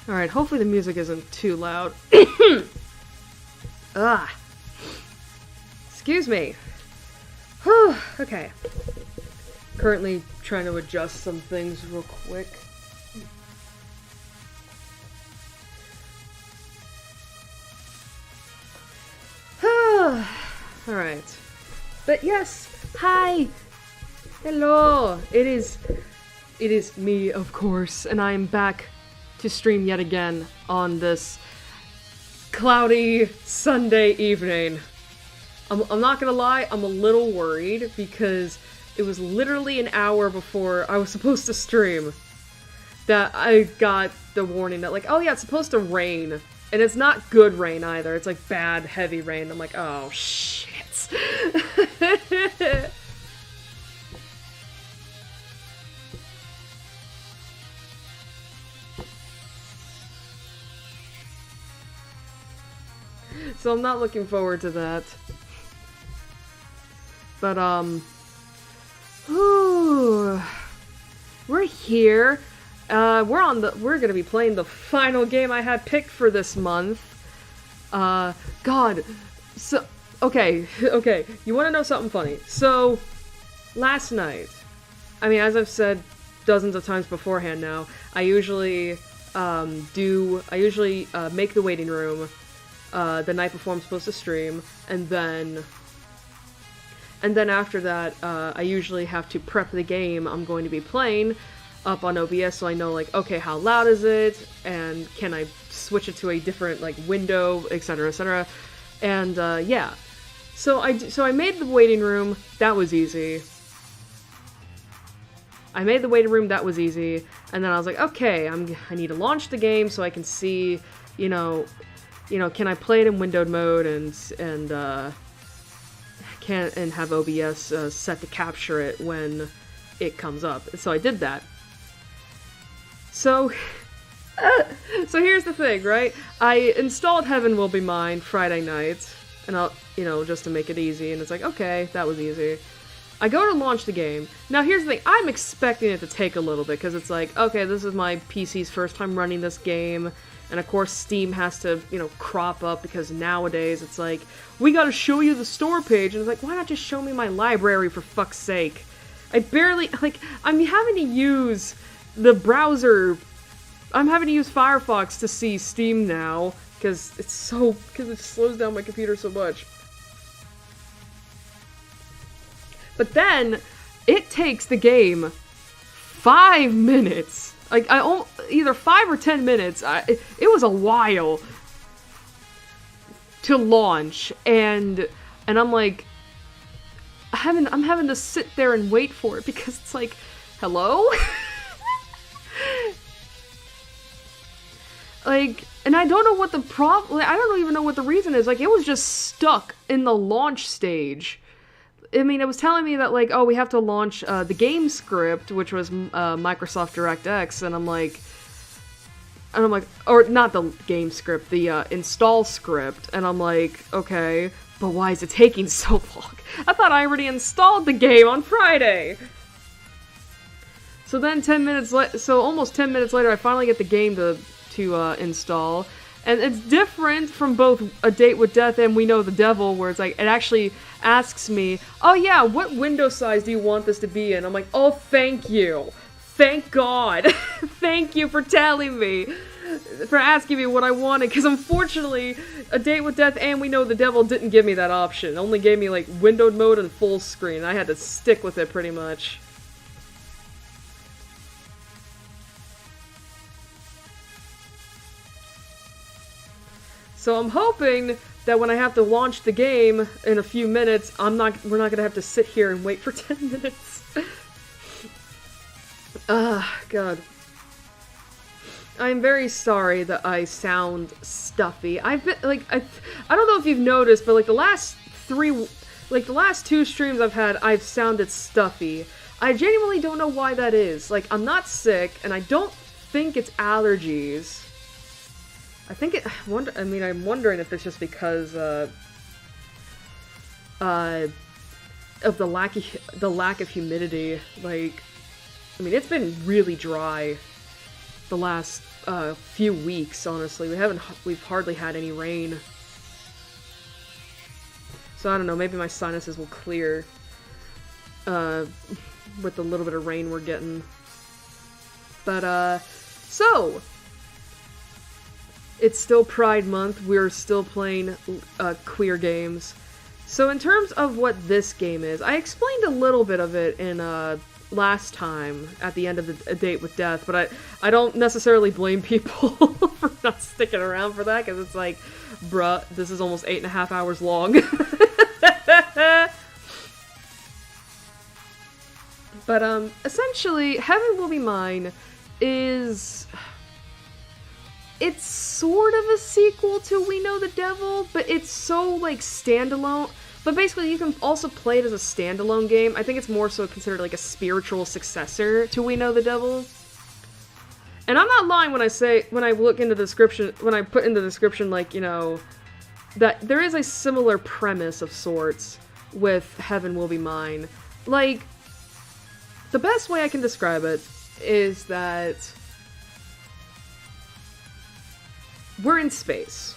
Alright, hopefully the music isn't too loud. Ah. Excuse me. Okay. Currently trying to adjust some things real quick. Alright. But yes, hi! Hello! It is me, of course, and I am back to stream yet again on this cloudy Sunday evening. I'm not gonna lie, I'm a little worried because it was literally an hour before I was supposed to stream that I got the warning that, like, oh yeah, it's supposed to rain. And it's not good rain either, it's like bad, heavy rain. I'm like, oh shit. So I'm not looking forward to that. But, we're here. We're gonna be playing the final game I had picked for this month. God. So, okay, you wanna know something funny? So, last night, I mean, as I've said dozens of times beforehand now, I usually, make the waiting room, the night before I'm supposed to stream, and then after that, I usually have to prep the game I'm going to be playing up on OBS so I know, like, okay, how loud is it, and can I switch it to a different, like, window, etc., etc., and, yeah. So I made the waiting room, that was easy. I made the waiting room, that was easy, and then I was like, okay, I need to launch the game so I can see, you know, can I play it in windowed mode and have OBS set to capture it when it comes up. So I did that. So here's the thing, right? I installed Heaven Will Be Mine Friday night, and I'll, just to make it easy, and it's like, okay, that was easy. I go to launch the game. Now here's the thing, I'm expecting it to take a little bit, because it's like, okay, this is my PC's first time running this game, and of course Steam has to, crop up, because nowadays it's like, we gotta show you the store page, and it's like, why not just show me my library, for fuck's sake? I barely, I'm having to use the browser, I'm having to use Firefox to see Steam now, because it slows down my computer so much. But then, it takes the game 5 minutes, either 5 or 10 minutes, it was a while to launch, and I'm like, I'm having to sit there and wait for it, because it's like, hello? And I don't know what the problem, I don't even know what the reason is, it was just stuck in the launch stage. I mean, it was telling me that, oh, we have to launch the game script, which was Microsoft DirectX, and I'm like, or not the game script, the install script, and I'm like, okay, but why is it taking so long? I thought I already installed the game on Friday! So then almost 10 minutes later, I finally get the game to install, and it's different from both A Date with Death and We Know the Devil, where it's it actually asks me, oh yeah, what window size do you want this to be in? I'm like, oh, thank you. Thank God. Thank you for telling me. For asking me what I wanted, because unfortunately, A Date with Death and We Know the Devil didn't give me that option. It only gave me, windowed mode and full screen. I had to stick with it, pretty much. So I'm hoping that when I have to launch the game in a few minutes, we're not gonna have to sit here and wait for 10 minutes. God. I'm very sorry that I sound stuffy. I've been, I don't know if you've noticed, but, the last 2 streams I've had, I've sounded stuffy. I genuinely don't know why that is. I'm not sick, and I don't think it's allergies. I'm wondering if it's just because, of the lack of humidity. It's been really dry the last few weeks, honestly. We've hardly had any rain. So I don't know, maybe my sinuses will clear with the little bit of rain we're getting. But, so, it's still Pride Month, we're still playing queer games. So in terms of what this game is, I explained a little bit of it in last time at the end of A Date with Death, but I don't necessarily blame people for not sticking around for that, because it's like, bruh, this is almost 8.5 hours long. But essentially, Heaven Will Be Mine is... It's sort of a sequel to We Know the Devil, but it's so, like, standalone. But basically, you can also play it as a standalone game. I think it's more so considered, like, a spiritual successor to We Know the Devil. And I'm not lying when I look into the description, when I put in the description, like, you know, that there is a similar premise of sorts with Heaven Will Be Mine. Like, the best way I can describe it is that we're in space,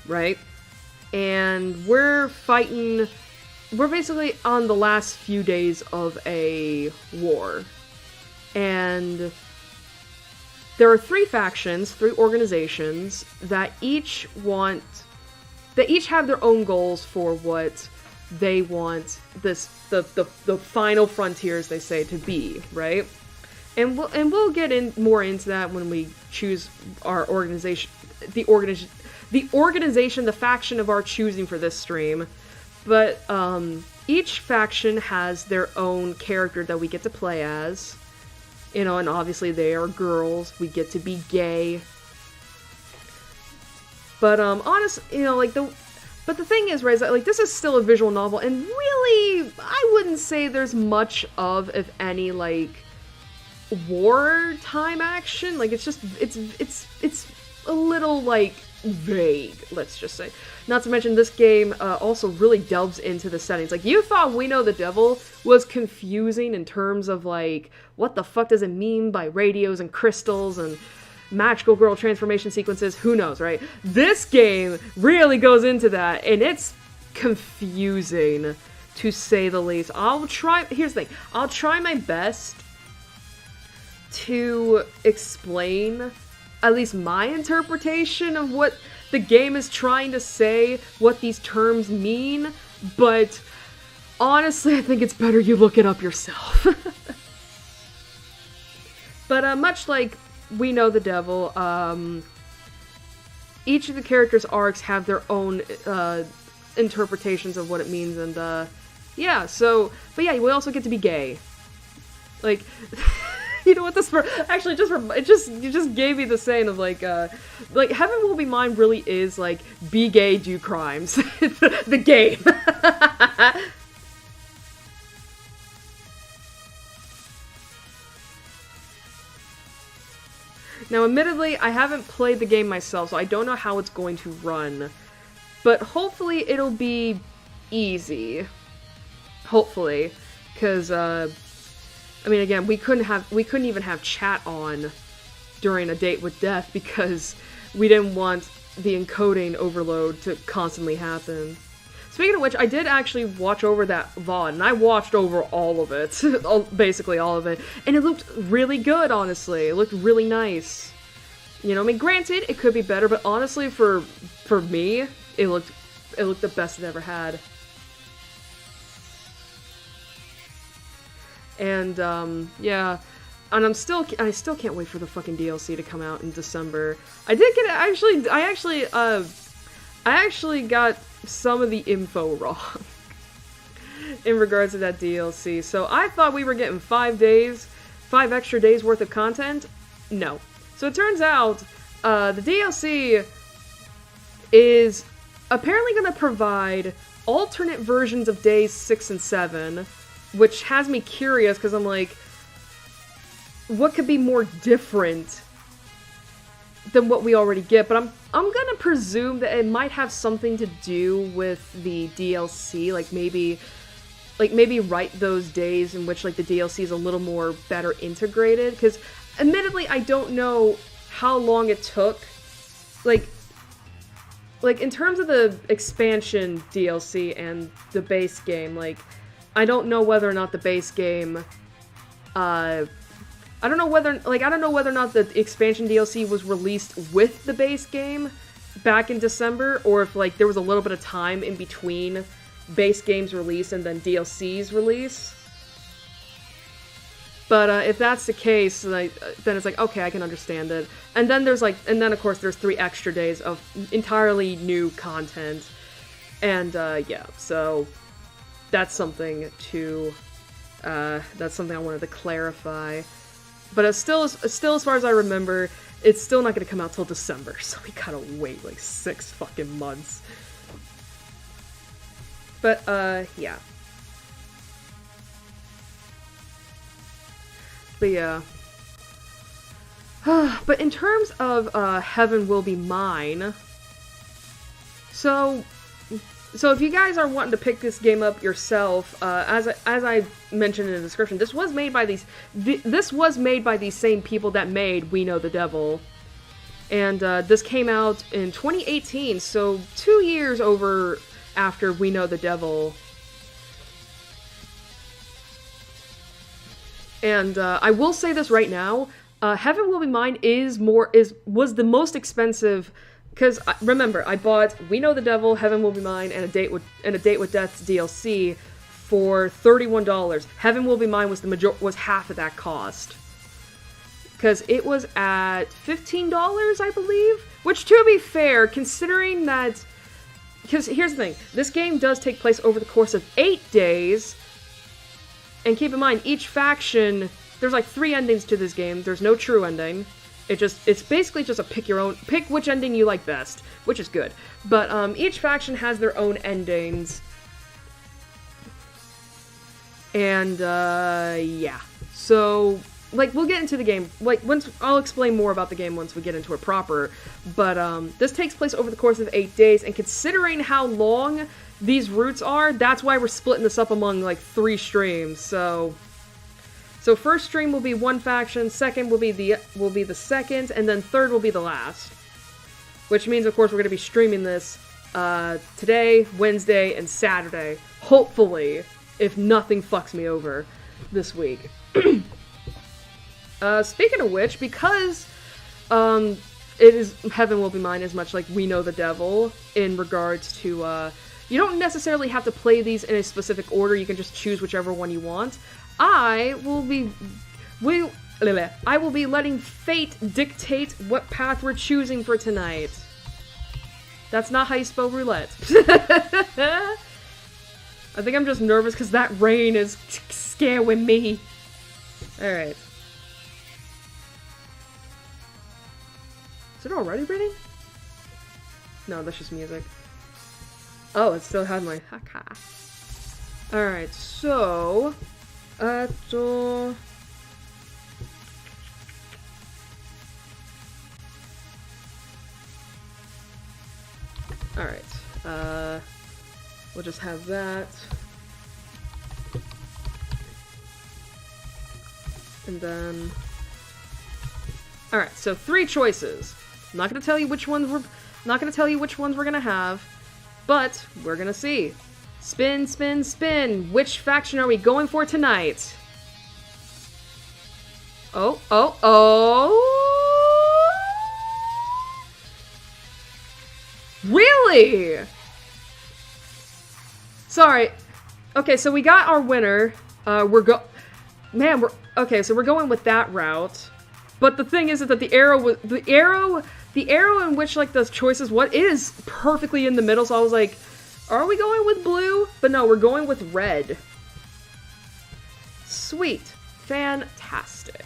right? And we're basically on the last few days of a war. And there are 3 factions, 3 organizations that each have their own goals for what they want the final frontiers, they say, to be, right? And we'll get more into that when we choose our organization, the organization, the faction of our choosing for this stream. But each faction has their own character that we get to play as, you know, and obviously they are girls. We get to be gay. But honestly, you know, like but the thing is, right, is that, like, this is still a visual novel, and really, I wouldn't say there's much of, if any, like, wartime action. Like, it's just, it's a little, like, vague, let's just say. Not to mention, this game also really delves into the settings. Like, you thought We Know the Devil was confusing in terms of, like, what the fuck does it mean by radios and crystals and magical girl transformation sequences? Who knows, right? This game really goes into that, and it's confusing, to say the least. Here's the thing. I'll try my best to explain at least my interpretation of what the game is trying to say, what these terms mean, but honestly, I think it's better you look it up yourself. But much like We Know the Devil, each of the characters' arcs have their own interpretations of what it means, and yeah, so, but yeah, we also get to be gay. Like, you know what this actually you just gave me the saying of like Heaven Will Be Mine really is like be gay, do crimes. The game. Now, admittedly, I haven't played the game myself, so I don't know how it's going to run. But hopefully it'll be easy. Hopefully. Because, I mean, again, we couldn't even have chat on during A Date with Death because we didn't want the encoding overload to constantly happen. Speaking of which, I did actually watch over that VOD, and I watched over all of it. Basically all of it. And it looked really good, honestly. It looked really nice. You know, I mean, granted, it could be better, but honestly, for me, it looked the best it ever had. And, yeah. And I still can't wait for the fucking DLC to come out in December. I actually got some of the info wrong in regards to that DLC. So I thought we were getting 5 extra days worth of content. No. So it turns out, the DLC is apparently going to provide alternate versions of days 6 and 7, which has me curious because I'm like, what could be more different than what we already get? But I'm gonna presume that it might have something to do with the DLC, like maybe write those days in which like the DLC is a little more better integrated, because admittedly I don't know how long it took, like in terms of the expansion DLC and the base game, like, I don't know whether or not the base game, I don't know whether or not the expansion DLC was released with the base game back in December, or if, like, there was a little bit of time in between base game's release and then DLC's release. But if that's the case, then it's like, okay, I can understand it. And then of course there's 3 extra days of entirely new content. And yeah, so that's something I wanted to clarify. But it's still as far as I remember, it's still not going to come out till December, so we gotta wait like 6 fucking months. But yeah. But yeah. But in terms of Heaven Will Be Mine, so if you guys are wanting to pick this game up yourself, as I mentioned in the description, this was made by these same people that made We Know the Devil, and this came out in 2018, so 2 years over after We Know the Devil. And I will say this right now, Heaven Will Be Mine was the most expensive, because remember, I bought We Know the Devil, Heaven Will Be Mine, and A Date with Death's DLC for $31. Heaven Will Be Mine was half of that cost, because it was at $15, I believe. Which, to be fair, considering that, because here's the thing, this game does take place over the course of 8 days. And keep in mind, each faction, there's like 3 endings to this game. There's no true ending. It's basically just a pick which ending you like best, which is good. But each faction has their own endings. And yeah. So, like, we'll get into the game. Like, I'll explain more about the game once we get into it proper. But this takes place over the course of 8 days, and considering how long these routes are, that's why we're splitting this up among like 3 streams. So first stream will be one faction, second will be the second, and then third will be the last. Which means, of course, we're going to be streaming this today, Wednesday, and Saturday. Hopefully, if nothing fucks me over this week. Speaking of which, because it is Heaven Will Be Mine as much like We Know the Devil in regards to you don't necessarily have to play these in a specific order, you can just choose whichever one you want. I will be letting fate dictate what path we're choosing for tonight. That's not how you spell roulette. I think I'm just nervous because that rain is scaring me. Alright. Is it already raining? No, that's just music. Oh, it still had my haka. Alright, so... Alright, we'll just have that. And then... Alright, so 3 choices. I'm not gonna tell you which ones we're gonna have. But, we're gonna see. Spin, spin, spin! Which faction are we going for tonight? Oh, oh, oh! Really? Sorry. Okay, so we got our winner. Okay, so we're going with that route. But the thing is that the arrow in which, like, the choices, what is perfectly in the middle, so I was like, are we going with blue? But no, we're going with red. Sweet. Fantastic.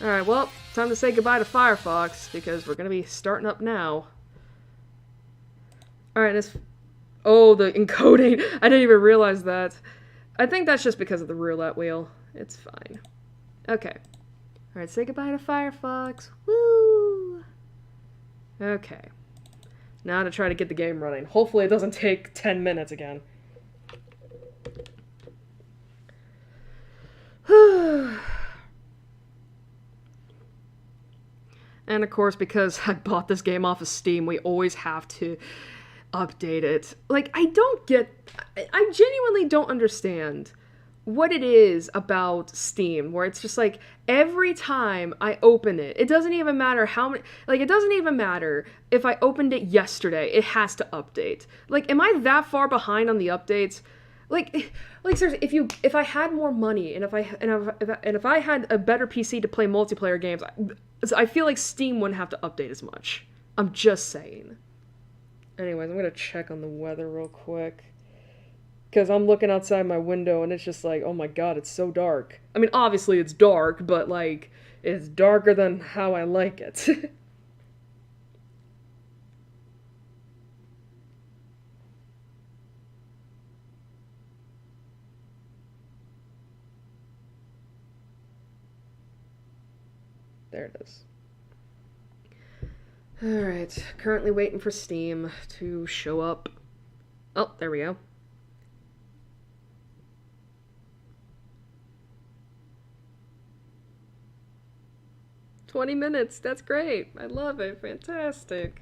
Alright, well, time to say goodbye to Firefox, because we're gonna be starting up now. Alright, oh, the encoding. I didn't even realize that. I think that's just because of the roulette wheel. It's fine. Okay. Alright, say goodbye to Firefox. Woo! Okay. Now to try to get the game running. Hopefully it doesn't take 10 minutes again. And of course, because I bought this game off of Steam, we always have to update it. Like, I genuinely don't understand what it is about Steam, where it's just like, every time I open it, it doesn't even matter how many, like, it doesn't even matter if I opened it yesterday, it has to update. Like, am I that far behind on the updates? Like seriously, if I had more money, and if I had a better PC to play multiplayer games, I feel like Steam wouldn't have to update as much. I'm just saying. Anyways, I'm gonna check on the weather real quick. Because I'm looking outside my window and it's just like, oh my god, it's so dark. I mean, obviously it's dark, but like, it's darker than how I like it. There it is. Alright, currently waiting for Steam to show up. Oh, there we go. $20, that's great. I love it. Fantastic.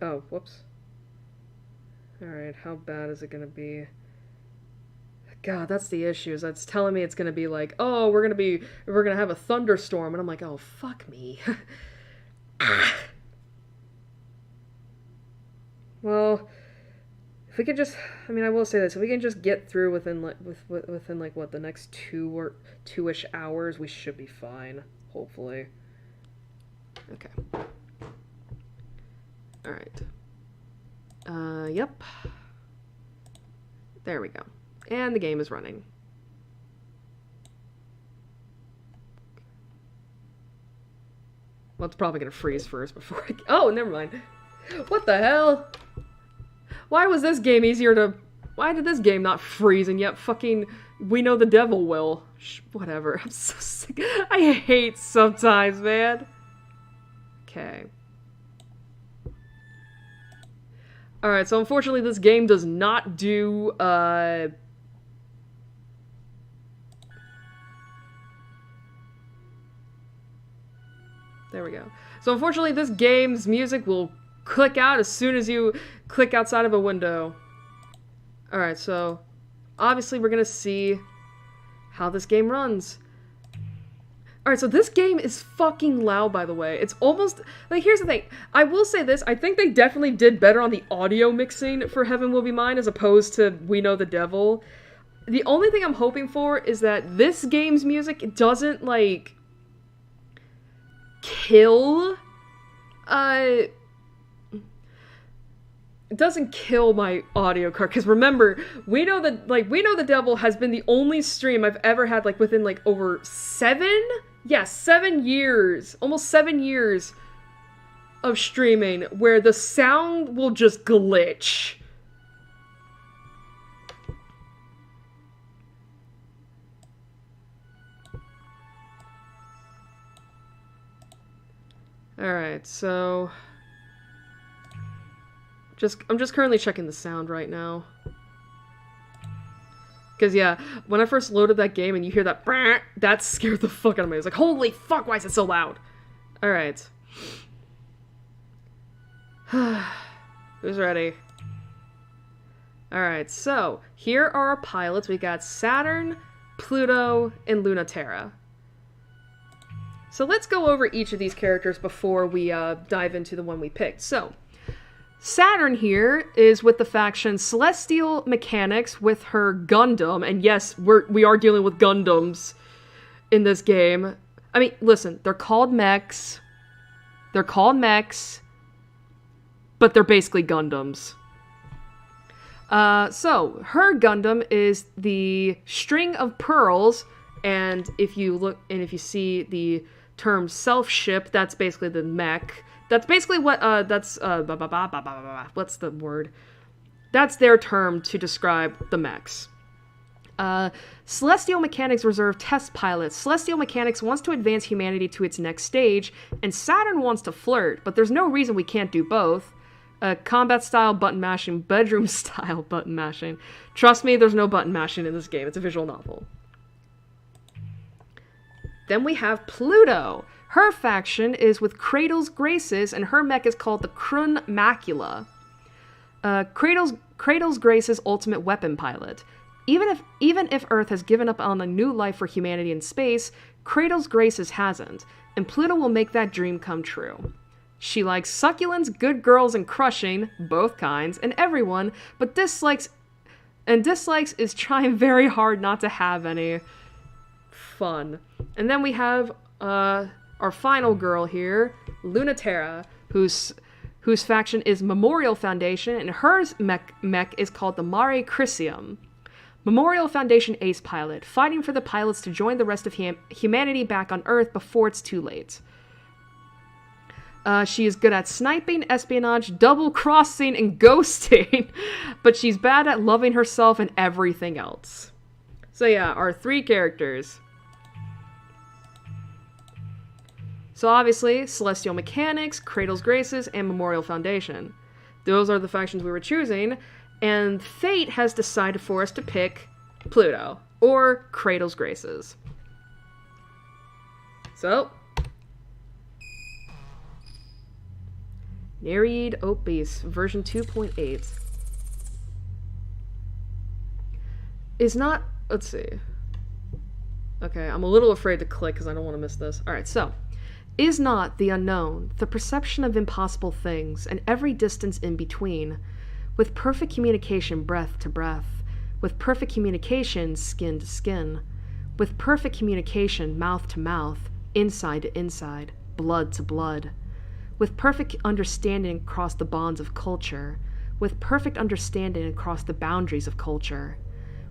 Oh, whoops. Alright, how bad is it gonna be? God, that's the issue, is that's telling me it's gonna be like, oh, we're gonna have a thunderstorm, and I'm like, oh, fuck me. Well, if we could just, I mean, I will say this, if we can just get through within what, the next 2-ish hours, we should be fine, hopefully. Okay. Alright. Yep. There we go. And the game is running. Well, it's probably gonna freeze first before I... Oh, never mind. What the hell? Why was this game easier to... Why did this game not freeze and yet fucking We Know the Devil will? Whatever. I'm so sick. I hate sometimes, man. Okay. Alright, so unfortunately this game does not do, There we go. So unfortunately this game's music will click out as soon as you click outside of a window. Alright, so obviously we're gonna see how this game runs. Alright, so this game is fucking loud, by the way. It's almost... Like, here's the thing. I will say this. I think they definitely did better on the audio mixing for Heaven Will Be Mine as opposed to We Know the Devil. The only thing I'm hoping for is that this game's music doesn't, like... kill... It doesn't kill my audio card, because remember, We Know the Devil has been the only stream I've ever had, like, within, like, over 7 years, almost 7 years of streaming, where the sound will just glitch. Alright, so... I'm just currently checking the sound right now. Because, yeah, when I first loaded that game and you hear that, that scared the fuck out of me. I was like, holy fuck, why is it so loud? Alright. Who's ready? Alright, so, here are our pilots. We got Saturn, Pluto, and Lunaterra. So let's go over each of these characters before we dive into the one we picked. So, Saturn here is with the faction Celestial Mechanics with her Gundam, and yes, we are dealing with Gundams in this game. I mean, listen, they're called mechs, but they're basically Gundams. So, her Gundam is the String of Pearls, and if you see the term self-ship, that's basically the mech. That's basically what, what's the word? That's their term to describe the mechs. Celestial Mechanics reserve test pilots. Celestial Mechanics wants to advance humanity to its next stage, and Saturn wants to flirt, but there's no reason we can't do both. Combat style button mashing, bedroom style button mashing. Trust me, there's no button mashing in this game. It's a visual novel. Then we have Pluto. Her faction is with Cradle's Graces, and her mech is called the Krun Macula. Cradle's Grace's ultimate weapon pilot. Even if Earth has given up on a new life for humanity in space, Cradle's Graces hasn't, and Pluto will make that dream come true. She likes succulents, good girls, and crushing, both kinds, and everyone, but dislikes is trying very hard not to have any fun. And then we have our final girl here, Lunaterra, whose faction is Memorial Foundation, and her mech is called the Mare Crisium. Memorial Foundation ace pilot, fighting for the pilots to join the rest of humanity back on Earth before it's too late. She is good at sniping, espionage, double-crossing, and ghosting, but she's bad at loving herself and everything else. So yeah, our 3 characters. So obviously, Celestial Mechanics, Cradle's Graces, and Memorial Foundation. Those are the factions we were choosing, and Fate has decided for us to pick Pluto, or Cradle's Graces. So, Nereid Obese, version 2.8. Is not, let's see. Okay, I'm a little afraid to click because I don't want to miss this. Alright, so. Is not the unknown, the perception of impossible things, and every distance in between, with perfect communication breath to breath, with perfect communication skin to skin, with perfect communication mouth to mouth, inside to inside, blood to blood, with perfect understanding across the bonds of culture, with perfect understanding across the boundaries of culture,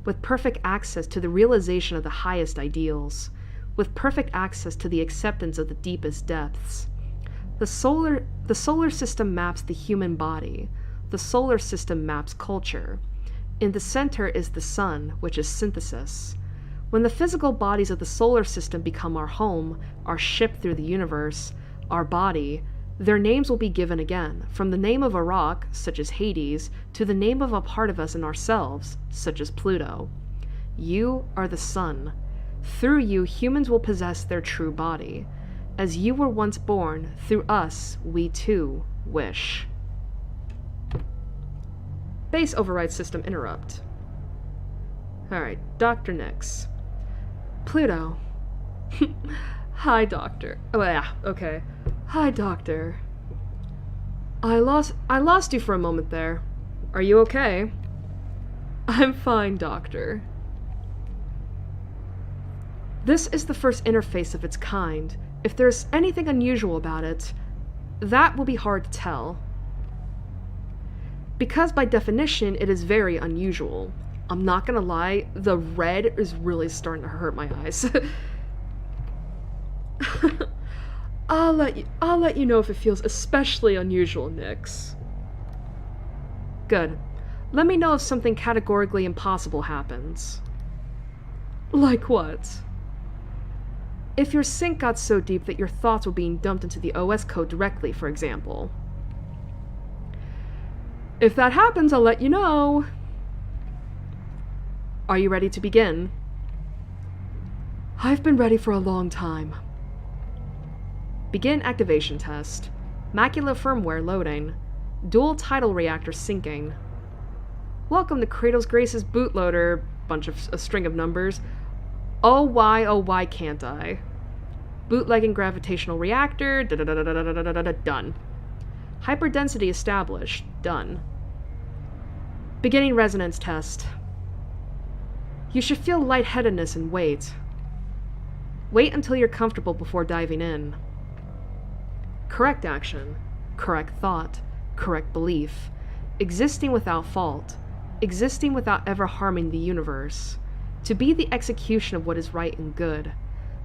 with perfect access to the realization of the highest ideals, with perfect access to the acceptance of the deepest depths. The solar system maps the human body. The solar system maps culture. In the center is the sun, which is synthesis. When the physical bodies of the solar system become our home, our ship through the universe, our body, their names will be given again, from the name of a rock, such as Hades, to the name of a part of us in ourselves, such as Pluto. You are the sun. Through you, humans will possess their true body. As you were once born, through us, we too wish. Base override system interrupt. Alright, Dr. Nix. Pluto. Hi, Doctor. Oh, yeah, okay. Hi, Doctor. I lost you for a moment there. Are you okay? I'm fine, Doctor. This is the first interface of its kind. If there's anything unusual about it, that will be hard to tell. Because by definition, it is very unusual. I'm not gonna lie, the red is really starting to hurt my eyes. I'll let you know if it feels especially unusual, Nix. Good. Let me know if something categorically impossible happens. Like what? If your sync got so deep that your thoughts were being dumped into the OS code directly, for example. If that happens, I'll let you know. Are you ready to begin? I've been ready for a long time. Begin activation test. Macula firmware loading. Dual tidal reactor syncing. Welcome to Cradle's Grace's bootloader, a string of numbers. Oh why can't I? Bootlegging gravitational reactor, done. Hyperdensity established, done. Beginning resonance test. You should feel lightheadedness and wait. Wait until you're comfortable before diving in. Correct action, correct thought, correct belief, existing without fault, existing without ever harming the universe. To be the execution of what is right and good.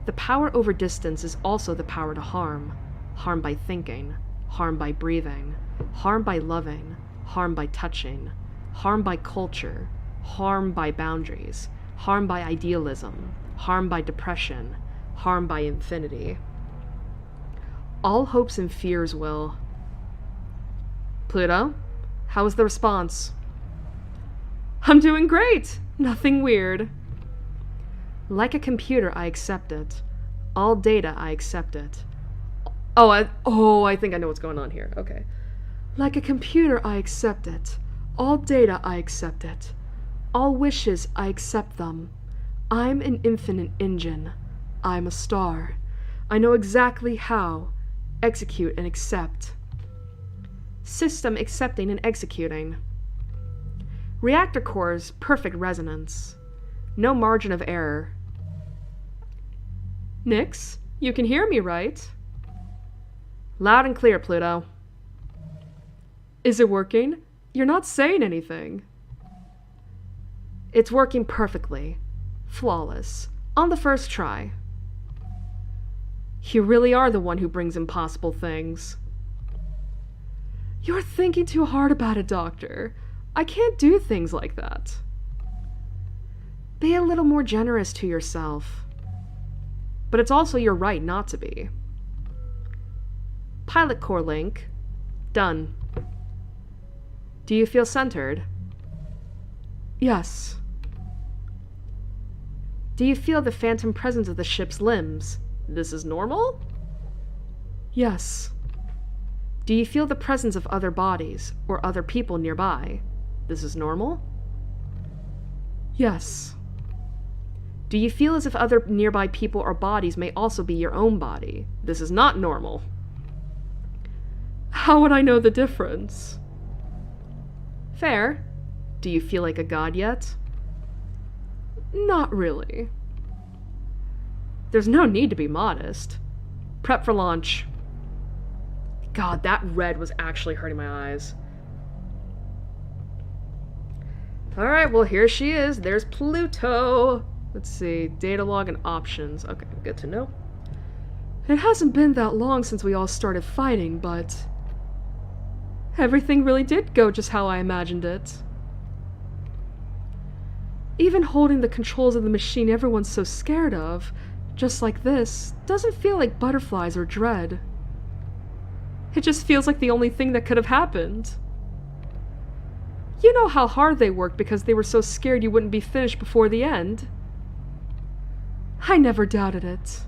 The power over distance is also the power to harm. Harm by thinking, harm by breathing, harm by loving, harm by touching, harm by culture, harm by boundaries, harm by idealism, harm by depression, harm by infinity. All hopes and fears will. Pluto, how was the response? I'm doing great. Nothing weird. Like a computer, I accept it. All data, I accept it. I think I know what's going on here. Okay. Like a computer, I accept it. All data, I accept it. All wishes, I accept them. I'm an infinite engine. I'm a star. I know exactly how. Execute and accept. System accepting and executing. Reactor cores, perfect resonance. No margin of error. Nix, you can hear me, right? Loud and clear, Pluto. Is it working? You're not saying anything. It's working perfectly. Flawless. On the first try. You really are the one who brings impossible things. You're thinking too hard about it, Doctor. I can't do things like that. Be a little more generous to yourself. But it's also your right not to be. Pilot core link. Done. Do you feel centered? Yes. Do you feel the phantom presence of the ship's limbs? This is normal? Yes. Do you feel the presence of other bodies or other people nearby? This is normal? Yes. Do you feel as if other nearby people or bodies may also be your own body? This is not normal. How would I know the difference? Fair. Do you feel like a god yet? Not really. There's no need to be modest. Prep for launch. God, that red was actually hurting my eyes. Alright, well, here she is. There's Pluto. Let's see. Data log and options. Okay, good to know. It hasn't been that long since we all started fighting, but everything really did go just how I imagined it. Even holding the controls of the machine everyone's so scared of, just like this, doesn't feel like butterflies or dread. It just feels like the only thing that could have happened. You know how hard they worked because they were so scared you wouldn't be finished before the end. I never doubted it.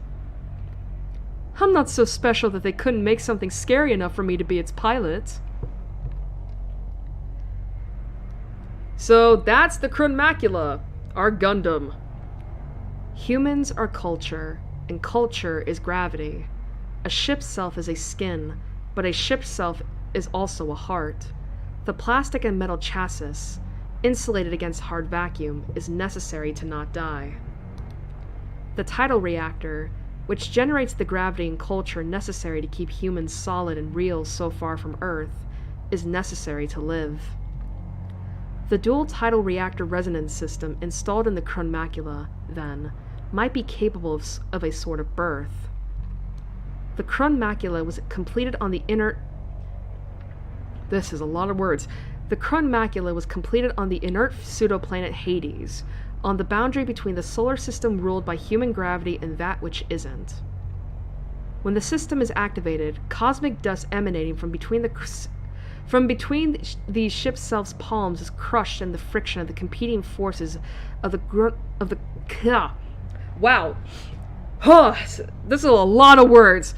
I'm not so special that they couldn't make something scary enough for me to be its pilot. So that's the Macula, our Gundam. Humans are culture, and culture is gravity. A ship's self is a skin, but a ship's self is also a heart. The plastic and metal chassis, insulated against hard vacuum, is necessary to not die. The tidal reactor, which generates the gravity and culture necessary to keep humans solid and real so far from Earth, is necessary to live. The dual tidal reactor resonance system installed in the Macula, then, might be capable of a sort of birth. The Macula was completed on the inert... This is a lot of words. The Macula was completed on the inert pseudoplanet Hades, on the boundary between the solar system ruled by human gravity and that which isn't. When the system is activated, cosmic dust emanating from between the ship's self's palms is crushed in the friction of the competing forces of the wow. This is a lot of words.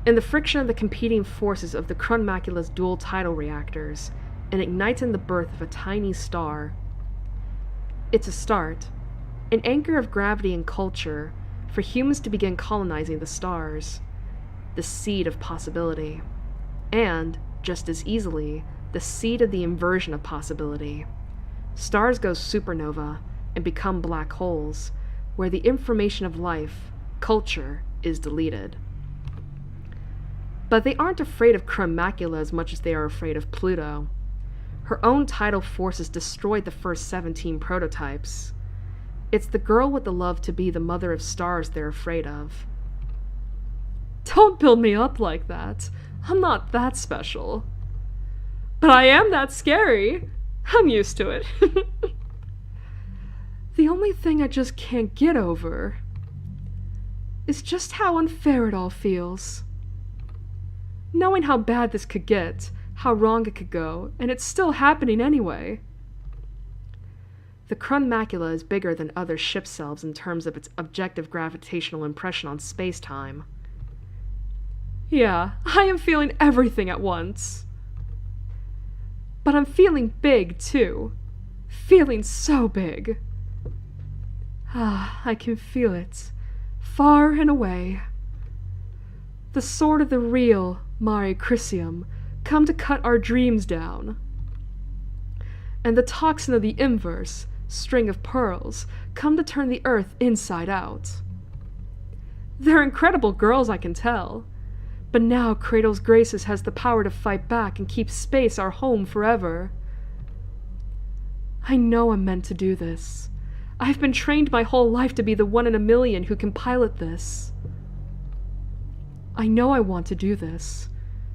In the friction of the competing forces of the Macula's dual tidal reactors, and ignites in the birth of a tiny star. It's a start, an anchor of gravity and culture, for humans to begin colonizing the stars, the seed of possibility, and, just as easily, the seed of the inversion of possibility. Stars go supernova and become black holes, where the information of life, culture, is deleted. But they aren't afraid of Macula as much as they are afraid of Pluto. Her own tidal forces destroyed the first 17 prototypes. It's the girl with the love to be the mother of stars they're afraid of. Don't build me up like that. I'm not that special. But I am that scary. I'm used to it. The only thing I just can't get over is just how unfair it all feels. Knowing how bad this could get, how wrong it could go, and it's still happening anyway. The Krun macula is bigger than other ship selves in terms of its objective gravitational impression on space-time. Yeah, I am feeling everything at once. But I'm feeling big, too. Feeling so big. I can feel it, far and away. The sword of the real Mare Crisium come to cut our dreams down. And the toxin of the inverse, string of pearls, come to turn the earth inside out. They're incredible girls, I can tell. But now Kratos Graces has the power to fight back and keep space our home forever. I know I'm meant to do this. I've been trained my whole life to be the one in a million who can pilot this. I know I want to do this.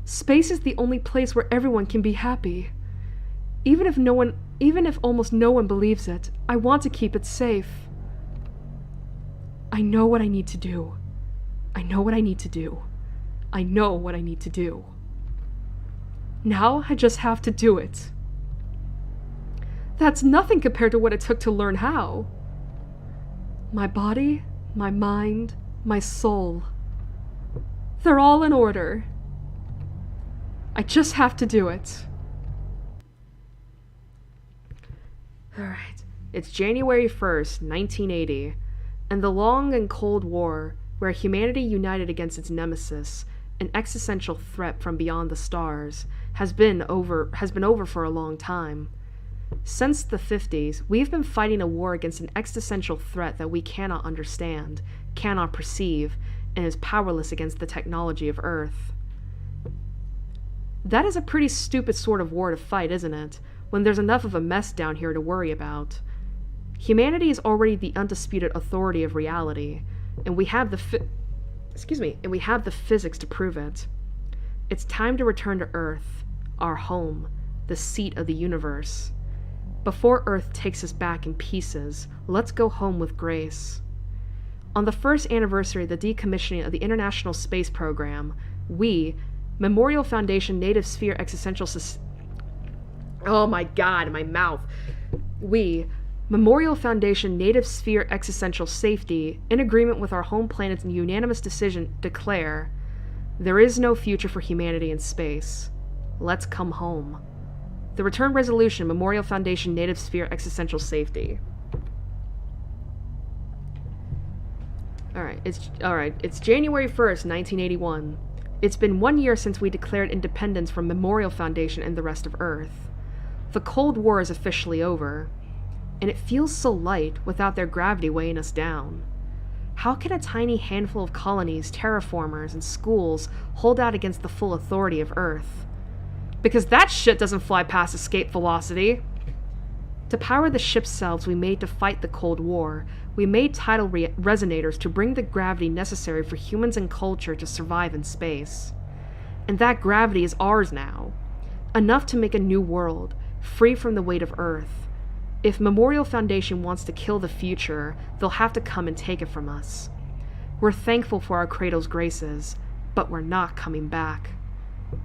Space is the only place where everyone can be happy. Even if almost no one believes it, I want to keep it safe. I know what I need to do. I know what I need to do. I know what I need to do. Now I just have to do it. That's nothing compared to what it took to learn how. My body, my mind, my soul. They're all in order. I just have to do it. Alright, it's January 1st, 1980, and the long and cold war, where humanity united against its nemesis, an existential threat from beyond the stars, has been over for a long time. Since the 50s, we've been fighting a war against an existential threat that we cannot understand, cannot perceive, and is powerless against the technology of Earth. That is a pretty stupid sort of war to fight, isn't it? When there's enough of a mess down here to worry about. Humanity is already the undisputed authority of reality, and we have the physics to prove it. It's time to return to Earth, our home, the seat of the universe. Before Earth takes us back in pieces, let's go home with grace. On the first anniversary of the decommissioning of the International Space Program, we, Memorial Foundation Native Sphere Existential Oh my god, my mouth. We, Memorial Foundation Native Sphere Existential Safety, in agreement with our home planet's unanimous decision, declare, there is no future for humanity in space. Let's come home. The Return Resolution, Memorial Foundation Native Sphere Existential Safety. Alright, it's January 1st, 1981. It's been 1 year since we declared independence from Memorial Foundation and the rest of Earth. The Cold War is officially over, and it feels so light without their gravity weighing us down. How can a tiny handful of colonies, terraformers, and schools hold out against the full authority of Earth? Because that shit doesn't fly past escape velocity. To power the ship selves we made to fight the Cold War, we made tidal resonators to bring the gravity necessary for humans and culture to survive in space. And that gravity is ours now. Enough to make a new world, free from the weight of Earth. If Memorial Foundation wants to kill the future, they'll have to come and take it from us. We're thankful for our Kratos Graces, but we're not coming back.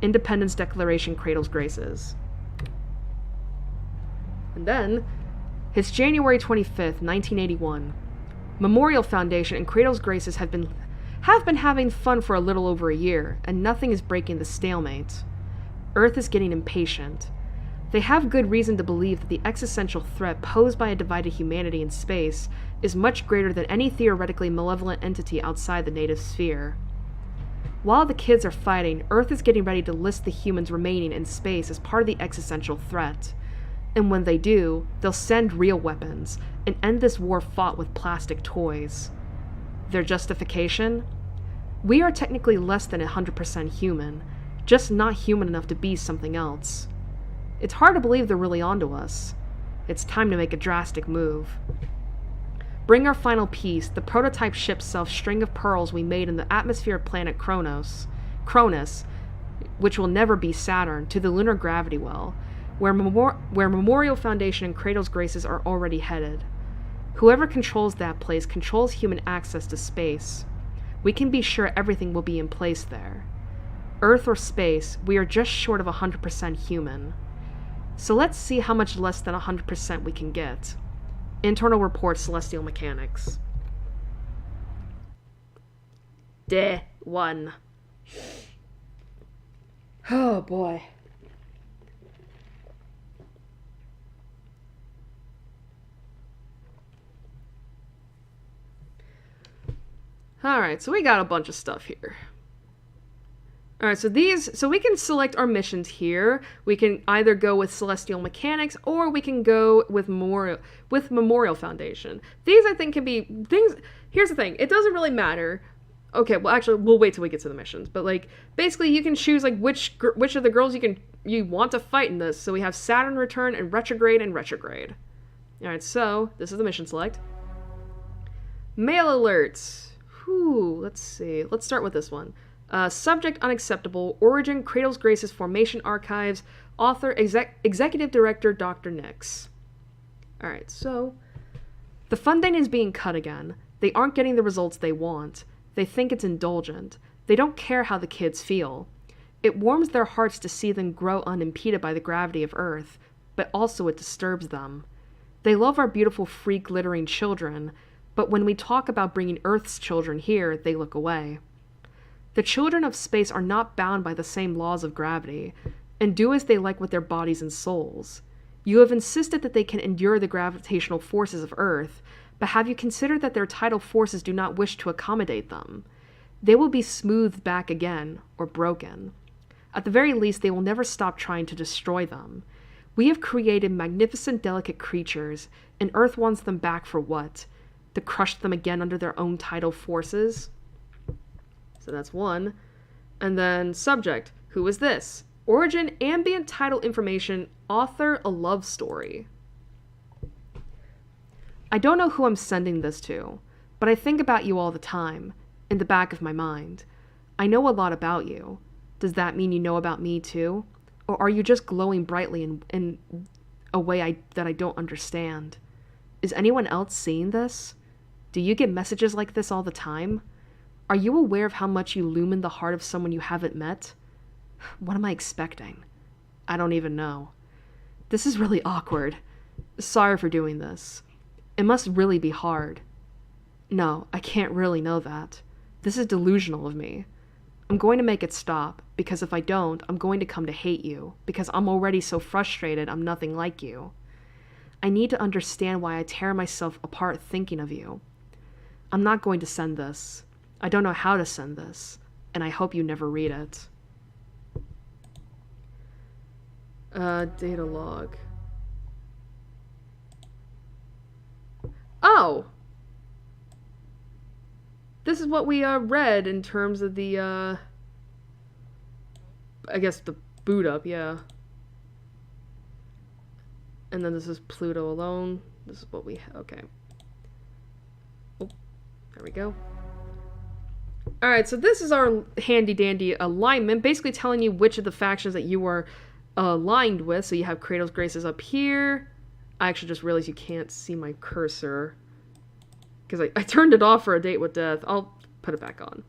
Independence Declaration Kratos Graces. And then, it's January 25th, 1981. Memorial Foundation and Kratos Graces have been having fun for a little over a year, and nothing is breaking the stalemate. Earth is getting impatient. They have good reason to believe that the existential threat posed by a divided humanity in space is much greater than any theoretically malevolent entity outside the native sphere. While the kids are fighting, Earth is getting ready to list the humans remaining in space as part of the existential threat. And when they do, they'll send real weapons and end this war fought with plastic toys. Their justification? We are technically less than 100% human, just not human enough to be something else. It's hard to believe they're really onto us. It's time to make a drastic move. Bring our final piece, the prototype ship string of pearls we made in the atmosphere of planet Cronus, which will never be Saturn, to the lunar gravity well, where Memorial Foundation and Kratos Graces are already headed. Whoever controls that place controls human access to space. We can be sure everything will be in place there. Earth or space, we are just short of 100% human. So let's see how much less than 100% we can get. Internal report, celestial mechanics. Day 1. Oh boy. Alright, so we got a bunch of stuff here. Alright, so we can select our missions here. We can either go with Celestial Mechanics, or we can go with Memorial Foundation. These, I think, can be things... Here's the thing, it doesn't really matter. Okay, well, actually, we'll wait till we get to the missions. But, like, basically, you can choose, like, which of the girls you want to fight in this. So we have Saturn Return and Retrograde and Retrograde. Alright, so, this is the mission select. Mail alerts. Whew, let's see. Let's start with this one. Subject unacceptable. Origin, Cradle's Grace's Formation Archives. Author, Executive Director, Dr. Nix. Alright, so... The funding is being cut again. They aren't getting the results they want. They think it's indulgent. They don't care how the kids feel. It warms their hearts to see them grow unimpeded by the gravity of Earth, but also it disturbs them. They love our beautiful, free, glittering children, but when we talk about bringing Earth's children here, they look away. The children of space are not bound by the same laws of gravity, and do as they like with their bodies and souls. You have insisted that they can endure the gravitational forces of Earth, but have you considered that their tidal forces do not wish to accommodate them? They will be smoothed back again, or broken. At the very least, they will never stop trying to destroy them. We have created magnificent, delicate creatures, and Earth wants them back for what? To crush them again under their own tidal forces? So that's one. And then subject. Who is this? Origin, ambient title information, author, a love story. I don't know who I'm sending this to, but I think about you all the time, in the back of my mind. I know a lot about you. Does that mean you know about me too? Or are you just glowing brightly in a way that I don't understand? Is anyone else seeing this? Do you get messages like this all the time? Are you aware of how much you illumine the heart of someone you haven't met? What am I expecting? I don't even know. This is really awkward. Sorry for doing this. It must really be hard. No, I can't really know that. This is delusional of me. I'm going to make it stop, because if I don't, I'm going to come to hate you, because I'm already so frustrated I'm nothing like you. I need to understand why I tear myself apart thinking of you. I'm not going to send this. I don't know how to send this, and I hope you never read it. Data log. Oh! This is what we read in terms of the, I guess the boot up, yeah. And then this is Pluto alone. This is what we, okay. Oh, there we go. Alright, so this is our handy-dandy alignment, basically telling you which of the factions that you are aligned with. So you have Kratos Graces up here. I actually just realized you can't see my cursor, because I turned it off for a date with death. I'll put it back on.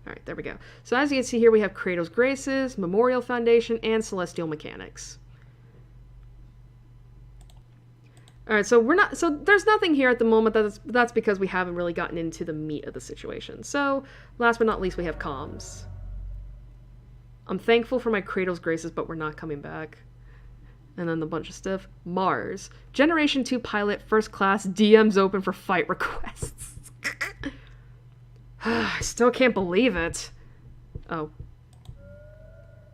Alright, there we go. So as you can see here, we have Kratos Graces, Memorial Foundation, and Celestial Mechanics. Alright, so there's nothing here at the moment. That's because we haven't really gotten into the meat of the situation. So, last but not least, we have comms. I'm thankful for my Kratos Graces, but we're not coming back. And then a bunch of stuff. Mars. Generation 2 pilot, first class, DMs open for fight requests. I still can't believe it. Oh.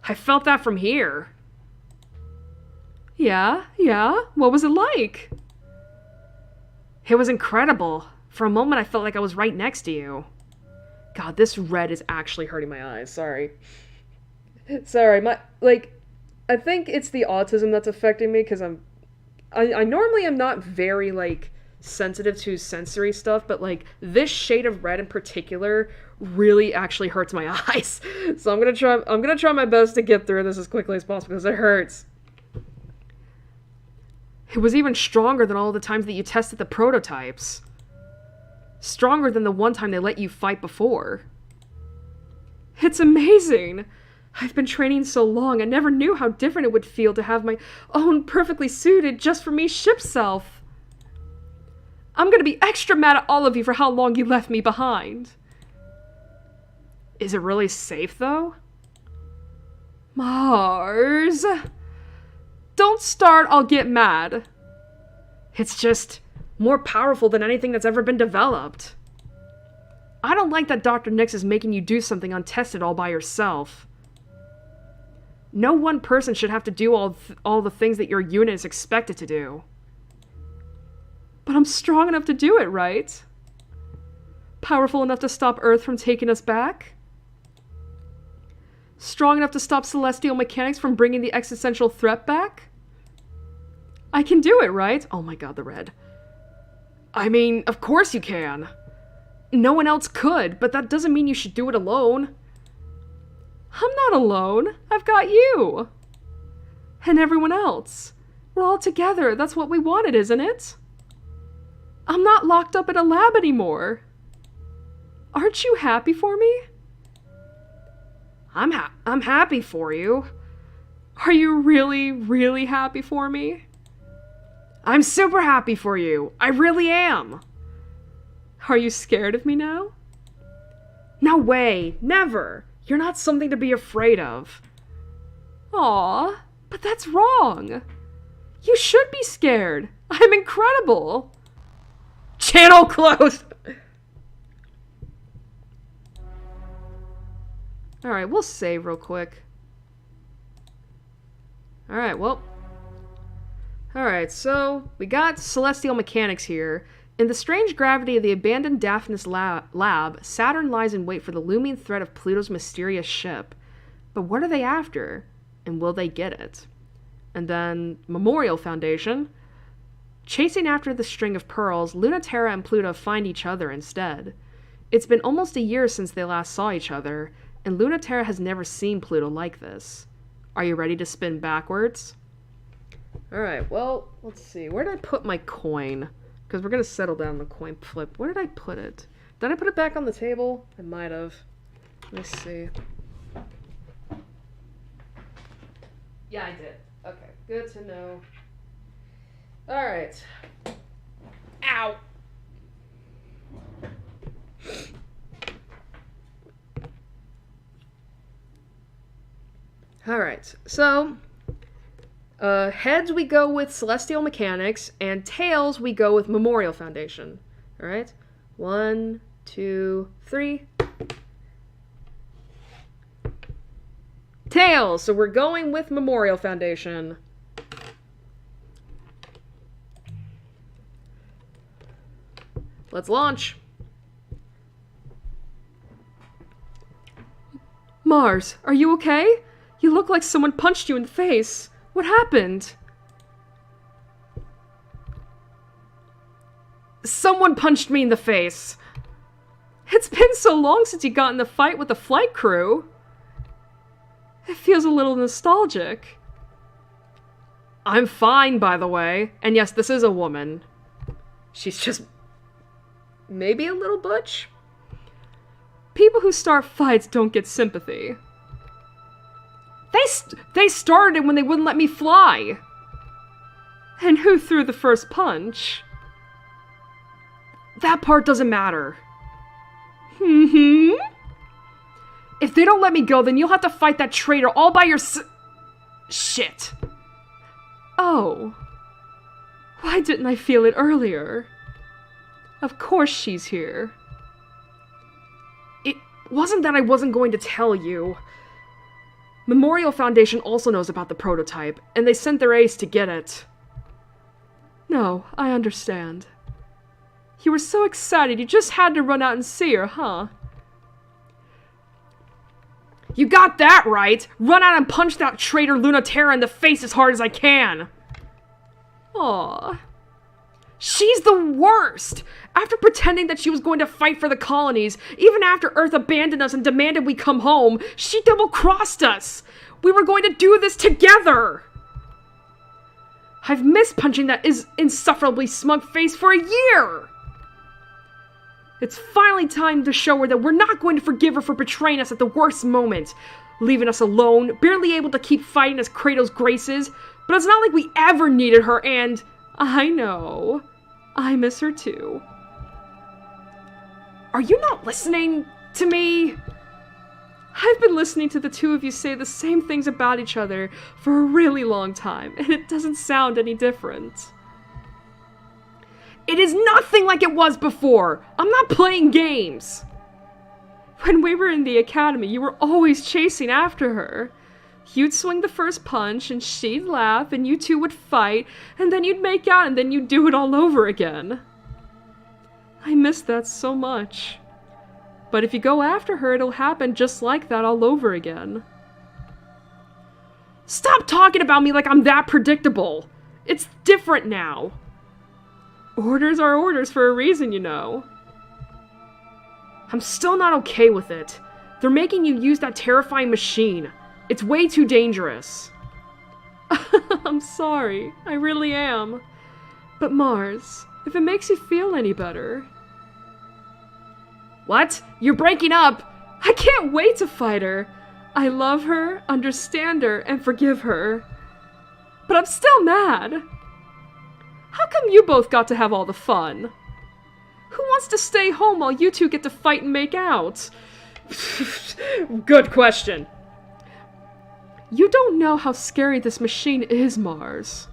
I felt that from here. Yeah. What was it like? It was incredible. For a moment, I felt like I was right next to you. God, this red is actually hurting my eyes. Sorry. Sorry, I think it's the autism that's affecting me, because I normally am not very, sensitive to sensory stuff, but, this shade of red in particular really actually hurts my eyes. So I'm gonna try my best to get through this as quickly as possible, because it hurts. It was even stronger than all the times that you tested the prototypes. Stronger than the one time they let you fight before. It's amazing! I've been training so long, I never knew how different it would feel to have my own perfectly suited, just for me ship self. I'm gonna be extra mad at all of you for how long you left me behind. Is it really safe, though? Mars. Don't start, I'll get mad. It's just more powerful than anything that's ever been developed. I don't like that Dr. Nyx is making you do something untested all by yourself. No one person should have to do all the things that your unit is expected to do. But I'm strong enough to do it, right? Powerful enough to stop Earth from taking us back? Strong enough to stop celestial mechanics from bringing the existential threat back? I can do it, right? Oh my god, the red. I mean, of course you can. No one else could, but that doesn't mean you should do it alone. I'm not alone. I've got you. And everyone else. We're all together. That's what we wanted, isn't it? I'm not locked up in a lab anymore. Aren't you happy for me? I'm happy for you. Are you really, really happy for me? I'm super happy for you. I really am. Are you scared of me now? No way. Never. You're not something to be afraid of. Aw, but that's wrong. You should be scared. I'm incredible. Channel closed. Alright, we'll save real quick. Alright, well. Alright, so we got celestial mechanics here. In the strange gravity of the abandoned Daphnis lab, Saturn lies in wait for the looming threat of Pluto's mysterious ship. But what are they after? And will they get it? And then, Memorial Foundation. Chasing after the string of pearls, Lunaterra and Pluto find each other instead. It's been almost a year since they last saw each other, and Lunaterra has never seen Pluto like this. Are you ready to spin backwards? Alright, well, let's see. Where did I put my coin? Because we're going to settle down the coin flip. Where did I put it? Did I put it back on the table? I might have. Let me see. Yeah, I did. Okay, good to know. Alright. Ow! Alright, so heads we go with Celestial Mechanics, and tails we go with Memorial Foundation. Alright? 1, 2, 3. Tails! So we're going with Memorial Foundation. Let's launch. Mars, are you okay? You look like someone punched you in the face. What happened? Someone punched me in the face. It's been so long since you got in the fight with the flight crew. It feels a little nostalgic. I'm fine, by the way. And yes, this is a woman. She's just maybe a little butch. People who start fights don't get sympathy. They started it when they wouldn't let me fly. And who threw the first punch? That part doesn't matter. If they don't let me go, then you'll have to fight that traitor all by Shit. Oh. Why didn't I feel it earlier? Of course she's here. It wasn't that I wasn't going to tell you. Memorial Foundation also knows about the prototype, and they sent their ace to get it. No, I understand. You were so excited, you just had to run out and see her, huh? You got that right! Run out and punch that traitor Lunaterra in the face as hard as I can! Aww. She's the worst! After pretending that she was going to fight for the colonies, even after Earth abandoned us and demanded we come home, she double-crossed us! We were going to do this together! I've missed punching that insufferably smug face for a year! It's finally time to show her that we're not going to forgive her for betraying us at the worst moment, leaving us alone, barely able to keep fighting as Kratos graces, but it's not like we ever needed her, and I know, I miss her too. Are you not listening to me? I've been listening to the two of you say the same things about each other for a really long time, and it doesn't sound any different. It is nothing like it was before! I'm not playing games! When we were in the academy, you were always chasing after her. You'd swing the first punch, and she'd laugh, and you two would fight, and then you'd make out, and then you'd do it all over again. I miss that so much. But if you go after her, it'll happen just like that all over again. Stop talking about me like I'm that predictable! It's different now! Orders are orders for a reason, you know. I'm still not okay with it. They're making you use that terrifying machine. It's way too dangerous. I'm sorry. I really am. But Mars, if it makes you feel any better... What? You're breaking up? I can't wait to fight her. I love her, understand her, and forgive her. But I'm still mad. How come you both got to have all the fun? Who wants to stay home while you two get to fight and make out? Good question. You don't know how scary this machine is, Mars.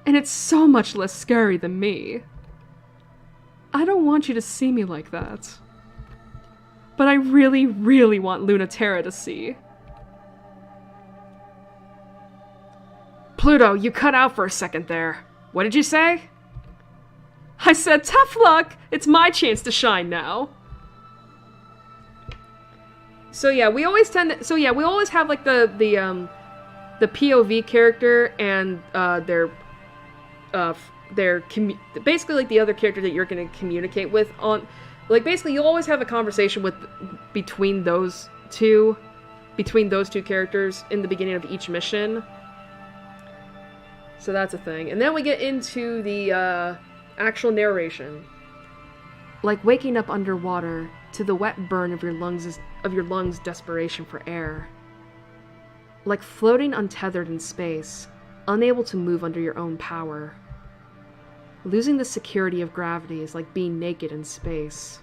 And it's so much less scary than me. I don't want you to see me like that. But I really, really want Lunaterra to see. Pluto, you cut out for a second there. What did you say? I said, tough luck! It's my chance to shine now. So yeah, we always have like the POV character and basically like the other character that you're gonna communicate with on, like basically you'll always have a conversation between those two characters in the beginning of each mission. So that's a thing. And then we get into the actual narration. Like waking up underwater to the wet burn of your lungs' desperation for air. Like floating untethered in space, unable to move under your own power. Losing the security of gravity is like being naked in space.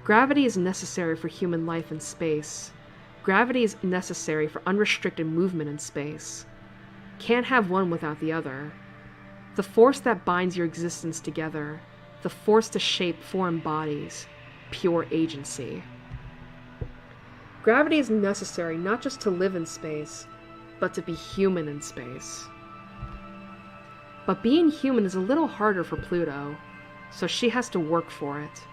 Gravity is necessary for human life in space. Gravity is necessary for unrestricted movement in space. Can't have one without the other. The force that binds your existence together. The force to shape foreign bodies. Pure agency. Gravity is necessary not just to live in space, but to be human in space. But being human is a little harder for Pluto, so she has to work for it.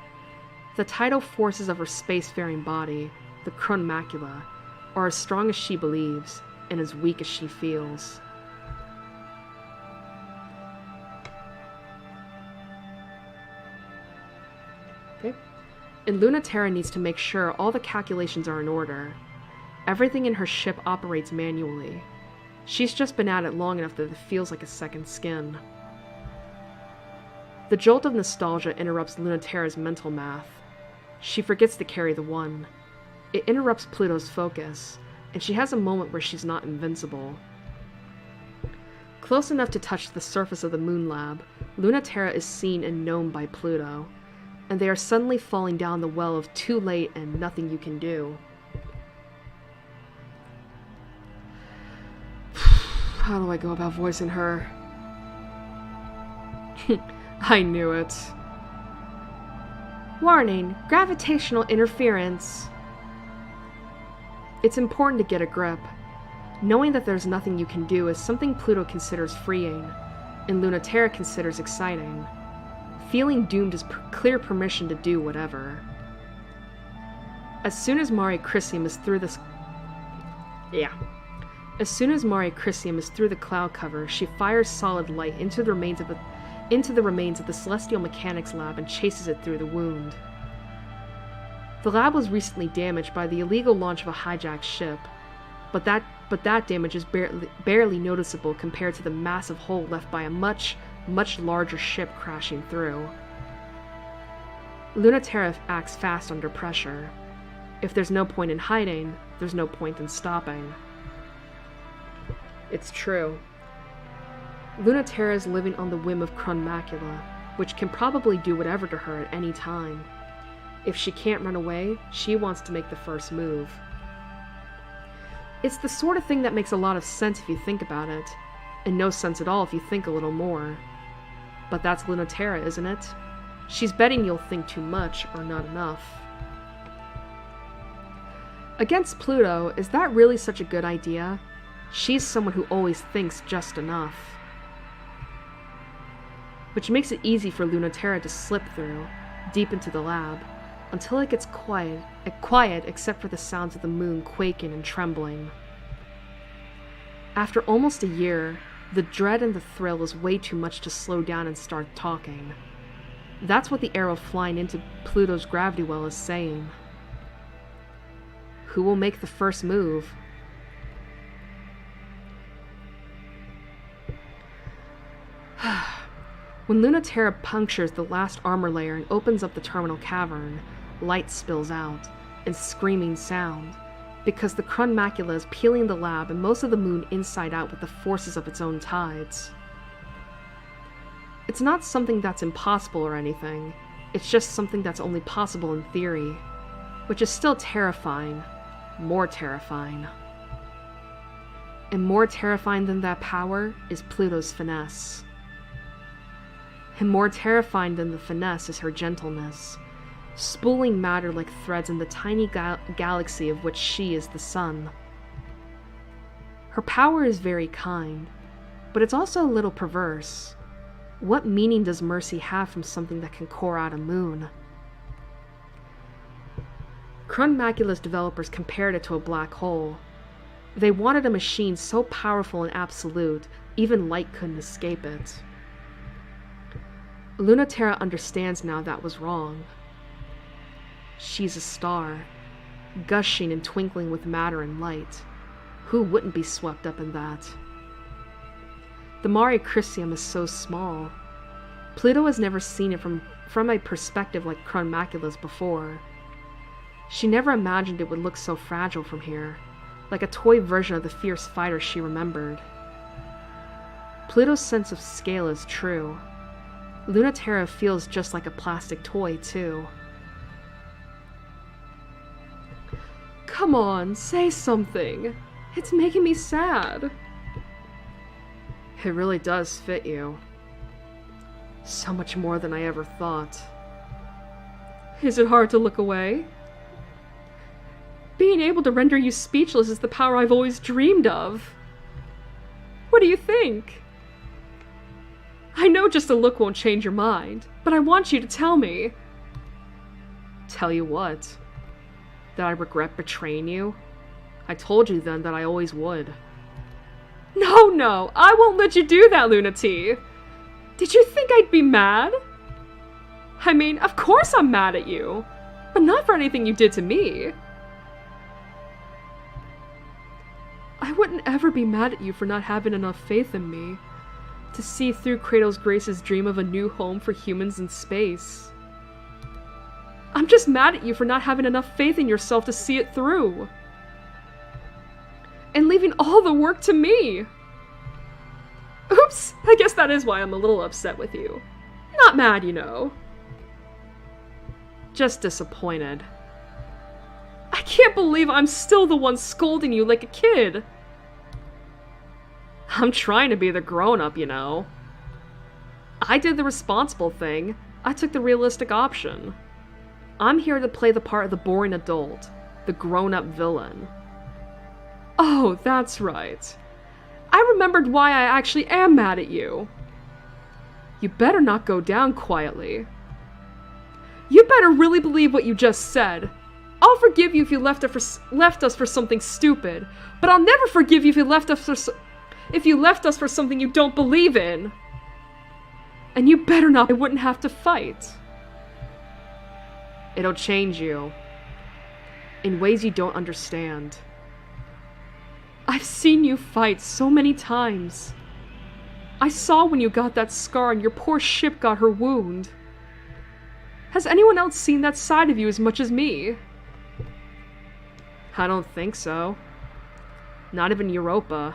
The tidal forces of her spacefaring body, the Krun Macula, are as strong as she believes, and as weak as she feels. Okay. And Lunaterra needs to make sure all the calculations are in order. Everything in her ship operates manually. She's just been at it long enough that it feels like a second skin. The jolt of nostalgia interrupts Lunaterra's mental math. She forgets to carry the one. It interrupts Pluto's focus, and she has a moment where she's not invincible. Close enough to touch the surface of the moon lab, Lunaterra is seen and known by Pluto, and they are suddenly falling down the well of too late and nothing you can do. How do I go about voicing her? I knew it. Warning, gravitational interference. It's important to get a grip. Knowing that there's nothing you can do is something Pluto considers freeing, and Lunaterra considers exciting. Feeling doomed is clear permission to do whatever. As soon as Mare Crisium is through the cloud cover, she fires solid light into the remains of the Celestial Mechanics Lab and chases it through the wound. The lab was recently damaged by the illegal launch of a hijacked ship, but that damage is barely noticeable compared to the massive hole left by a much larger ship crashing through. Lunaterra acts fast under pressure. If there's no point in hiding, there's no point in stopping. It's true. Lunaterra is living on the whim of Crunmacula, which can probably do whatever to her at any time. If she can't run away, she wants to make the first move. It's the sort of thing that makes a lot of sense if you think about it, and no sense at all if you think a little more. But that's Lunaterra, isn't it? She's betting you'll think too much or not enough. Against Pluto, is that really such a good idea? She's someone who always thinks just enough. Which makes it easy for Lunaterra to slip through, deep into the lab, until it gets quiet except for the sounds of the moon quaking and trembling. After almost a year, the dread and the thrill is way too much to slow down and start talking. That's what the arrow flying into Pluto's gravity well is saying. Who will make the first move? When Lunaterra punctures the last armor layer and opens up the terminal cavern, light spills out, and screaming sound, because the Crunmacula is peeling the lab and most of the moon inside out with the forces of its own tides. It's not something that's impossible or anything, it's just something that's only possible in theory, which is still terrifying, more terrifying. And more terrifying than that power is Pluto's finesse. And more terrifying than the finesse is her gentleness, spooling matter like threads in the tiny galaxy of which she is the sun. Her power is very kind, but it's also a little perverse. What meaning does mercy have from something that can core out a moon? Crunmacula's developers compared it to a black hole. They wanted a machine so powerful and absolute, even light couldn't escape it. Lunaterra understands now that was wrong. She's a star, gushing and twinkling with matter and light. Who wouldn't be swept up in that? The Mare Crisium is so small. Pluto has never seen it from a perspective like Crunmacula's before. She never imagined it would look so fragile from here, like a toy version of the fierce fighter she remembered. Pluto's sense of scale is true. Lunaterra feels just like a plastic toy, too. Come on, say something. It's making me sad. It really does fit you. So much more than I ever thought. Is it hard to look away? Being able to render you speechless is the power I've always dreamed of. What do you think? I know just a look won't change your mind, but I want you to tell me. Tell you what? That I regret betraying you? I told you then that I always would. No, I won't let you do that, Lunati. Did you think I'd be mad? I mean, of course I'm mad at you, but not for anything you did to me. I wouldn't ever be mad at you for not having enough faith in me to see through Kratos Grace's dream of a new home for humans in space. I'm just mad at you for not having enough faith in yourself to see it through. And leaving all the work to me. Oops, I guess that is why I'm a little upset with you. Not mad, you know. Just disappointed. I can't believe I'm still the one scolding you like a kid. I'm trying to be the grown-up, you know. I did the responsible thing. I took the realistic option. I'm here to play the part of the boring adult, the grown-up villain. Oh, that's right. I remembered why I actually am mad at you. You better not go down quietly. You better really believe what you just said. I'll forgive you if you left us for something stupid, but I'll never forgive you if you left us for something you don't believe in. And you better not. I wouldn't have to fight. It'll change you in ways you don't understand. I've seen you fight so many times. I saw when you got that scar and your poor ship got her wound. Has anyone else seen that side of you as much as me? I don't think so. Not even Europa.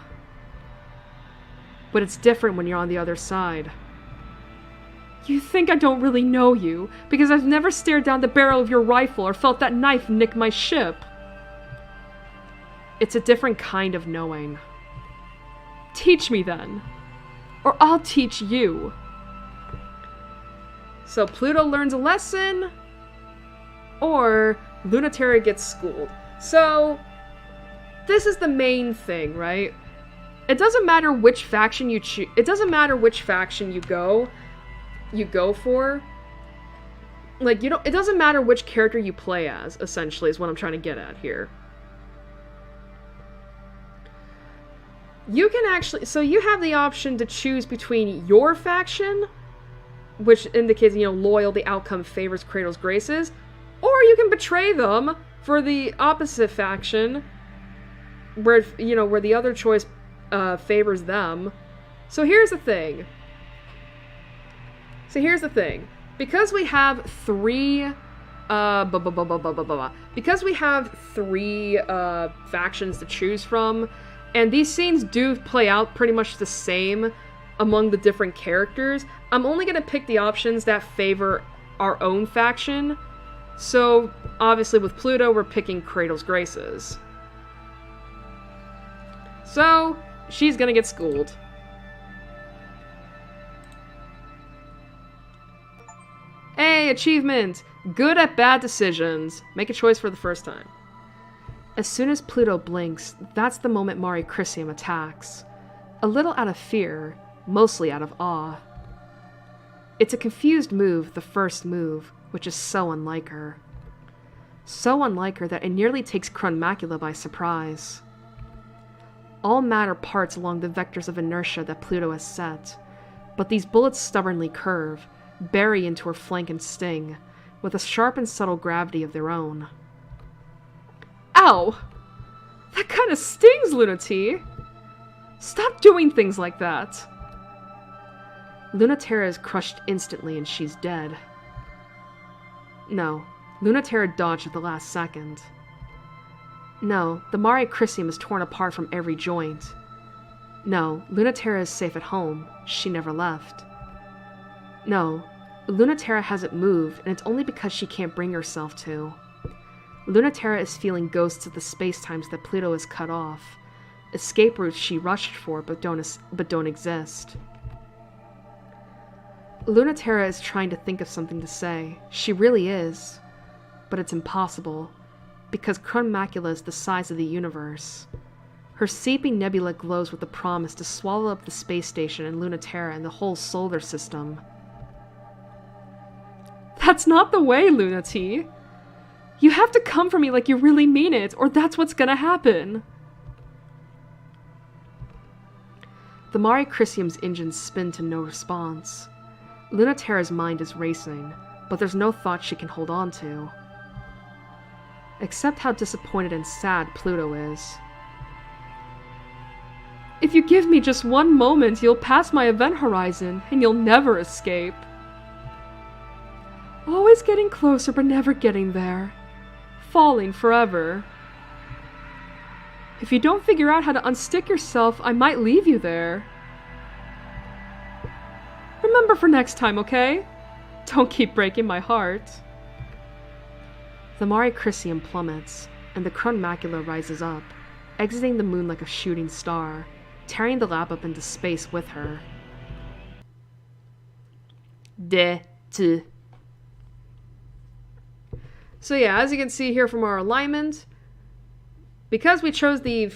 But it's different when you're on the other side. You think I don't really know you, because I've never stared down the barrel of your rifle or felt that knife nick my ship. It's a different kind of knowing. Teach me then. Or I'll teach you. So Pluto learns a lesson, or Lunaterra gets schooled. So, this is the main thing, right? It doesn't matter which faction you choose. It doesn't matter which faction you go for. Like, it doesn't matter which character you play as, essentially, is what I'm trying to get at here. You can actually, so you have the option to choose between your faction, which indicates, loyal, the outcome favors Cradle's graces, or you can betray them for the opposite faction, where, where the other choice favors them. So here's the thing. Because we have three factions to choose from, and these scenes do play out pretty much the same among the different characters, I'm only going to pick the options that favor our own faction. So, obviously with Pluto, we're picking Cradle's graces. So, she's going to get schooled. Hey, achievement! Good at bad decisions. Make a choice for the first time. As soon as Pluto blinks, that's the moment Mari Chrysium attacks. A little out of fear, mostly out of awe. It's a confused move, the first move, which is so unlike her. So unlike her that it nearly takes Macula by surprise. All matter parts along the vectors of inertia that Pluto has set, but these bullets stubbornly curve, bury into her flank and sting, with a sharp and subtle gravity of their own. Ow! That kind of stings, Lunati! Stop doing things like that! Lunaterra is crushed instantly and she's dead. No, Lunaterra dodged at the last second. No, the Mari Chrysium is torn apart from every joint. No, Lunaterra is safe at home. She never left. No, Lunaterra hasn't moved, and it's only because she can't bring herself to. Lunaterra is feeling ghosts of the space-times that Pluto has cut off. Escape routes she rushed for but don't exist. Lunaterra is trying to think of something to say. She really is. But it's impossible, because Macula is the size of the universe. Her seeping nebula glows with the promise to swallow up the space station and Lunaterra and the whole solar system. That's not the way, Lunati! You have to come for me like you really mean it, or that's what's gonna happen! The Mari Chrysium's engines spin to no response. Lunaterra's mind is racing, but there's no thought she can hold on to. Except how disappointed and sad Pluto is. If you give me just one moment, you'll pass my event horizon, and you'll never escape. Always getting closer, but never getting there. Falling forever. If you don't figure out how to unstick yourself, I might leave you there. Remember for next time, okay? Don't keep breaking my heart. The Mari Chrysium plummets, and the Macula rises up, exiting the moon like a shooting star, tearing the lab up into space with her. So yeah, as you can see here from our alignment, because we chose the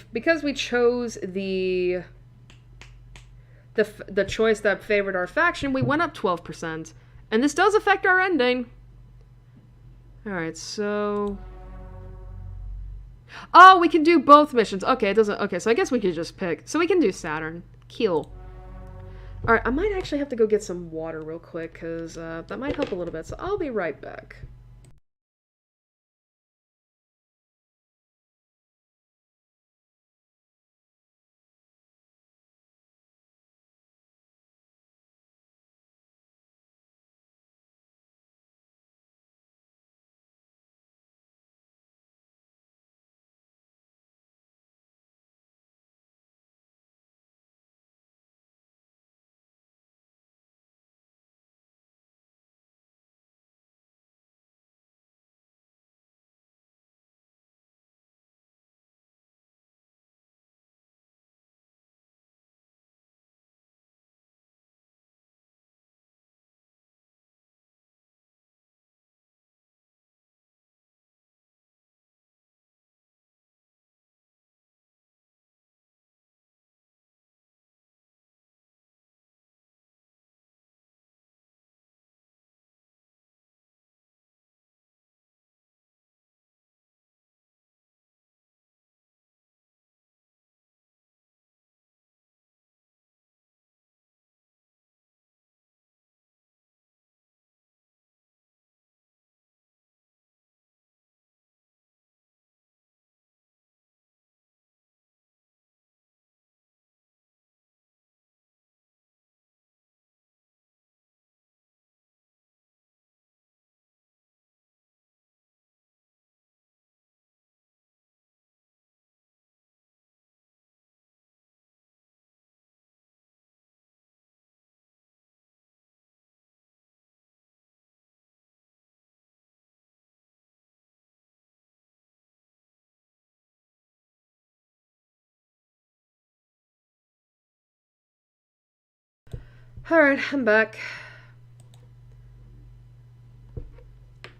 choice that favored our faction, we went up 12%, and this does affect our ending. All right, so we can do both missions. Okay, it doesn't. Okay, so I guess we could just pick. So we can do Saturn. Cool. All right, I might actually have to go get some water real quick because that might help a little bit. So I'll be right back. Alright, I'm back.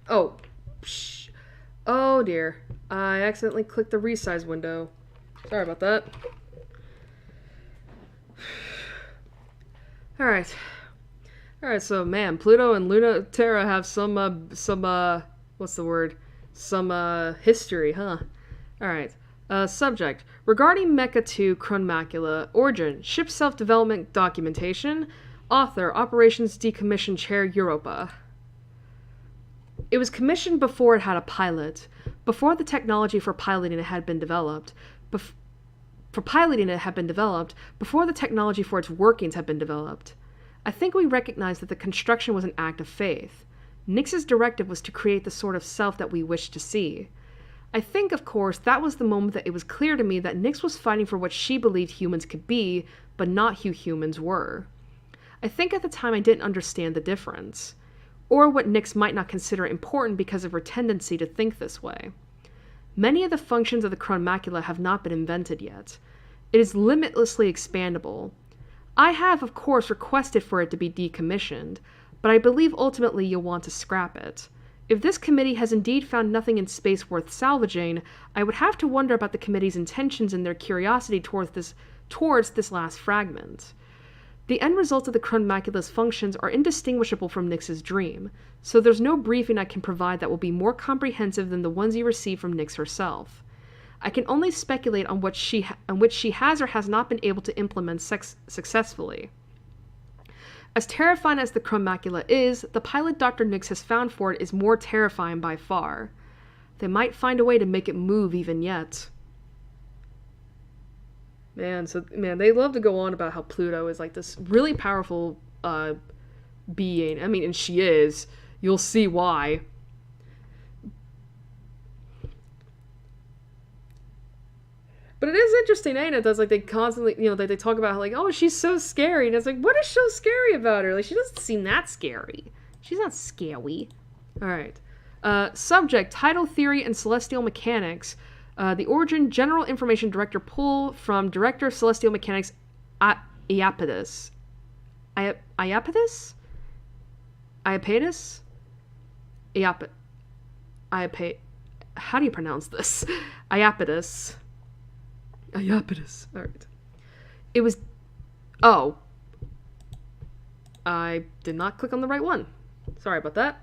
Oh. Psh. Oh dear. I accidentally clicked the resize window. Sorry about that. Alright. Alright, so man, Pluto and Luna Terra have some what's the word? Some history, huh? Alright. Subject. Regarding Mecha 2 Chronmacula, origin, ship self-development documentation, author, Operations Decommission Chair Europa. It was commissioned before it had a pilot, before the technology for piloting it had been developed, before the technology for its workings had been developed. I think we recognized that the construction was an act of faith. Nyx's directive was to create the sort of self that we wished to see. I think, of course, that was the moment that it was clear to me that Nyx was fighting for what she believed humans could be, but not who humans were. I think at the time I didn't understand the difference, or what Nyx might not consider important because of her tendency to think this way. Many of the functions of the Chronmacula have not been invented yet. It is limitlessly expandable. I have, of course, requested for it to be decommissioned, but I believe ultimately you'll want to scrap it. If this committee has indeed found nothing in space worth salvaging, I would have to wonder about the committee's intentions and their curiosity towards this last fragment. The end result of the Chronmacula's functions are indistinguishable from Nyx's dream, so there's no briefing I can provide that will be more comprehensive than the ones you receive from Nyx herself. I can only speculate on which she has or has not been able to implement successfully. As terrifying as the Chronmacula is, the pilot Dr. Nyx has found for it is more terrifying by far. They might find a way to make it move even yet. Man, they love to go on about how Pluto is like this really powerful being. I mean, and she is. You'll see why. But it is interesting, ain't it? That's like they constantly, they talk about how like, oh, she's so scary. And it's like, what is so scary about her? Like, she doesn't seem that scary. She's not scary. All right. Subject, tidal theory and celestial mechanics. The origin, general information director pull from director of celestial mechanics, Iapetus. Iapetus? Iapetus? How do you pronounce this? Iapetus. Iapetus. Alright. It was... Oh. I did not click on the right one. Sorry about that.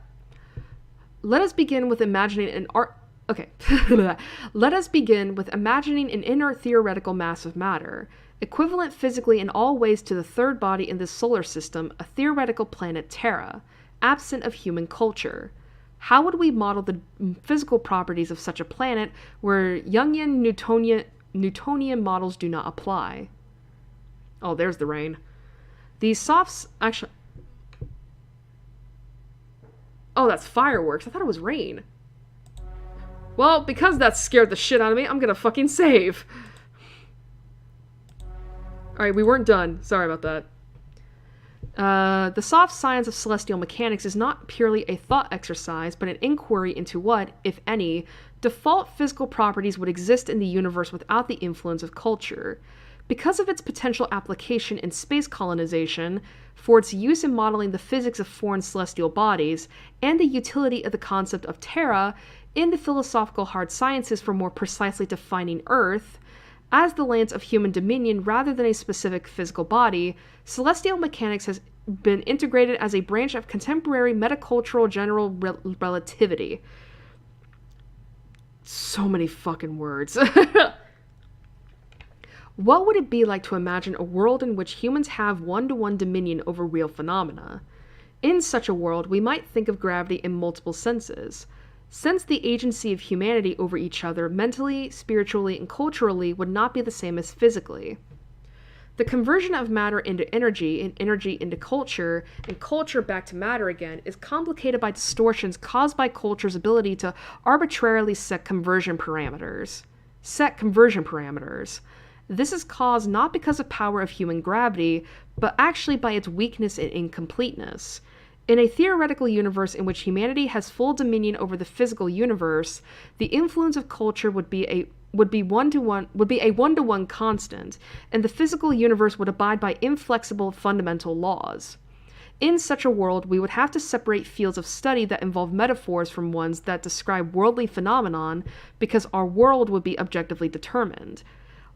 Let us begin with imagining an Let us begin with imagining an inner theoretical mass of matter, equivalent physically in all ways to the third body in this solar system, a theoretical planet Terra, absent of human culture. How would we model the physical properties of such a planet where Jungian Newtonian models do not apply? Oh, there's the rain. These softs actually... Oh, that's fireworks. I thought it was rain. Well, because that scared the shit out of me, I'm gonna fucking save. Alright, we weren't done. Sorry about that. The soft science of celestial mechanics is not purely a thought exercise, but an inquiry into what, if any, default physical properties would exist in the universe without the influence of culture. Because of its potential application in space colonization, for its use in modeling the physics of foreign celestial bodies, and the utility of the concept of Terra in the philosophical hard sciences for more precisely defining Earth, as the lands of human dominion rather than a specific physical body, celestial mechanics has been integrated as a branch of contemporary metacultural general relativity. So many fucking words. What would it be like to imagine a world in which humans have one-to-one dominion over real phenomena? In such a world, we might think of gravity in multiple senses. Since the agency of humanity over each other mentally, spiritually, and culturally would not be the same as physically. The conversion of matter into energy, and energy into culture, and culture back to matter again, is complicated by distortions caused by culture's ability to arbitrarily set conversion parameters. This is caused not because of power of human gravity, but actually by its weakness and incompleteness. In a theoretical universe in which humanity has full dominion over the physical universe, the influence of culture would be would be a one-to-one constant, and the physical universe would abide by inflexible fundamental laws. In such a world, we would have to separate fields of study that involve metaphors from ones that describe worldly phenomenon, because our world would be objectively determined.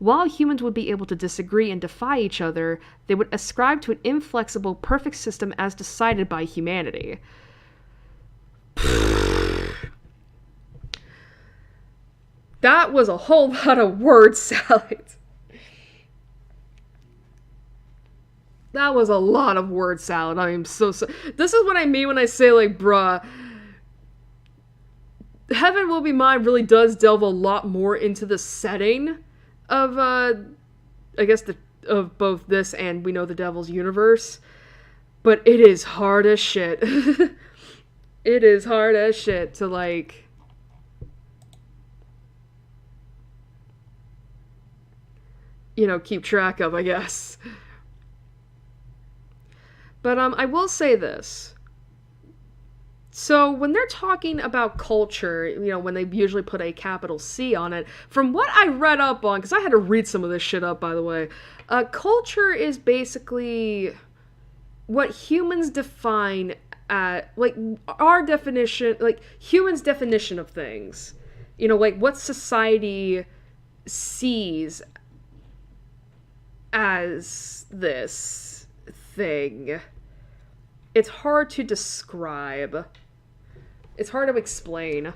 While humans would be able to disagree and defy each other, they would ascribe to an inflexible, perfect system as decided by humanity. That was a whole lot of word salad. That was a lot of word salad. I am so. This is what I mean when I say, like, bruh. Heaven Will Be Mine really does delve a lot more into the setting of, I guess, of both this and We Know the Devil's Universe. But it is hard as shit. It is hard as shit to, like... keep track of, I guess. But, I will say this. So, when they're talking about culture, when they usually put a capital C on it, from what I read up on, because I had to read some of this shit up, by the way, culture is basically what humans define at, like, our definition, like, humans' definition of things. Like, what society sees as this thing. It's hard to describe. It's hard to explain.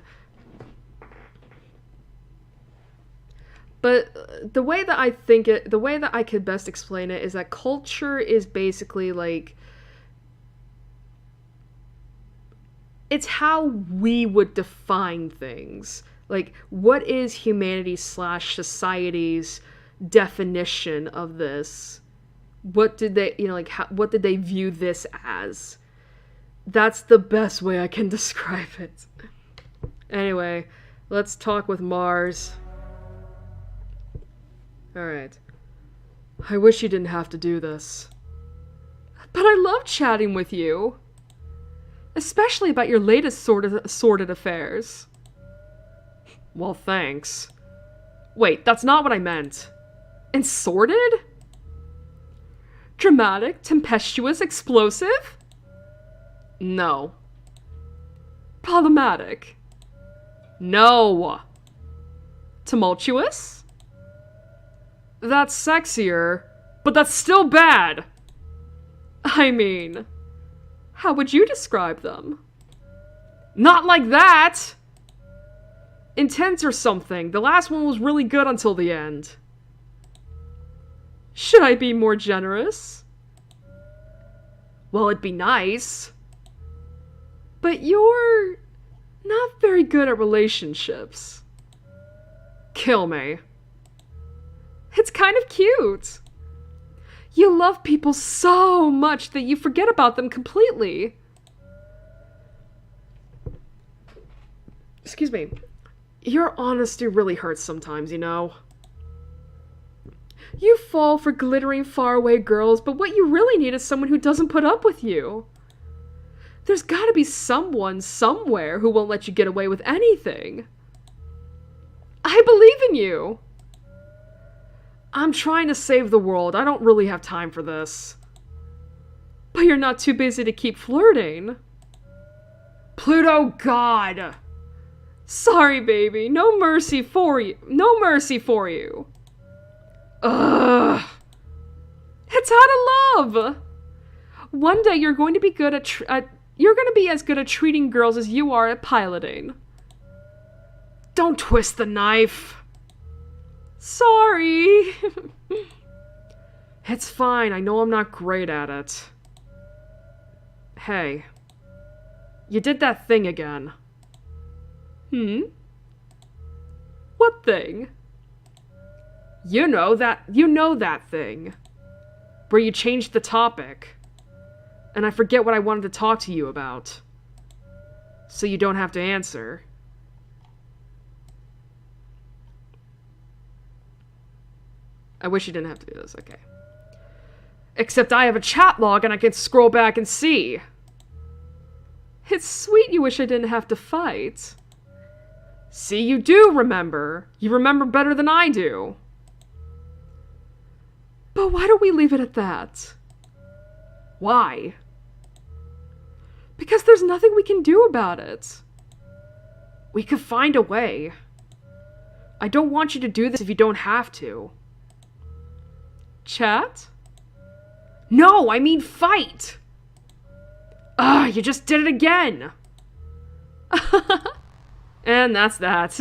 But the way that I could best explain it is that culture is basically like, it's how we would define things. Like, what is humanity/society's definition of this? What did they, what did they view this as? That's the best way I can describe it. Anyway, let's talk with Mars. Alright. I wish you didn't have to do this. But I love chatting with you. Especially about your latest sordid affairs. Well, thanks. Wait, that's not what I meant. And sordid? Dramatic, tempestuous, explosive? No. Problematic? No. Tumultuous? That's sexier, but that's still bad. I mean, how would you describe them? Not like that! Intense or something. The last one was really good until the end. Should I be more generous? Well, it'd be nice. But you're not very good at relationships. Kill me. It's kind of cute. You love people so much that you forget about them completely. Excuse me. Your honesty really hurts sometimes, You fall for glittering faraway girls, but what you really need is someone who doesn't put up with you. There's gotta be someone somewhere who won't let you get away with anything. I believe in you. I'm trying to save the world. I don't really have time for this. But you're not too busy to keep flirting. Pluto God. Sorry, baby. No mercy for you. No mercy for you. Ugh. It's out of love. One day you're going to be good at you're going to be as good at treating girls as you are at piloting. Don't twist the knife. Sorry. It's fine. I know I'm not great at it. Hey. You did that thing again. What thing? You know that thing. Where you changed the topic. And I forget what I wanted to talk to you about. So you don't have to answer. I wish you didn't have to do this, okay. Except I have a chat log and I can scroll back and see. It's sweet you wish I didn't have to fight. See, you do remember. You remember better than I do. But why don't we leave it at that? Why? Because there's nothing we can do about it. We could find a way. I don't want you to do this if you don't have to. Chat? No, I mean fight! You just did it again! And that's that.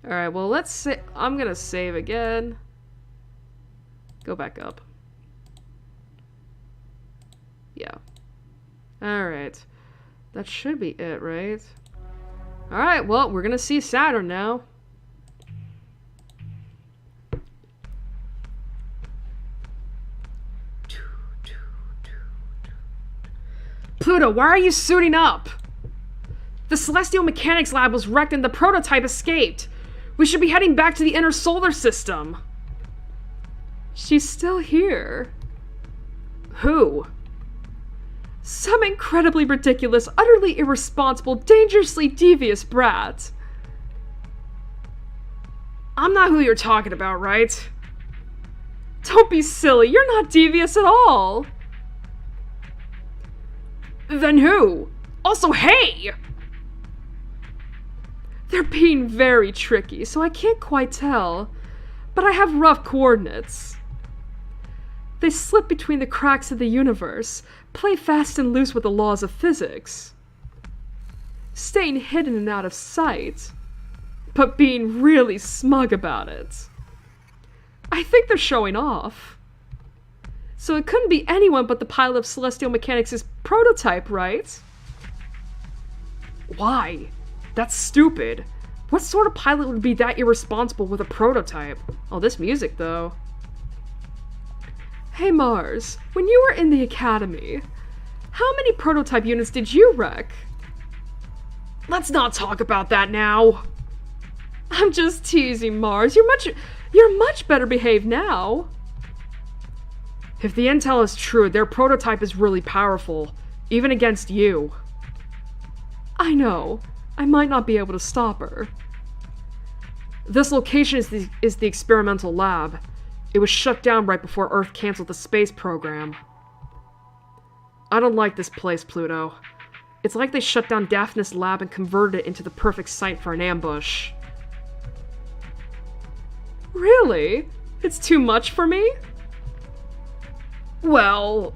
Alright, well, let's say I'm gonna save again. Go back up. Yeah. Alright. That should be it, right? Alright, well, we're gonna see Saturn now. Pluto, why are you suiting up? The Celestial Mechanics Lab was wrecked and the prototype escaped. We should be heading back to the inner solar system. She's still here. Who? Some incredibly ridiculous, utterly irresponsible, dangerously devious brat. I'm not who you're talking about, right? Don't be silly, you're not devious at all. Then who? Also, hey! They're being very tricky, so I can't quite tell. But I have rough coordinates. They slip between the cracks of the universe, play fast and loose with the laws of physics. Staying hidden and out of sight, but being really smug about it. I think they're showing off. So it couldn't be anyone but the pilot of Celestial Mechanics' prototype, right? Why? That's stupid. What sort of pilot would be that irresponsible with a prototype? Oh, this music, though. Hey Mars, when you were in the academy, how many prototype units did you wreck? Let's not talk about that now. I'm just teasing, Mars. You're much better behaved now. If the intel is true, their prototype is really powerful, even against you. I know. I might not be able to stop her. This location is the experimental lab. It was shut down right before Earth canceled the space program. I don't like this place, Pluto. It's like they shut down Daphne's lab and converted it into the perfect site for an ambush. Really? It's too much for me? Well,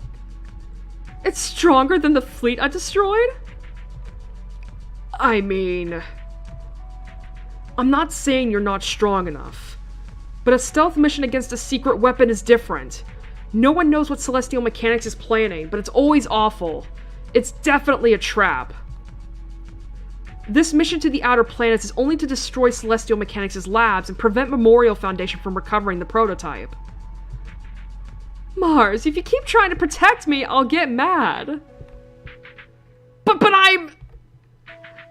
it's stronger than the fleet I destroyed? I mean, I'm not saying you're not strong enough, but a stealth mission against a secret weapon is different. No one knows what Celestial Mechanics is planning, but it's always awful. It's definitely a trap. This mission to the outer planets is only to destroy Celestial Mechanics' labs and prevent Memorial Foundation from recovering the prototype. Mars, if you keep trying to protect me, I'll get mad. But I'm...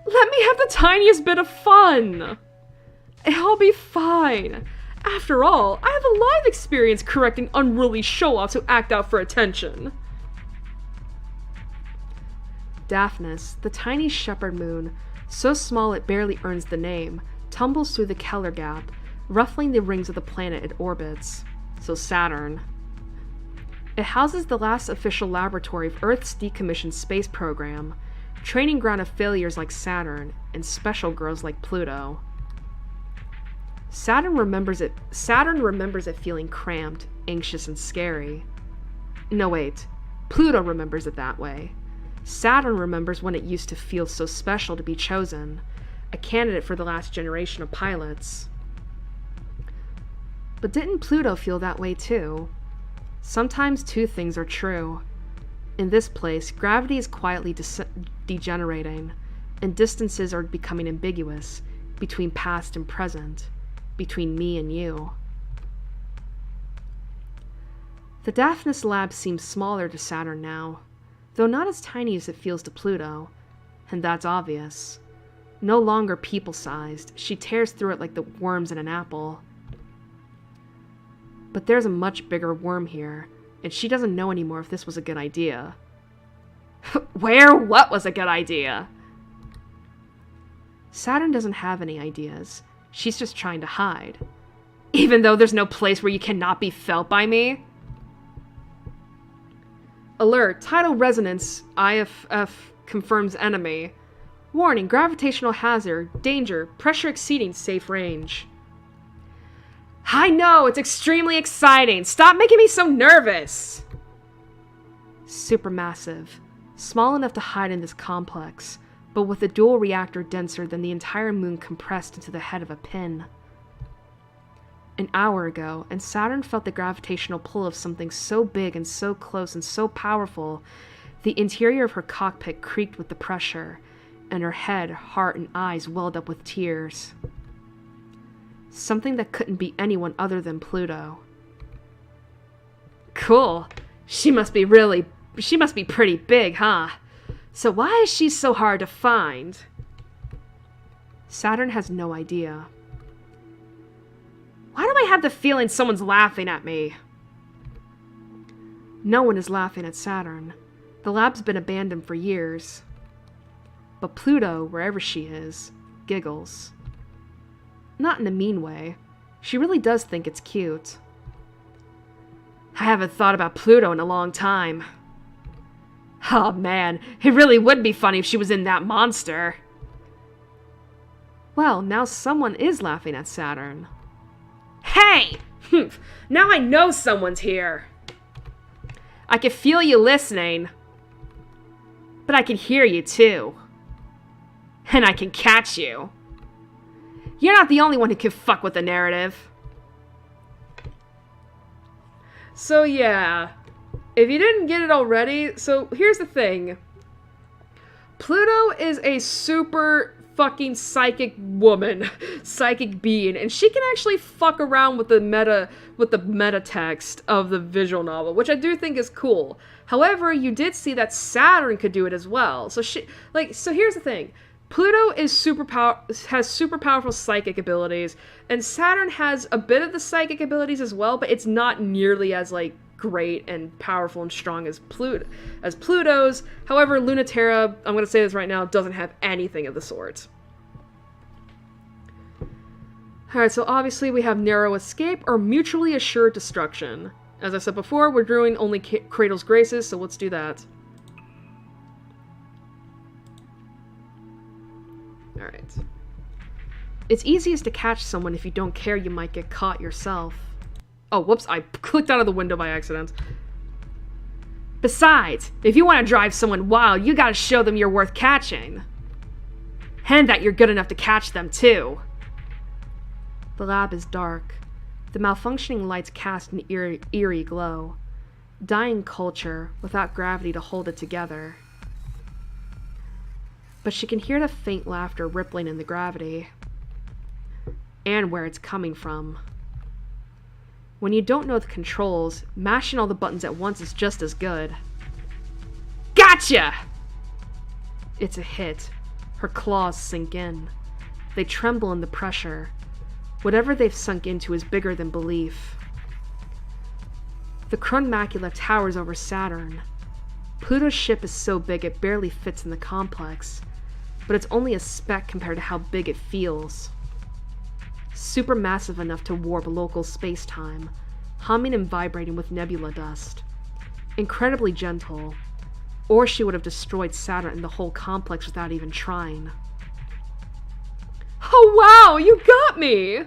Let me have the tiniest bit of fun. I'll be fine. After all, I have a lot of experience correcting unruly show-offs who act out for attention. Daphnis, the tiny shepherd moon, so small it barely earns the name, tumbles through the Keller Gap, ruffling the rings of the planet it orbits. So Saturn. It houses the last official laboratory of Earth's decommissioned space program, training ground of failures like Saturn, and special girls like Pluto. Saturn remembers it feeling cramped, anxious, and scary. No, wait. Pluto remembers it that way. Saturn remembers when it used to feel so special to be chosen, a candidate for the last generation of pilots. But didn't Pluto feel that way too? Sometimes two things are true. In this place, gravity is quietly degenerating, and distances are becoming ambiguous between past and present, between me and you. The Daphnis lab seems smaller to Saturn now, though not as tiny as it feels to Pluto, and that's obvious. No longer people-sized, she tears through it like the worms in an apple. But there's a much bigger worm here, and she doesn't know anymore if this was a good idea. What was a good idea? Saturn doesn't have any ideas. She's just trying to hide. Even though there's no place where you cannot be felt by me? Alert, tidal resonance, IFF confirms enemy. Warning, gravitational hazard, danger, pressure exceeding safe range. I know, it's extremely exciting. Stop making me so nervous. Supermassive. Small enough to hide in this complex, but with a dual reactor denser than the entire moon compressed into the head of a pin. An hour ago, and Saturn felt the gravitational pull of something so big and so close and so powerful, the interior of her cockpit creaked with the pressure, and her head, heart, and eyes welled up with tears. Something that couldn't be anyone other than Pluto. Cool. She must be pretty big, huh? So why is she so hard to find? Saturn has no idea. Why do I have the feeling someone's laughing at me? No one is laughing at Saturn. The lab's been abandoned for years. But Pluto, wherever she is, giggles. Not in a mean way. She really does think it's cute. I haven't thought about Pluto in a long time. Oh man, it really would be funny if she was in that monster. Well, now someone is laughing at Saturn. Hey! Now I know someone's here. I can feel you listening. But I can hear you too. And I can catch you. You're not the only one who can fuck with the narrative. So yeah, if you didn't get it already, so here's the thing. Pluto is a super fucking psychic woman, psychic being, and she can actually fuck around with the meta text of the visual novel, which I do think is cool. However, you did see that Saturn could do it as well. So here's the thing. Pluto is has super powerful psychic abilities, and Saturn has a bit of the psychic abilities as well, but it's not nearly as great and powerful and strong as Pluto's. However, Lunaterra, I'm going to say this right now, doesn't have anything of the sort. Alright, so obviously we have Narrow Escape or Mutually Assured Destruction. As I said before, we're doing only Cradle's Graces, so let's do that. Alright. It's easiest to catch someone if you don't care you might get caught yourself. Oh, whoops, I clicked out of the window by accident. Besides, if you want to drive someone wild, you gotta show them you're worth catching. And that you're good enough to catch them, too. The lab is dark. The malfunctioning lights cast an eerie glow. Dying culture, without gravity to hold it together. But she can hear the faint laughter rippling in the gravity. And where it's coming from. When you don't know the controls, mashing all the buttons at once is just as good. Gotcha! It's a hit. Her claws sink in. They tremble in the pressure. Whatever they've sunk into is bigger than belief. The Krun macula towers over Saturn. Pluto's ship is so big it barely fits in the complex, but it's only a speck compared to how big it feels. Supermassive enough to warp local space-time, humming and vibrating with nebula dust. Incredibly gentle, or she would have destroyed Saturn and the whole complex without even trying. Oh wow, you got me!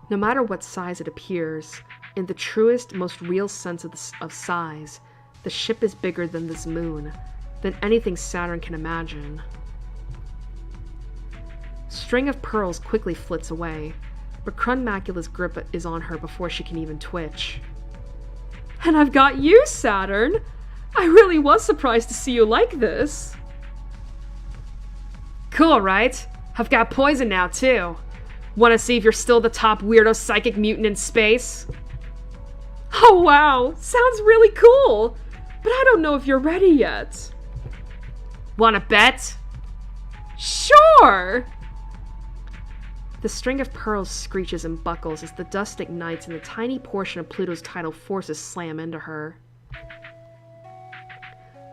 No matter what size it appears, in the truest, most real sense of size, the ship is bigger than this moon, than anything Saturn can imagine. String of Pearls quickly flits away, but Krun Macula's grip is on her before she can even twitch. And I've got you, Saturn! I really was surprised to see you like this. Cool, right? I've got poison now, too. Wanna see if you're still the top weirdo psychic mutant in space? Oh wow, sounds really cool! But I don't know if you're ready yet. Wanna bet? Sure! The string of pearls screeches and buckles as the dust ignites and a tiny portion of Pluto's tidal forces slam into her.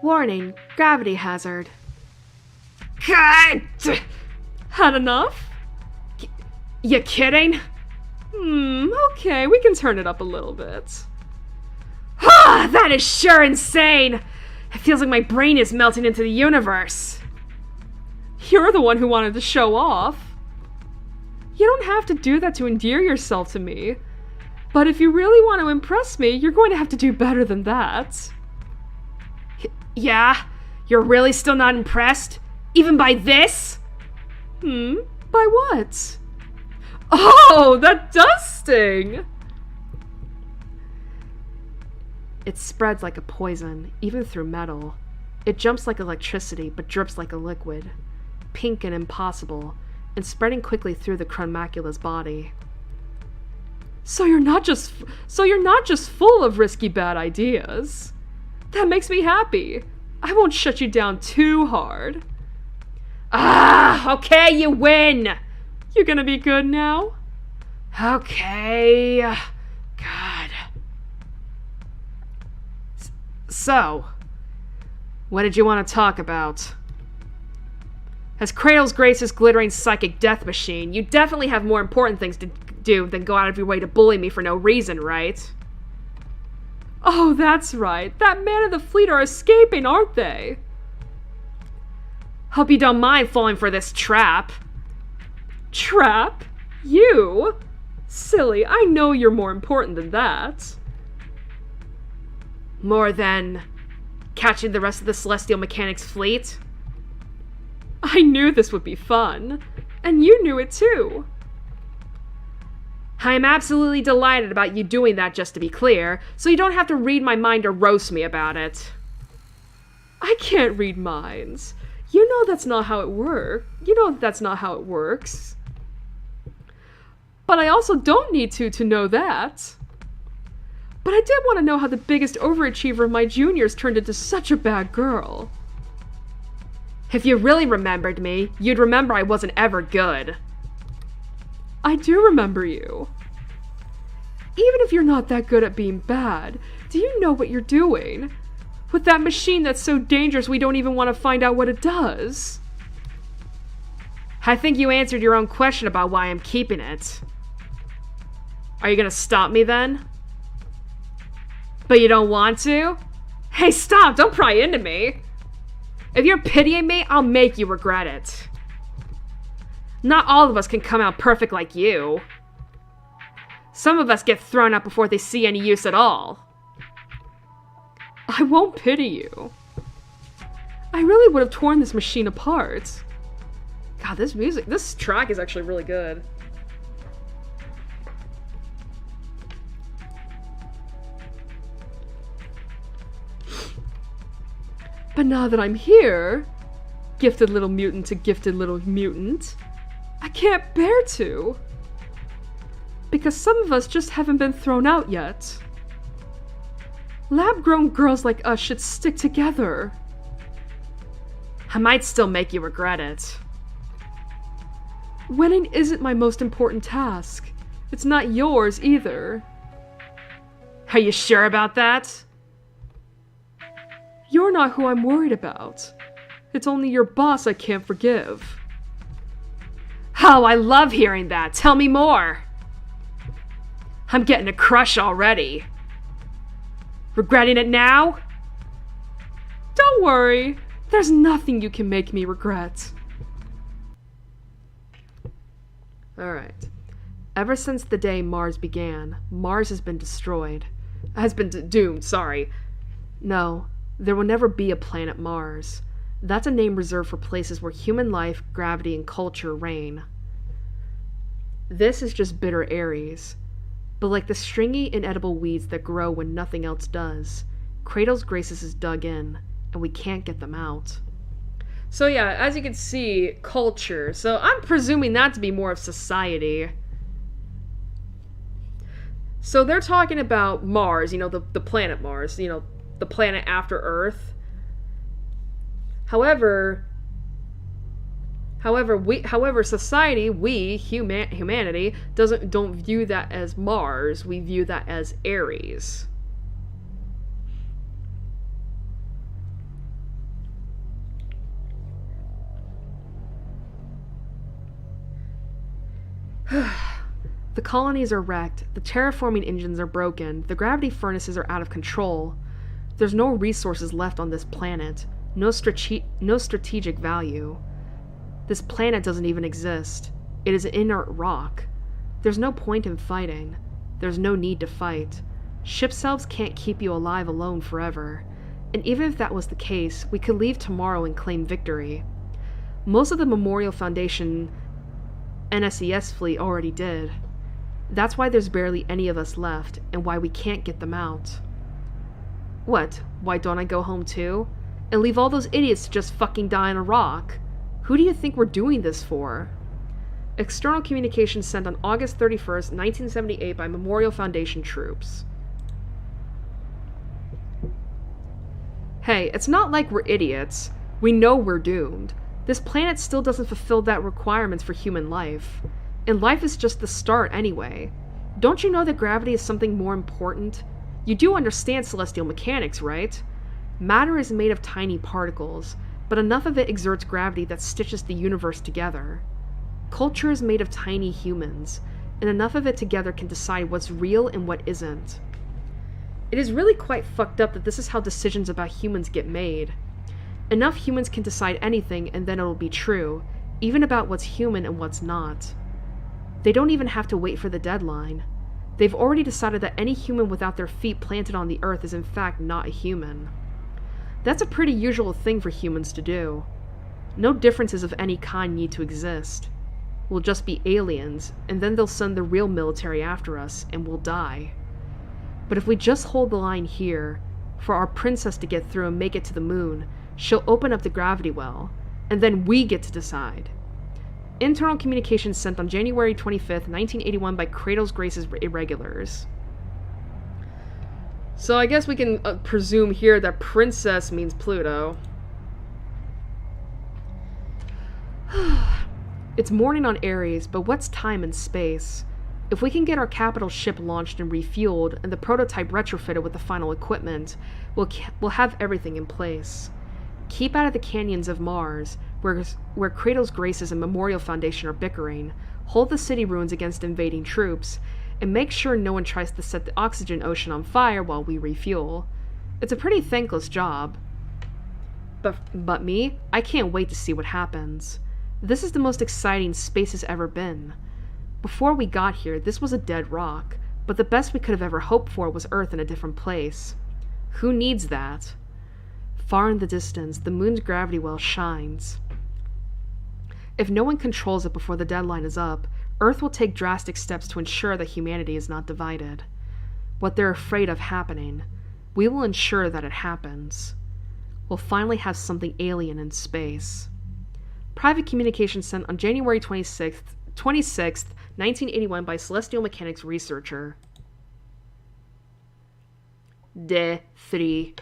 Warning, gravity hazard. Had enough? You kidding? Okay, we can turn it up a little bit. That is sure insane! It feels like my brain is melting into the universe. You're the one who wanted to show off. You don't have to do that to endear yourself to me. But if you really want to impress me, you're going to have to do better than that. Yeah? You're really still not impressed? Even by this? By what? Oh, that does sting! It spreads like a poison, even through metal. It jumps like electricity, but drips like a liquid. Pink and impossible, and spreading quickly through the Chronmacula's body. So you're not just full of risky bad ideas. That makes me happy. I won't shut you down too hard. Okay, you win! You gonna be good now? Okay. God. So, what did you want to talk about? As Cradle's Grace's glittering psychic death machine, you definitely have more important things to do than go out of your way to bully me for no reason, right? Oh, that's right. That man and the fleet are escaping, aren't they? Hope you don't mind falling for this trap. Trap? You? Silly, I know you're more important than that. More than catching the rest of the Celestial Mechanics fleet? I knew this would be fun, and you knew it too. I am absolutely delighted about you doing that, just to be clear, so you don't have to read my mind or roast me about it. I can't read minds. You know that's not how it works. But I also don't need to know that. But I did want to know how the biggest overachiever of my juniors turned into such a bad girl. If you really remembered me, you'd remember I wasn't ever good. I do remember you. Even if you're not that good at being bad, do you know what you're doing? With that machine that's so dangerous we don't even want to find out what it does. I think you answered your own question about why I'm keeping it. Are you gonna stop me then? But you don't want to? Hey, stop! Don't pry into me! If you're pitying me, I'll make you regret it. Not all of us can come out perfect like you. Some of us get thrown out before they see any use at all. I won't pity you. I really would have torn this machine apart. God, this track is actually really good. But now that I'm here, gifted little mutant to gifted little mutant, I can't bear to. Because some of us just haven't been thrown out yet. Lab-grown girls like us should stick together. I might still make you regret it. Winning isn't my most important task. It's not yours either. Are you sure about that? You're not who I'm worried about. It's only your boss I can't forgive. Oh, I love hearing that. Tell me more. I'm getting a crush already. Regretting it now? Don't worry. There's nothing you can make me regret. Alright. Ever since the day Mars began, Mars has been destroyed. Has been doomed, sorry. No, there will never be a planet Mars. That's a name reserved for places where human life, gravity, and culture reign. This is just bitter Aries. But like the stringy, inedible weeds that grow when nothing else does, Cradle's Graces is dug in, and we can't get them out. So yeah, as you can see, culture. So I'm presuming that to be more of society. So they're talking about Mars, the planet Mars, the planet after Earth. However, society, humanity, don't view that as Mars. We view that as Aries. The colonies are wrecked, the terraforming engines are broken, the gravity furnaces are out of control. There's no resources left on this planet, no strategic value. This planet doesn't even exist. It is inert rock. There's no point in fighting. There's no need to fight. Ship selves can't keep you alive alone forever. And even if that was the case, we could leave tomorrow and claim victory. Most of the Memorial Foundation NSES fleet already did. That's why there's barely any of us left, and why we can't get them out. What? Why don't I go home too? And leave all those idiots to just fucking die on a rock? Who do you think we're doing this for? External communications sent on August 31st, 1978 by Memorial Foundation troops. Hey, it's not like we're idiots. We know we're doomed. This planet still doesn't fulfill that requirements for human life. And life is just the start anyway. Don't you know that gravity is something more important? You do understand celestial mechanics, right? Matter is made of tiny particles, but enough of it exerts gravity that stitches the universe together. Culture is made of tiny humans, and enough of it together can decide what's real and what isn't. It is really quite fucked up that this is how decisions about humans get made. Enough humans can decide anything and then it'll be true, even about what's human and what's not. They don't even have to wait for the deadline. They've already decided that any human without their feet planted on the earth is in fact not a human. That's a pretty usual thing for humans to do. No differences of any kind need to exist. We'll just be aliens, and then they'll send the real military after us, and we'll die. But if we just hold the line here, for our princess to get through and make it to the moon, she'll open up the gravity well, and then we get to decide. Internal communications sent on January 25th, 1981 by Kratos Grace's irregulars. So I guess we can presume here that princess means Pluto. It's morning on Aries, but what's time and space? If we can get our capital ship launched and refueled, and the prototype retrofitted with the final equipment, we'll have everything in place. Keep out of the canyons of Mars, where Kratos Graces and Memorial Foundation are bickering, hold the city ruins against invading troops, and make sure no one tries to set the oxygen ocean on fire while we refuel. It's a pretty thankless job. But me, I can't wait to see what happens. This is the most exciting space has ever been. Before we got here, this was a dead rock, but the best we could have ever hoped for was Earth in a different place. Who needs that? Far in the distance, the moon's gravity well shines. If no one controls it before the deadline is up, Earth will take drastic steps to ensure that humanity is not divided. What they're afraid of happening, we will ensure that it happens. We'll finally have something alien in space. Private communication sent on January 26th, 1981 by Celestial Mechanics researcher. Day 3.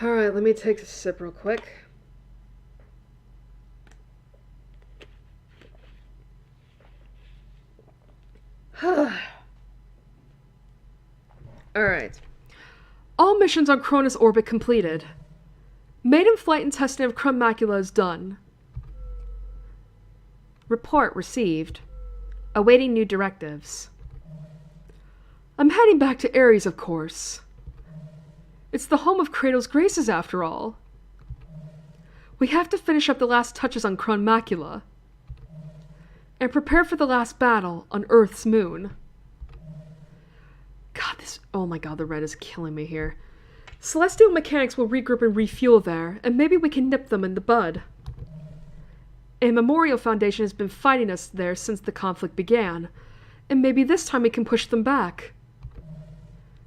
Alright, let me take a sip real quick. Alright. All missions on Cronus orbit completed. Maiden flight and testing of Crumb Macula is done. Report received. Awaiting new directives. I'm heading back to Ares, of course. It's the home of Kratos Graces, after all. We have to finish up the last touches on Crumb Macula. And prepare for the last battle on Earth's moon. God, oh my god, the red is killing me here. Celestial Mechanics will regroup and refuel there, and maybe we can nip them in the bud. A Memorial Foundation has been fighting us there since the conflict began, and maybe this time we can push them back.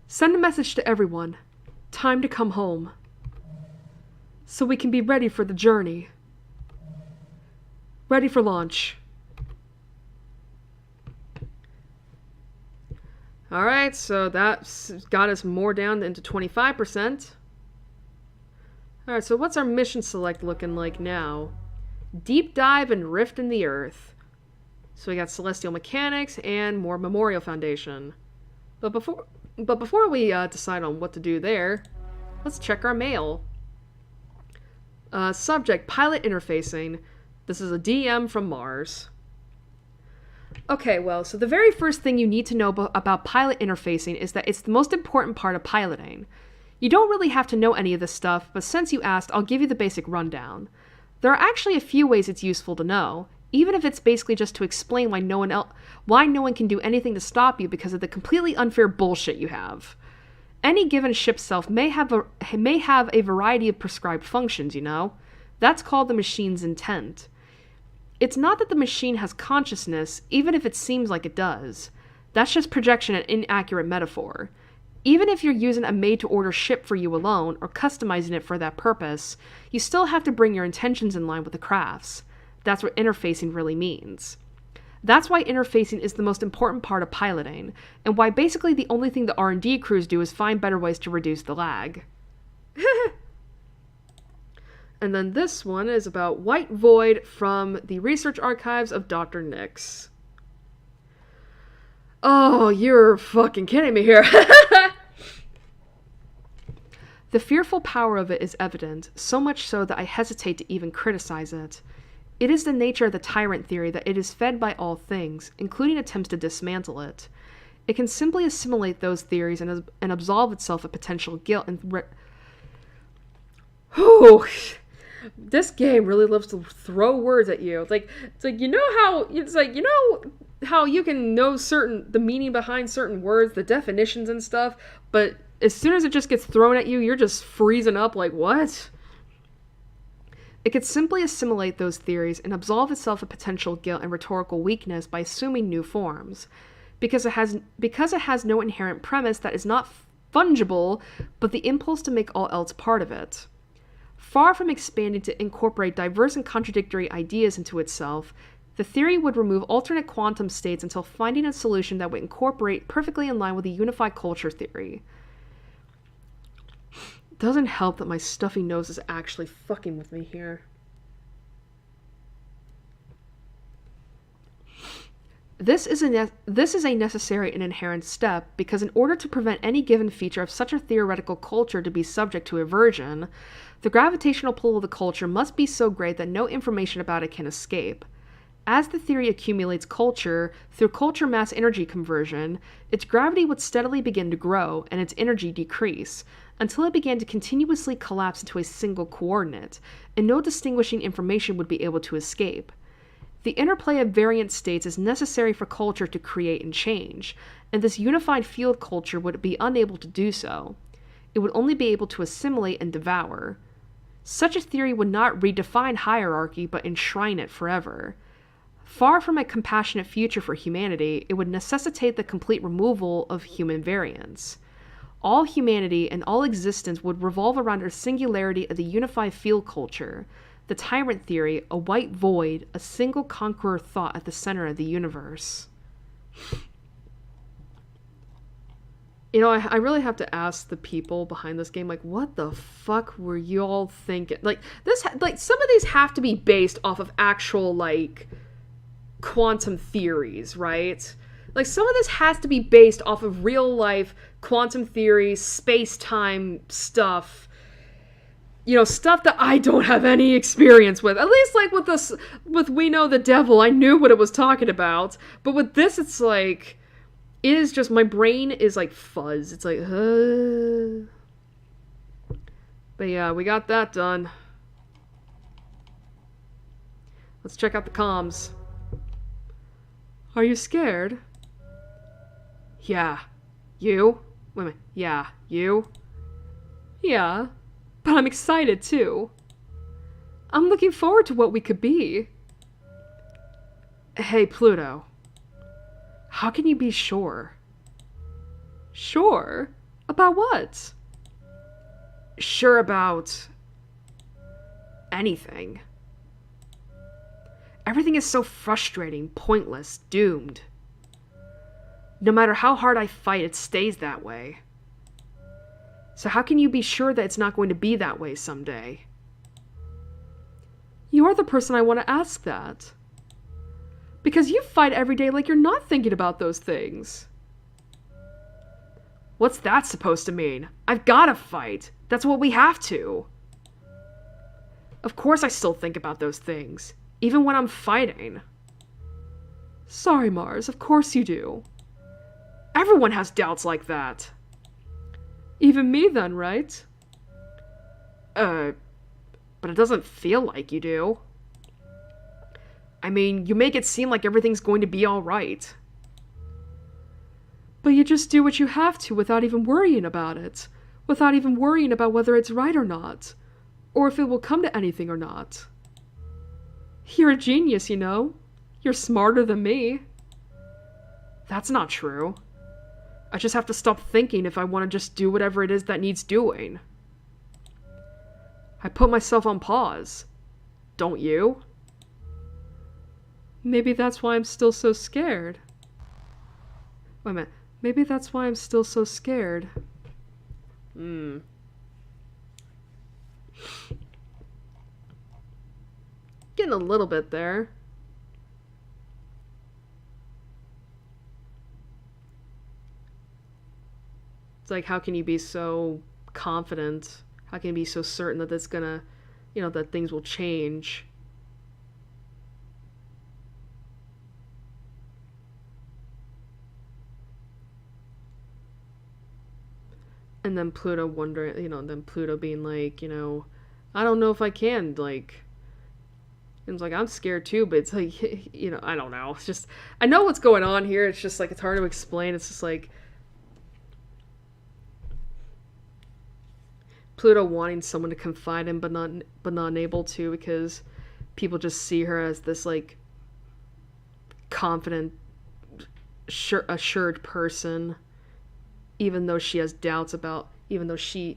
Send a message to everyone. Time to come home. So we can be ready for the journey. Ready for launch. Alright, so that got us more down into 25%. Alright, so what's our mission select looking like now? Deep dive and rift in the earth. So we got Celestial Mechanics and more Memorial Foundation. But before we decide on what to do there, let's check our mail. Subject, pilot interfacing. This is a DM from Mars. Okay, well, so the very first thing you need to know about pilot interfacing is that it's the most important part of piloting. You don't really have to know any of this stuff, but since you asked, I'll give you the basic rundown. There are actually a few ways it's useful to know, even if it's basically just to explain why no one can do anything to stop you because of the completely unfair bullshit you have. Any given ship self may have a variety of prescribed functions, you know? That's called the machine's intent. It's not that the machine has consciousness, even if it seems like it does. That's just projection and inaccurate metaphor. Even if you're using a made-to-order ship for you alone, or customizing it for that purpose, you still have to bring your intentions in line with the craft's. That's what interfacing really means. That's why interfacing is the most important part of piloting, and why basically the only thing the R&D crews do is find better ways to reduce the lag. And then this one is about White Void from the research archives of Dr. Nix. Oh, you're fucking kidding me here. The fearful power of it is evident, so much so that I hesitate to even criticize it. It is the nature of the tyrant theory that it is fed by all things, including attempts to dismantle it. It can simply assimilate those theories and absolve itself of potential guilt and this game really loves to throw words at you. It's like you know how you can know the meaning behind certain words, the definitions and stuff, but as soon as it just gets thrown at you, you're just freezing up like, what? It could simply assimilate those theories and absolve itself of potential guilt and rhetorical weakness by assuming new forms, because it has no inherent premise that is not fungible, but the impulse to make all else part of it. Far from expanding to incorporate diverse and contradictory ideas into itself, the theory would remove alternate quantum states until finding a solution that would incorporate perfectly in line with a unified culture theory. Doesn't help that my stuffy nose is actually fucking with me here. This is a necessary and inherent step, because in order to prevent any given feature of such a theoretical culture to be subject to aversion, the gravitational pull of the culture must be so great that no information about it can escape. As the theory accumulates culture, through culture mass energy conversion, its gravity would steadily begin to grow, and its energy decrease, until it began to continuously collapse into a single coordinate, and no distinguishing information would be able to escape. The interplay of variant states is necessary for culture to create and change, and this unified field culture would be unable to do so. It would only be able to assimilate and devour. Such a theory would not redefine hierarchy, but enshrine it forever. Far from a compassionate future for humanity, it would necessitate the complete removal of human variance. All humanity and all existence would revolve around a singularity of the unified field culture, the tyrant theory, a white void, a single conqueror thought at the center of the universe. You know, I really have to ask the people behind this game, like, what the fuck were you all thinking? Like, some of these have to be based off of actual, like, quantum theories, right? Like, some of this has to be based off of real-life quantum theory, space-time stuff. You know, stuff that I don't have any experience with. At least, like, with We Know the Devil, I knew what it was talking about. But with this, it's like, it is just, my brain is like fuzz. It's like, But yeah, we got that done. Let's check out the comms. Are you scared? Yeah. You? Wait a minute. Yeah. You? Yeah. But I'm excited, too. I'm looking forward to what we could be. Hey, Pluto. How can you be sure? Sure? About what? Sure about... anything. Everything is so frustrating, pointless, doomed. No matter how hard I fight, it stays that way. So how can you be sure that it's not going to be that way someday? You're the person I want to ask that. Because you fight every day like you're not thinking about those things. What's that supposed to mean? I've gotta fight. That's what we have to. Of course I still think about those things, even when I'm fighting. Sorry, Mars, of course you do. Everyone has doubts like that. Even me then, right? But it doesn't feel like you do. I mean, you make it seem like everything's going to be alright. But you just do what you have to without even worrying about it. Without even worrying about whether it's right or not. Or if it will come to anything or not. You're a genius, you know? You're smarter than me. That's not true. I just have to stop thinking if I want to just do whatever it is that needs doing. I put myself on pause. Don't you? Maybe that's why I'm still so scared. Wait a minute. Maybe that's why I'm still so scared. Getting a little bit there. It's like, how can you be so confident? How can you be so certain that it's gonna, that things will change? And then Pluto wondering, then Pluto being like, I don't know if I can, like, and it's like, I'm scared too, but it's like, I don't know. It's just, I know what's going on here. It's just like, it's hard to explain. It's just like, Pluto wanting someone to confide in, but not able to, because people just see her as this, like, confident, assured person. Even though she has doubts about, even she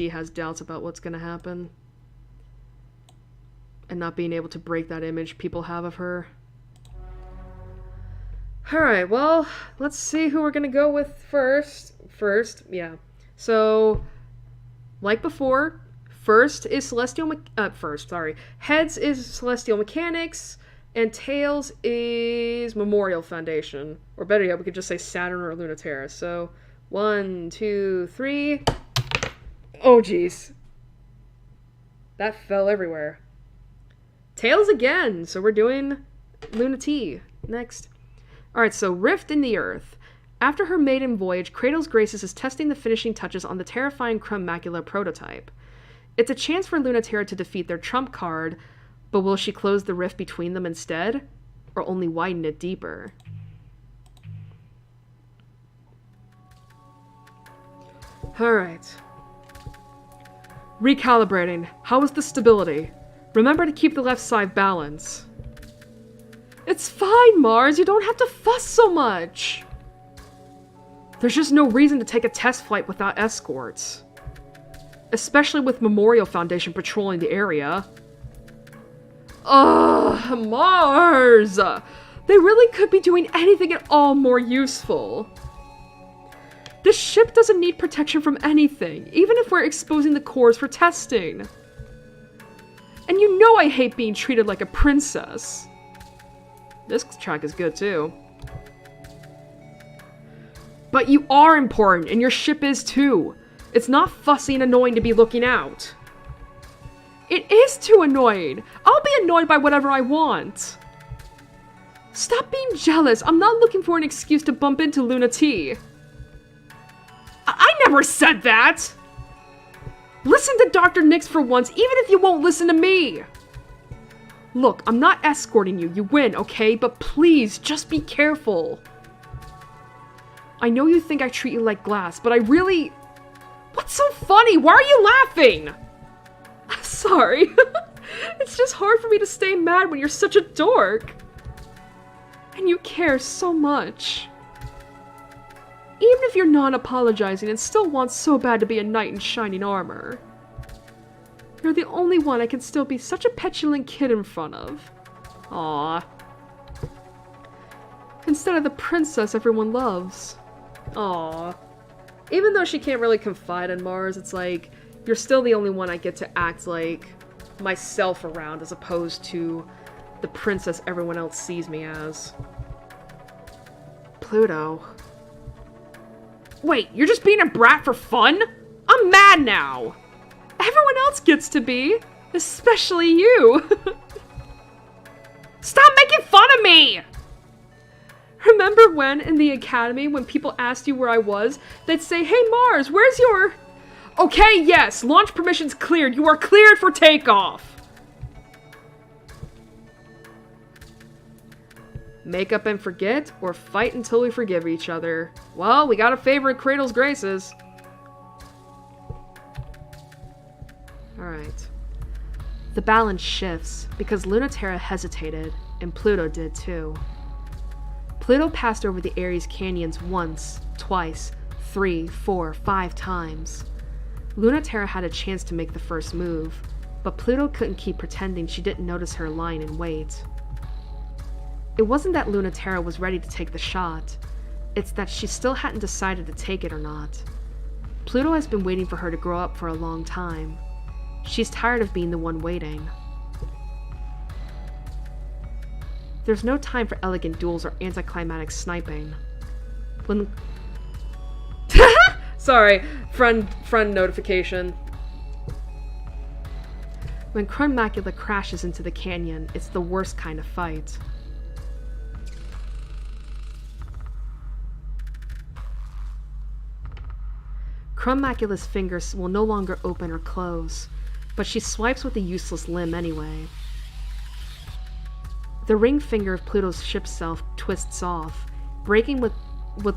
has doubts about what's going to happen. And not being able to break that image people have of her. Alright, well, let's see who we're going to go with first. Yeah. So, like before, heads is Celestial Mechanics, and tails is Memorial Foundation. Or better yet, we could just say Saturn or Lunaterra. So, 1, 2, 3. Oh, jeez. That fell everywhere. Tails again. So we're doing Luna T next. Alright, so Rift in the Earth. After her maiden voyage, Kratos Graces is testing the finishing touches on the terrifying Crumb Macula prototype. It's a chance for Lunaterra to defeat their trump card, but will she close the rift between them instead? Or only widen it deeper? Alright. Recalibrating. How is the stability? Remember to keep the left side balanced. It's fine, Mars. You don't have to fuss so much. There's just no reason to take a test flight without escorts. Especially with Memorial Foundation patrolling the area. Ugh, Mars! They really could be doing anything at all more useful. This ship doesn't need protection from anything, even if we're exposing the cores for testing. And you know I hate being treated like a princess. This track is good too. But you are important, and your ship is too. It's not fussy and annoying to be looking out. It is too annoying. I'll be annoyed by whatever I want. Stop being jealous. I'm not looking for an excuse to bump into Luna T. I never said that! Listen to Dr. Nix for once, even if you won't listen to me! Look, I'm not escorting you. You win, okay? But please, just be careful. I know you think I treat you like glass, but I really... What's so funny? Why are you laughing? I'm sorry. It's just hard for me to stay mad when you're such a dork. And you care so much. Even if you're non-apologizing and still want so bad to be a knight in shining armor. You're the only one I can still be such a petulant kid in front of. Aww. Instead of the princess everyone loves. Aww. Even though she can't really confide in Mars, it's like, you're still the only one I get to act like myself around as opposed to the princess everyone else sees me as. Pluto. Wait, you're just being a brat for fun? I'm mad now! Everyone else gets to be, especially you. Stop making fun of me! Remember when, in the academy, when people asked you where I was, they'd say, "Hey Mars, where's your..." Okay, yes, launch permissions cleared. You are cleared for takeoff. Make up and forget, or fight until we forgive each other. Well, we gotta favor Cradle's graces. Alright. The balance shifts, because Lunaterra hesitated, and Pluto did too. Pluto passed over the Aries canyons once, twice, 3, 4, 5 times. Lunaterra had a chance to make the first move, but Pluto couldn't keep pretending she didn't notice her lying in wait. It wasn't that Lunaterra was ready to take the shot, it's that she still hadn't decided to take it or not. Pluto has been waiting for her to grow up for a long time. She's tired of being the one waiting. There's no time for elegant duels or anticlimactic sniping. When... Sorry, friend notification. When Macula crashes into the canyon, it's the worst kind of fight. Macula's fingers will no longer open or close, but she swipes with the useless limb anyway. The ring finger of Pluto's ship self twists off, breaking with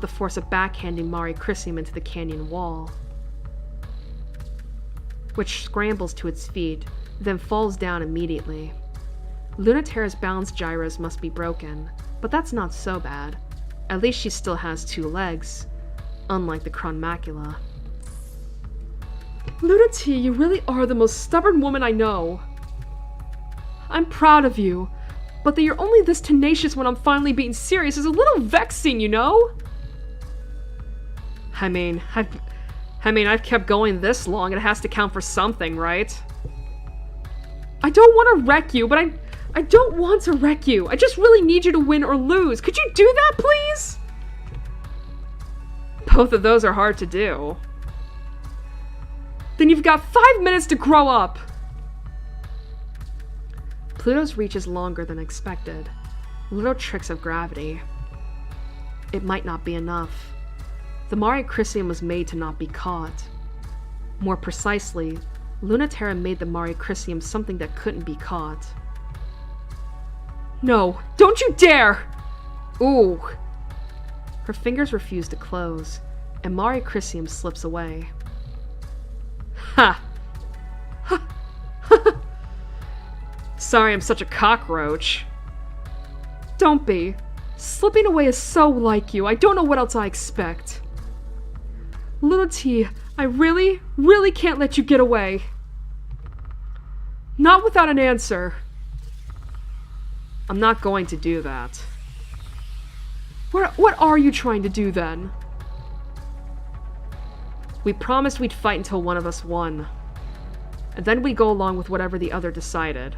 the force of backhanding Mari Crisium into the canyon wall, which scrambles to its feet, then falls down immediately. Lunaterra's balance gyros must be broken, but that's not so bad. At least she still has 2 legs, unlike the Macula. Luna T, you really are the most stubborn woman I know. I'm proud of you, but that you're only this tenacious when I'm finally being serious is a little vexing, you know? I mean, I've kept going this long, it has to count for something, right? I don't want to wreck you, but I don't want to wreck you. I just really need you to win or lose. Could you do that, please? Both of those are hard to do. Then you've got 5 minutes to grow up! Pluto's reach is longer than expected. Little tricks of gravity. It might not be enough. The Mari Crisium was made to not be caught. More precisely, Lunaterra made the Mari Crisium something that couldn't be caught. No, don't you dare! Ooh. Her fingers refuse to close, and Mari Crisium slips away. Ha! Ha! Sorry I'm such a cockroach. Don't be. Slipping away is so like you. I don't know what else I expect. Luna T, I really, really can't let you get away. Not without an answer. I'm not going to do that. What are you trying to do then? We promised we'd fight until one of us won. And then we'd go along with whatever the other decided.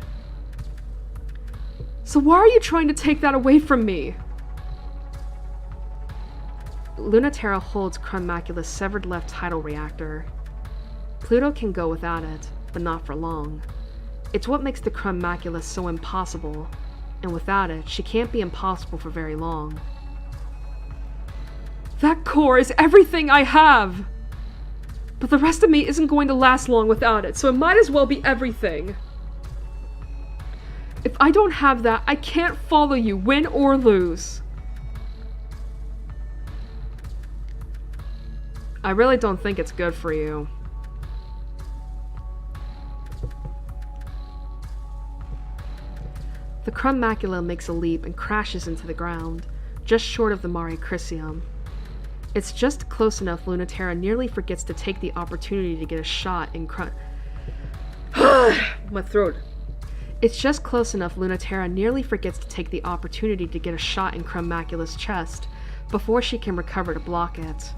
So why are you trying to take that away from me? Lunaterra holds Macula's severed left tidal reactor. Pluto can go without it, but not for long. It's what makes the Macula so impossible, and without it, she can't be impossible for very long. That core is everything I have! But the rest of me isn't going to last long without it, so it might as well be everything. If I don't have that, I can't follow you, win or lose. I really don't think it's good for you. The Macula makes a leap and crashes into the ground, just short of the Mari Crisium. It's just close enough Lunaterra nearly forgets to take the opportunity to get a shot in my throat. It's just close enough Lunaterra nearly forgets to take the opportunity to get a shot in Macula's chest before she can recover to block it.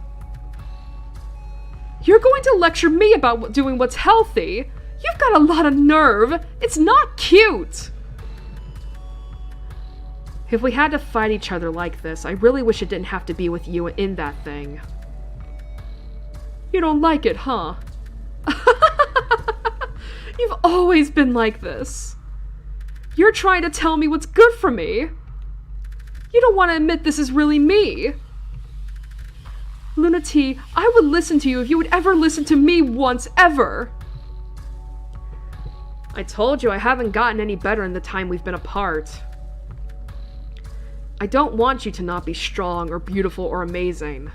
You're going to lecture me about doing what's healthy? You've got a lot of nerve. It's not cute. If we had to fight each other like this, I really wish it didn't have to be with you in that thing. You don't like it, huh? You've always been like this. You're trying to tell me what's good for me. You don't want to admit this is really me. Luna T, I would listen to you if you would ever listen to me once, ever. I told you I haven't gotten any better in the time we've been apart. I don't want you to not be strong or beautiful or amazing.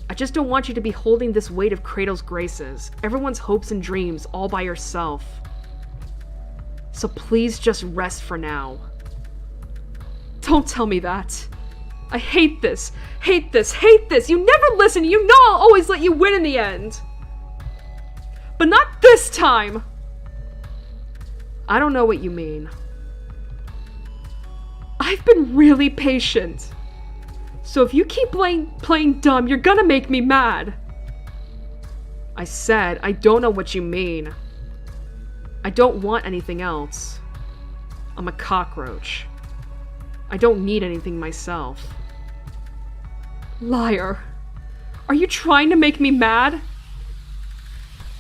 I just don't want you to be holding this weight of Kratos' graces, everyone's hopes and dreams, all by yourself. So please just rest for now. Don't tell me that. I hate this, hate this, hate this. You never listen. You know I'll always let you win in the end. But not this time. I don't know what you mean. I've been really patient. So if you keep playing dumb, you're gonna make me mad. I said, I don't know what you mean. I don't want anything else. I'm a cockroach. I don't need anything myself. Liar. Are you trying to make me mad?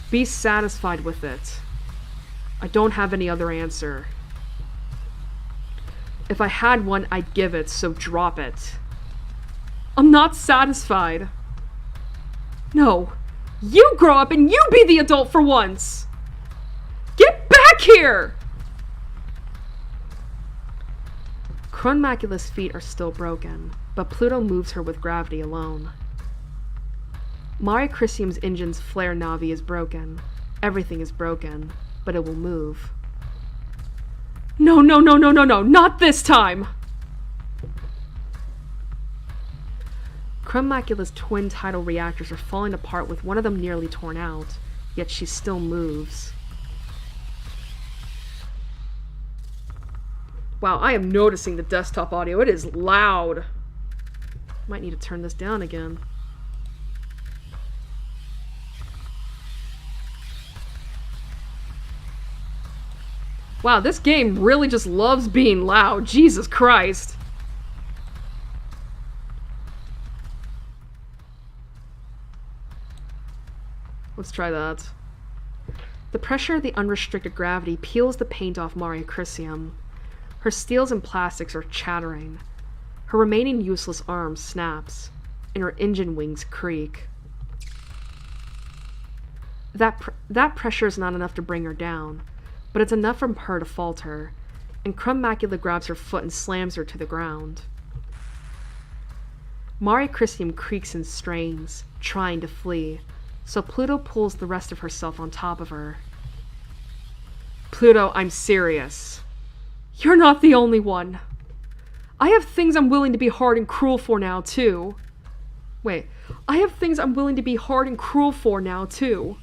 Be satisfied with it. I don't have any other answer. If I had one, I'd give it, so drop it. I'm not satisfied. No. You grow up and you be the adult for once. Get back here! Macula's feet are still broken, but Pluto moves her with gravity alone. Mari Crisium's engine's flare navi is broken. Everything is broken, but it will move. No, no, no, no, no, no, not this time! Macula's twin tidal reactors are falling apart with one of them nearly torn out, yet she still moves. Wow, I am noticing the desktop audio. It is loud. Might need to turn this down again. Wow, this game really just loves being loud. Jesus Christ. Let's try that. The pressure of the unrestricted gravity peels the paint off Mari Crisium. Her steels and plastics are chattering. Her remaining useless arm snaps, and her engine wings creak. That pressure is not enough to bring her down, but it's enough for her to falter, and Macula grabs her foot and slams her to the ground. Mari Crisium creaks and strains, trying to flee, so Pluto pulls the rest of herself on top of her. Pluto, I'm serious. You're not the only one. I have things I'm willing to be hard and cruel for now, too. Wait, I have things I'm willing to be hard and cruel for now, too.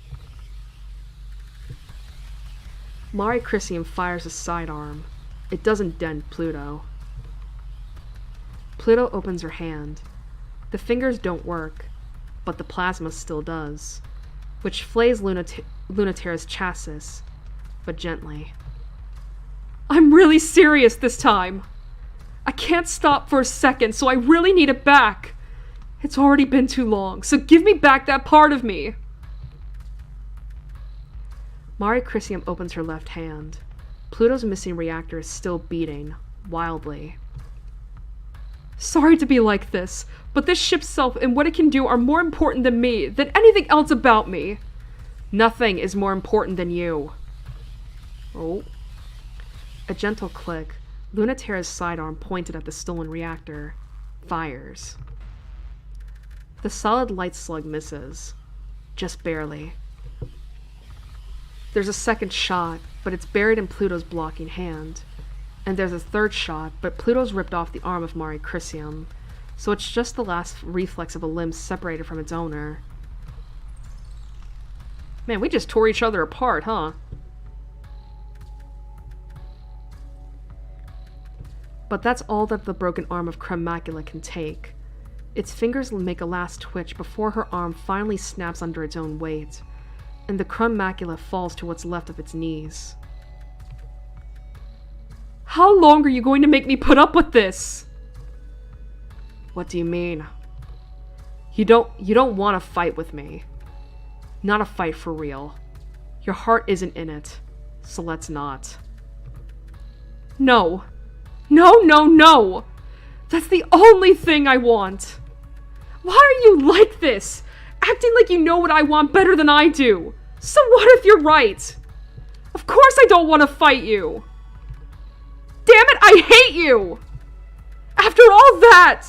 Mari Crisium fires a sidearm. It doesn't dent Pluto. Pluto opens her hand. The fingers don't work, but the plasma still does, which flays Lunaterra's chassis, but gently. I'm really serious this time. I can't stop for a second, so I really need it back. It's already been too long, so give me back that part of me. Mari Crisium opens her left hand. Pluto's missing reactor is still beating, wildly. Sorry to be like this, but this ship's self and what it can do are more important than me, than anything else about me. Nothing is more important than you. Oh. A gentle click. Lunaterra's sidearm pointed at the stolen reactor. Fires. The solid light slug misses. Just barely. There's a second shot, but it's buried in Pluto's blocking hand. And there's a third shot, but Pluto's ripped off the arm of Mari Crisium, so it's just the last reflex of a limb separated from its owner. Man, we just tore each other apart, huh? But that's all that the broken arm of Macula can take. Its fingers make a last twitch before her arm finally snaps under its own weight, and the Macula falls to what's left of its knees. How long are you going to make me put up with this? What do you mean? You don't want to fight with me. Not a fight for real. Your heart isn't in it, so let's not. No. No, no, no! That's the only thing I want. Why are you like this? Acting like you know what I want better than I do. So what if you're right? Of course I don't want to fight you. Damn it, I hate you! After all that,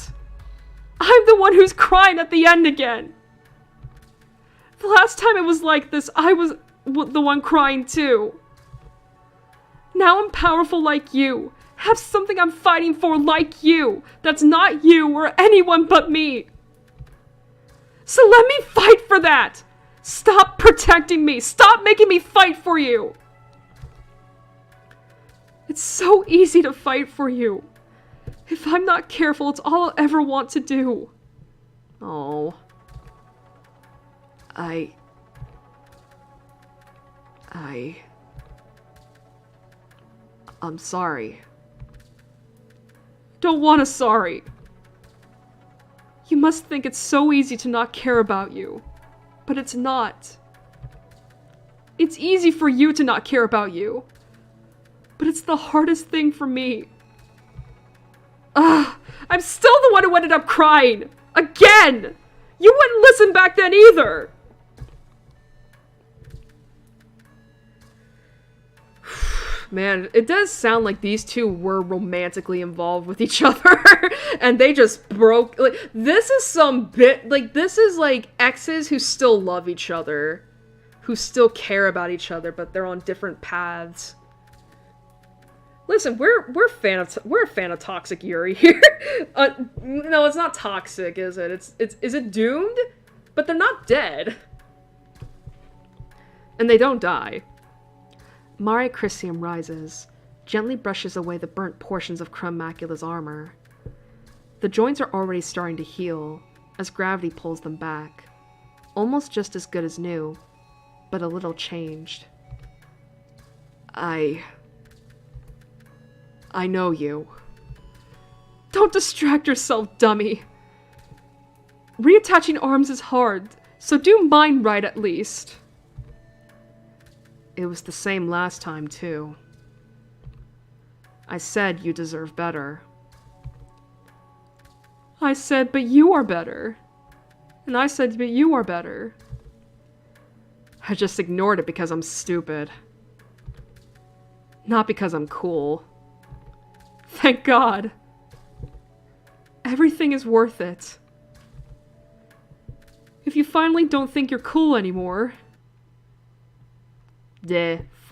I'm the one who's crying at the end again. The last time it was like this, I was the one crying too. Now I'm powerful like you. Have something I'm fighting for like you. That's not you or anyone but me. So let me fight for that. Stop protecting me. Stop making me fight for you. It's so easy to fight for you. If I'm not careful, it's all I'll ever want to do. Oh. I'm sorry. Don't want a sorry. You must think it's so easy to not care about you. But it's not. It's easy for you to not care about you. But it's the hardest thing for me. I'm still the one who ended up crying. Again! You wouldn't listen back then either! Man, it does sound like these two were romantically involved with each other. And they just broke. Like, this is some bit. Like, this is like exes who still love each other. Who still care about each other, but they're on different paths. Listen, we're a fan of toxic Yuri here. No, it's not toxic, is it? Is it doomed? But they're not dead. And they don't die. Mare Chrysium rises, gently brushes away the burnt portions of Crumb Macula's armor. The joints are already starting to heal, as gravity pulls them back. Almost just as good as new, but a little changed. I know you. Don't distract yourself, dummy. Reattaching arms is hard, so do mine right at least. It was the same last time, too. I said you deserve better. I said, but you are better. And I said, but you are better. I just ignored it because I'm stupid. Not because I'm cool. Thank God. Everything is worth it. If you finally don't think you're cool anymore... So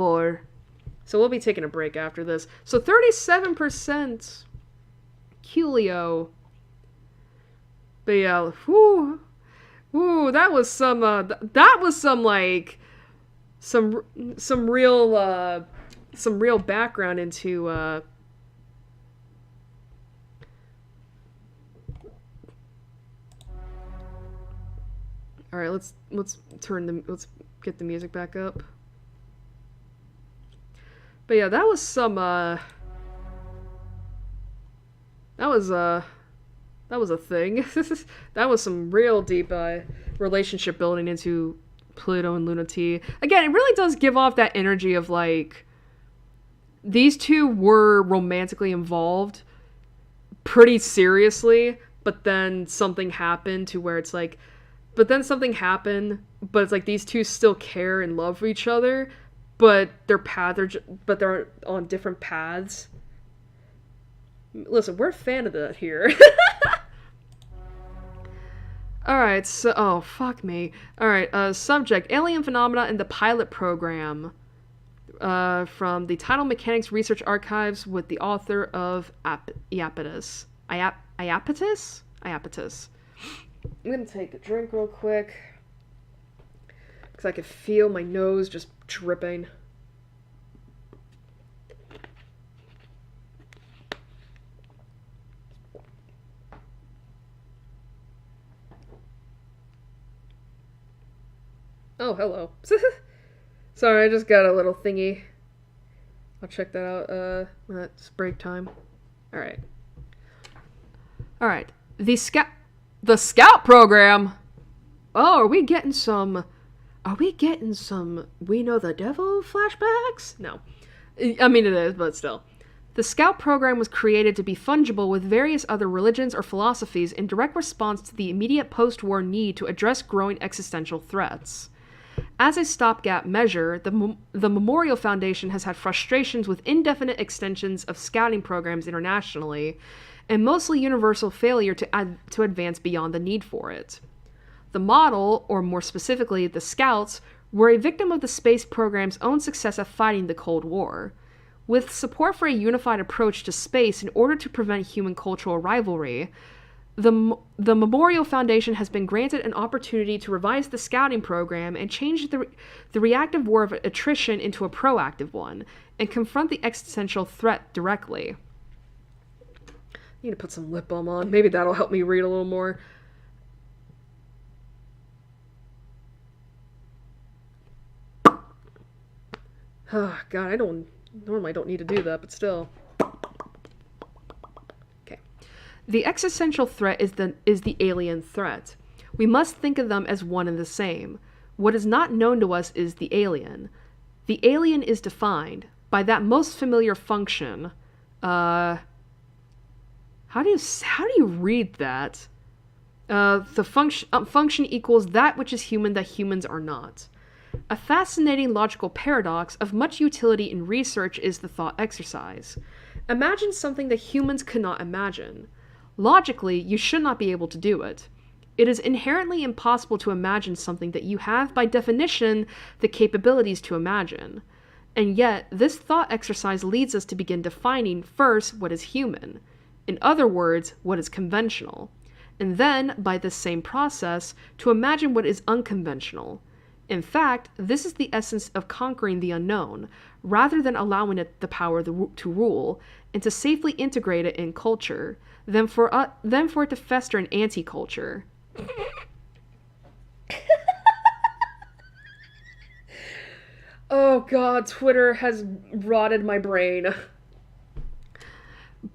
we'll be taking a break after this. So 37% Culio. But yeah, whoo, that was some like some real background into all right, let's get the music back up. But yeah, that was some, that was a thing. That was some real deep, relationship building into Pluto and Luna T. Again, it really does give off that energy of, like, these two were romantically involved pretty seriously, but then something happened to where it's like, but it's like these two still care and love each other, but they're on different paths. Listen, we're a fan of that here. Alright, so... Oh, fuck me. Alright, subject. Alien Phenomena in the Pilot Program. From the Tidal Mechanics Research Archives with the author of Iapetus. Iapetus? Iapetus. I'm gonna take a drink real quick. Because I can feel my nose just dripping. Oh, hello. Sorry, I just got a little thingy. I'll check that out when it's break time. Alright. Alright. The Scout Program! Oh, are we getting some We Know the Devil flashbacks? No. I mean, it is, but still. The Scout program was created to be fungible with various other religions or philosophies in direct response to the immediate post-war need to address growing existential threats. As a stopgap measure, the Memorial Foundation has had frustrations with indefinite extensions of scouting programs internationally, and mostly universal failure to advance beyond the need for it. The model, or more specifically, the Scouts, were a victim of the space program's own success at fighting the Cold War. With support for a unified approach to space in order to prevent human cultural rivalry, the Memorial Foundation has been granted an opportunity to revise the scouting program and change the reactive war of attrition into a proactive one, and confront the existential threat directly. I need to put some lip balm on. Maybe that'll help me read a little more. Oh, God, I normally don't need to do that, but still. Okay. The existential threat is the alien threat. We must think of them as one and the same. What is not known to us is the alien. The alien is defined by that most familiar function. How do you read that? The function equals that which is human that humans are not. A fascinating logical paradox of much utility in research is the thought exercise. Imagine something that humans could not imagine. Logically, you should not be able to do it. It is inherently impossible to imagine something that you have, by definition, the capabilities to imagine. And yet, this thought exercise leads us to begin defining first what is human. In other words, what is conventional. And then, by this same process, to imagine what is unconventional. In fact, this is the essence of conquering the unknown, rather than allowing it the power to rule, and to safely integrate it in culture, than for it to fester in anti-culture. Oh God, Twitter has rotted my brain.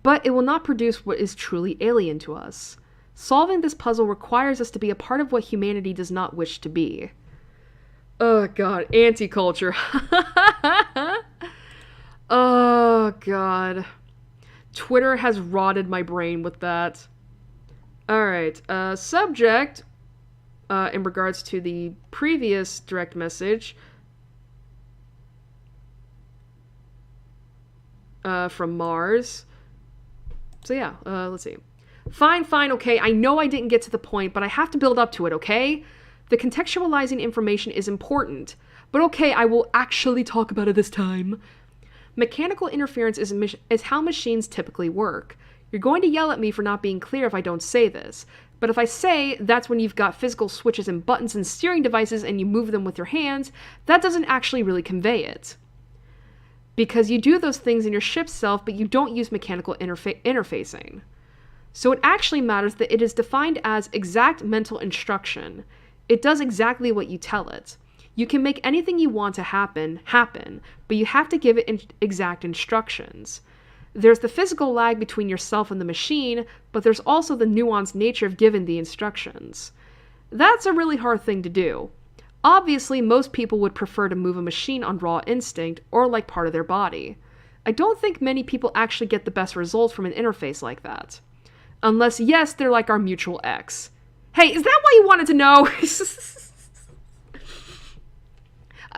But it will not produce what is truly alien to us. Solving this puzzle requires us to be a part of what humanity does not wish to be. Oh God, anti-culture. Oh God. Twitter has rotted my brain with that. Alright, subject, in regards to the previous direct message, from Mars. So yeah, let's see. Fine, okay, I know I didn't get to the point, but I have to build up to it, okay? The contextualizing information is important, but okay, I will actually talk about it this time. Mechanical interference is how machines typically work. You're going to yell at me for not being clear if I don't say this, but if I say that's when you've got physical switches and buttons and steering devices and you move them with your hands, that doesn't actually really convey it. Because you do those things in your ship self, but you don't use mechanical interfacing. So it actually matters that it is defined as exact mental instruction. It does exactly what you tell it. You can make anything you want to happen, but you have to give it exact instructions. There's the physical lag between yourself and the machine, but there's also the nuanced nature of giving the instructions. That's a really hard thing to do. Obviously, most people would prefer to move a machine on raw instinct or like part of their body. I don't think many people actually get the best results from an interface like that. Unless, yes, they're like our mutual ex. Hey, is that why you wanted to know?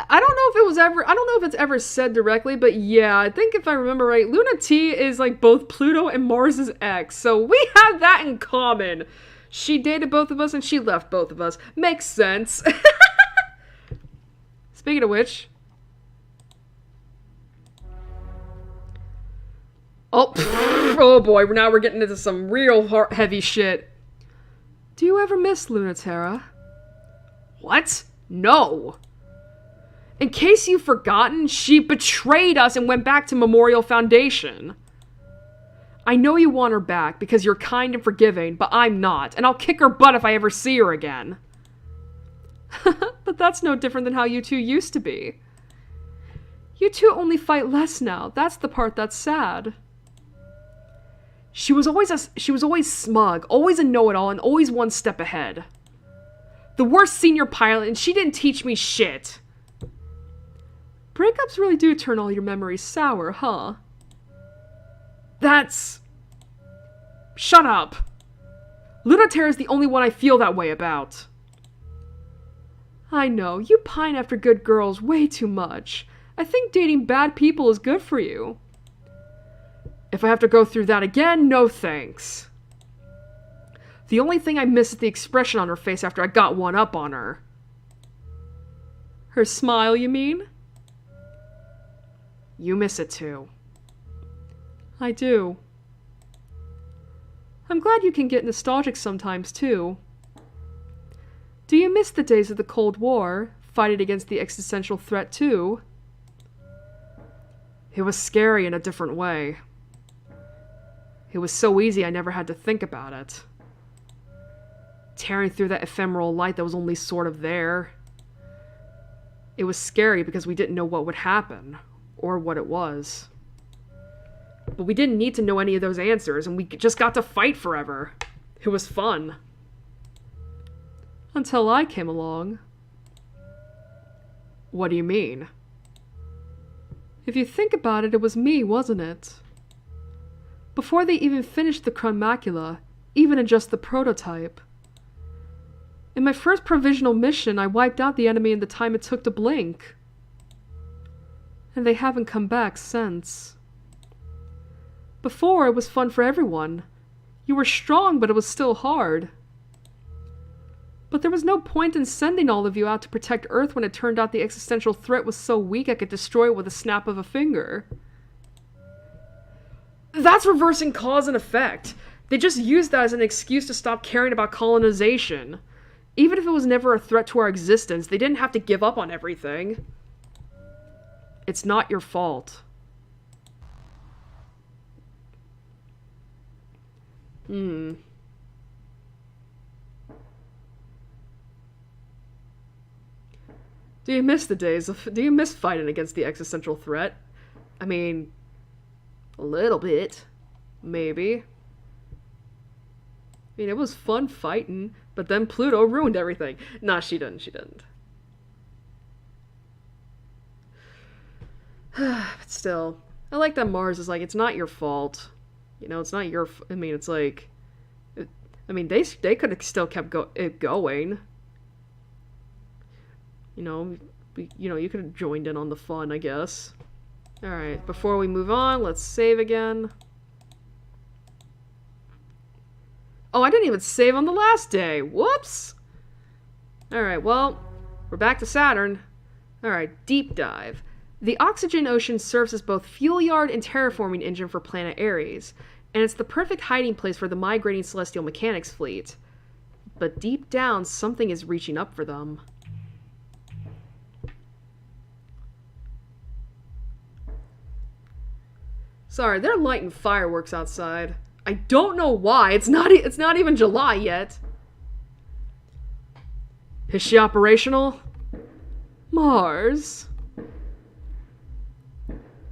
I don't know if it's ever said directly, but yeah, I think if I remember right, Luna T is like both Pluto and Mars's ex, so we have that in common. She dated both of us and she left both of us. Makes sense. Speaking of which... Oh boy, now we're getting into some real heavy shit. Do you ever miss Lunaterra? What? No. In case you've forgotten, she betrayed us and went back to Memorial Foundation. I know you want her back because you're kind and forgiving, but I'm not, and I'll kick her butt if I ever see her again. But that's no different than how you two used to be. You two only fight less now. That's the part that's sad. She was always smug, always a know-it-all, and always one step ahead. The worst senior pilot, and she didn't teach me shit. Breakups really do turn all your memories sour, huh? That's... Shut up. Lunaterra is the only one I feel that way about. I know, you pine after good girls way too much. I think dating bad people is good for you. If I have to go through that again, no thanks. The only thing I miss is the expression on her face after I got one up on her. Her smile, you mean? You miss it too. I do. I'm glad you can get nostalgic sometimes, too. Do you miss the days of the Cold War, fighting against the existential threat, too? It was scary in a different way. It was so easy I never had to think about it. Tearing through that ephemeral light that was only sort of there. It was scary because we didn't know what would happen, or what it was. But we didn't need to know any of those answers, and we just got to fight forever. It was fun. Until I came along. What do you mean? If you think about it, it was me, wasn't it? Before they even finished the Chronmacula, even in just the prototype. In my first provisional mission, I wiped out the enemy in the time it took to blink. And they haven't come back since. Before, it was fun for everyone. You were strong, but it was still hard. But there was no point in sending all of you out to protect Earth when it turned out the existential threat was so weak I could destroy it with a snap of a finger. That's reversing cause and effect. They just used that as an excuse to stop caring about colonization. Even if it was never a threat to our existence, they didn't have to give up on everything. It's not your fault. Do you miss the days of... Do you miss fighting against the existential threat? I mean... A little bit. Maybe. I mean, it was fun fighting, but then Pluto ruined everything. Nah, she didn't. But still, I like that Mars is like, it's not your fault. You know, it's not your... I mean, it's like... I mean, they could have still kept it going. You know, you could have joined in on the fun, I guess. Alright, before we move on, let's save again. Oh, I didn't even save on the last day. Whoops! Alright, well, we're back to Saturn. Alright, deep dive. The oxygen ocean serves as both fuel yard and terraforming engine for planet Ares, and it's the perfect hiding place for the migrating celestial mechanics fleet. But deep down, something is reaching up for them. Sorry, they're lighting fireworks outside. I don't know why. It's not even July yet. Is she operational? Mars.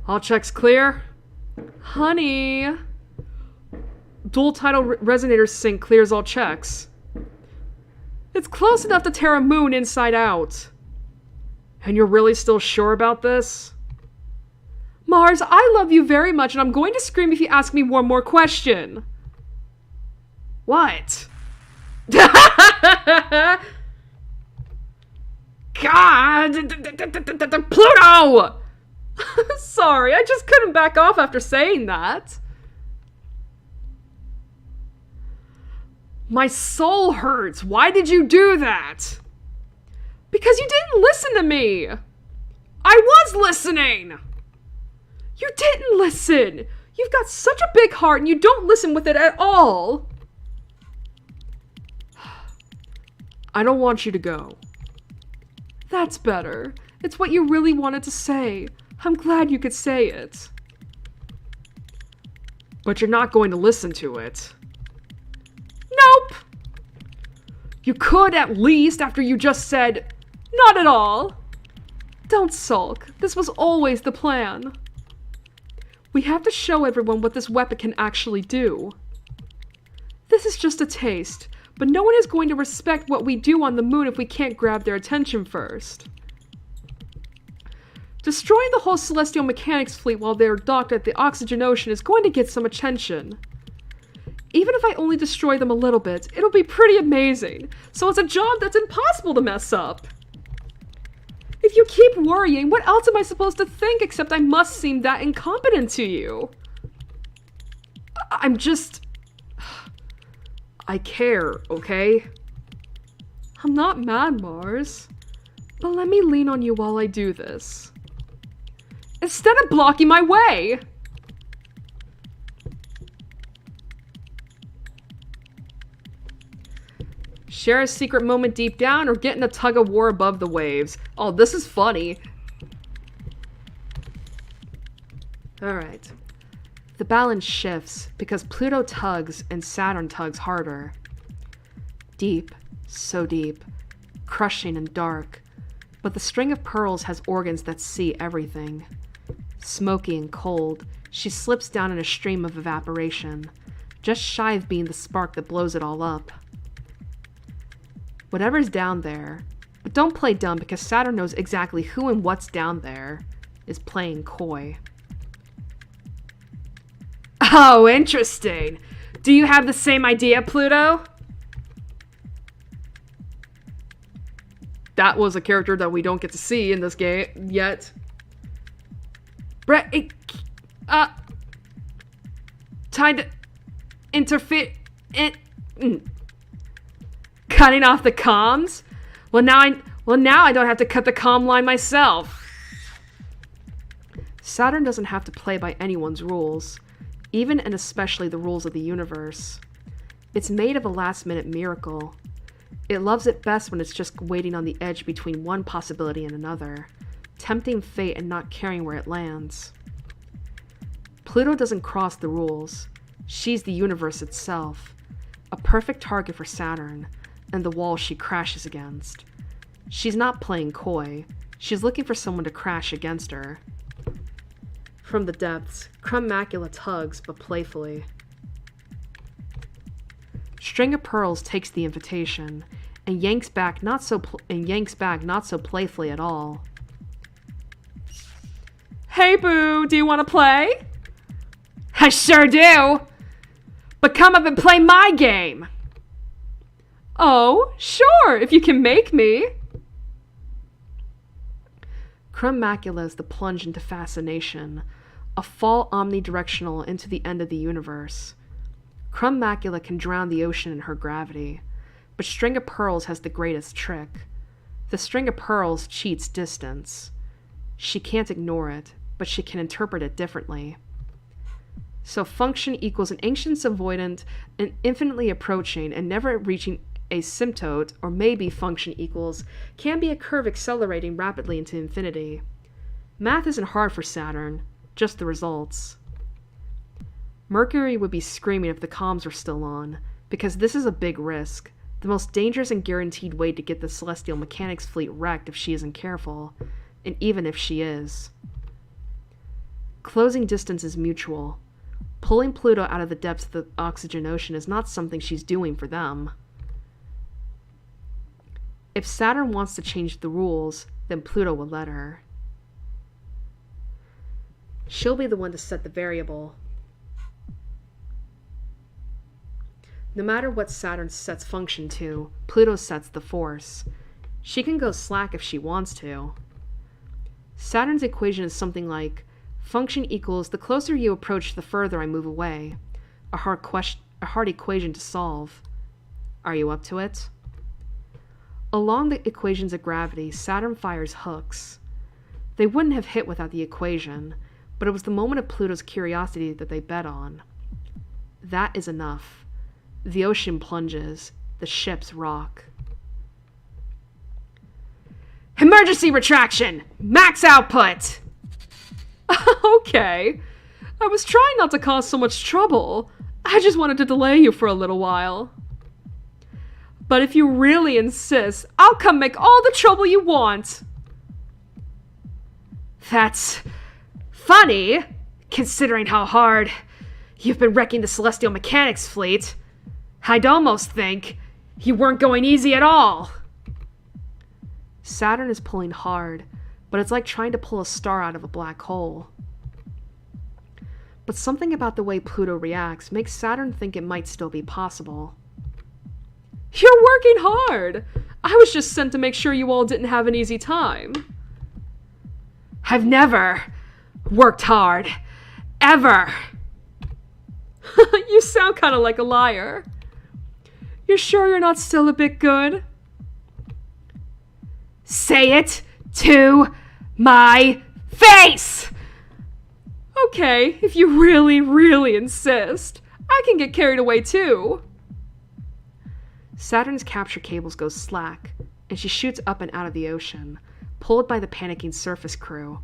All checks clear? Honey. Dual tidal resonator sync clears all checks. It's close enough to Terra Moon inside out. And you're really still sure about this? Mars, I love you very much, and I'm going to scream if you ask me one more question. What? God! Pluto! Sorry, I just couldn't back off after saying that. My soul hurts. Why did you do that? Because you didn't listen to me. I was listening. You didn't listen! You've got such a big heart and you don't listen with it at all! I don't want you to go. That's better. It's what you really wanted to say. I'm glad you could say it. But you're not going to listen to it. Nope! You could at least after you just said, not at all. Don't sulk. This was always the plan. We have to show everyone what this weapon can actually do. This is just a taste, but no one is going to respect what we do on the moon if we can't grab their attention first. Destroying the whole Celestial Mechanics fleet while they're docked at the Oxygen Ocean is going to get some attention. Even if I only destroy them a little bit, it'll be pretty amazing. So it's a job that's impossible to mess up. If you keep worrying, what else am I supposed to think except I must seem that incompetent to you? I'm just... I care, okay? I'm not mad, Mars. But let me lean on you while I do this. Instead of blocking my way! Share a secret moment deep down or get in a tug of war above the waves. Oh, this is funny. Alright. The balance shifts because Pluto tugs and Saturn tugs harder. Deep, so deep, crushing and dark. But the string of pearls has organs that see everything. Smoky and cold, she slips down in a stream of evaporation, just shy of being the spark that blows it all up. Whatever's down there, but don't play dumb because Saturn knows exactly who and what's down there, is playing coy. Oh, interesting. Do you have the same idea, Pluto? That was a character that we don't get to see in this game yet. Time to interfere. Cutting off the comms? Well, now I don't have to cut the comm line myself. Saturn doesn't have to play by anyone's rules, even and especially the rules of the universe. It's made of a last-minute miracle. It loves it best when it's just waiting on the edge between one possibility and another, tempting fate and not caring where it lands. Pluto doesn't cross the rules. She's the universe itself, a perfect target for Saturn, and the wall she crashes against. She's not playing coy. She's looking for someone to crash against her. From the depths, Crumb Macula tugs, but playfully. String of Pearls takes the invitation, and yanks back not so playfully at all. Hey boo, do you want to play? I sure do! But come up and play my game! Oh, sure, if you can make me. Crumb Macula is the plunge into fascination, a fall omnidirectional into the end of the universe. Crumb Macula can drown the ocean in her gravity, but String of Pearls has the greatest trick. The String of Pearls cheats distance. She can't ignore it, but she can interpret it differently. So function equals an ancient avoidant, an infinitely approaching and never reaching asymptote, or maybe function equals can be a curve accelerating rapidly into infinity. Math isn't hard for Saturn, just the results. Mercury would be screaming if the comms were still on, because this is a big risk, the most dangerous and guaranteed way to get the Celestial Mechanics fleet wrecked if she isn't careful, and even if she is. Closing distance is mutual. Pulling Pluto out of the depths of the Oxygen Ocean is not something she's doing for them. If Saturn wants to change the rules, then Pluto will let her. She'll be the one to set the variable. No matter what Saturn sets function to, Pluto sets the force. She can go slack if she wants to. Saturn's equation is something like function equals the closer you approach, the further I move away. A hard equation to solve. Are you up to it? Along the equations of gravity, Saturn fires hooks. They wouldn't have hit without the equation, but it was the moment of Pluto's curiosity that they bet on. That is enough. The ocean plunges. The ships rock. Emergency retraction! Max output! Okay. I was trying not to cause so much trouble. I just wanted to delay you for a little while. But if you really insist, I'll come make all the trouble you want. That's funny, considering how hard you've been wrecking the Celestial Mechanics fleet. I'd almost think you weren't going easy at all. Saturn is pulling hard, but it's like trying to pull a star out of a black hole. But something about the way Pluto reacts makes Saturn think it might still be possible. You're working hard! I was just sent to make sure you all didn't have an easy time. I've never worked hard. Ever. You sound kind of like a liar. You're sure you're not still a bit good? Say it to my face! Okay, if you really, really insist. I can get carried away too. Saturn's capture cables go slack, and she shoots up and out of the ocean, pulled by the panicking surface crew.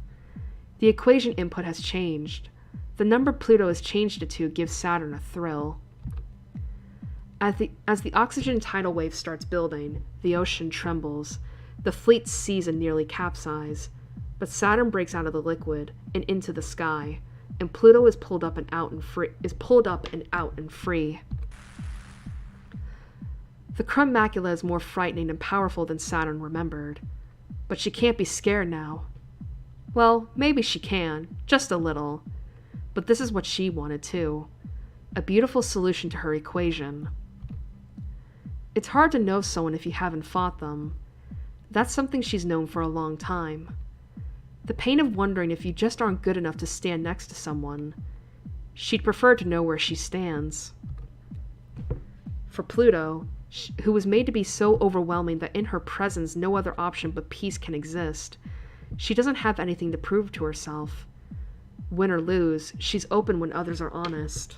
The equation input has changed. The number Pluto has changed it to gives Saturn a thrill. As the oxygen tidal wave starts building, the ocean trembles. The fleet sees and nearly capsize, but Saturn breaks out of the liquid and into the sky, and Pluto is pulled up and out and free. The crumb macula is more frightening and powerful than Saturn remembered, but she can't be scared now. Well, maybe she can, just a little, but this is what she wanted too, a beautiful solution to her equation. It's hard to know someone if you haven't fought them. That's something she's known for a long time. The pain of wondering if you just aren't good enough to stand next to someone. She'd prefer to know where she stands. For Pluto, who was made to be so overwhelming that in her presence no other option but peace can exist, she doesn't have anything to prove to herself. Win or lose, she's open when others are honest.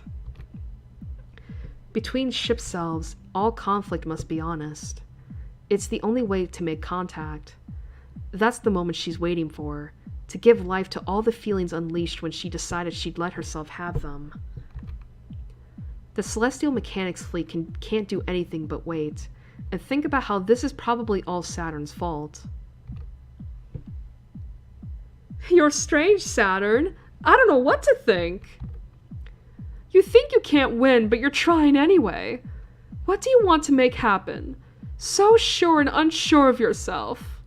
Between ship selves, all conflict must be honest. It's the only way to make contact. That's the moment she's waiting for, to give life to all the feelings unleashed when she decided she'd let herself have them. The Celestial Mechanics fleet can't do anything but wait, and think about how this is probably all Saturn's fault. You're strange, Saturn. I don't know what to think. You think you can't win, but you're trying anyway. What do you want to make happen? So sure and unsure of yourself.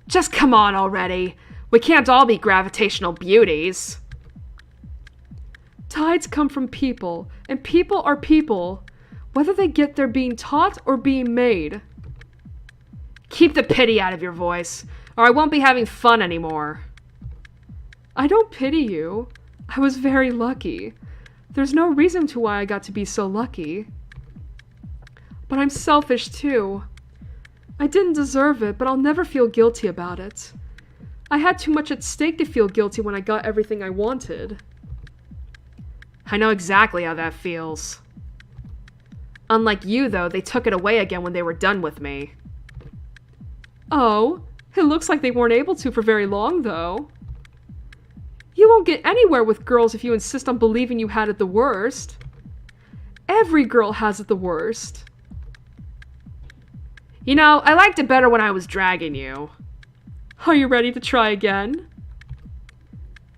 Just come on already. We can't all be gravitational beauties. Tides come from people, and people are people, whether they get there being taught or being made. Keep the pity out of your voice, or I won't be having fun anymore. I don't pity you. I was very lucky. There's no reason to why I got to be so lucky. But I'm selfish too. I didn't deserve it, but I'll never feel guilty about it. I had too much at stake to feel guilty when I got everything I wanted. I know exactly how that feels. Unlike you, though, they took it away again when they were done with me. Oh, it looks like they weren't able to for very long, though. You won't get anywhere with girls if you insist on believing you had it the worst. Every girl has it the worst. You know, I liked it better when I was dragging you. Are you ready to try again?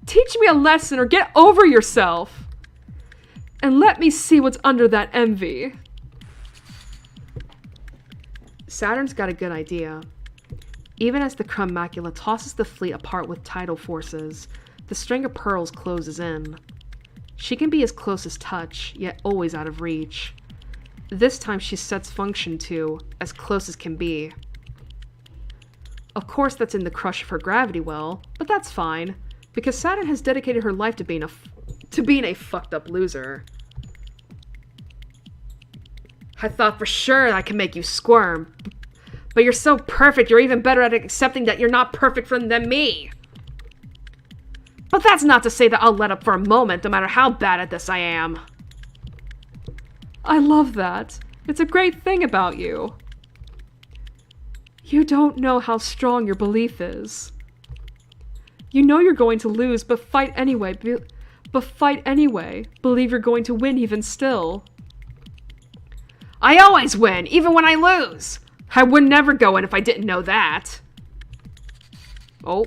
Teach me a lesson or get over yourself. And let me see what's under that envy. Saturn's got a good idea. Even as the crumb macula tosses the fleet apart with tidal forces, the string of pearls closes in. She can be as close as touch, yet always out of reach. This time she sets function to as close as can be. Of course that's in the crush of her gravity well, but that's fine, because Saturn has dedicated her life to being a fucked up loser. I thought for sure I could make you squirm. But you're so perfect, you're even better at accepting that you're not perfect than me. But that's not to say that I'll let up for a moment, no matter how bad at this I am. I love that. It's a great thing about you. You don't know how strong your belief is. You know you're going to lose, but fight anyway. Believe you're going to win even still. I always win, even when I lose. I would never go in if I didn't know that. Oh.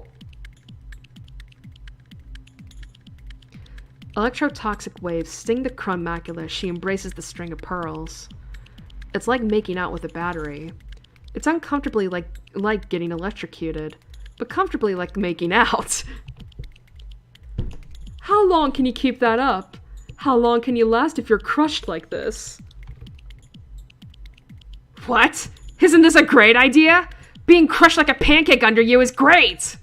Electrotoxic waves sting the crumb macula as she embraces the string of pearls. It's like making out with a battery. It's uncomfortably like getting electrocuted, but comfortably like making out. How long can you keep that up? How long can you last if you're crushed like this? What? Isn't this a great idea? Being crushed like a pancake under you is great!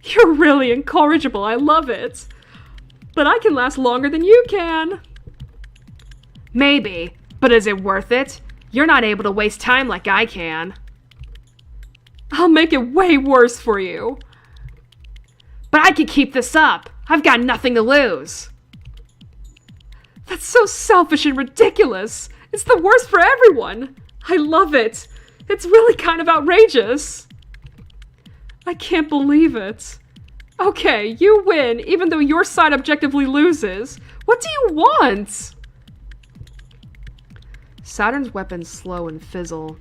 You're really incorrigible, I love it. But I can last longer than you can. Maybe, but is it worth it? You're not able to waste time like I can. I'll make it way worse for you. But I can keep this up. I've got nothing to lose. That's so selfish and ridiculous. It's the worst for everyone. I love it. It's really kind of outrageous. I can't believe it. Okay, you win, even though your side objectively loses. What do you want? Saturn's weapons slow and fizzle,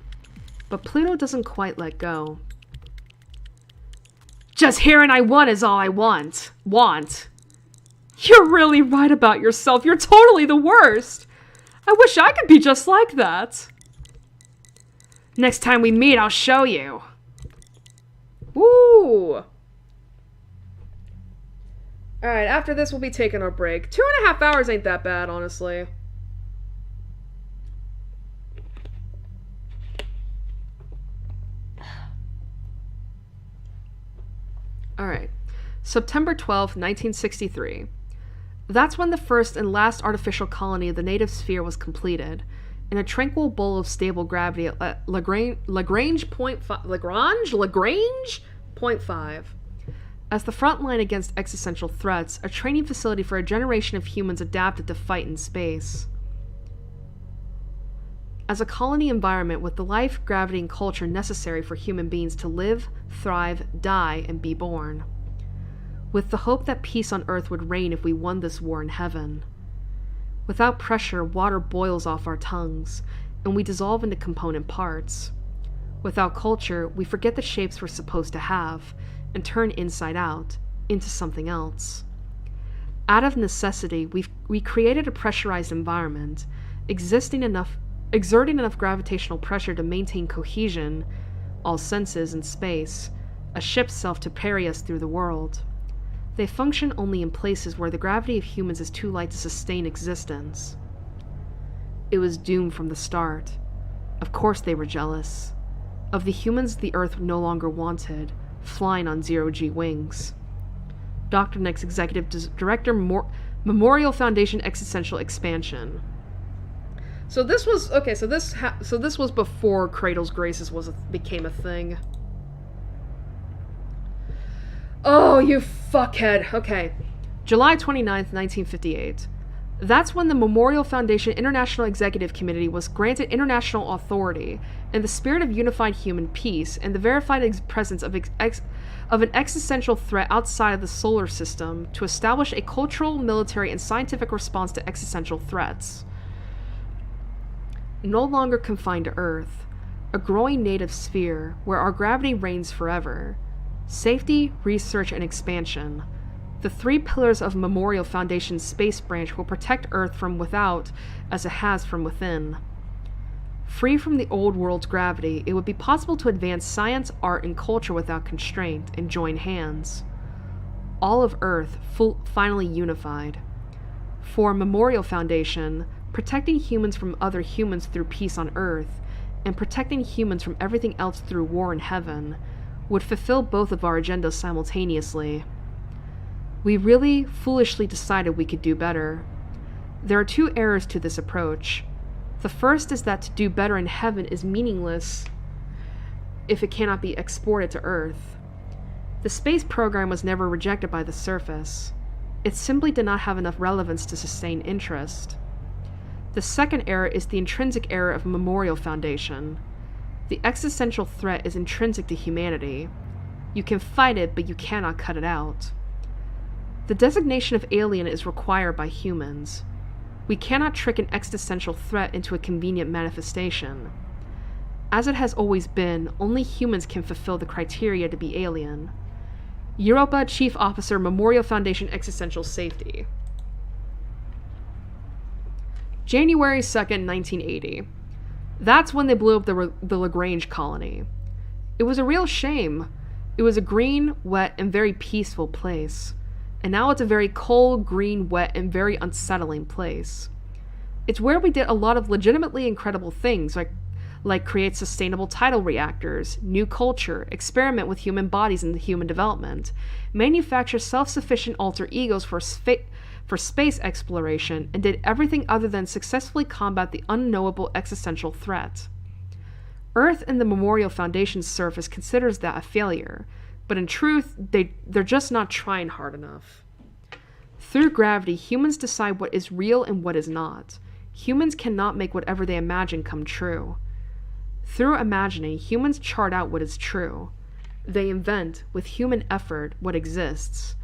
but Pluto doesn't quite let go. Just hearing I won is all I want. You're really right about yourself. You're totally the worst. I wish I could be just like that. Next time we meet, I'll show you. Woo! Alright, after this, we'll be taking our break. 2.5 hours ain't that bad, honestly. Alright. September 12th, 1963. That's when the first and last artificial colony of the native sphere was completed, in a tranquil bowl of stable gravity at Lagrange point 5. As the front line against existential threats, a training facility for a generation of humans adapted to fight in space. As a colony environment with the life, gravity, and culture necessary for human beings to live, thrive, die, and be born. With the hope that peace on Earth would reign if we won this war in heaven. Without pressure, water boils off our tongues, and we dissolve into component parts. Without culture, we forget the shapes we're supposed to have, and turn inside out, into something else. Out of necessity, we created a pressurized environment, exerting enough gravitational pressure to maintain cohesion, all senses in space, a ship's self to carry us through the world. They function only in places where the gravity of humans is too light to sustain existence. It was doomed from the start. Of course they were jealous. Of the humans the Earth no longer wanted, flying on zero-G wings. Dr. Next Executive Director, Memorial Foundation Existential Expansion. So this was, okay, so this was before Cradle's Graces became a thing. Oh, you fuckhead. Okay. July 29th, 1958. That's when the Memorial Foundation International Executive Committee was granted international authority in the spirit of unified human peace and the verified presence of an existential threat outside of the solar system to establish a cultural, military, and scientific response to existential threats. No longer confined to Earth, a growing native sphere where our gravity reigns forever. Safety, research, and expansion. The three pillars of Memorial Foundation's space branch will protect Earth from without as it has from within. Free from the old world's gravity, it would be possible to advance science, art, and culture without constraint and join hands. All of Earth finally unified. For Memorial Foundation, protecting humans from other humans through peace on Earth, and protecting humans from everything else through war in heaven, would fulfill both of our agendas simultaneously. We really foolishly decided we could do better. There are two errors to this approach. The first is that to do better in heaven is meaningless if it cannot be exported to Earth. The space program was never rejected by the surface. It simply did not have enough relevance to sustain interest. The second error is the intrinsic error of Memorial Foundation. The existential threat is intrinsic to humanity. You can fight it, but you cannot cut it out. The designation of alien is required by humans. We cannot trick an existential threat into a convenient manifestation. As it has always been, only humans can fulfill the criteria to be alien. Europa Chief Officer, Memorial Foundation Existential Safety. January 2nd, 1980. That's when they blew up the Lagrange colony. It was a real shame. It was a green, wet, and very peaceful place. And now it's a very cold, green, wet, and very unsettling place. It's where we did a lot of legitimately incredible things, like create sustainable tidal reactors, new culture, experiment with human bodies and human development, manufacture self-sufficient alter egos for space exploration, and did everything other than successfully combat the unknowable existential threat. Earth and the Memorial Foundation's surface considers that a failure, but in truth, they're just not trying hard enough. Through gravity, humans decide what is real and what is not. Humans cannot make whatever they imagine come true. Through imagining, humans chart out what is true. They invent, with human effort, what exists.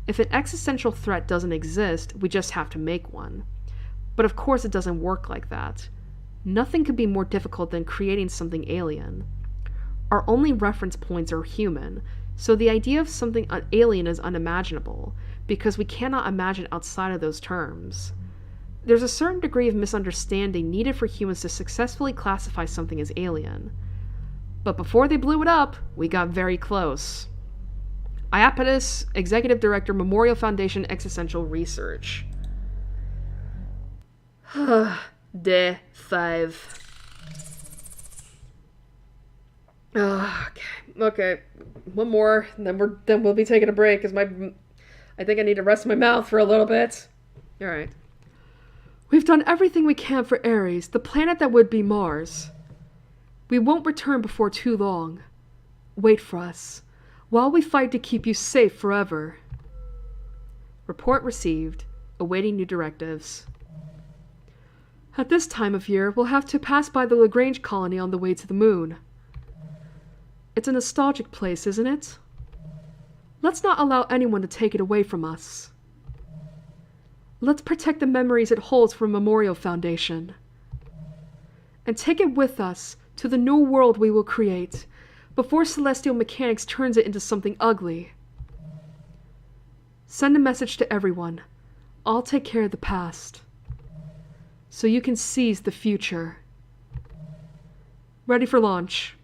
If an existential threat doesn't exist, we just have to make one. But of course it doesn't work like that. Nothing could be more difficult than creating something alien. Our only reference points are human, so the idea of something alien is unimaginable, because we cannot imagine outside of those terms. There's a certain degree of misunderstanding needed for humans to successfully classify something as alien. But before they blew it up, we got very close. Iapetus, Executive Director, Memorial Foundation Existential Research. Day 5. Okay. One more, and then we'll be taking a break, because I think I need to rest my mouth for a little bit. Alright. We've done everything we can for Ares, the planet that would be Mars. We won't return before too long. Wait for us, while we fight to keep you safe forever. Report received. Awaiting new directives. At this time of year, we'll have to pass by the Lagrange colony on the way to the moon. It's a nostalgic place, isn't it? Let's not allow anyone to take it away from us. Let's protect the memories it holds for Memorial Foundation. And take it with us to the new world we will create, before celestial mechanics turns it into something ugly. Send a message to everyone. I'll take care of the past, so you can seize the future. Ready for launch.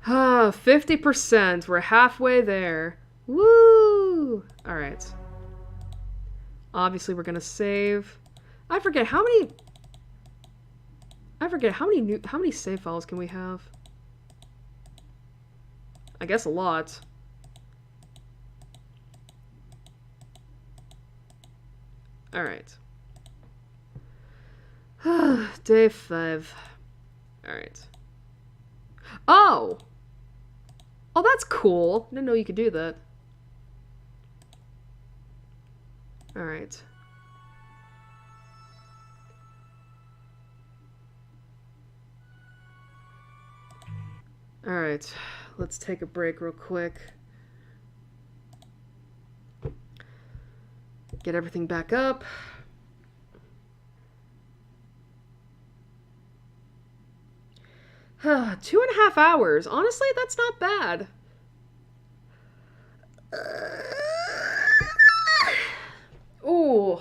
50%. We're halfway there. Woo! Alright. Obviously we're gonna save. I forget how many save files can we have? I guess a lot. Alright. Day 5. Alright. Oh! Oh, that's cool. I didn't know you could do that. Alright. Alright. Let's take a break real quick. Get everything back up. $2.5 hours. Honestly, that's not bad. Ooh.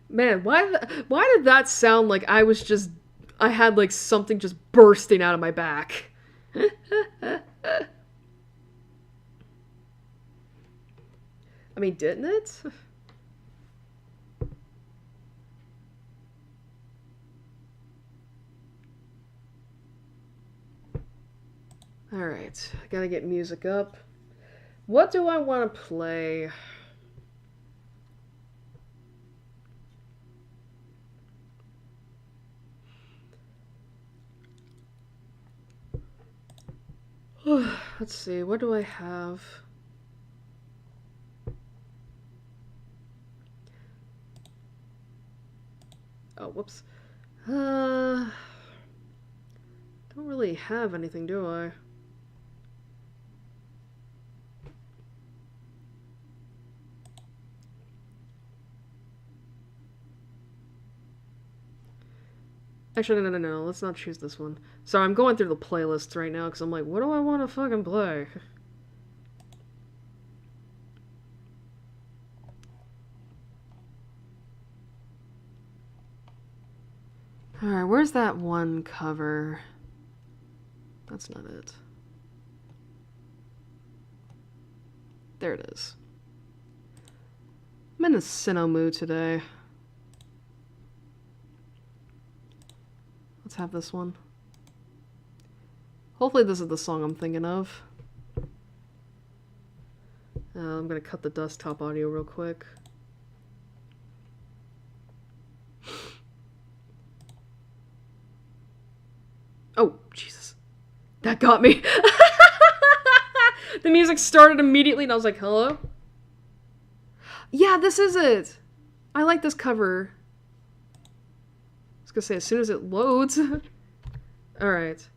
Man, why did that sound like I had like something just bursting out of my back? I mean, didn't it? Alright, I gotta get music up. What do I want to play? Let's see, what do I have? Oh, whoops. Don't really have anything, do I? Actually, no, let's not choose this one. Sorry, I'm going through the playlists right now because I'm like, what do I want to fucking play? Alright, where's that one cover? That's not it. There it is. I'm in a Sinnoh mood today. Let's have this one. Hopefully this is the song I'm thinking of. I'm gonna cut the desktop audio real quick. Oh, Jesus. That got me. The music started immediately and I was like, hello? Yeah, this is it. I like this cover. I was gonna say, as soon as it loads. Alright.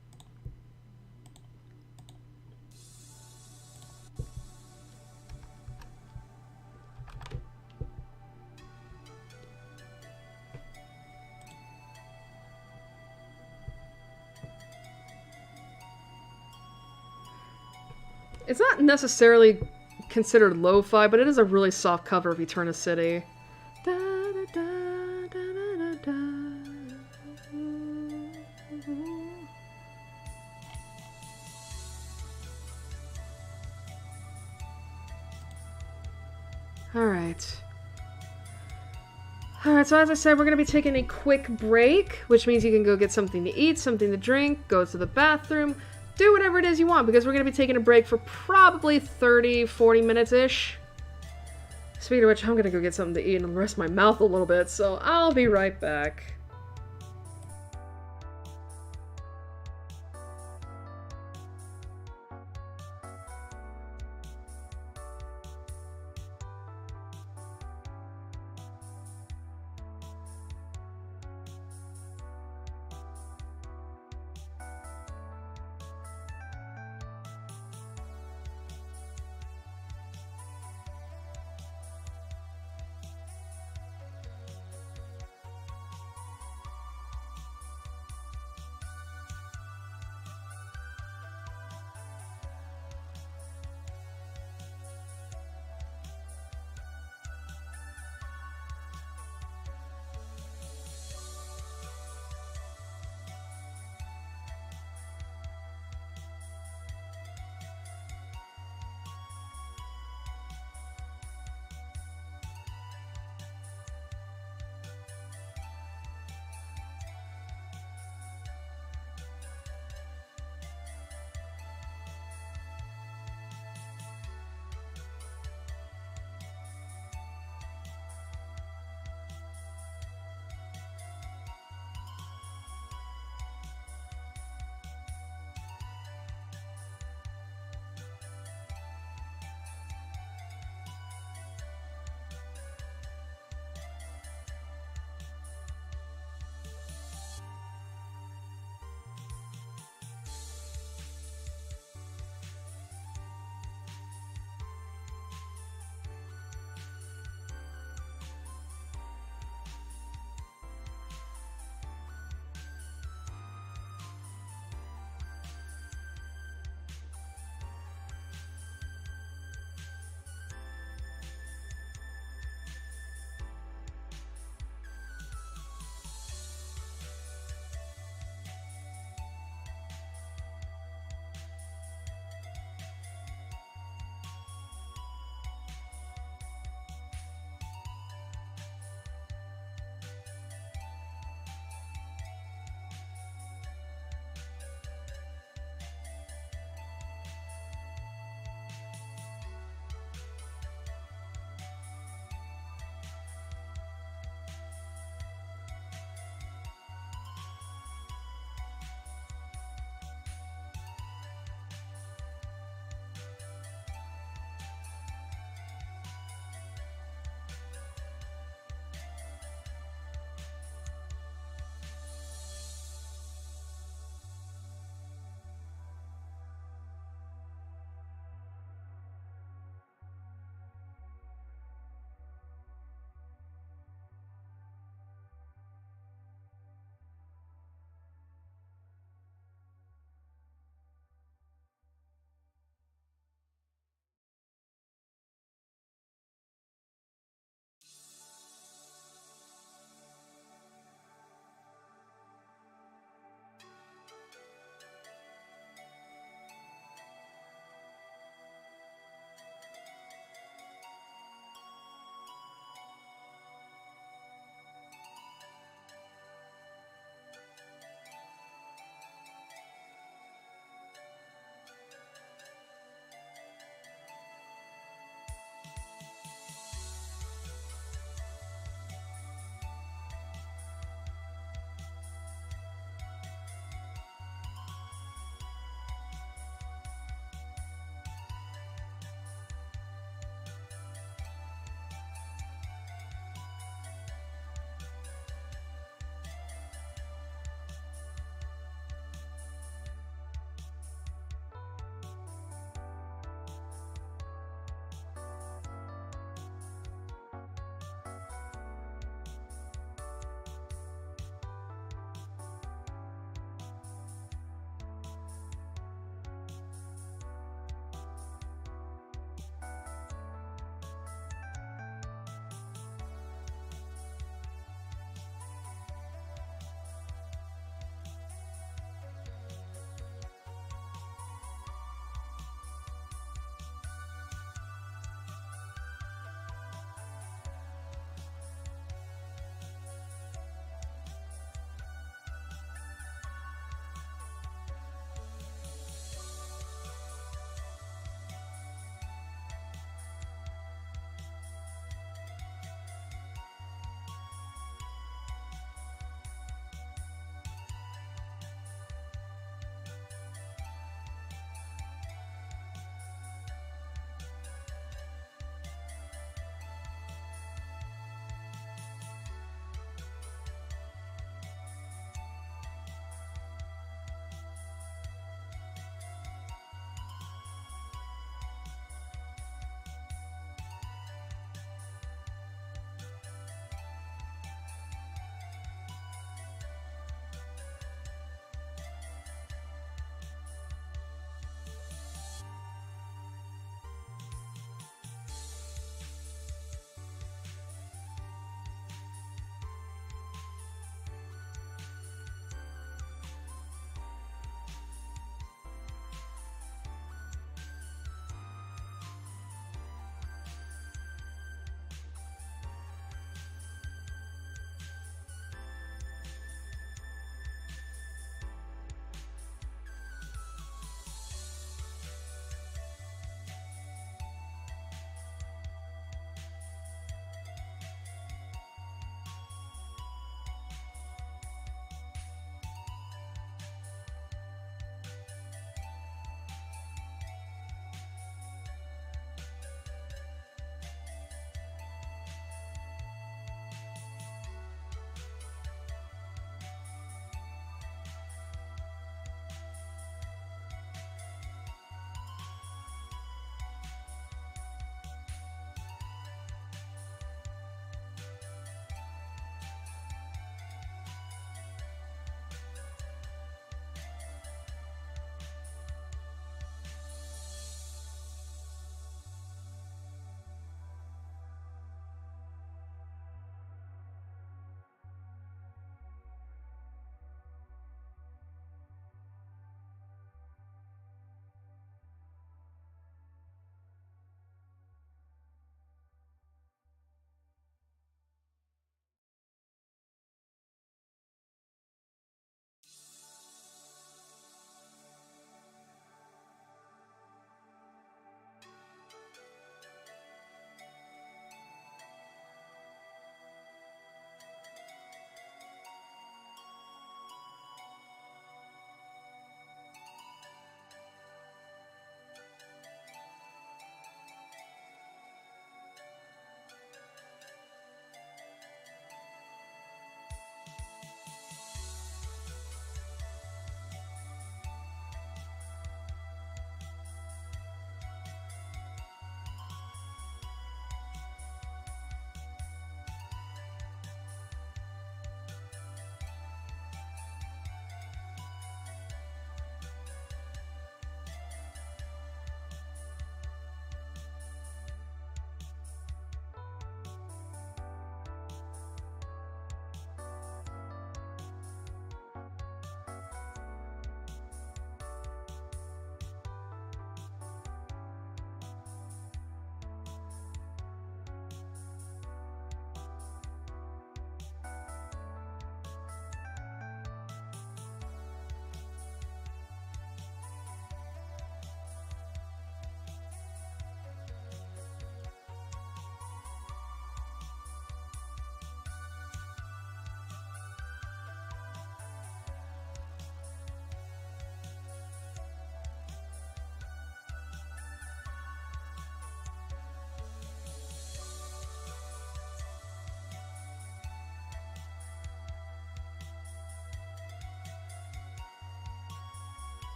It's not necessarily considered lo-fi, but it is a really soft cover of Eterna City. Alright. Alright, so as I said, we're going to be taking a quick break, which means you can go get something to eat, something to drink, go to the bathroom, do whatever it is you want, because we're going to be taking a break for probably 30-40 minutes-ish. Speaking of which, I'm going to go get something to eat and rest my mouth a little bit, so I'll be right back.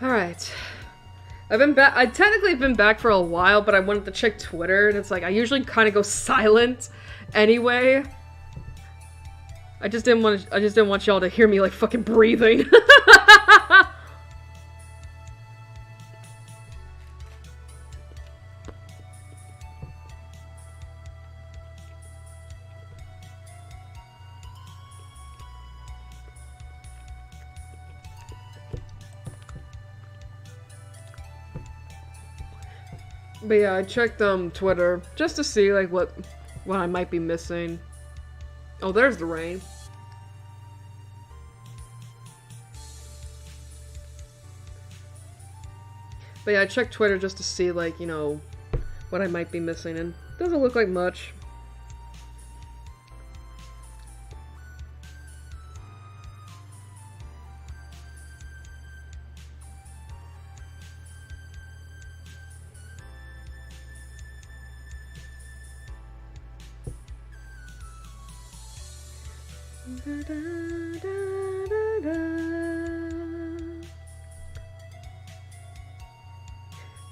Alright. I've been back. I technically have been back for a while, but I wanted to check Twitter, and it's like, I usually kind of go silent anyway. I just didn't want y'all to hear me, like, fucking breathing. But yeah, I checked Twitter just to see like what I might be missing. Oh, there's the rain. But yeah, I checked Twitter just to see like, you know, what I might be missing, and it doesn't look like much.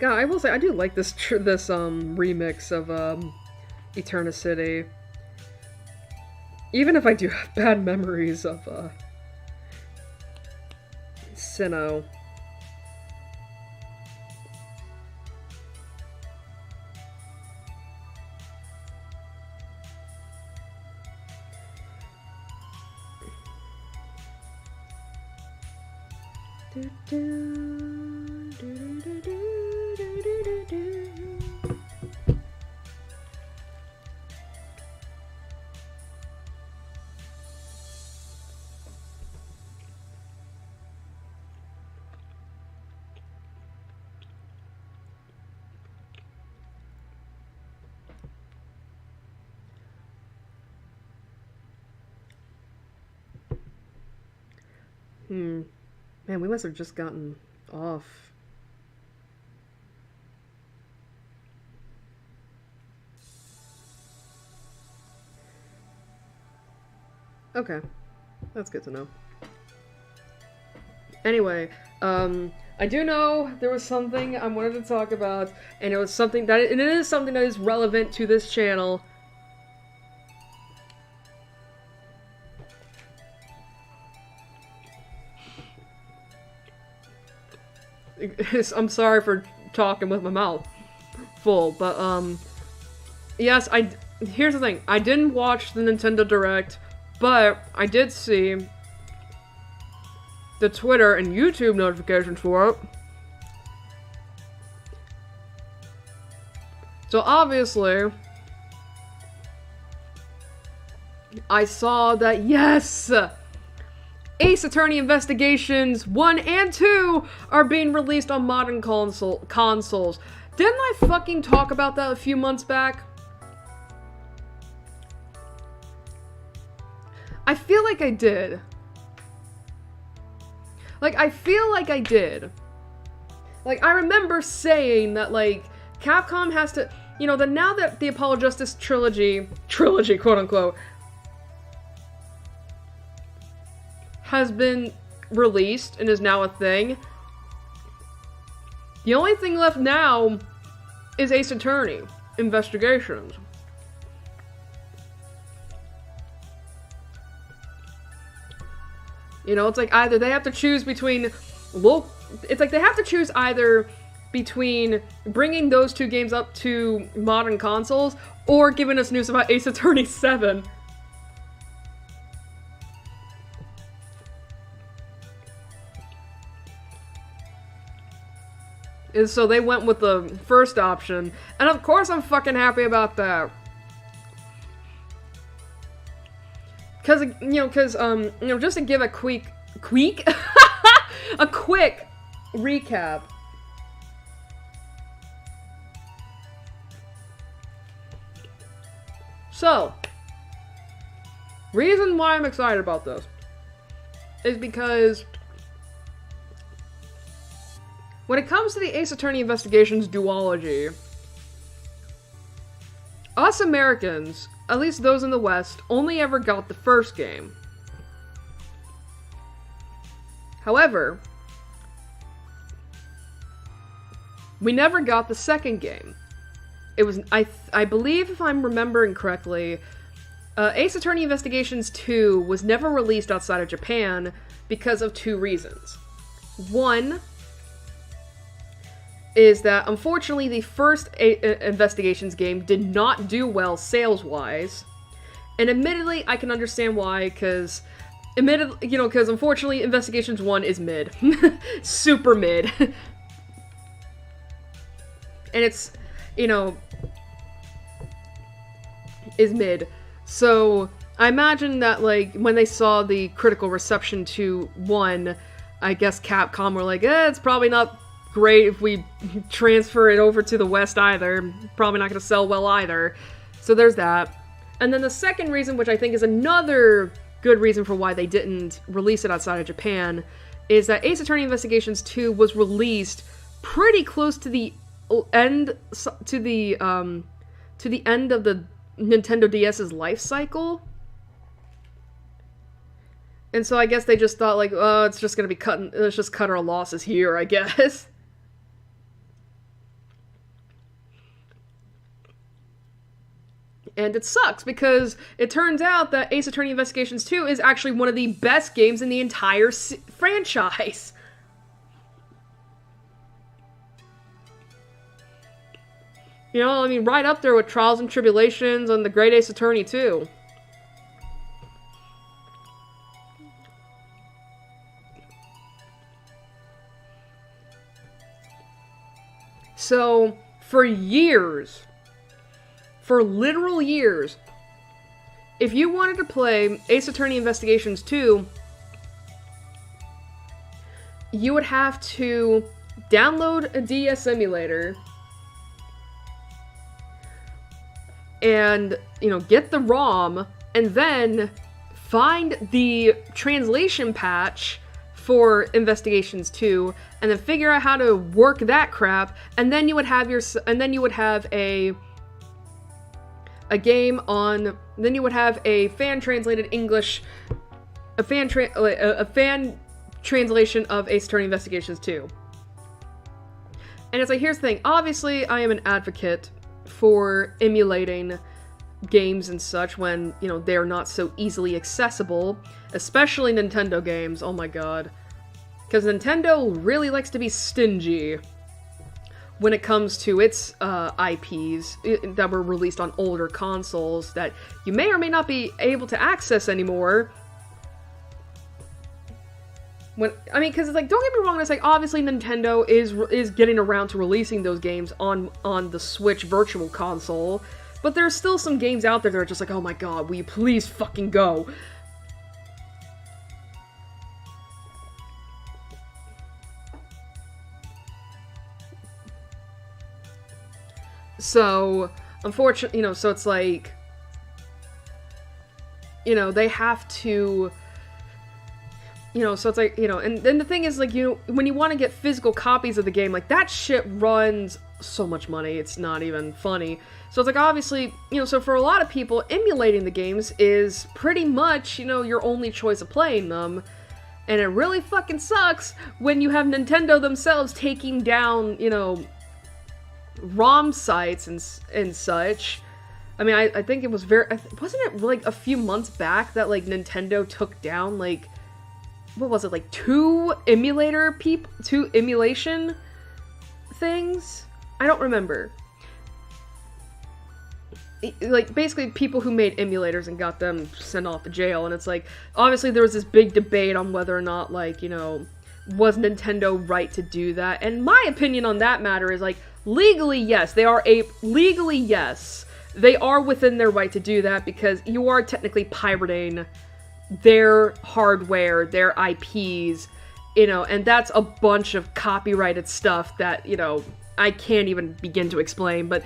God, I will say I do like this remix of Eternicity. Even if I do have bad memories of Sinnoh. Man, we must have just gotten off. Okay. That's good to know. Anyway, I do know there was something I wanted to talk about, and it is something that is relevant to this channel. I'm sorry for talking with my mouth full, but, yes, here's the thing. I didn't watch the Nintendo Direct, but I did see the Twitter and YouTube notifications for it. So obviously, I saw that, yes! Ace Attorney Investigations 1 and 2 are being released on modern consoles. Didn't I fucking talk about that a few months back? I feel like I did. Like, I feel like I did. Like, I remember saying that, like, Capcom has to, you know, that now that the Apollo Justice trilogy, quote-unquote, has been released and is now a thing, the only thing left now is Ace Attorney Investigations. You know, it's like either they have to choose between either between bringing those two games up to modern consoles or giving us news about Ace Attorney 7. And so they went with the first option, and of course I'm fucking happy about that. Cause, just to give a quick recap. So, reason why I'm excited about this is because when it comes to the Ace Attorney Investigations duology, us Americans, at least those in the West, only ever got the first game. However, we never got the second game. It was, I believe, if I'm remembering correctly, Ace Attorney Investigations 2 was never released outside of Japan because of two reasons. One is that, unfortunately, the first Investigations game did not do well sales-wise. And admittedly, I can understand why, because unfortunately, Investigations 1 is mid. Super mid. And it's, is mid. So, I imagine that, like, when they saw the critical reception to 1, I guess Capcom were like, it's probably not great if we transfer it over to the West either. Probably not going to sell well either. So there's that. And then the second reason, which I think is another good reason for why they didn't release it outside of Japan, is that Ace Attorney Investigations 2 was released pretty close to the end of the Nintendo DS's life cycle. And so I guess they just thought, like, oh, it's just gonna be let's just cut our losses here, I guess. And it sucks, because it turns out that Ace Attorney Investigations 2 is actually one of the best games in the entire franchise. I mean, right up there with Trials and Tribulations and The Great Ace Attorney 2. So, for years, for literal years, if you wanted to play Ace Attorney Investigations 2, you would have to download a DS emulator and, get the ROM, and then find the translation patch for Investigations 2, and then figure out how to work that crap, and then you would have a game on, then you would have a fan-translated English, a fan translation of Ace Attorney Investigations 2. And it's like, here's the thing, obviously I am an advocate for emulating games and such when, they're not so easily accessible, especially Nintendo games, oh my god. Because Nintendo really likes to be stingy when it comes to its IPs that were released on older consoles that you may or may not be able to access anymore. Because it's like, don't get me wrong, it's like, obviously Nintendo is getting around to releasing those games on the Switch Virtual Console, but there's still some games out there that are just like, oh my god, will you please fucking go? So, unfortunately, so it's like, they have to, so it's like, and then the thing is, like, when you want to get physical copies of the game, like, that shit runs so much money, it's not even funny. So it's like, obviously, so for a lot of people, emulating the games is pretty much, your only choice of playing them. And it really fucking sucks when you have Nintendo themselves taking down, ROM sites and such. I mean, I think it was wasn't it like a few months back that, like, Nintendo took down, like, what was it, like, two emulation things? I don't remember. Like, basically people who made emulators and got them sent off to jail, and it's like, obviously there was this big debate on whether or not, like, was Nintendo right to do that? And my opinion on that matter is, like, legally, yes, they are within their right to do that, because you are technically pirating their hardware, their IPs, and that's a bunch of copyrighted stuff that, I can't even begin to explain, but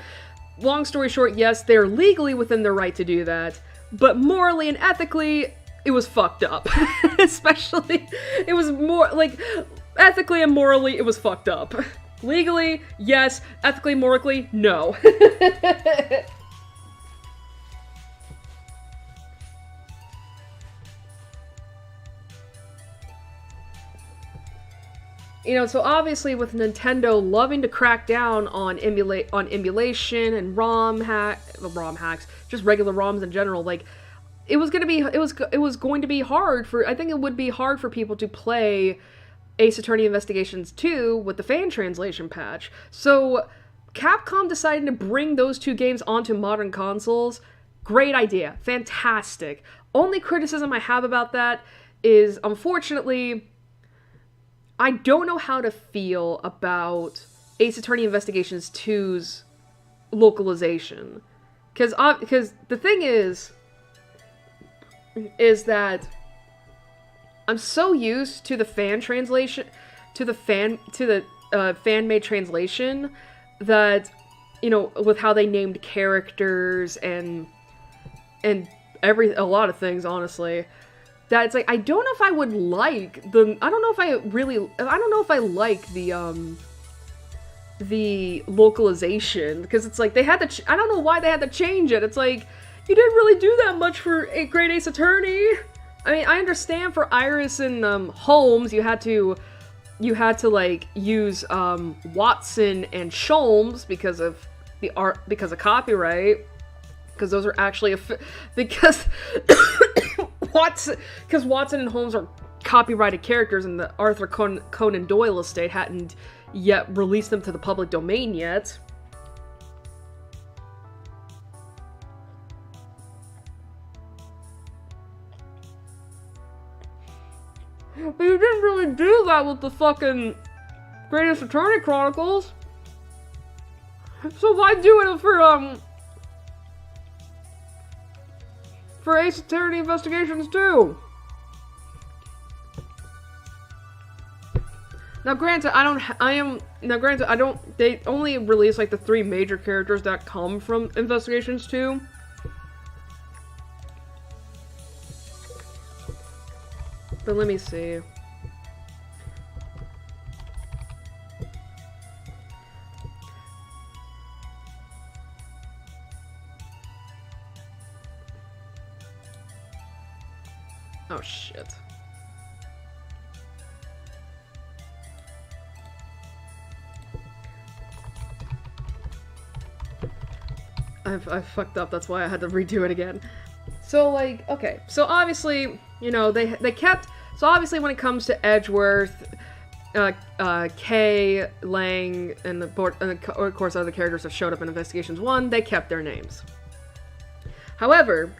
long story short, yes, they're legally within their right to do that, but morally and ethically, it was fucked up. Especially, it was more, like, ethically and morally, it was fucked up. Legally, yes. Ethically, morally, no. you know, so obviously with Nintendo loving to crack down on emulation and ROM hacks, just regular ROMs in general, like it was going to be hard for, I think it would be hard for people to play Ace Attorney Investigations 2 with the fan translation patch. So Capcom decided to bring those two games onto modern consoles. Great idea. Fantastic. Only criticism I have about that is, unfortunately, I don't know how to feel about Ace Attorney Investigations 2's localization. Because the thing is that I'm so used to the fan translation, to the fan-made translation, that, you know, with how they named characters and a lot of things, honestly, that it's like, I don't know if I would like I don't know if I like the localization, because it's like, they had to, I don't know why they had to change it. It's like, you didn't really do that much for a Great Ace Attorney. I mean, I understand for Iris and Holmes, you had to like use Watson and Sholmes because of copyright, because those are actually because Watson and Holmes are copyrighted characters, and the Arthur Conan Doyle estate hadn't yet released them to the public domain yet. But you didn't really do that with the fucking Greatest Attorney Chronicles. So why do it for Ace Attorney Investigations 2? Now granted, they only release like the 3 major characters that come from Investigations 2. But let me see. Oh shit. I fucked up, that's why I had to redo it again. So, like, okay, so obviously, you know, they kept, so obviously when it comes to Edgeworth, Kay, Lang, and of course other characters that showed up in Investigations 1, they kept their names. However,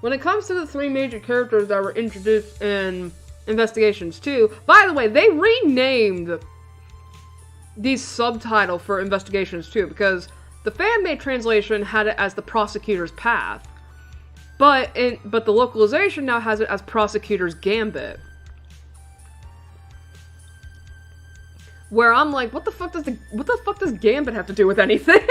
when it comes to the 3 major characters that were introduced in Investigations 2, by the way, they renamed the subtitle for Investigations 2, because the fan-made translation had it as The Prosecutor's Path, but the localization now has it as Prosecutor's Gambit. Where I'm like, what the fuck does Gambit have to do with anything?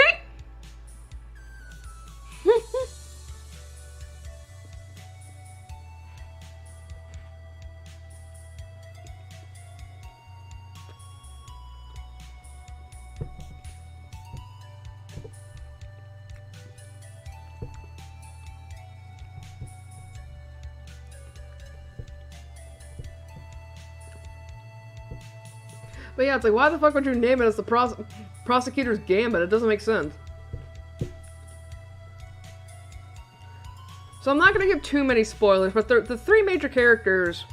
But yeah, it's like, why the fuck would you name it as the Prosecutor's Gambit? It doesn't make sense. So I'm not gonna give too many spoilers, but the 3 major characters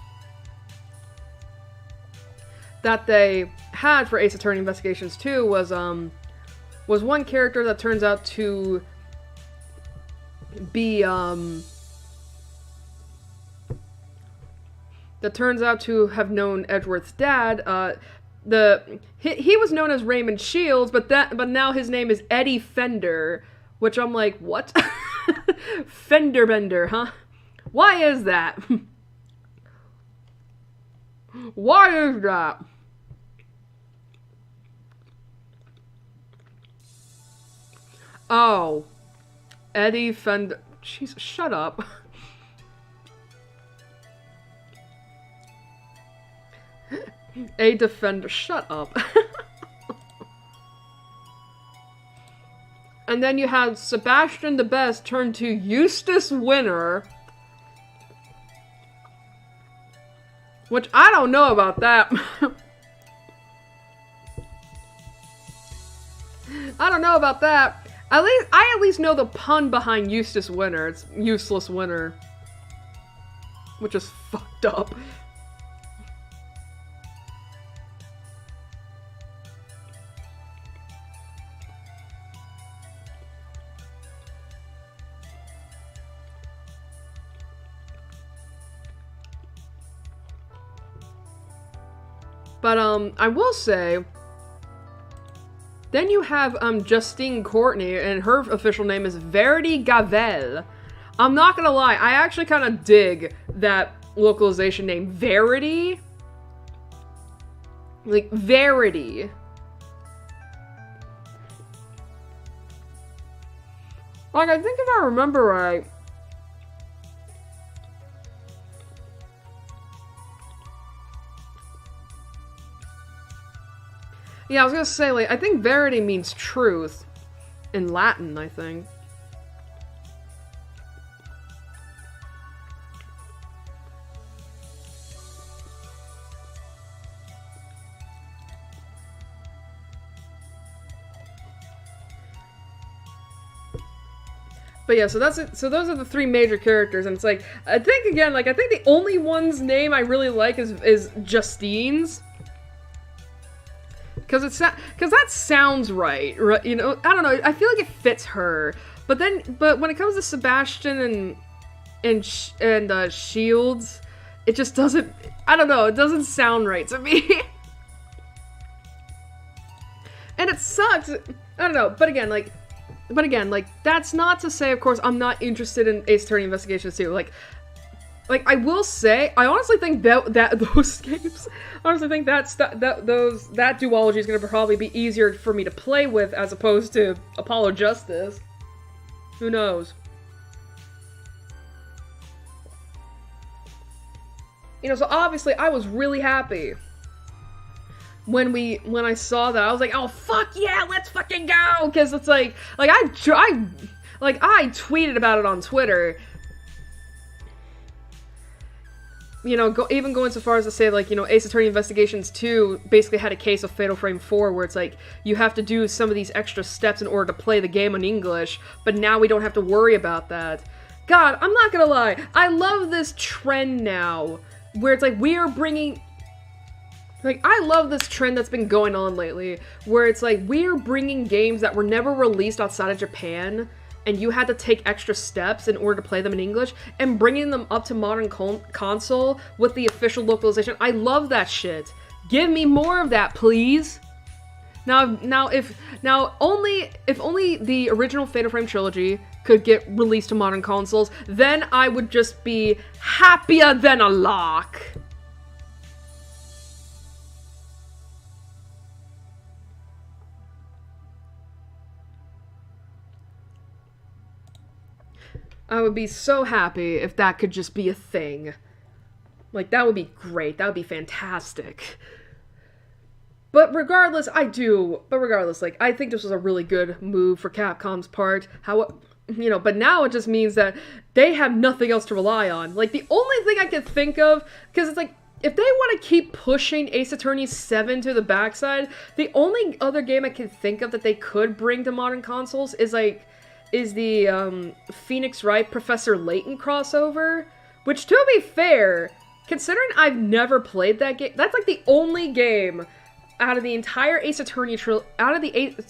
that they had for Ace Attorney Investigations 2 was one character that turns out to be, that turns out to have known Edgeworth's dad. He was known as Raymond Shields, but now his name is Eddie Fender, which I'm like, what? Fender Bender, huh? Why is that? Why is that? Oh, Eddie Fender. Jeez, shut up. A defender. Shut up. And then you have Sebastian the Best turn to Eustace Winner. Which, I don't know about that. I don't know about that. I at least know the pun behind Eustace Winter. It's Useless Winter. Which is fucked up. But, I will say, then you have, Justine Courtney, and her official name is Verity Gavel. I'm not gonna lie, I actually kind of dig that localization name, Verity. Like, Verity. Like, I think if I remember right, yeah, I was gonna say, like, I think verity means truth. In Latin, I think. But yeah, so that's it. So those are the three major characters, and it's like, I think, again, like, I think the only one's name I really like is Justine's. Because that sounds right, you know, I don't know, I feel like it fits her, but when it comes to Sebastian and Shields, it just doesn't, I don't know, it doesn't sound right to me. And it sucks, I don't know, but again, like, that's not to say, of course, I'm not interested in Ace Attorney Investigations 2, like, I will say, I honestly think that those games, honestly think that duology is going to probably be easier for me to play with as opposed to Apollo Justice. Who knows? You know, so obviously I was really happy when I saw that. I was like, oh fuck yeah, let's fucking go! Because it's like I tweeted about it on Twitter. You know, even going so far as to say, like, you know, Ace Attorney Investigations 2 basically had a case of Fatal Frame 4 where it's like, you have to do some of these extra steps in order to play the game in English, but now we don't have to worry about that. God, I'm not gonna lie, I love this trend now, where it's like, we are bringing... Like, I love this trend that's been going on lately, where it's like, we are bringing games that were never released outside of Japan, and you had to take extra steps in order to play them in English, and bringing them up to modern console with the official localization. I love that shit. Give me more of that, please. If only the original Fatal Frame trilogy could get released to modern consoles, then I would just be happier than a lark. I would be so happy if that could just be a thing. Like, that would be great. That would be fantastic. But regardless, like, I think this was a really good move for Capcom's part. You know, but now it just means that they have nothing else to rely on. Like, the only thing I could think of, because it's like, if they want to keep pushing Ace Attorney 7 to the backside, the only other game I can think of that they could bring to modern consoles is the Phoenix Wright Professor Layton crossover, which, to be fair, considering I've never played that game, that's like the only game out of the entire Ace Attorney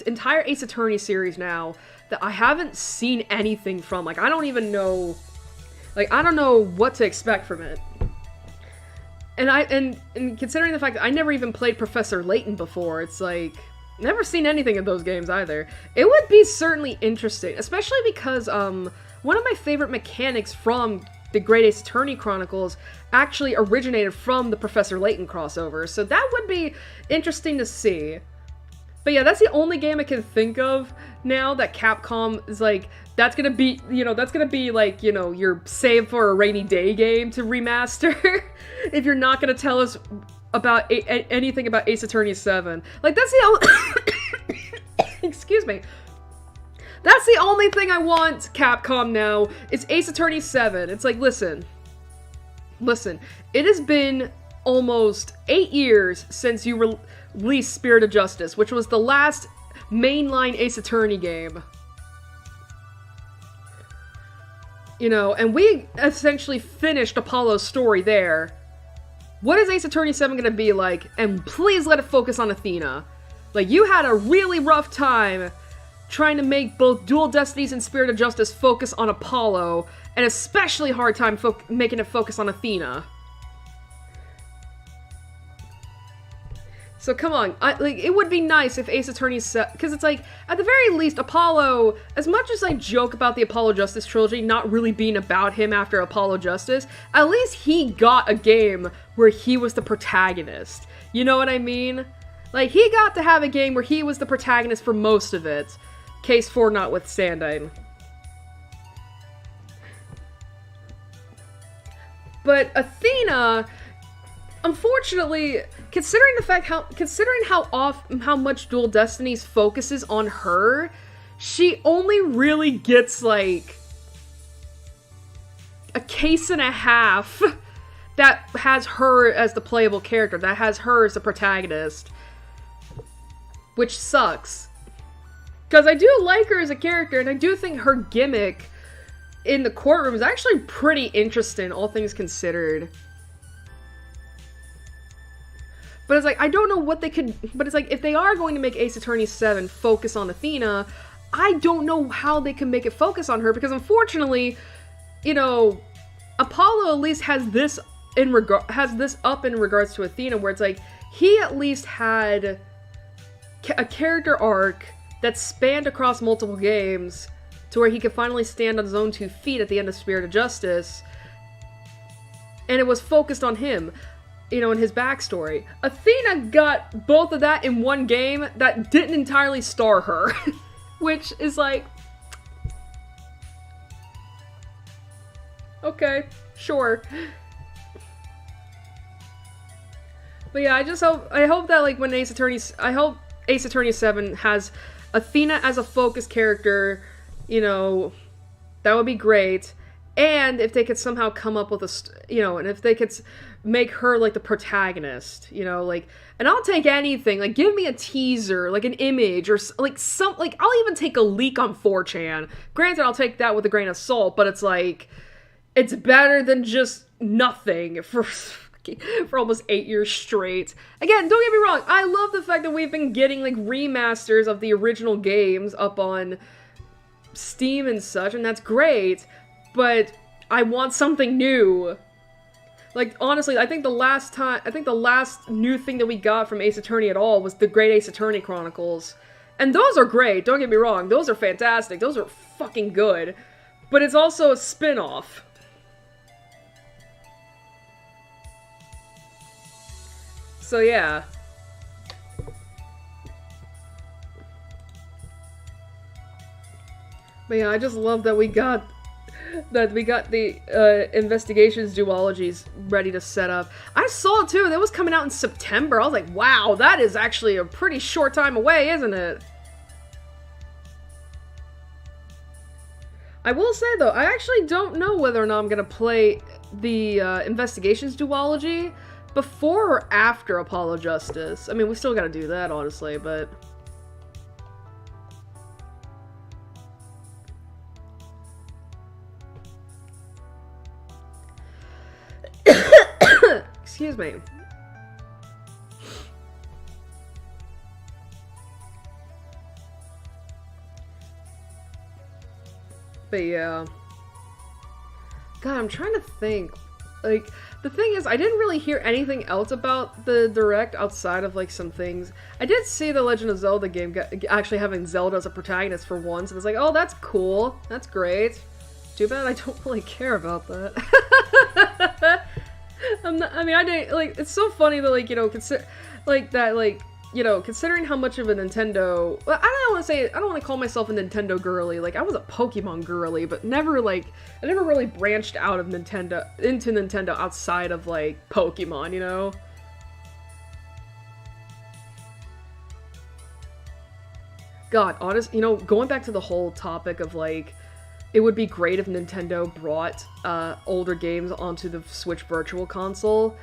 entire Ace Attorney series now that I haven't seen anything from. Like, I don't even know, like, I don't know what to expect from it. And considering the fact that I never even played Professor Layton before, it's like, never seen anything of those games either. It would be certainly interesting, especially because one of my favorite mechanics from the Great Ace Attorney Chronicles actually originated from the Professor Layton crossover, so that would be interesting to see. But yeah, that's the only game I can think of now that Capcom is like, that's gonna be, you know, that's gonna be like, you know, your save for a rainy day game to remaster. If you're not gonna tell us about anything about Ace Attorney 7. Like, that's the only... Excuse me. That's the only thing I want, Capcom, now. It's Ace Attorney 7. It's like, listen. It has been almost 8 years since you released Spirit of Justice, which was the last mainline Ace Attorney game. You know, and we essentially finished Apollo's story there. What is Ace Attorney 7 gonna be like? And please let it focus on Athena. Like, you had a really rough time trying to make both Dual Destinies and Spirit of Justice focus on Apollo, and especially hard time making it focus on Athena. So come on, like, it would be nice if Ace Attorney because it's like, at the very least, Apollo, as much as I joke about the Apollo Justice trilogy not really being about him after Apollo Justice, at least he got a game where he was the protagonist. You know what I mean? Like, he got to have a game where he was the protagonist for most of it. Case 4 notwithstanding. But Athena, unfortunately, considering how much Dual Destinies focuses on her, she only really gets like a case and a half that has her as the playable character, that has her as the protagonist, which sucks. Because I do like her as a character, and I do think her gimmick in the courtroom is actually pretty interesting, all things considered. But it's like, I don't know what they could... But it's like, if they are going to make Ace Attorney 7 focus on Athena, I don't know how they can make it focus on her, because unfortunately, you know, Apollo at least has this up in regards to Athena, where it's like, he at least had a character arc that spanned across multiple games to where he could finally stand on his own 2 feet at the end of Spirit of Justice, and it was focused on him. You know, in his backstory. Athena got both of that in one game that didn't entirely star her. Which is like... Okay, sure. But yeah, I hope that, like, when I hope Ace Attorney 7 has Athena as a focus character, you know, that would be great. And if they could somehow come up with and if they could make her, like, the protagonist, you know, like, and I'll take anything, like, give me a teaser, like, an image, or, like, I'll even take a leak on 4chan. Granted, I'll take that with a grain of salt, but it's, like, it's better than just nothing for almost 8 years straight. Again, don't get me wrong, I love the fact that we've been getting, like, remasters of the original games up on Steam and such, and that's great, but I want something new. Like, honestly, I think the last new thing that we got from Ace Attorney at all was the Great Ace Attorney Chronicles. And those are great, don't get me wrong, those are fantastic, those are fucking good. But it's also a spin-off. So yeah. But yeah, I just love that we got the investigations duologies ready to set up. I saw it too, that was coming out in September. I was like, wow, that is actually a pretty short time away, isn't it? I will say though, I actually don't know whether or not I'm gonna play the investigations duology before or after Apollo Justice. I mean, we still gotta do that, honestly, but... Excuse me. But yeah. God, I'm trying to think. Like, the thing is, I didn't really hear anything else about the Direct outside of, like, some things. I did see the Legend of Zelda game actually having Zelda as a protagonist for once, and I was like, oh, that's cool. That's great. Too bad I don't really care about that. I didn't, like, it's so funny that, like, you know, considering how much of a Nintendo, well, I don't want to call myself a Nintendo girly, like, I was a Pokemon girly, but never, like, I never really branched out of into Nintendo outside of, like, Pokemon, you know? God, honest, you know, going back to the whole topic of, like, it would be great if Nintendo brought older games onto the Switch Virtual Console.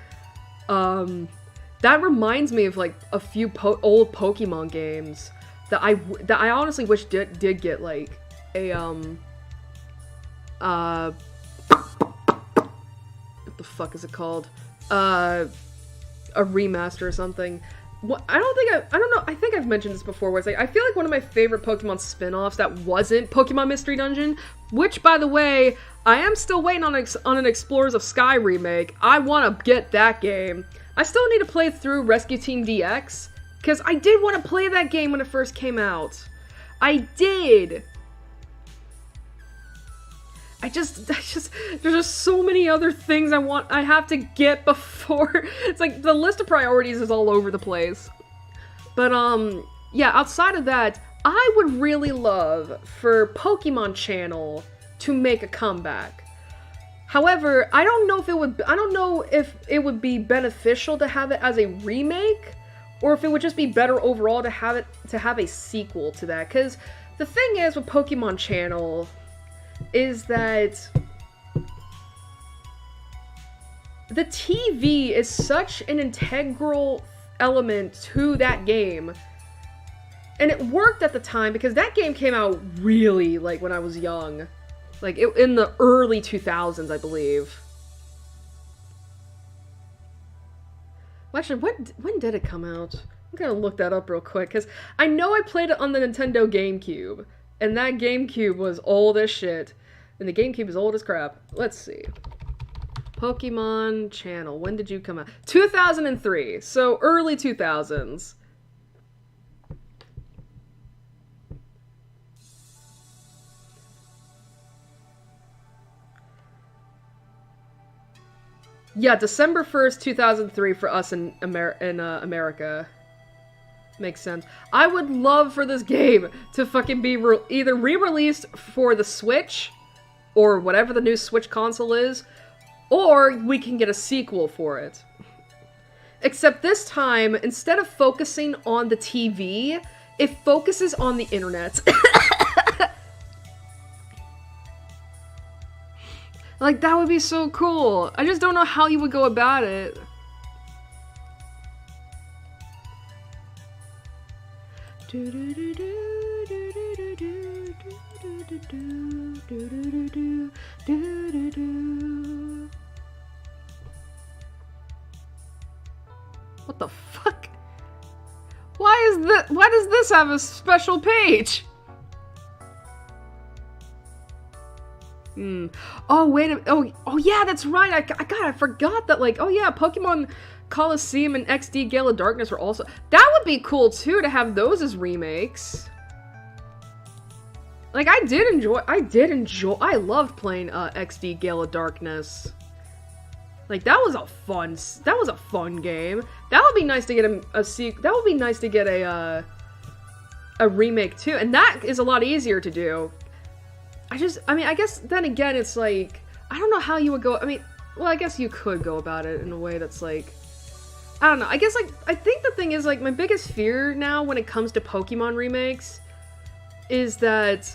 That reminds me of like a few old Pokemon games that I honestly wish did get like a what the fuck is it called? A remaster or something. What, I don't know, I think I've mentioned this before, where it's like, I feel like one of my favorite Pokemon spin-offs that wasn't Pokemon Mystery Dungeon, which, by the way, I am still waiting on an Explorers of Sky remake. I want to get that game. I still need to play through Rescue Team DX, because I did want to play that game when it first came out. I did! there's just so many other things I have to get before, it's like, the list of priorities is all over the place. But, yeah, outside of that, I would really love for Pokemon Channel to make a comeback. However, I don't know if it would be beneficial to have it as a remake, or if it would just be better overall to have a sequel to that, because the thing is with Pokemon Channel is that the TV is such an integral element to that game. And it worked at the time because that game came out really, like, when I was young. Like, in the early 2000s, I believe. Well, actually, when did it come out? I'm gonna look that up real quick, because I know I played it on the Nintendo GameCube. And that GameCube was old as shit. And the GameCube is old as crap. Let's see. Pokemon Channel. When did you come out? 2003. So early 2000s. Yeah, December 1st, 2003 for us in America. Makes sense. I would love for this game to fucking be either re-released for the Switch, or whatever the new Switch console is, or we can get a sequel for it. Except this time, instead of focusing on the TV, it focuses on the internet. Like, that would be so cool. I just don't know how you would go about it. What the fuck? Why does this have a special page? Oh, wait a minute. Oh yeah, that's right. I forgot that, like, oh yeah, Pokemon Coliseum and XD Gale of Darkness were also... That would be cool, too, to have those as remakes. Like, I loved playing, XD Gale of Darkness. Like, that was a fun game. That would be nice to get that would be nice to get a remake, too. And that is a lot easier to do. I guess, then again, it's like, I don't know how you would go, well, I guess you could go about it in a way that's like, I don't know, I guess, like, I think the thing is, like, my biggest fear now when it comes to Pokemon remakes is that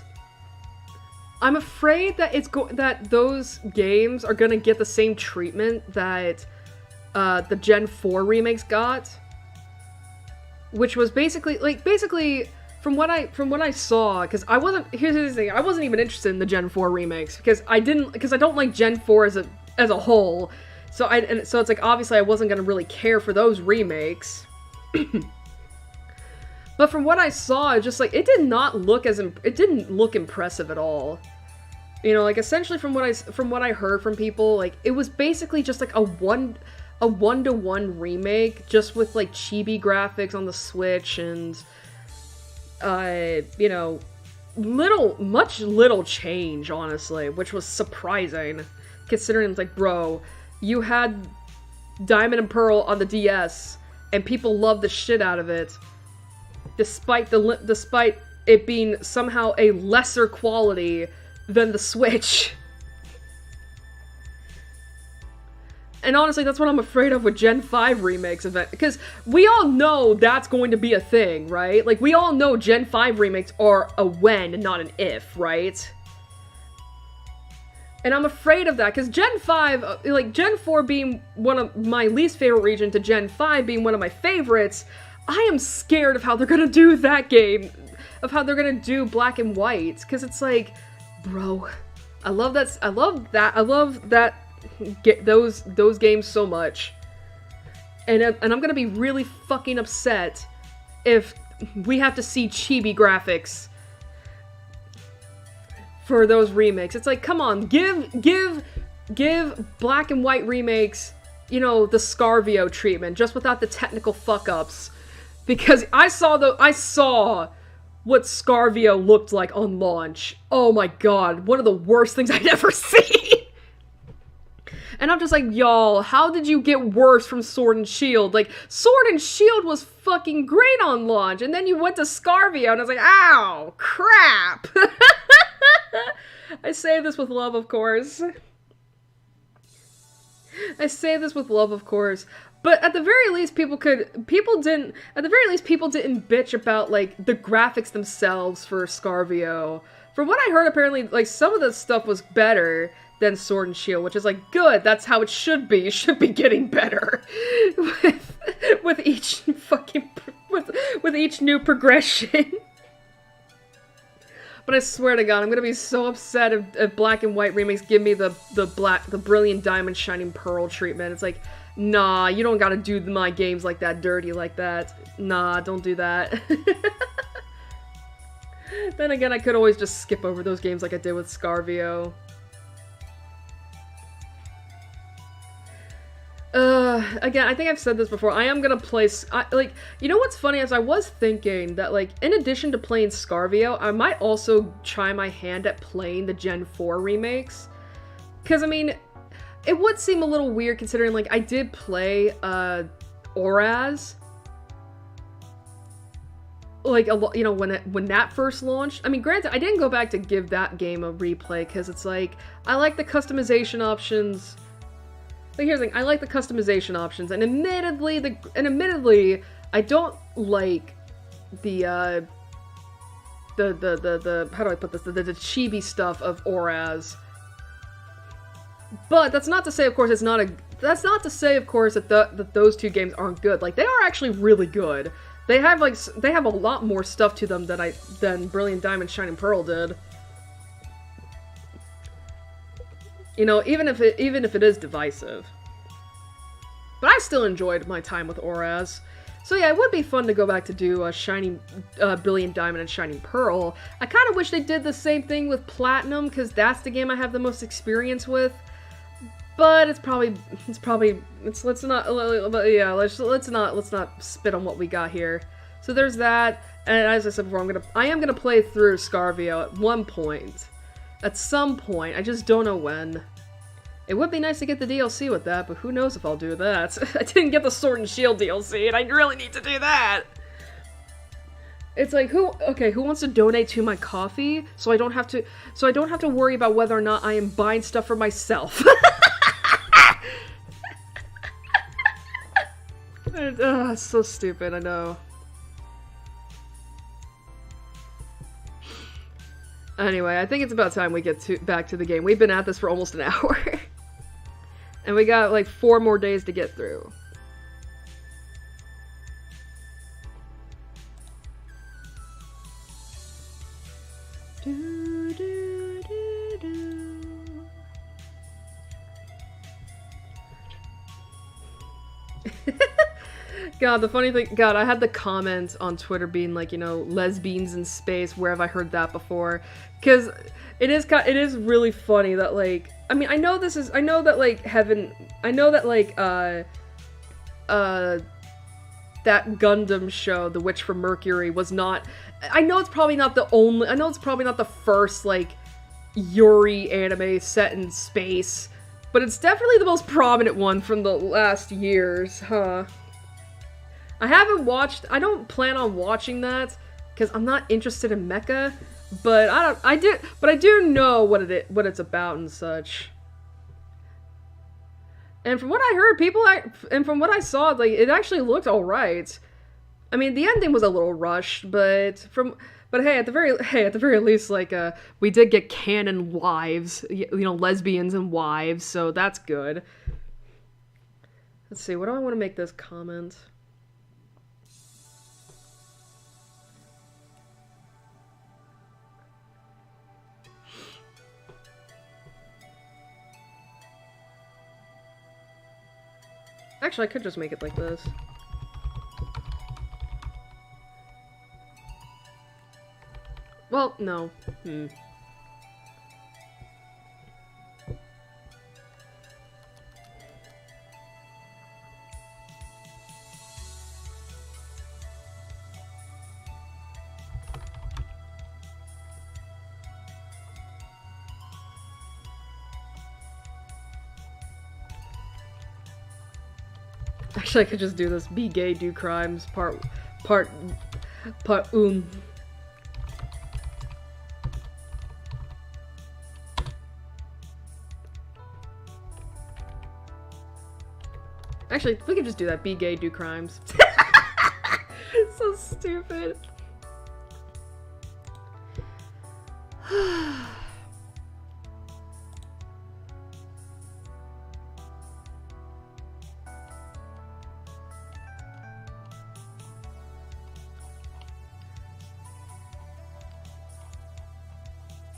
I'm afraid that that those games are gonna get the same treatment that the Gen 4 remakes got, which was basically, from what I saw, because here's the thing, I wasn't even interested in the Gen 4 remakes, because I don't like Gen 4 as a whole, so it's like, obviously I wasn't gonna really care for those remakes. But from what I saw, just like, it didn't look impressive at all. You know, like, essentially from what I heard from people, like, it was basically just like a one-to-one remake, just with like chibi graphics on the Switch and you know, little change, honestly, which was surprising, considering it's like, bro, you had Diamond and Pearl on the DS, and people loved the shit out of it, despite it being somehow a lesser quality than the Switch. And honestly, that's what I'm afraid of with Gen 5 remakes, because we all know that's going to be a thing, right? Like, we all know Gen 5 remakes are a when and not an if, right? And I'm afraid of that, because Gen 5, like, Gen 4 being one of my least favorite region to Gen 5 being one of my favorites, I am scared of how they're gonna do that game. Of how they're gonna do Black and White. Because it's like, bro, I love that, those games so much. And I'm gonna be really fucking upset if we have to see chibi graphics for those remakes. It's like, come on, give Black and White remakes, you know, the Scarvio treatment, just without the technical fuck-ups. Because I saw what Scarvio looked like on launch. Oh my god, one of the worst things I'd ever seen. And I'm just like, y'all, how did you get worse from Sword and Shield? Like, Sword and Shield was fucking great on launch, and then you went to Scarvio, and I was like, ow, crap. I say this with love, of course. I say this with love, of course. But at the very least, people didn't bitch about, like, the graphics themselves for Scarvio. From what I heard, apparently, like, some of the stuff was better than Sword and Shield, which is like, good, that's how it should be. It should be getting better with each fucking with each new progression. But I swear to God, I'm gonna be so upset if Black and White remakes give me the Brilliant Diamond Shining Pearl treatment. It's like, nah, you don't gotta do my games like that, dirty like that. Nah, don't do that. Then again, I could always just skip over those games like I did with Scarvio. Again, I think I've said this before, I am gonna play, like, you know what's funny is I was thinking that, like, in addition to playing Scarvio, I might also try my hand at playing the Gen 4 remakes. Because, I mean, it would seem a little weird considering, like, I did play, Oraz. Like, you know, when that first launched. I mean, granted, I didn't go back to give that game a replay, because it's like, I like the customization options. But here's the thing, I like the customization options, and admittedly, I don't like the how do I put this, the chibi stuff of Oraz. But that's not to say, of course, that those two games aren't good. Like, they are actually really good. They have a lot more stuff to them than Brilliant Diamond Shining Pearl did. You know, even if it is divisive. But I still enjoyed my time with Oraz. So yeah, it would be fun to go back to do Brilliant Diamond and Shining Pearl. I kind of wish they did the same thing with Platinum, because that's the game I have the most experience with. But let's not spit on what we got here. So there's that, and as I said before, I am gonna play through Scarvio at one point. At some point, I just don't know when. It would be nice to get the DLC with that, but who knows if I'll do that. I didn't get the Sword and Shield DLC, and I really need to do that! It's like, who wants to donate to my coffee, so I don't have to worry about whether or not I am buying stuff for myself. It's so stupid, I know. Anyway, I think it's about time we get back to the game. We've been at this for almost an hour. And we got like 4 more days to get through. God, the funny thing, God, I had the comment on Twitter being like, you know, lesbians in space, where have I heard that before? Because it is really funny that, like, I mean, I know that, that Gundam show, The Witch from Mercury, was not, I know it's probably not the first, like, Yuri anime set in space, but it's definitely the most prominent one from the last years, huh? I don't plan on watching that, because I'm not interested in mecha, but I do know what it's about and such. And from what I heard, and from what I saw, like, it actually looked alright. I mean, the ending was a little rushed, but from But hey, at the very least, like, we did get canon wives, you know, lesbians and wives, so that's good. Let's see, what do I want to make this comment? Actually, I could just make it like this. Well, no. Actually, I could just do this. Be gay, do crimes, part. Actually, we could just do that. Be gay, do crimes. So stupid.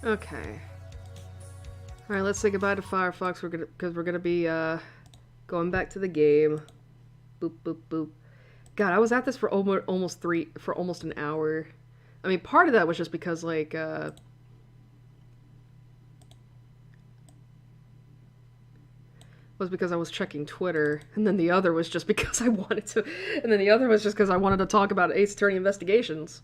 Okay. Alright, let's say goodbye to Firefox. Because we're gonna be, going back to the game. Boop, boop, boop. God, I was at this for almost an hour. I mean, part of that was just because, like, was because I was checking Twitter, and then the other was just because I wanted to, and then the other was just because I wanted to talk about Ace Attorney Investigations.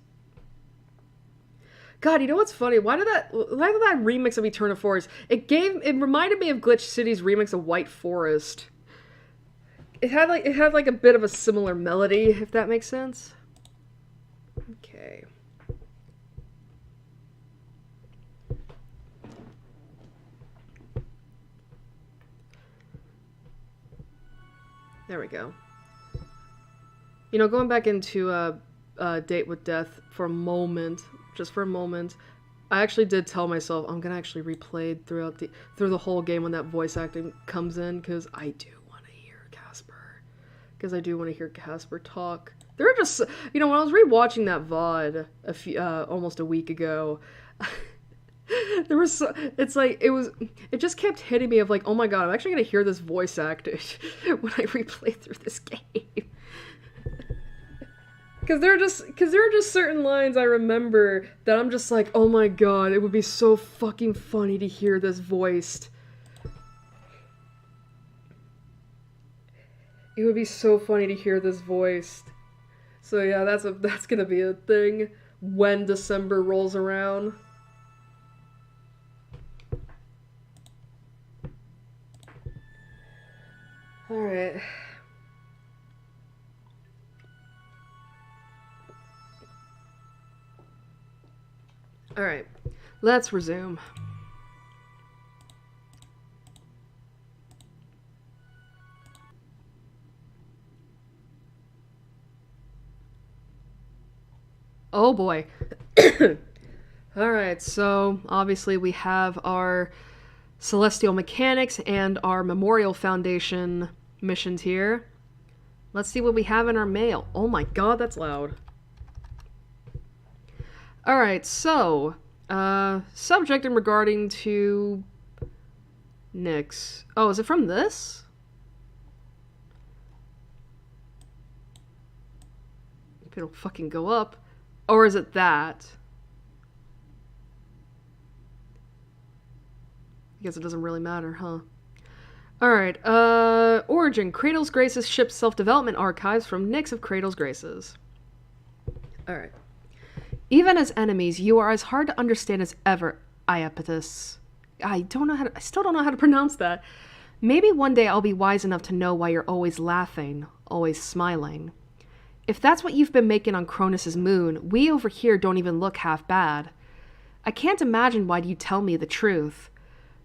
God, you know what's funny? Why did that remix of Eternal Forest? It reminded me of Glitch City's remix of White Forest. It had like a bit of a similar melody, if that makes sense. Okay. There we go. You know, going back into Date with Death for a moment, just for a moment, I actually did tell myself I'm gonna actually replay through the whole game when that voice acting comes in, because I do want to hear Casper. Because I do want to hear Casper talk. There are just, you know, when I was rewatching that VOD almost a week ago, there was it just kept hitting me of like, oh my god, I'm actually gonna hear this voice acted when I replay through this game. Because there are just certain lines I remember that I'm just like, oh my god, it would be so fucking funny to hear this voiced. It would be so funny to hear this voiced. So yeah, that's gonna be a thing when December rolls around. Alright. Alright, let's resume. Oh boy. Alright, so obviously we have our Celestial Mechanics and our Memorial Foundation missions here. Let's see what we have in our mail. Oh my god, that's loud. Alright, so, subject in regarding to Nyx. Oh, is it from this? If it'll fucking go up. Or is it that? I guess it doesn't really matter, huh? Alright, origin. Cradle's Graces ships self-development archives from Nyx of Cradle's Graces. Alright. Even as enemies, you are as hard to understand as ever, Iapetus. I still don't know how to pronounce that. Maybe one day I'll be wise enough to know why you're always laughing, always smiling. If that's what you've been making on Cronus's moon, we over here don't even look half bad. I can't imagine why you tell me the truth.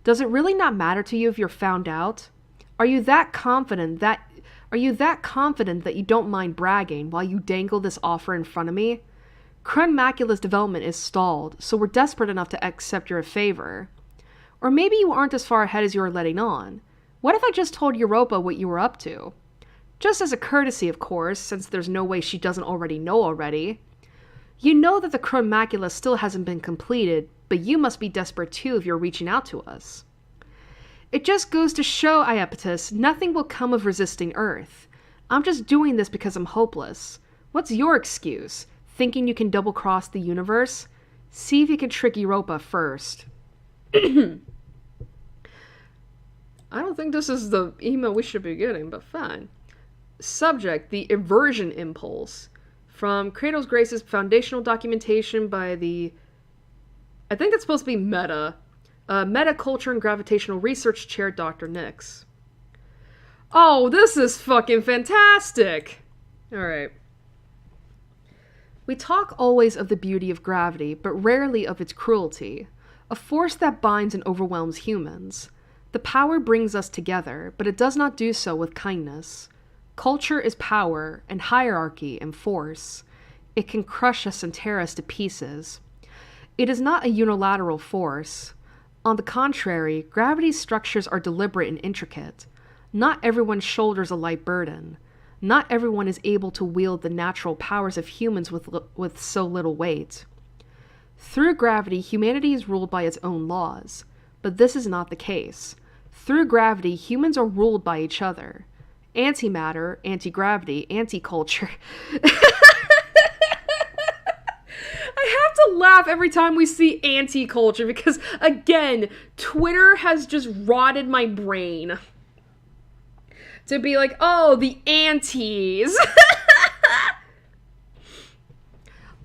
Does it really not matter to you if you're found out? Are you that confident that you don't mind bragging while you dangle this offer in front of me? Krun Macula's development is stalled, so we're desperate enough to accept your favor. Or maybe you aren't as far ahead as you are letting on. What if I just told Europa what you were up to? Just as a courtesy, of course, since there's no way she doesn't already know already. You know that the Krun Macula still hasn't been completed, but you must be desperate too if you're reaching out to us. It just goes to show, Iapetus, nothing will come of resisting Earth. I'm just doing this because I'm hopeless. What's your excuse? Thinking you can double-cross the universe? See if you can trick Europa first. I don't think this is the email we should be getting, but fine. Subject, the Eversion Impulse. From Kratos Grace's foundational documentation by the... I think it's supposed to be Meta. Meta Culture and Gravitational Research Chair Dr. Nix. Oh, this is fucking fantastic! Alright. We talk always of the beauty of gravity, but rarely of its cruelty. A force that binds and overwhelms humans. The power brings us together, but it does not do so with kindness. Culture is power, and hierarchy, and force. It can crush us and tear us to pieces. It is not a unilateral force. On the contrary, gravity's structures are deliberate and intricate. Not everyone shoulders a light burden. Not everyone is able to wield the natural powers of humans with so little weight. Through gravity, humanity is ruled by its own laws. But this is not the case. Through gravity, humans are ruled by each other. Antimatter, anti-gravity, anti-culture. I have to laugh every time we see anti-culture because, again, Twitter has just rotted my brain. To be like, oh, the antis.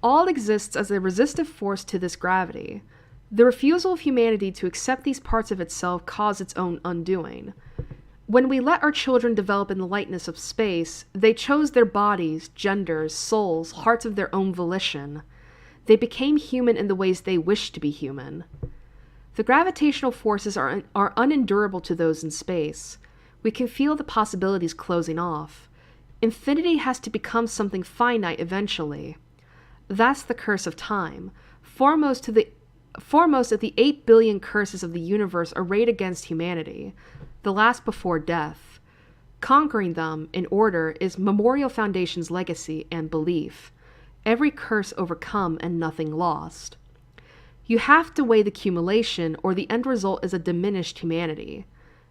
All exists as a resistive force to this gravity. The refusal of humanity to accept these parts of itself caused its own undoing. When we let our children develop in the lightness of space, they chose their bodies, genders, souls, hearts of their own volition. They became human in the ways they wished to be human. The gravitational forces are unendurable to those in space. We can feel the possibilities closing off. Infinity has to become something finite eventually. That's the curse of time. Foremost of the 8 billion curses of the universe arrayed against humanity, the last before death. Conquering them, in order, is Memorial Foundation's legacy and belief. Every curse overcome and nothing lost. You have to weigh the accumulation, or the end result is a diminished humanity.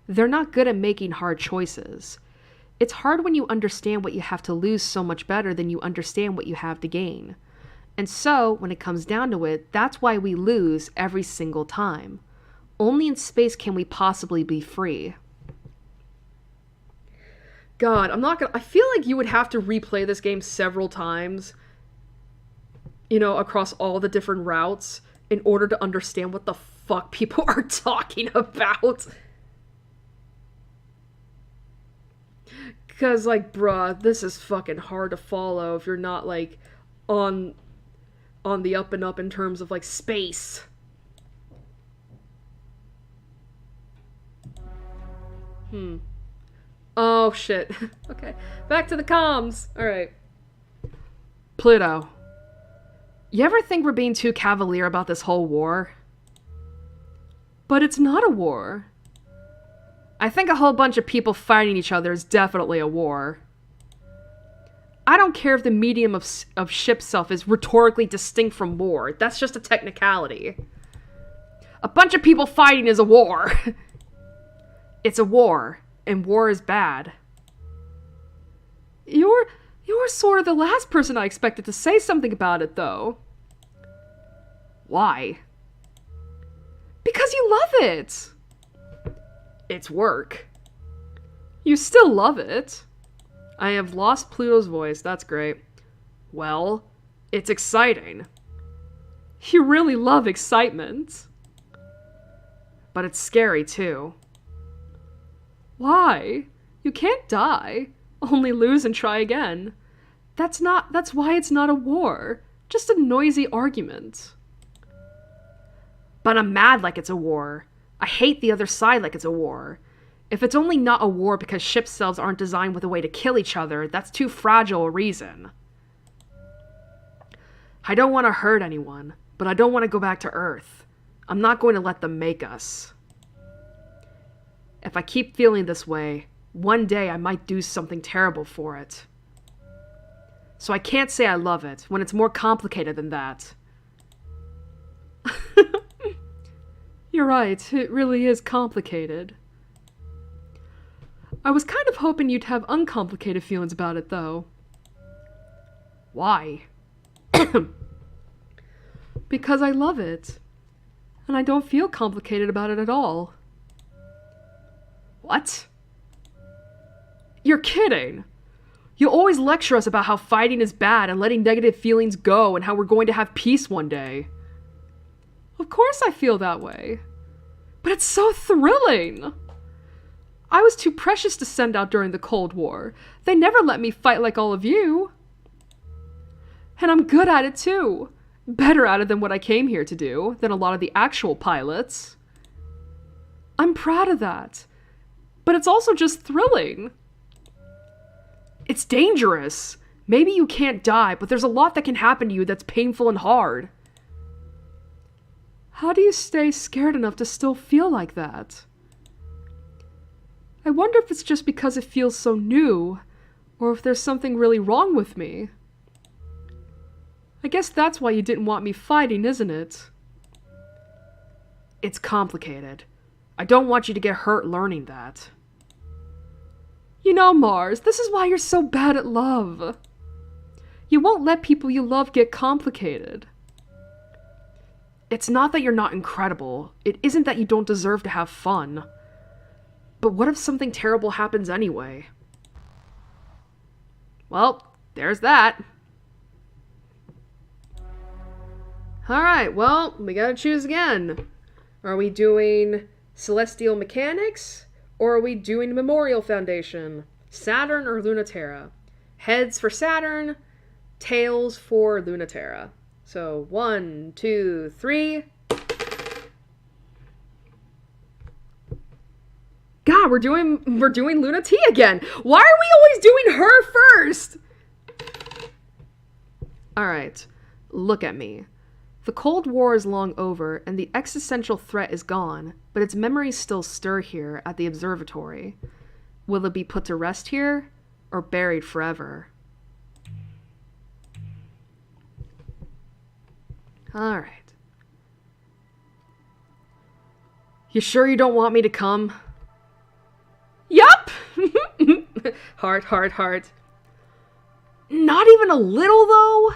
They're not good at making hard choices. It's hard when you understand what you have to lose so much better than you understand what you have to gain. And so, when it comes down to it, that's why we lose every single time. Only in space can we possibly be free. God, I feel like you would have to replay this game several times, across all the different routes, in order to understand what the fuck people are talking about. Because, bruh, this is fucking hard to follow if you're not, on the up and up in terms of, space. Oh, shit. Okay. Back to the comms. Alright. Pluto. You ever think we're being too cavalier about this whole war? But it's not a war. I think a whole bunch of people fighting each other is definitely a war. I don't care if the medium of ship self is rhetorically distinct from war. That's just a technicality. A bunch of people fighting is a war. It's a war, and war is bad. You're sort of the last person I expected to say something about it, though. Why? Because you love it. It's work. You still love it. I have lost Pluto's voice. That's great. Well, it's exciting. You really love excitement. But it's scary, too. Why? You can't die. Only lose and try again. That's why it's not a war. Just a noisy argument. But I'm mad like it's a war. I hate the other side like it's a war. If it's only not a war because ship selves aren't designed with a way to kill each other, that's too fragile a reason. I don't want to hurt anyone, but I don't want to go back to Earth. I'm not going to let them make us. If I keep feeling this way, one day I might do something terrible for it. So I can't say I love it when it's more complicated than that. You're right, it really is complicated. I was kind of hoping you'd have uncomplicated feelings about it, though. Why? Because I love it. And I don't feel complicated about it at all. What? You're kidding! You always lecture us about how fighting is bad and letting negative feelings go and how we're going to have peace one day. Of course I feel that way. But it's so thrilling! I was too precious to send out during the Cold War. They never let me fight like all of you. And I'm good at it too. Better at it than what I came here to do, than a lot of the actual pilots. I'm proud of that. But it's also just thrilling. It's dangerous. Maybe you can't die, but there's a lot that can happen to you that's painful and hard. How do you stay scared enough to still feel like that? I wonder if it's just because it feels so new, or if there's something really wrong with me. I guess that's why you didn't want me fighting, isn't it? It's complicated. I don't want you to get hurt learning that. You know, Mars, this is why you're so bad at love. You won't let people you love get complicated. It's not that you're not incredible. It isn't that you don't deserve to have fun. But what if something terrible happens anyway? Well, there's that. Alright, well, we gotta choose again. Are we doing Celestial Mechanics? Or are we doing Memorial Foundation? Saturn or Lunaterra? Heads for Saturn, tails for Lunaterra. So, 1, 2, 3. God, we're doing Luna T again. Why are we always doing her first? Alright, look at me. The Cold War is long over, and the existential threat is gone, but its memories still stir here at the observatory. Will it be put to rest here, or buried forever? Alright. You sure you don't want me to come? Yup! Heart, heart, heart. Not even a little, though?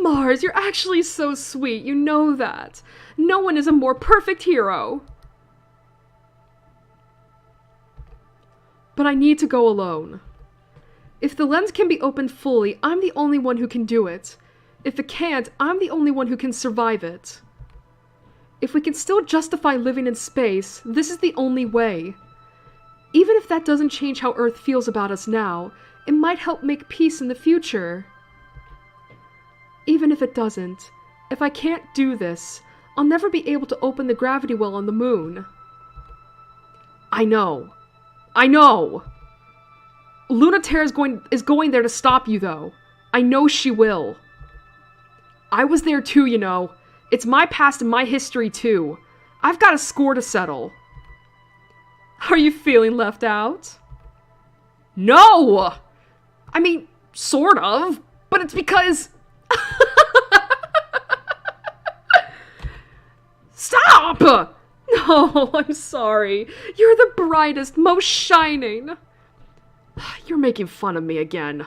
Mars, you're actually so sweet, you know that. No one is a more perfect hero. But I need to go alone. If the lens can be opened fully, I'm the only one who can do it. If it can't, I'm the only one who can survive it. If we can still justify living in space, this is the only way. Even if that doesn't change how Earth feels about us now, it might help make peace in the future. Even if it doesn't, if I can't do this, I'll never be able to open the gravity well on the moon. I know. I know! Lunaterra is going there to stop you, though. I know she will. I was there too, you know. It's my past and my history, too. I've got a score to settle. Are you feeling left out? No! I mean, sort of, but it's because... Stop! No, I'm sorry. You're the brightest, most shining. You're making fun of me again.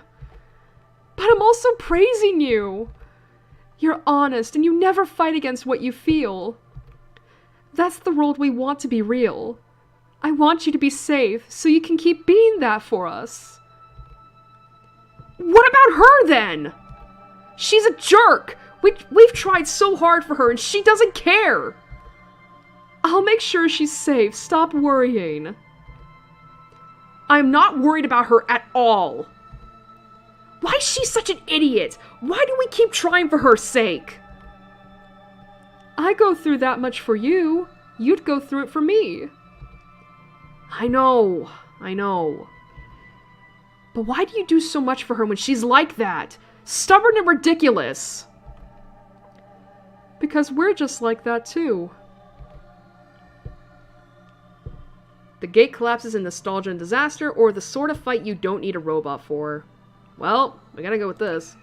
But I'm also praising you. You're honest, and you never fight against what you feel. That's the world we want to be real. I want you to be safe, so you can keep being that for us. What about her, then? She's a jerk! We've tried so hard for her, and she doesn't care! I'll make sure she's safe. Stop worrying. I'm not worried about her at all. Why is she such an idiot? Why do we keep trying for her sake? I go through that much for you. You'd go through it for me. I know. But why do you do so much for her when she's like that? Stubborn and ridiculous. Because we're just like that too. The gate collapses in nostalgia and disaster, or the sort of fight you don't need a robot for. Well, we gotta go with this.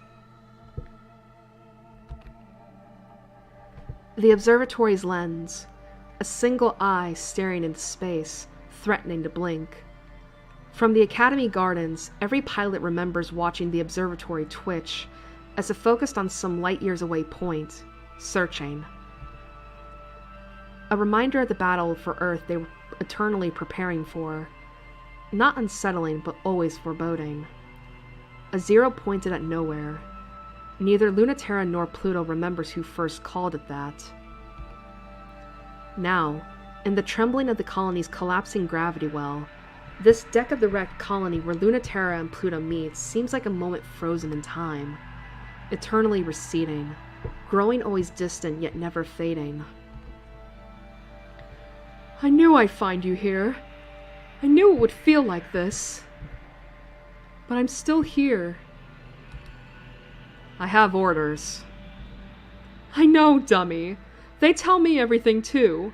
The observatory's lens. A single eye staring into space, threatening to blink. From the Academy Gardens, every pilot remembers watching the observatory twitch as it focused on some light years away point, searching. A reminder of the battle for Earth they were eternally preparing for. Not unsettling, but always foreboding. A zero pointed at nowhere. Neither Lunaterra nor Pluto remembers who first called it that. Now, in the trembling of the colony's collapsing gravity well, this deck of the wrecked colony where Lunaterra and Pluto meet seems like a moment frozen in time, eternally receding, growing always distant yet never fading. I knew I'd find you here. I knew it would feel like this. But I'm still here. I have orders. I know, dummy. They tell me everything too.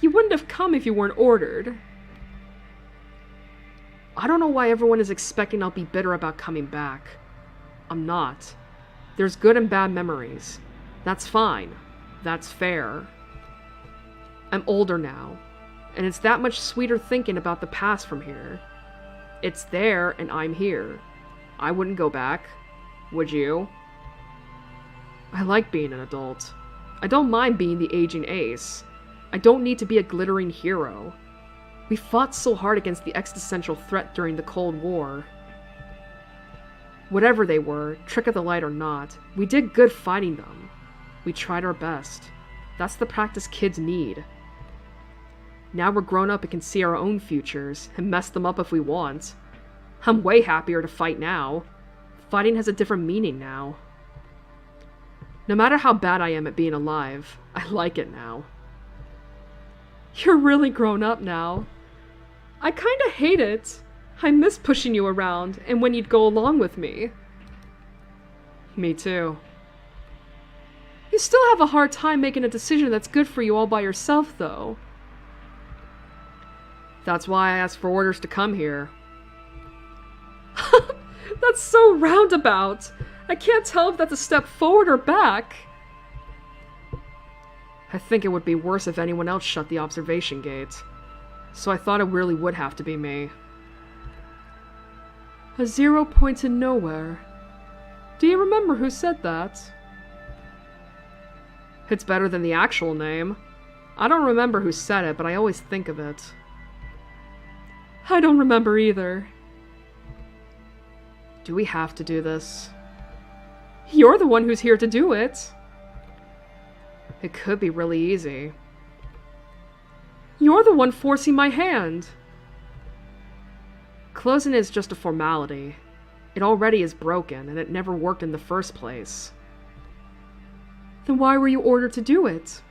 You wouldn't have come if you weren't ordered. I don't know why everyone is expecting I'll be bitter about coming back. I'm not. There's good and bad memories. That's fine. That's fair. I'm older now, and it's that much sweeter thinking about the past from here. It's there, and I'm here. I wouldn't go back. Would you? I like being an adult. I don't mind being the aging ace. I don't need to be a glittering hero. We fought so hard against the existential threat during the Cold War. Whatever they were, trick of the light or not, we did good fighting them. We tried our best. That's the practice kids need. Now we're grown up and can see our own futures, and mess them up if we want. I'm way happier to fight now. Fighting has a different meaning now. No matter how bad I am at being alive, I like it now. You're really grown up now. I kinda hate it. I miss pushing you around, and when you'd go along with me. Me too. You still have a hard time making a decision that's good for you all by yourself, though. That's why I asked for orders to come here. That's so roundabout. I can't tell if that's a step forward or back. I think it would be worse if anyone else shut the observation gate. So I thought it really would have to be me. A zero pointed nowhere. Do you remember who said that? It's better than the actual name. I don't remember who said it, but I always think of it. I don't remember either. Do we have to do this? You're the one who's here to do it. It could be really easy. You're the one forcing my hand. Closing is just a formality. It already is broken, and it never worked in the first place. Then why were you ordered to do it?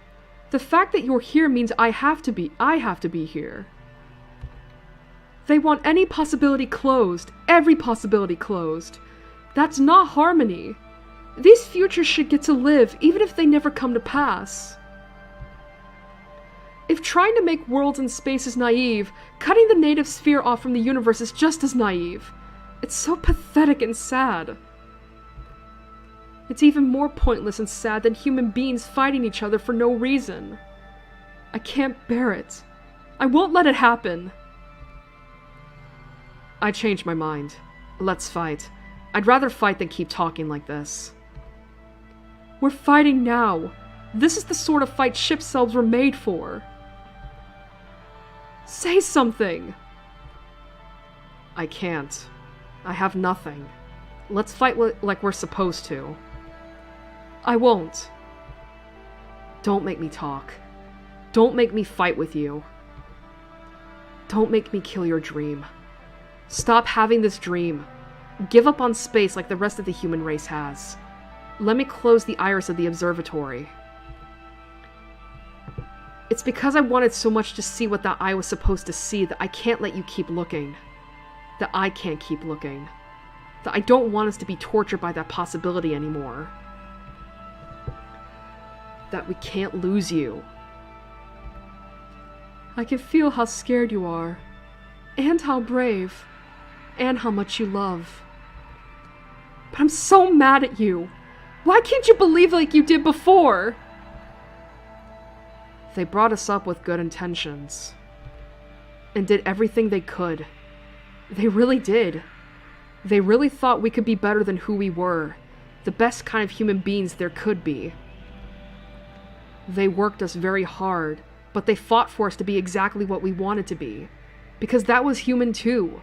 The fact that you're here means I have to be here. They want any possibility closed, every possibility closed. That's not harmony. These futures should get to live, even if they never come to pass. If trying to make worlds and space is naive, cutting the native sphere off from the universe is just as naive. It's so pathetic and sad. It's even more pointless and sad than human beings fighting each other for no reason. I can't bear it. I won't let it happen. I changed my mind. Let's fight. I'd rather fight than keep talking like this. We're fighting now. This is the sort of fight ship selves were made for. Say something! I can't. I have nothing. Let's fight like we're supposed to. I won't. Don't make me talk. Don't make me fight with you. Don't make me kill your dream. Stop having this dream. Give up on space like the rest of the human race has. Let me close the iris of the observatory. It's because I wanted so much to see what that eye was supposed to see that I can't let you keep looking. That I can't keep looking. That I don't want us to be tortured by that possibility anymore. that we can't lose you. I can feel how scared you are, and how brave, and how much you love. But I'm so mad at you. Why can't you believe like you did before? They brought us up with good intentions, and did everything they could. They really did. They really thought we could be better than who we were, the best kind of human beings there could be. They worked us very hard, but they fought for us to be exactly what we wanted to be, because that was human too.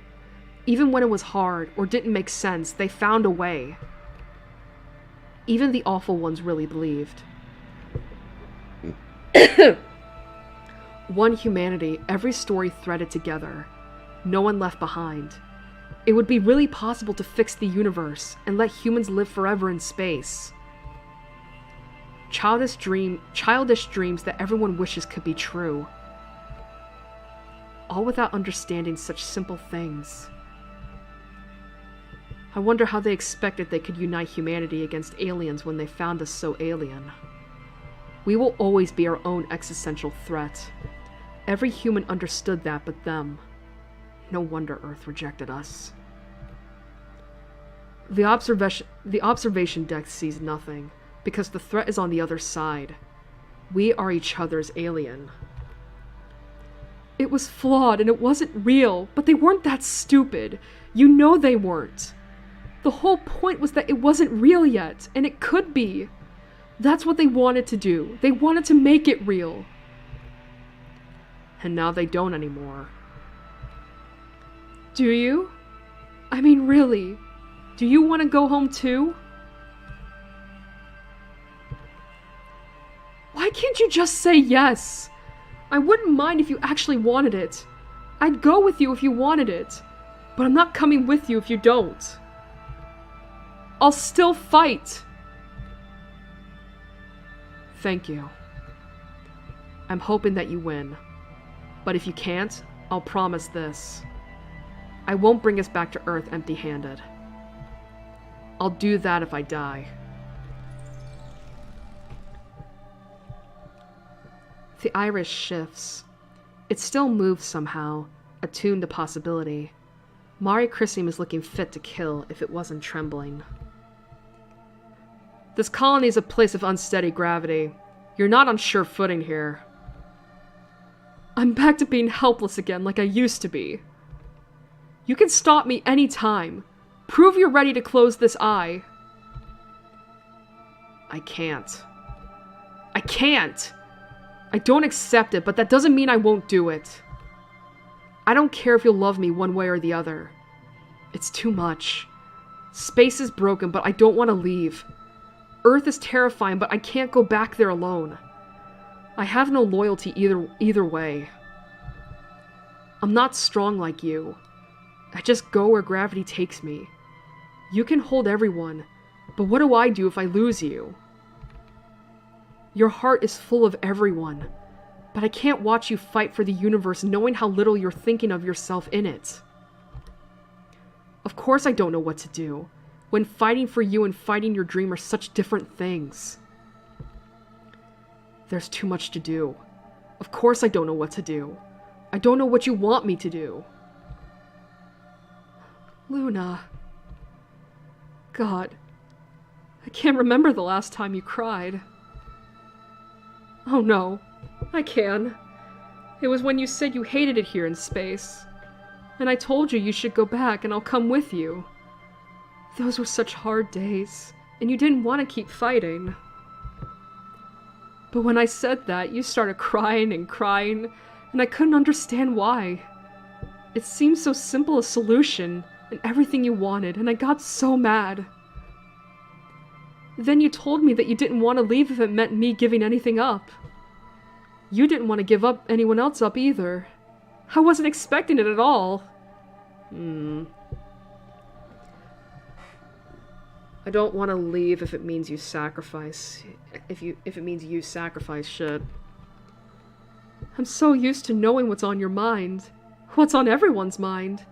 Even when it was hard or didn't make sense, they found a way. Even the awful ones really believed. One humanity, every story threaded together. No one left behind. It would be really possible to fix the universe and let humans live forever in space. Childish dreams that everyone wishes could be true. All without understanding such simple things. I wonder how they expected they could unite humanity against aliens when they found us so alien. We will always be our own existential threat. Every human understood that but them. No wonder Earth rejected us. The observation deck sees nothing, because the threat is on the other side. We are each other's alien. It was flawed and it wasn't real, but they weren't that stupid. You know they weren't. The whole point was that it wasn't real yet, and it could be. That's what they wanted to do. They wanted to make it real. And now they don't anymore. Do you? I mean, really? Do you want to go home too? Why can't you just say yes? I wouldn't mind if you actually wanted it. I'd go with you if you wanted it. But I'm not coming with you if you don't. I'll still fight. Thank you. I'm hoping that you win. But if you can't, I'll promise this. I won't bring us back to Earth empty-handed. I'll do that if I die. The iris shifts. It still moves somehow, attuned to possibility. Mari Chrissim is looking fit to kill if it wasn't trembling. This colony is a place of unsteady gravity. You're not on sure footing here. I'm back to being helpless again like I used to be. You can stop me anytime. Prove you're ready to close this eye. I can't. I can't! I don't accept it, but that doesn't mean I won't do it. I don't care if you'll love me one way or the other. It's too much. Space is broken, but I don't want to leave. Earth is terrifying, but I can't go back there alone. I have no loyalty either way. I'm not strong like you. I just go where gravity takes me. You can hold everyone, but what do I do if I lose you? Your heart is full of everyone, but I can't watch you fight for the universe knowing how little you're thinking of yourself in it. Of course I don't know what to do, when fighting for you and fighting your dream are such different things. There's too much to do. Of course I don't know what to do. I don't know what you want me to do. Luna. God. I can't remember the last time you cried. Oh no. I can. It was when you said you hated it here in space. And I told you should go back and I'll come with you. Those were such hard days, and you didn't want to keep fighting. But when I said that, you started crying, and I couldn't understand why. It seemed so simple a solution, and everything you wanted, and I got so mad. Then you told me that you didn't want to leave if it meant me giving anything up. You didn't want to give up anyone else up either. I wasn't expecting it at all. I don't want to leave if it means you sacrifice. If it means you sacrifice shit. I'm so used to knowing what's on your mind. What's on everyone's mind.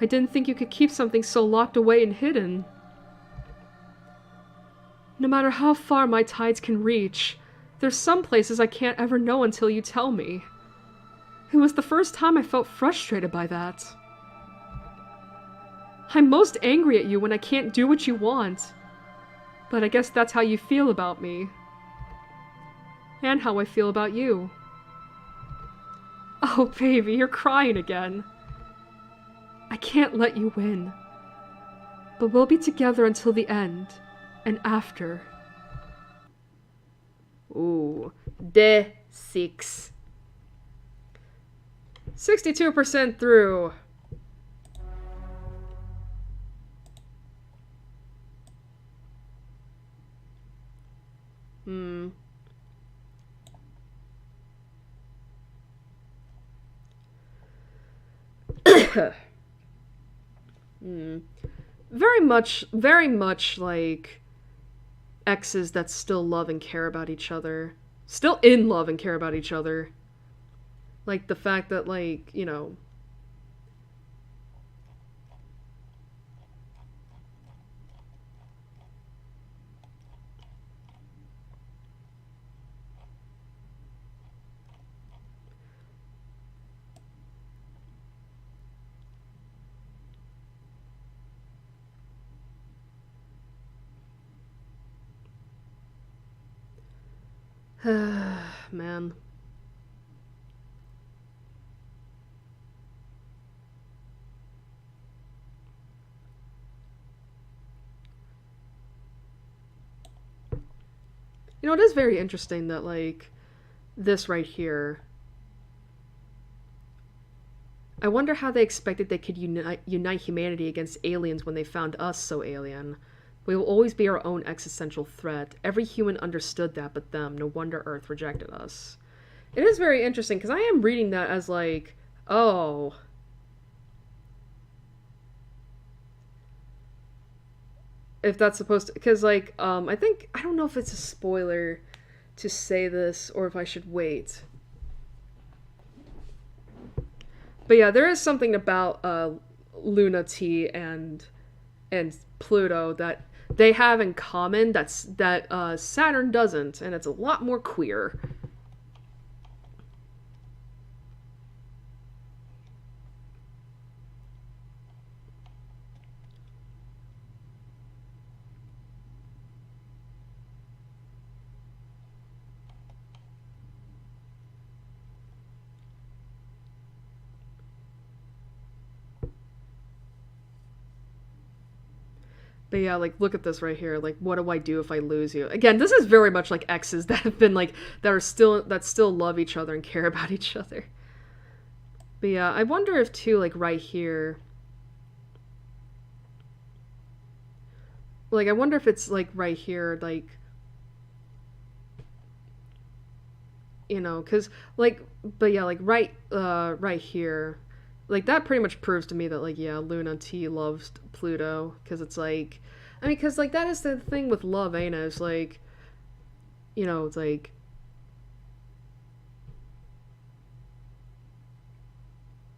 I didn't think you could keep something so locked away and hidden. No matter how far my tides can reach, There's some places I can't ever know until you tell me. It was the first time I felt frustrated by that. I'm most angry at you when I can't do what you want. But I guess that's how you feel about me. And how I feel about you. Oh, baby, you're crying again. I can't let you win. But we'll be together until the end. And after. Ooh. D6. 62% through. Very much like exes that still love and care about each other. Still in love and care about each other. Like the fact that, like, you know, man. You know, it is very interesting that, like, this right here. I wonder how they expected they could unite humanity against aliens when they found us so alien. We will always be our own existential threat. Every human understood that but them. No wonder Earth rejected us. It is very interesting, because I am reading that as, like, oh. If that's supposed to... Because, like, I don't know if it's a spoiler to say this, or if I should wait. But yeah, there is something about Luna T and Pluto that they have in common that Saturn doesn't, and it's a lot more queer. But yeah, like, look at this right here. Like, what do I do if I lose you? Again, this is very much like exes that have been, like, that still love each other and care about each other. But yeah, I wonder if, too, like, right here... Like, I wonder if it's, like, right here, like... You know, because, like... But yeah, like, right here... Like, that pretty much proves to me that, like, yeah, Luna T loves Pluto. Because it's like... I mean, because, like, that is the thing with love, ain't it? It's like... You know, it's like...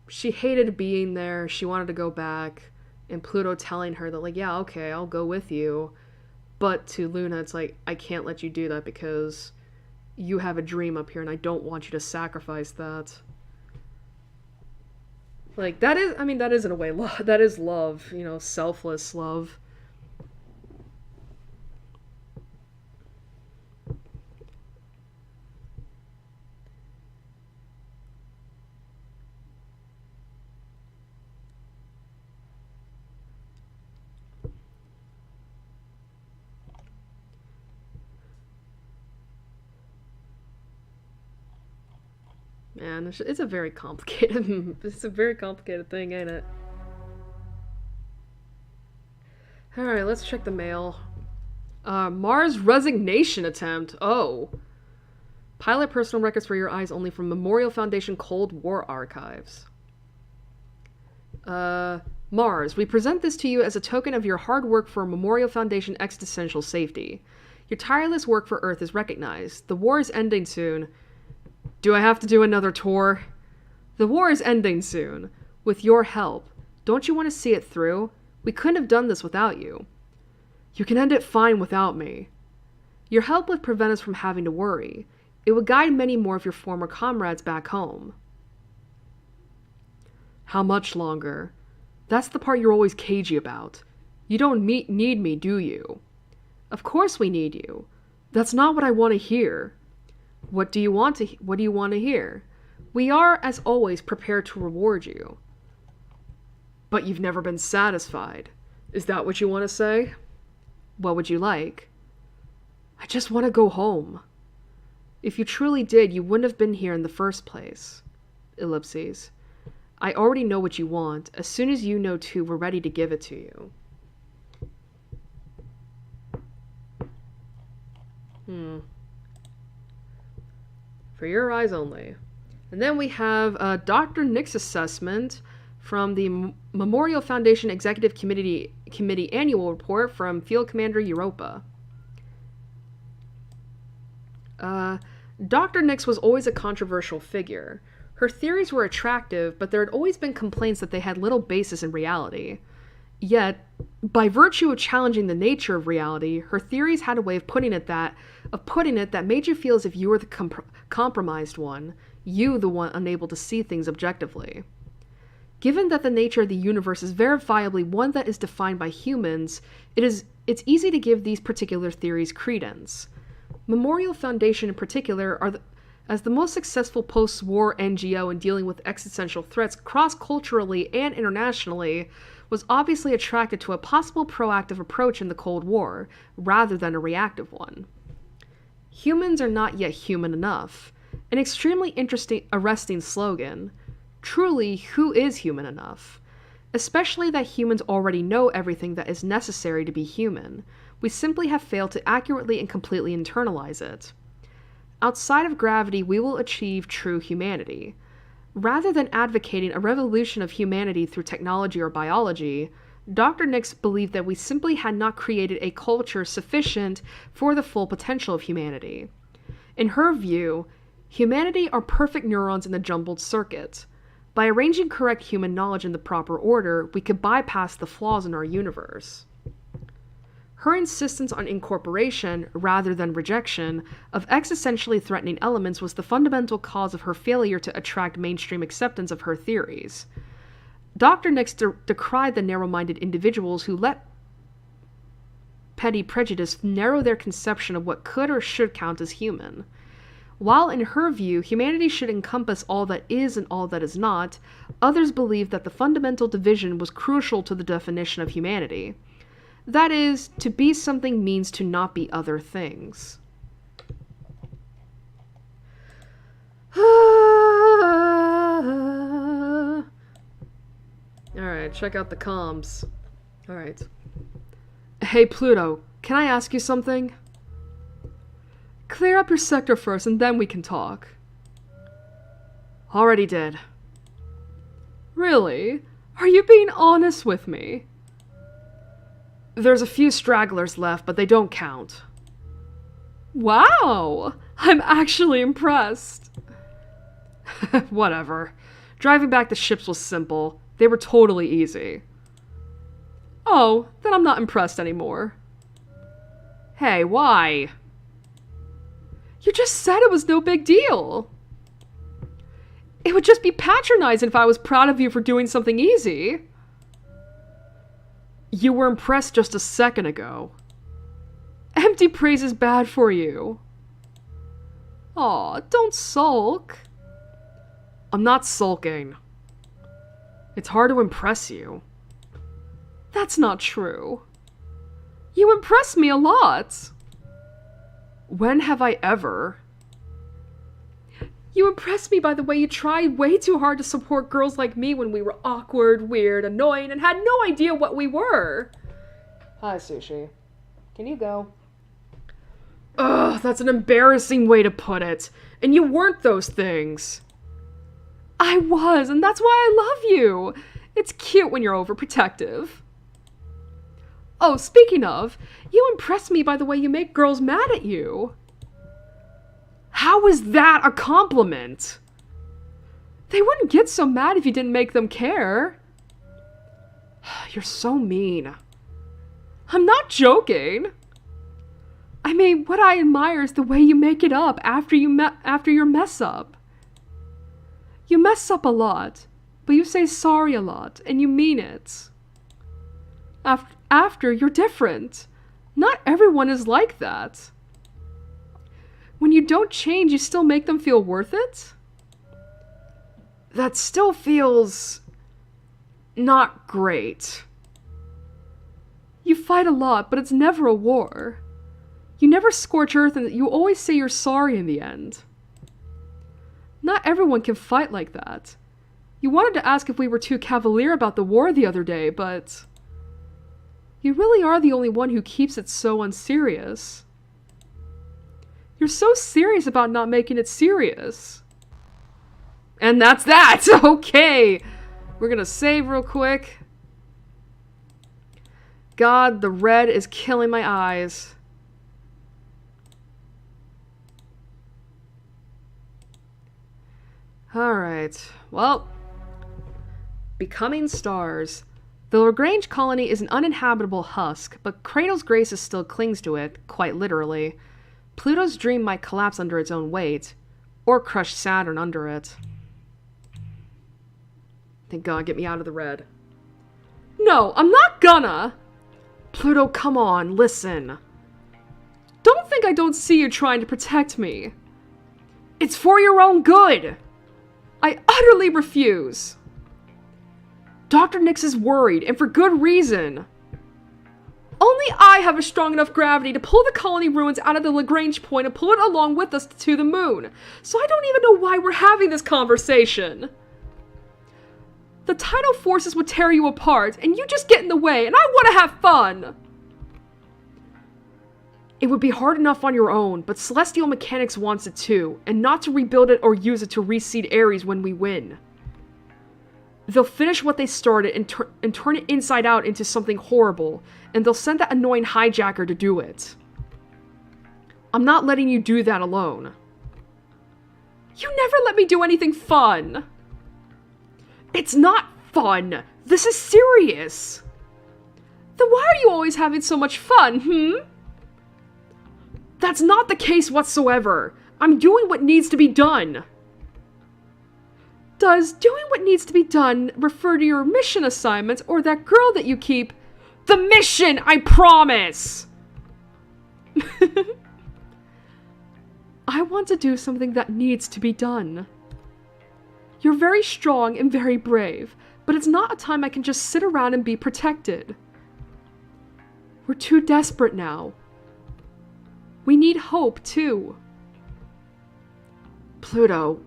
She hated being there. She wanted to go back. And Pluto telling her that, like, yeah, okay, I'll go with you. But to Luna, it's like, I can't let you do that because you have a dream up here and I don't want you to sacrifice that. Like, that is, I mean, that is in a way, that is love, you know, selfless love. Man, it's a very complicated, it's a very complicated thing, ain't it? Alright, let's check the mail. Mars resignation attempt. Oh. Pilot personal records for your eyes only from Memorial Foundation Cold War archives. Mars, we present this to you as a token of your hard work for Memorial Foundation existential safety. Your tireless work for Earth is recognized. The war is ending soon. Do I have to do another tour? The war is ending soon. With your help. Don't you want to see it through? We couldn't have done this without you. You can end it fine without me. Your help would prevent us from having to worry. It would guide many more of your former comrades back home. How much longer? That's the part you're always cagey about. You don't need me, do you? Of course we need you. That's not what I want to hear. What do you want to hear? We are, as always, prepared to reward you. But you've never been satisfied. Is that what you want to say? What would you like? I just want to go home. If you truly did, you wouldn't have been here in the first place. Ellipses. I already know what you want. As soon as you know too, we're ready to give it to you. For your eyes only. And then we have Dr. Nick's assessment from the Memorial Foundation Executive Committee Annual Report from Field Commander Europa. Dr. Nix was always a controversial figure. Her theories were attractive, but there had always been complaints that they had little basis in reality. Yet, by virtue of challenging the nature of reality, her theories had a way of putting it that made you feel as if you were the compromised one, you the one unable to see things objectively. Given that the nature of the universe is verifiably one that is defined by humans, it's easy to give these particular theories credence. Memorial Foundation in particular as the most successful post-war NGO in dealing with existential threats cross-culturally and internationally, was obviously attracted to a possible proactive approach in the Cold War, rather than a reactive one. Humans are not yet human enough. An extremely arresting slogan. Truly, who is human enough? Especially that humans already know everything that is necessary to be human. We simply have failed to accurately and completely internalize it. Outside of gravity, we will achieve true humanity. Rather than advocating a revolution of humanity through technology or biology, Dr. Nix believed that we simply had not created a culture sufficient for the full potential of humanity. In her view, humanity are perfect neurons in the jumbled circuit. By arranging correct human knowledge in the proper order, we could bypass the flaws in our universe. Her insistence on incorporation, rather than rejection, of existentially threatening elements was the fundamental cause of her failure to attract mainstream acceptance of her theories. Dr. Nix decried the narrow-minded individuals who let petty prejudice narrow their conception of what could or should count as human. While in her view, humanity should encompass all that is and all that is not, others believed that the fundamental division was crucial to the definition of humanity. That is, to be something means to not be other things. Alright, check out the comms. Alright. Hey Pluto, can I ask you something? Clear up your sector first and then we can talk. Already did. Really? Are you being honest with me? There's a few stragglers left, but they don't count. Wow! I'm actually impressed. Whatever. Driving back the ships was simple. They were totally easy. Oh, then I'm not impressed anymore. Hey, why? You just said it was no big deal. It would just be patronizing if I was proud of you for doing something easy. You were impressed just a second ago. Empty praise is bad for you. Aw, don't sulk. I'm not sulking. It's hard to impress you. That's not true. You impress me a lot. When have I ever? You impressed me by the way you tried way too hard to support girls like me when we were awkward, weird, annoying, and had no idea what we were. Hi, Sushi. Can you go? Ugh, that's an embarrassing way to put it. And you weren't those things. I was, and that's why I love you. It's cute when you're overprotective. Oh, speaking of, you impressed me by the way you make girls mad at you. How is that a compliment? They wouldn't get so mad if you didn't make them care. You're so mean. I'm not joking. I mean, what I admire is the way you make it up after your mess up. You mess up a lot, but you say sorry a lot, and you mean it. After, you're different. Not everyone is like that. When you don't change, you still make them feel worth it? That still feels not great. You fight a lot, but it's never a war. You never scorch earth, and you always say you're sorry in the end. Not everyone can fight like that. You wanted to ask if we were too cavalier about the war the other day, but you really are the only one who keeps it so unserious. You're so serious about not making it serious. And that's that! Okay! We're gonna save real quick. God, the red is killing my eyes. Alright, well. Becoming stars. The Lagrange colony is an uninhabitable husk, but Kratos' Graces still clings to it, quite literally. Pluto's dream might collapse under its own weight, or crush Saturn under it. Thank God, get me out of the red. No, I'm not gonna! Pluto, come on, listen. Don't think I don't see you trying to protect me. It's for your own good! I utterly refuse! Dr. Nyx is worried, and for good reason. Only I have a strong enough gravity to pull the colony ruins out of the Lagrange point and pull it along with us to the moon. So I don't even know why we're having this conversation. The tidal forces would tear you apart, and you just get in the way, and I want to have fun! It would be hard enough on your own, but Celestial Mechanics wants it too, and not to rebuild it or use it to reseed Ares when we win. They'll finish what they started and turn it inside out into something horrible, and they'll send that annoying hijacker to do it. I'm not letting you do that alone. You never let me do anything fun! It's not fun! This is serious! Then why are you always having so much fun, That's not the case whatsoever! I'm doing what needs to be done! Does doing what needs to be done refer to your mission assignments or that girl that you keep? The mission, I promise! I want to do something that needs to be done. You're very strong and very brave, but it's not a time I can just sit around and be protected. We're too desperate now. We need hope, too. Pluto,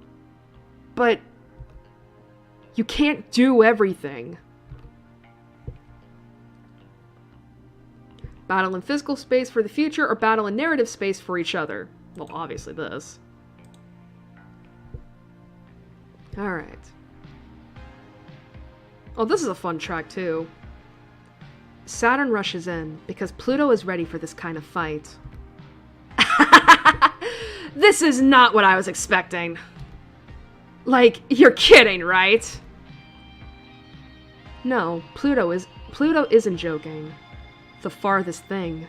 but you can't do everything. Battle in physical space for the future or battle in narrative space for each other. Well, obviously this. Alright. Oh, this is a fun track, too. Saturn rushes in, because Pluto is ready for this kind of fight. This is not what I was expecting. Like, you're kidding, right? No, Pluto isn't joking. The farthest thing.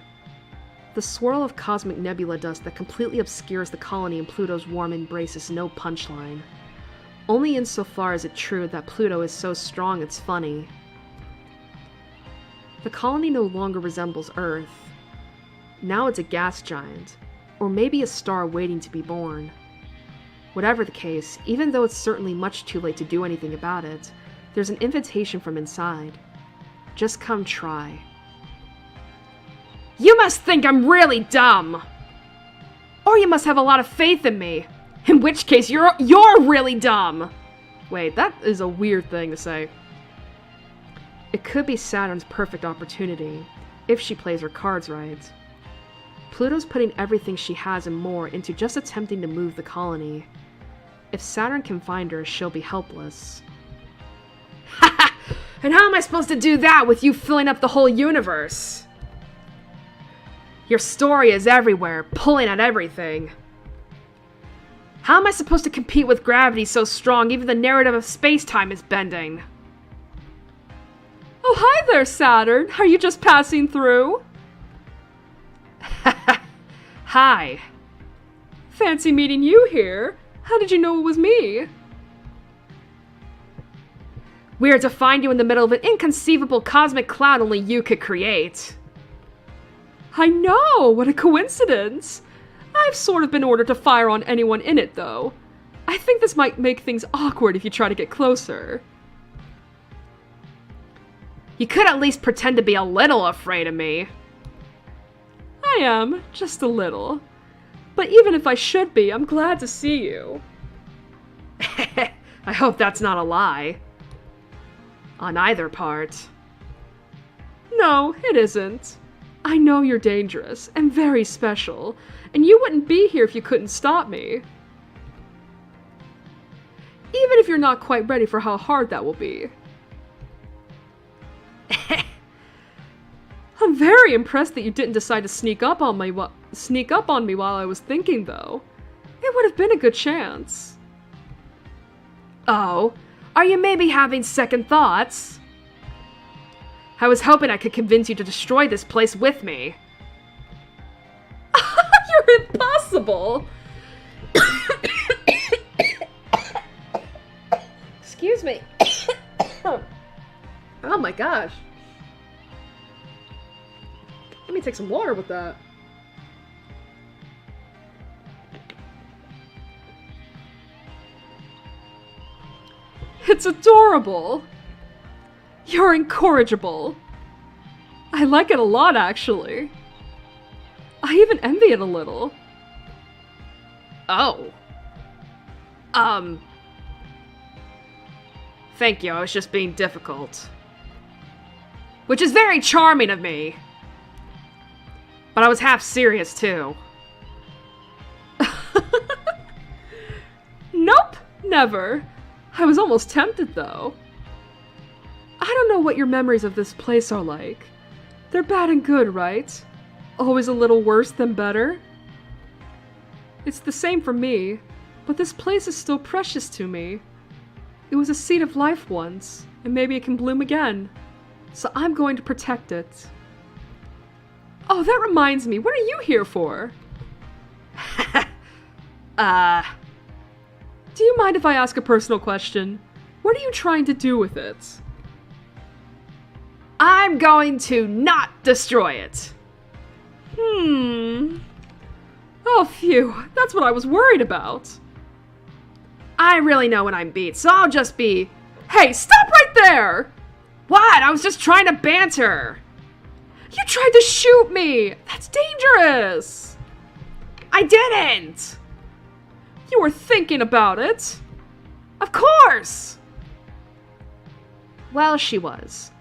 The swirl of cosmic nebula dust that completely obscures the colony in Pluto's warm embrace is no punchline. Only insofar is it true that Pluto is so strong it's funny. The colony no longer resembles Earth. Now it's a gas giant, or maybe a star waiting to be born. Whatever the case, even though it's certainly much too late to do anything about it, there's an invitation from inside. Just come try. You must think I'm really dumb! Or you must have a lot of faith in me! In which case, you're really dumb! Wait, that is a weird thing to say. It could be Saturn's perfect opportunity, if she plays her cards right. Pluto's putting everything she has and more into just attempting to move the colony. If Saturn can find her, she'll be helpless. Haha! And how am I supposed to do that with you filling up the whole universe? Your story is everywhere, pulling at everything. How am I supposed to compete with gravity so strong even the narrative of space-time is bending? Oh, hi there, Saturn. Are you just passing through? Hi. Fancy meeting you here. How did you know it was me? Weird to find you in the middle of an inconceivable cosmic cloud only you could create. I know, what a coincidence. I've sort of been ordered to fire on anyone in it, though. I think this might make things awkward if you try to get closer. You could at least pretend to be a little afraid of me. I am, just a little. But even if I should be, I'm glad to see you. I hope that's not a lie. On either part. No, it isn't. I know you're dangerous and very special, and you wouldn't be here if you couldn't stop me. Even if you're not quite ready for how hard that will be. I'm very impressed that you didn't decide to sneak up on me while I was thinking, though. It would have been a good chance. Oh, are you maybe having second thoughts? I was hoping I could convince you to destroy this place with me. You're impossible! Excuse me. Oh my gosh. Let me take some water with that. It's adorable. You're incorrigible. I like it a lot, actually. I even envy it a little. Oh. Thank you, I was just being difficult. Which is very charming of me. But I was half serious, too. Nope, never. I was almost tempted, though. I don't know what your memories of this place are like. They're bad and good, right? Always a little worse than better? It's the same for me, but this place is still precious to me. It was a seed of life once, and maybe it can bloom again. So I'm going to protect it. Oh, that reminds me, what are you here for? Do you mind if I ask a personal question? What are you trying to do with it? I'm going to not destroy it. Oh, phew. That's what I was worried about. I really know when I'm beat, so I'll just be... Hey, stop right there! What? I was just trying to banter. You tried to shoot me! That's dangerous! I didn't! You were thinking about it. Of course! Well, she was.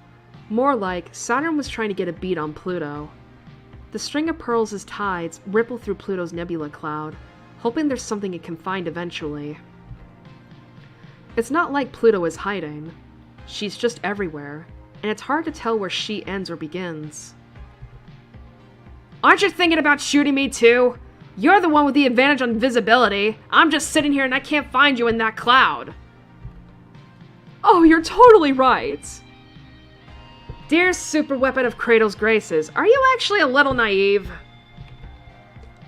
More like, Saturn was trying to get a beat on Pluto. The string of pearls as tides ripple through Pluto's nebula cloud, hoping there's something it can find eventually. It's not like Pluto is hiding. She's just everywhere, and it's hard to tell where she ends or begins. Aren't you thinking about shooting me too? You're the one with the advantage on visibility. I'm just sitting here and I can't find you in that cloud. Oh, you're totally right. Dear super weapon of Cradle's graces, are you actually a little naive?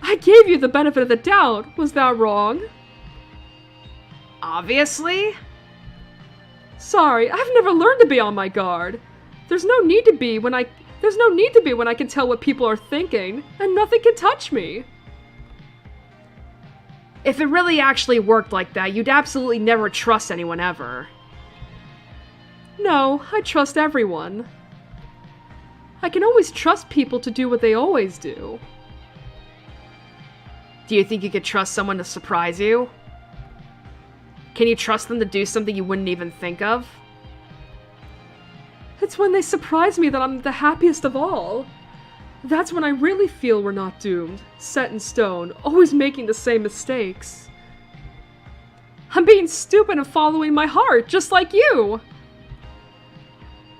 I gave you the benefit of the doubt. Was that wrong? Obviously. Sorry, I've never learned to be on my guard. There's no need to be when I can tell what people are thinking, and nothing can touch me. If it really actually worked like that, you'd absolutely never trust anyone ever. No, I trust everyone. I can always trust people to do what they always do. Do you think you could trust someone to surprise you? Can you trust them to do something you wouldn't even think of? It's when they surprise me that I'm the happiest of all. That's when I really feel we're not doomed, set in stone, always making the same mistakes. I'm being stupid and following my heart, just like you!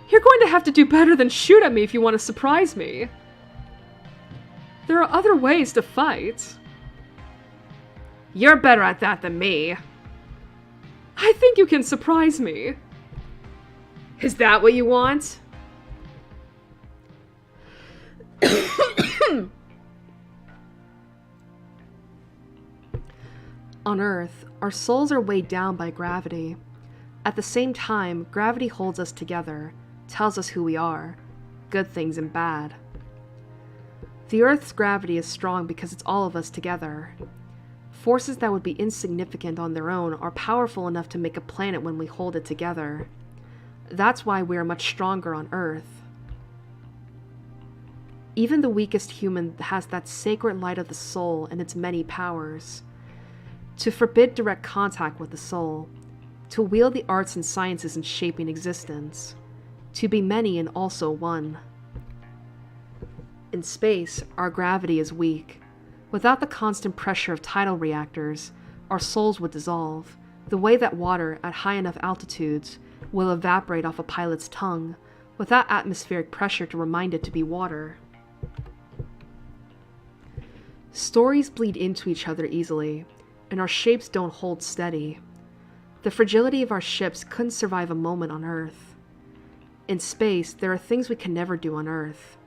You're going to have to do better than shoot at me if you want to surprise me. There are other ways to fight. You're better at that than me. I think you can surprise me. Is that what you want? On Earth, our souls are weighed down by gravity. At the same time, gravity holds us together, tells us who we are, good things and bad. The Earth's gravity is strong because it's all of us together. Forces that would be insignificant on their own are powerful enough to make a planet when we hold it together. That's why we are much stronger on Earth. Even the weakest human has that sacred light of the soul and its many powers. To forbid direct contact with the soul, to wield the arts and sciences in shaping existence, to be many and also one. In space, our gravity is weak. Without the constant pressure of tidal reactors, our souls would dissolve, the way that water at high enough altitudes will evaporate off a pilot's tongue, without atmospheric pressure to remind it to be water. Stories bleed into each other easily, and our shapes don't hold steady. The fragility of our ships couldn't survive a moment on Earth. In space, there are things we can never do on Earth.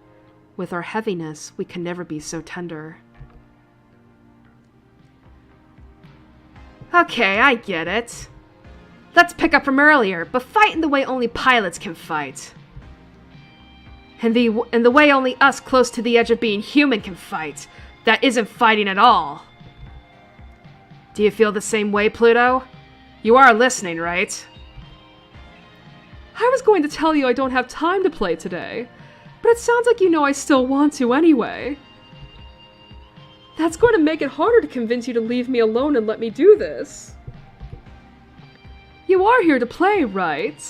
With our heaviness, we can never be so tender. Okay, I get it. Let's pick up from earlier, but fight in the way only pilots can fight. And the way only us close to the edge of being human can fight. That isn't fighting at all. Do you feel the same way, Pluto? You are listening, right? I was going to tell you I don't have time to play today, but it sounds like you know I still want to anyway. That's going to make it harder to convince you to leave me alone and let me do this. You are here to play, right?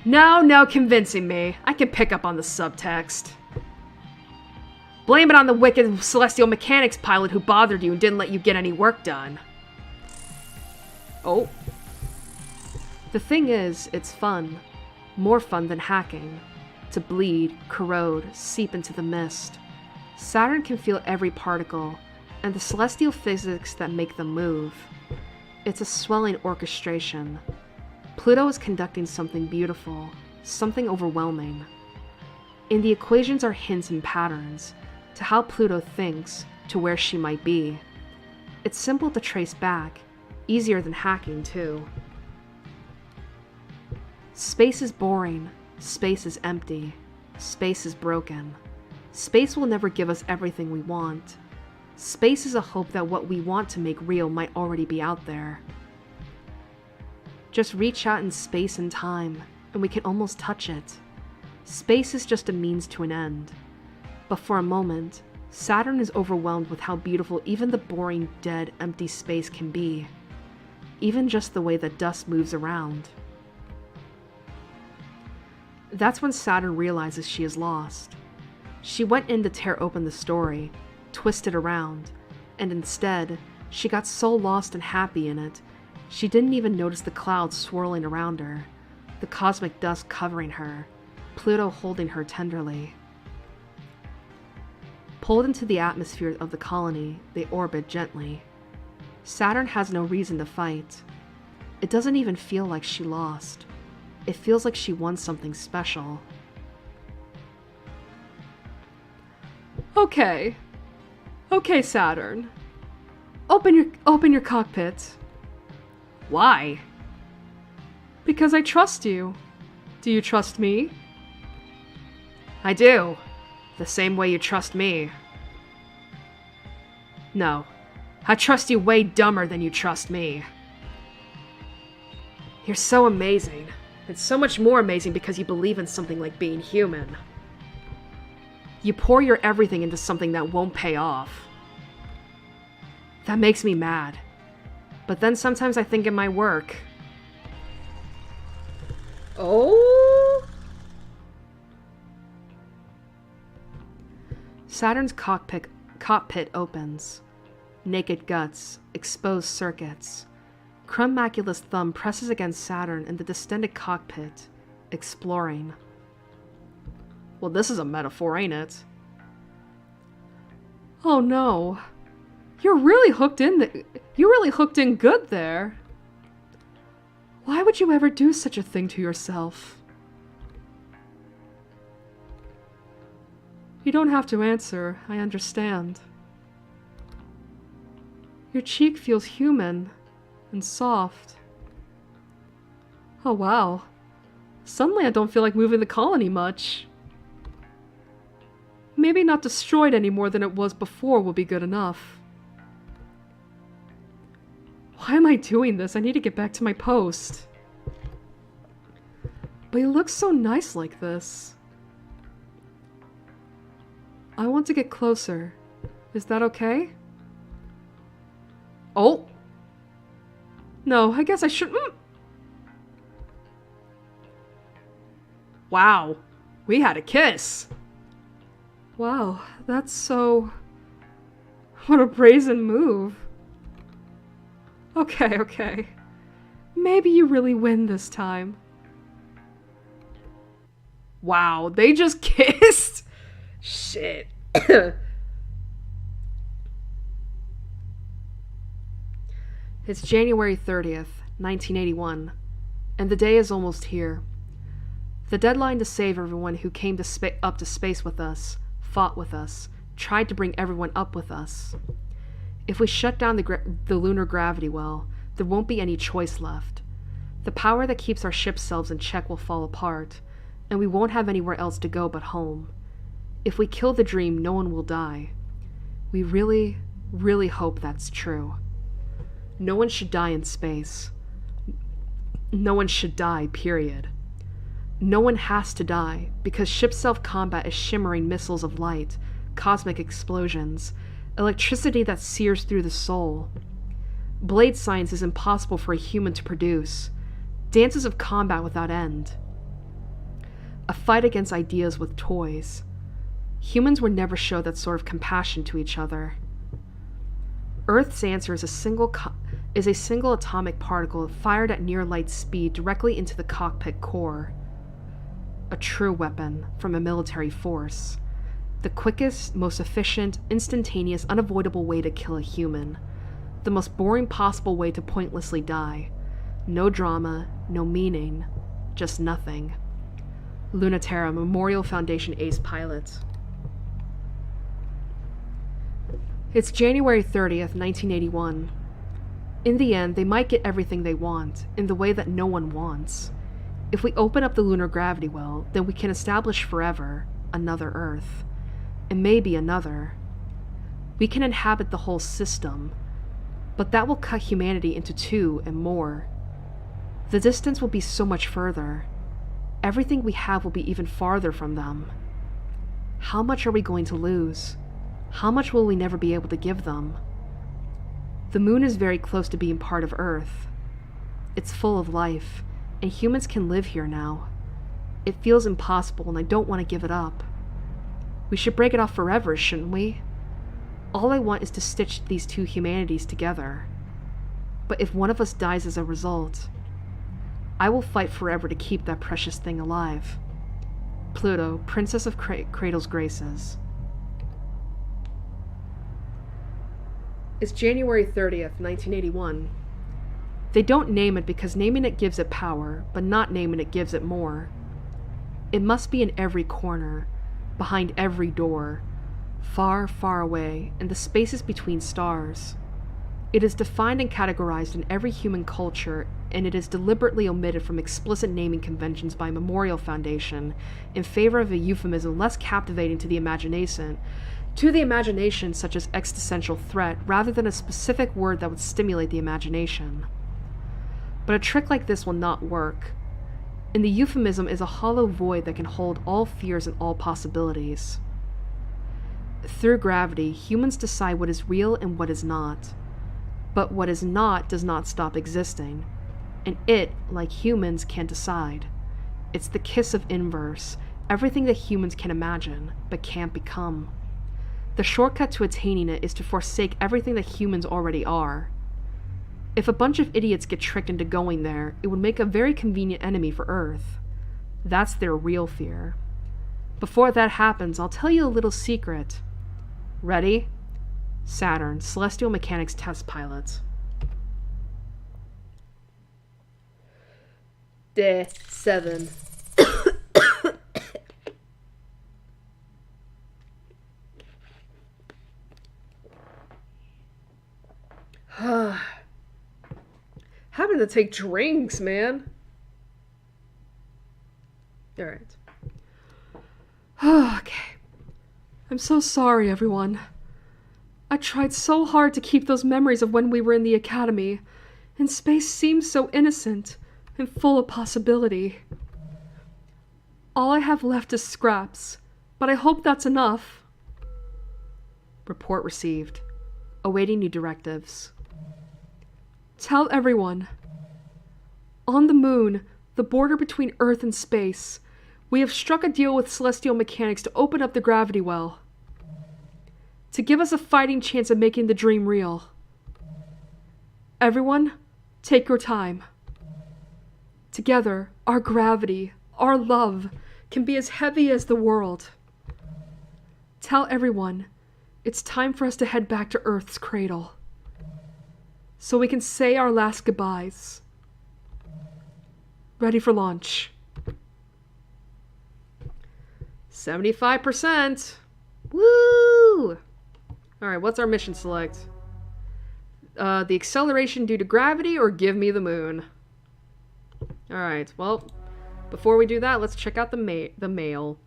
No convincing me. I can pick up on the subtext. Blame it on the wicked celestial mechanics pilot who bothered you and didn't let you get any work done. Oh. The thing is, it's fun. More fun than hacking. To bleed, corrode, seep into the mist. Saturn can feel every particle, and the celestial physics that make them move. It's a swelling orchestration. Pluto is conducting something beautiful, something overwhelming. In the equations are hints and patterns, to how Pluto thinks, to where she might be. It's simple to trace back, easier than hacking too. Space is boring, space is empty, space is broken. Space will never give us everything we want. Space is a hope that what we want to make real might already be out there. Just reach out in space and time, and we can almost touch it. Space is just a means to an end. But for a moment, Saturn is overwhelmed with how beautiful even the boring, dead, empty space can be. Even just the way that dust moves around. That's when Saturn realizes she is lost. She went in to tear open the story, twist it around, and instead, she got so lost and happy in it, she didn't even notice the clouds swirling around her, the cosmic dust covering her, Pluto holding her tenderly. Pulled into the atmosphere of the colony, they orbit gently. Saturn has no reason to fight. It doesn't even feel like she lost. It feels like she won something special. Okay, Saturn. Open your cockpit. Why? Because I trust you. Do you trust me? I do. The same way you trust me. No. I trust you way dumber than you trust me. You're so amazing. It's so much more amazing because you believe in something like being human. You pour your everything into something that won't pay off. That makes me mad. But then sometimes I think it might work. Oh? Saturn's cockpit opens. Naked guts, exposed circuits. Crumbacula's thumb presses against Saturn in the distended cockpit, exploring. Well, this is a metaphor, ain't it? Oh no. You're really hooked in good there. Why would you ever do such a thing to yourself? You don't have to answer, I understand. Your cheek feels human and soft. Oh wow. Suddenly I don't feel like moving the colony much. Maybe not destroyed any more than it was before will be good enough. Why am I doing this? I need to get back to my post. But he looks so nice like this. I want to get closer. Is that okay? Oh! No, I guess I shouldn't. Wow. We had a kiss. Wow, that's so... What a brazen move. Okay. Maybe you really win this time. Wow, they just kissed? Shit. It's January 30th, 1981, and the day is almost here. The deadline to save everyone who came up to space with us, fought with us, tried to bring everyone up with us. If we shut down the lunar gravity well, there won't be any choice left. The power that keeps our ship selves in check will fall apart, and we won't have anywhere else to go but home. If we kill the dream, no one will die. We really, really hope that's true. No one should die in space. No one should die, period. No one has to die, because ship self-combat is shimmering missiles of light, cosmic explosions, electricity that sears through the soul. Blade science is impossible for a human to produce. Dances of combat without end. A fight against ideas with toys. Humans would never show that sort of compassion to each other. Earth's answer is a single atomic particle fired at near light speed directly into the cockpit core. A true weapon from a military force. The quickest, most efficient, instantaneous, unavoidable way to kill a human. The most boring possible way to pointlessly die. No drama, no meaning, just nothing. Lunaterra, Memorial Foundation Ace Pilot. It's January 30th, 1981. In the end, they might get everything they want, in the way that no one wants. If we open up the lunar gravity well, then we can establish forever another Earth. And maybe another. We can inhabit the whole system, but that will cut humanity into two and more. The distance will be so much further. Everything we have will be even farther from them. How much are we going to lose? How much will we never be able to give them? The moon is very close to being part of Earth. It's full of life, and humans can live here now. It feels impossible, and I don't want to give it up. We should break it off forever, shouldn't we? All I want is to stitch these two humanities together. But if one of us dies as a result, I will fight forever to keep that precious thing alive. Pluto, Princess of Cradle's Graces. It's January 30th, 1981. They don't name it because naming it gives it power, but not naming it gives it more. It must be in every corner, behind every door, far, far away, in the spaces between stars. It is defined and categorized in every human culture, and it is deliberately omitted from explicit naming conventions by Memorial Foundation in favor of a euphemism less captivating to the imagination, such as existential threat, rather than a specific word that would stimulate the imagination. But a trick like this will not work. In the euphemism is a hollow void that can hold all fears and all possibilities. Through gravity, humans decide what is real and what is not. But what is not does not stop existing. And it, like humans, can't decide. It's the kiss of inverse, everything that humans can imagine, but can't become. The shortcut to attaining it is to forsake everything that humans already are. If a bunch of idiots get tricked into going there, it would make a very convenient enemy for Earth. That's their real fear. Before that happens, I'll tell you a little secret. Ready? Saturn, Celestial Mechanics Test Pilot. Day 7. Having to take drinks, man. Alright. Okay. I'm so sorry, everyone. I tried so hard to keep those memories of when we were in the academy, and space seems so innocent and full of possibility. All I have left is scraps, but I hope that's enough. Report received. Awaiting new directives. Tell everyone. On the moon, the border between Earth and space, we have struck a deal with celestial mechanics to open up the gravity well. To give us a fighting chance of making the dream real. Everyone, take your time. Together, our gravity, our love, can be as heavy as the world. Tell everyone, it's time for us to head back to Earth's cradle. So we can say our last goodbyes. Ready for launch. 75%. Woo! Alright, what's our mission select? The acceleration due to gravity or give me the moon? Alright, well, before we do that, let's check out the mail.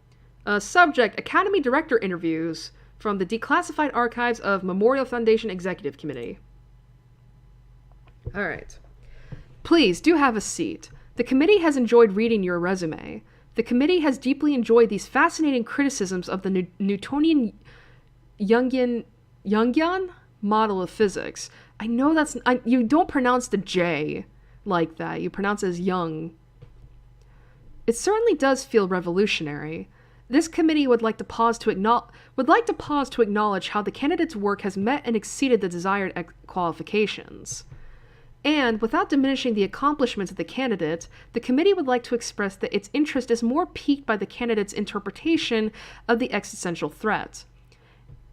Subject, Academy Director interviews from the declassified archives of Memorial Foundation Executive Committee. Alright. Please, do have a seat. The committee has enjoyed reading your resume. The committee has deeply enjoyed these fascinating criticisms of the Newtonian Jungian model of physics. I know that's... you don't pronounce the J like that. You pronounce it as young. It certainly does feel revolutionary. This committee would like to pause to acknowledge how the candidate's work has met and exceeded the desired qualifications. And, without diminishing the accomplishments of the candidate, the committee would like to express that its interest is more piqued by the candidate's interpretation of the existential threat.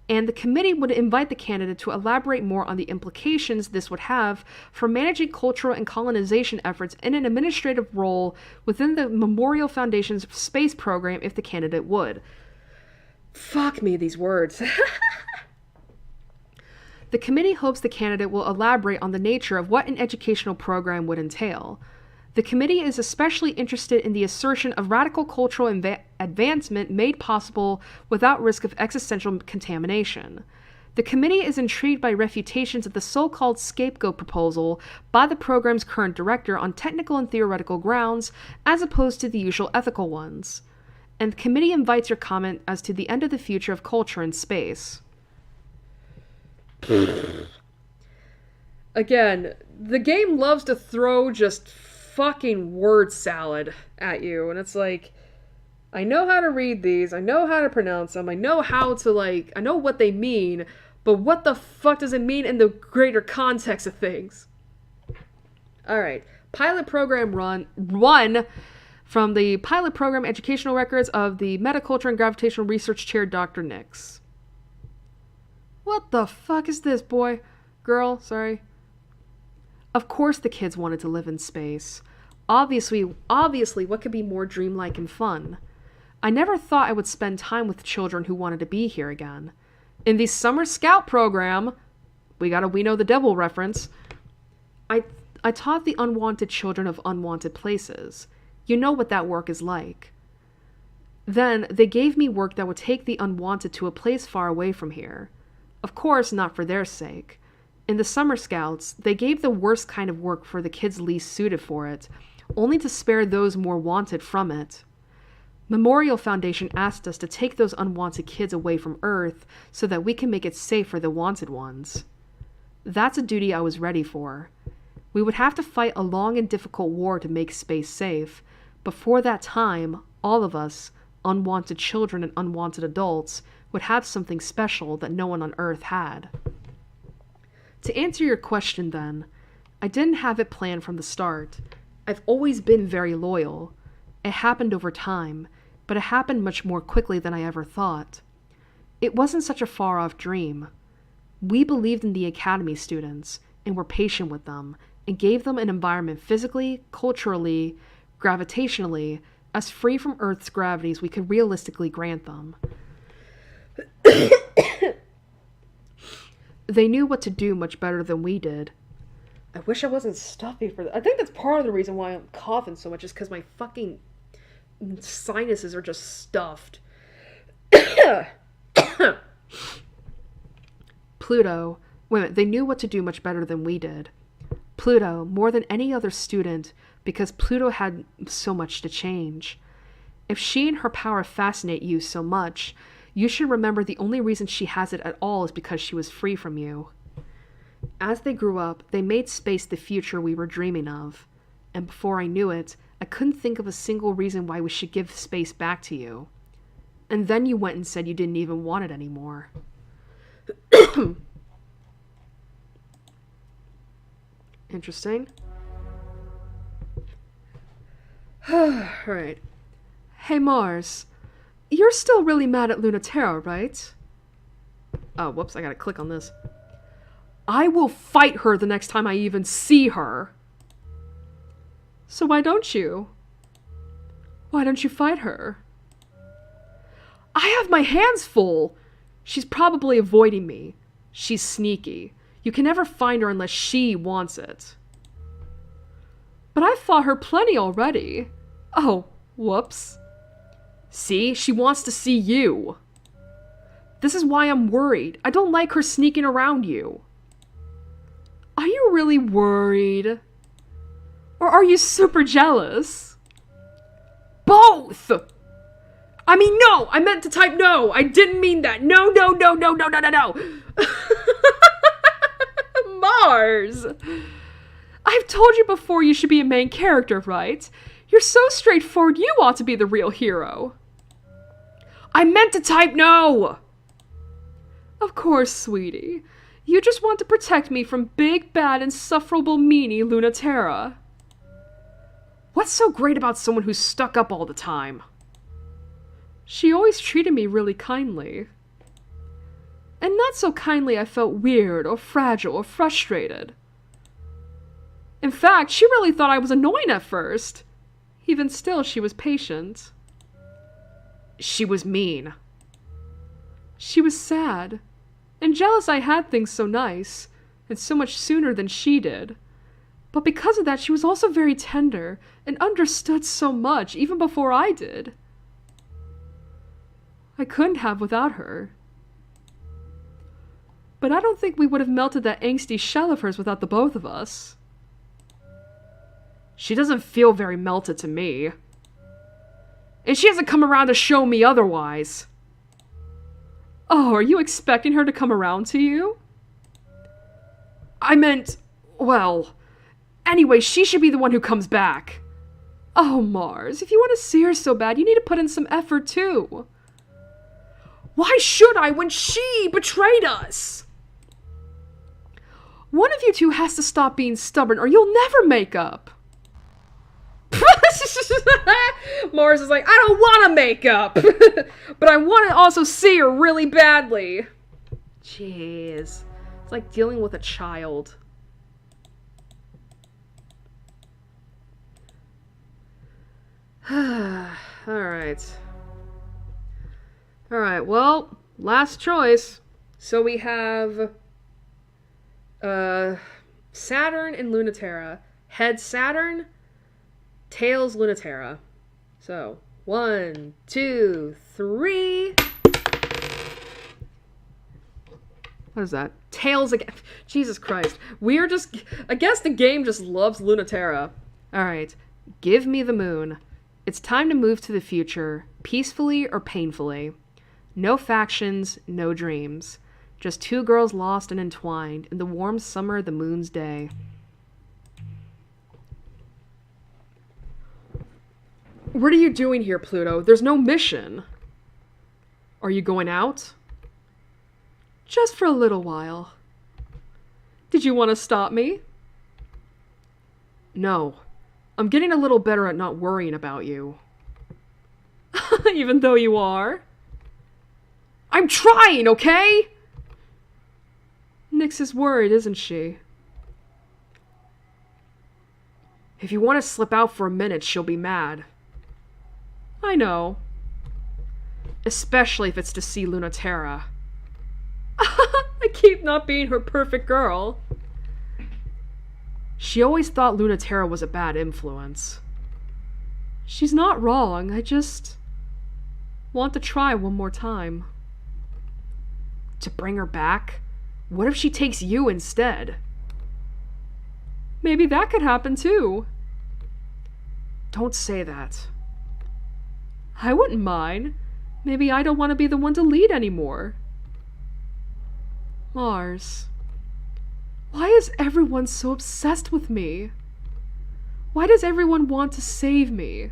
And the committee would invite the candidate to elaborate more on the implications this would have for managing cultural and colonization efforts in an administrative role within the Memorial Foundation's space program if the candidate would. Fuck me, these words. The committee hopes the candidate will elaborate on the nature of what an educational program would entail. The committee is especially interested in the assertion of radical cultural advancement made possible without risk of existential contamination. The committee is intrigued by refutations of the so-called scapegoat proposal by the program's current director on technical and theoretical grounds, as opposed to the usual ethical ones. And the committee invites your comment as to the end of the future of culture in space. Again, the game loves to throw just fucking word salad at you, and it's like, I know how to read these, I know how to pronounce them, I know how to, I know what they mean, but what the fuck does it mean in the greater context of things? Alright, pilot program run from the pilot program educational records of the Metaculture and Gravitational Research Chair, Dr. Nix. What the fuck is this, boy? Girl, sorry. Of course the kids wanted to live in space. Obviously, what could be more dreamlike and fun? I never thought I would spend time with children who wanted to be here again. In the Summer Scout program, we got a We Know the Devil reference, I taught the unwanted children of unwanted places. You know what that work is like. Then, they gave me work that would take the unwanted to a place far away from here. Of course, not for their sake. In the Summer Scouts, they gave the worst kind of work for the kids least suited for it, only to spare those more wanted from it. Memorial Foundation asked us to take those unwanted kids away from Earth so that we can make it safe for the wanted ones. That's a duty I was ready for. We would have to fight a long and difficult war to make space safe. Before that time, all of us, unwanted children and unwanted adults, would have something special that no one on Earth had. To answer your question then, I didn't have it planned from the start. I've always been very loyal. It happened over time, but it happened much more quickly than I ever thought. It wasn't such a far-off dream. We believed in the academy students, and were patient with them, and gave them an environment physically, culturally, gravitationally, as free from Earth's gravity as we could realistically grant them. They knew what to do much better than we did. I wish I wasn't stuffy for that. I think that's part of the reason why I'm coughing so much is because my fucking sinuses are just stuffed. Pluto. Women, they knew what to do much better than we did. Pluto, more than any other student, because Pluto had so much to change. If she and her power fascinate you so much, you should remember the only reason she has it at all is because she was free from you. As they grew up, they made space the future we were dreaming of. And before I knew it, I couldn't think of a single reason why we should give space back to you. And then you went and said you didn't even want it anymore. Interesting. Alright. Hey Mars, you're still really mad at Lunaterra, right? Oh, whoops, I gotta click on this. I will fight her the next time I even see her. So why don't you? Why don't you fight her? I have my hands full. She's probably avoiding me. She's sneaky. You can never find her unless she wants it. But I've fought her plenty already. Oh, whoops. See, she wants to see you. This is why I'm worried. I don't like her sneaking around you. Are you really worried? Or are you super jealous? Both! I mean, no! I meant to type no! I didn't mean that! No, no, no, no, no, no, no, no! Mars! I've told you before you should be a main character, right? You're so straightforward, you ought to be the real hero. I meant to type no! Of course, sweetie. You just want to protect me from big, bad, insufferable meanie Lunaterra. What's so great about someone who's stuck up all the time? She always treated me really kindly. And not so kindly I felt weird or fragile or frustrated. In fact, she really thought I was annoying at first. Even still, she was patient. She was mean. She was sad. And jealous I had things so nice, and so much sooner than she did. But because of that, she was also very tender, and understood so much, even before I did. I couldn't have without her. But I don't think we would have melted that angsty shell of hers without the both of us. She doesn't feel very melted to me. And she hasn't come around to show me otherwise. Oh, are you expecting her to come around to you? I meant, well, anyway, she should be the one who comes back. Oh, Mars, if you want to see her so bad, you need to put in some effort, too. Why should I when she betrayed us? One of you two has to stop being stubborn or you'll never make up. Mars is like, I don't want to make up, but I want to also see her really badly. Jeez. It's like dealing with a child. Alright. Alright, well, last choice. So we have Saturn and Lunaterra. Head Saturn, tails Lunaterra. So, 1, 2, 3. What is that? Tails again. Jesus Christ. We're just... I guess the game just loves Lunaterra. Alright. Give me the moon. It's time to move to the future, peacefully or painfully. No factions, no dreams. Just two girls lost and entwined in the warm summer of the moon's day. What are you doing here, Pluto? There's no mission. Are you going out? Just for a little while. Did you want to stop me? No. I'm getting a little better at not worrying about you. Even though you are? I'm trying, okay? Nyx is worried, isn't she? If you want to slip out for a minute, she'll be mad. I know. Especially if it's to see Lunaterra. I keep not being her perfect girl. She always thought Lunatera was a bad influence. She's not wrong, I just want to try one more time. To bring her back? What if she takes you instead? Maybe that could happen too. Don't say that. I wouldn't mind. Maybe I don't want to be the one to lead anymore. Mars. Why is everyone so obsessed with me? Why does everyone want to save me?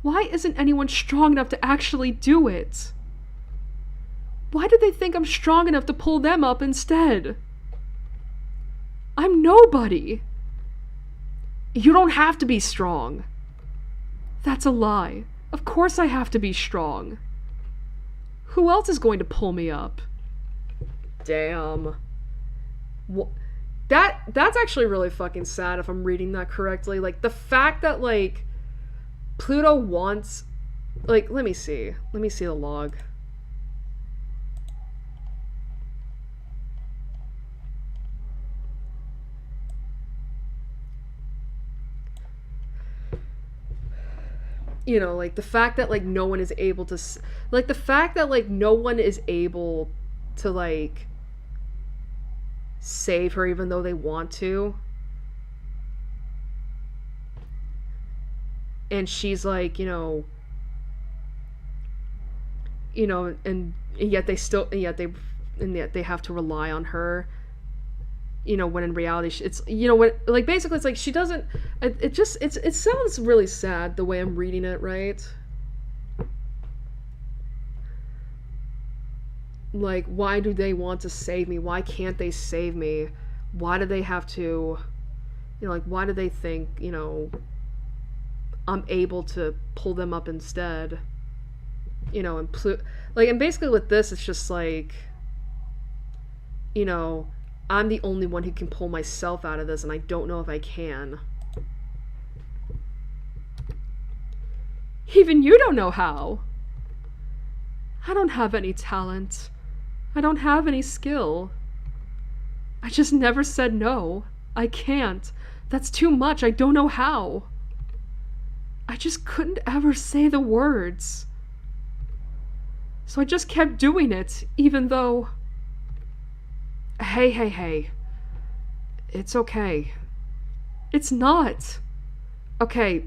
Why isn't anyone strong enough to actually do it? Why do they think I'm strong enough to pull them up instead? I'm nobody. You don't have to be strong. That's a lie. Of course I have to be strong. Who else is going to pull me up? Damn. That's actually really fucking sad if I'm reading that correctly. Like, the fact that, like, Pluto wants... Like, let me see. Let me see the log. You know, like, the fact that, like, no one is able to... Like, the fact that, like, no one is able to, like, save her even though they want to. And she's, like, and yet they have to rely on her. When in reality, it's, like, basically it's like she doesn't, it sounds really sad the way I'm reading it, right? Like, why do they want to save me? Why can't they save me? Why do they have to, like, why do they think, I'm able to pull them up instead? And and basically with this, it's just like, I'm the only one who can pull myself out of this, and I don't know if I can. Even you don't know how. I don't have any talent. I don't have any skill. I just never said no. I can't. That's too much. I don't know how. I just couldn't ever say the words. So I just kept doing it, even though... Hey. It's okay. It's not. Okay.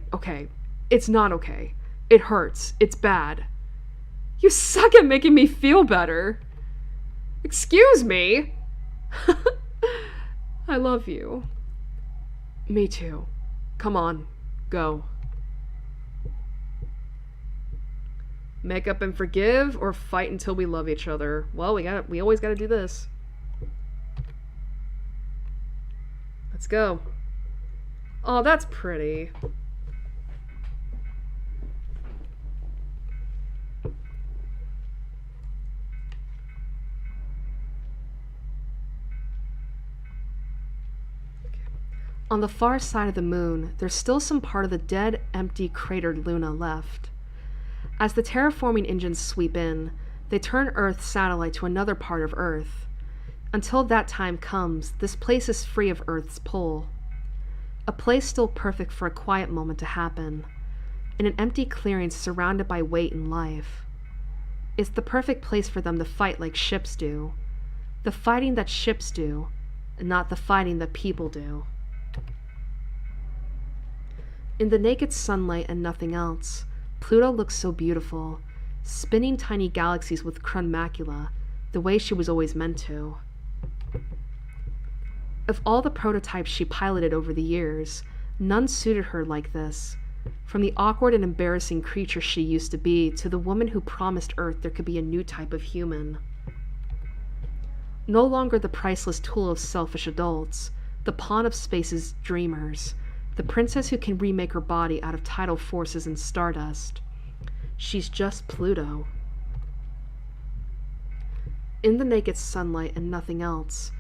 It's not okay. It hurts. It's bad. You suck at making me feel better. Excuse me. I love you. Me too. Come on. Go. Make up and forgive, or fight until we love each other. Well, we always gotta do this. Let's go. Oh, that's pretty. On the far side of the moon, there's still some part of the dead, empty, cratered Luna left. As the terraforming engines sweep in, they turn Earth's satellite to another part of Earth. Until that time comes, this place is free of Earth's pull. A place still perfect for a quiet moment to happen, in an empty clearing surrounded by weight and life. It's the perfect place for them to fight like ships do. The fighting that ships do, and not the fighting that people do. In the naked sunlight and nothing else, Pluto looks so beautiful, spinning tiny galaxies with chronomacula, the way she was always meant to. Of all the prototypes she piloted over the years, none suited her like this, from the awkward and embarrassing creature she used to be to the woman who promised Earth there could be a new type of human. No longer the priceless tool of selfish adults, the pawn of space's dreamers, the princess who can remake her body out of tidal forces and stardust. She's just Pluto. In the naked sunlight and nothing else,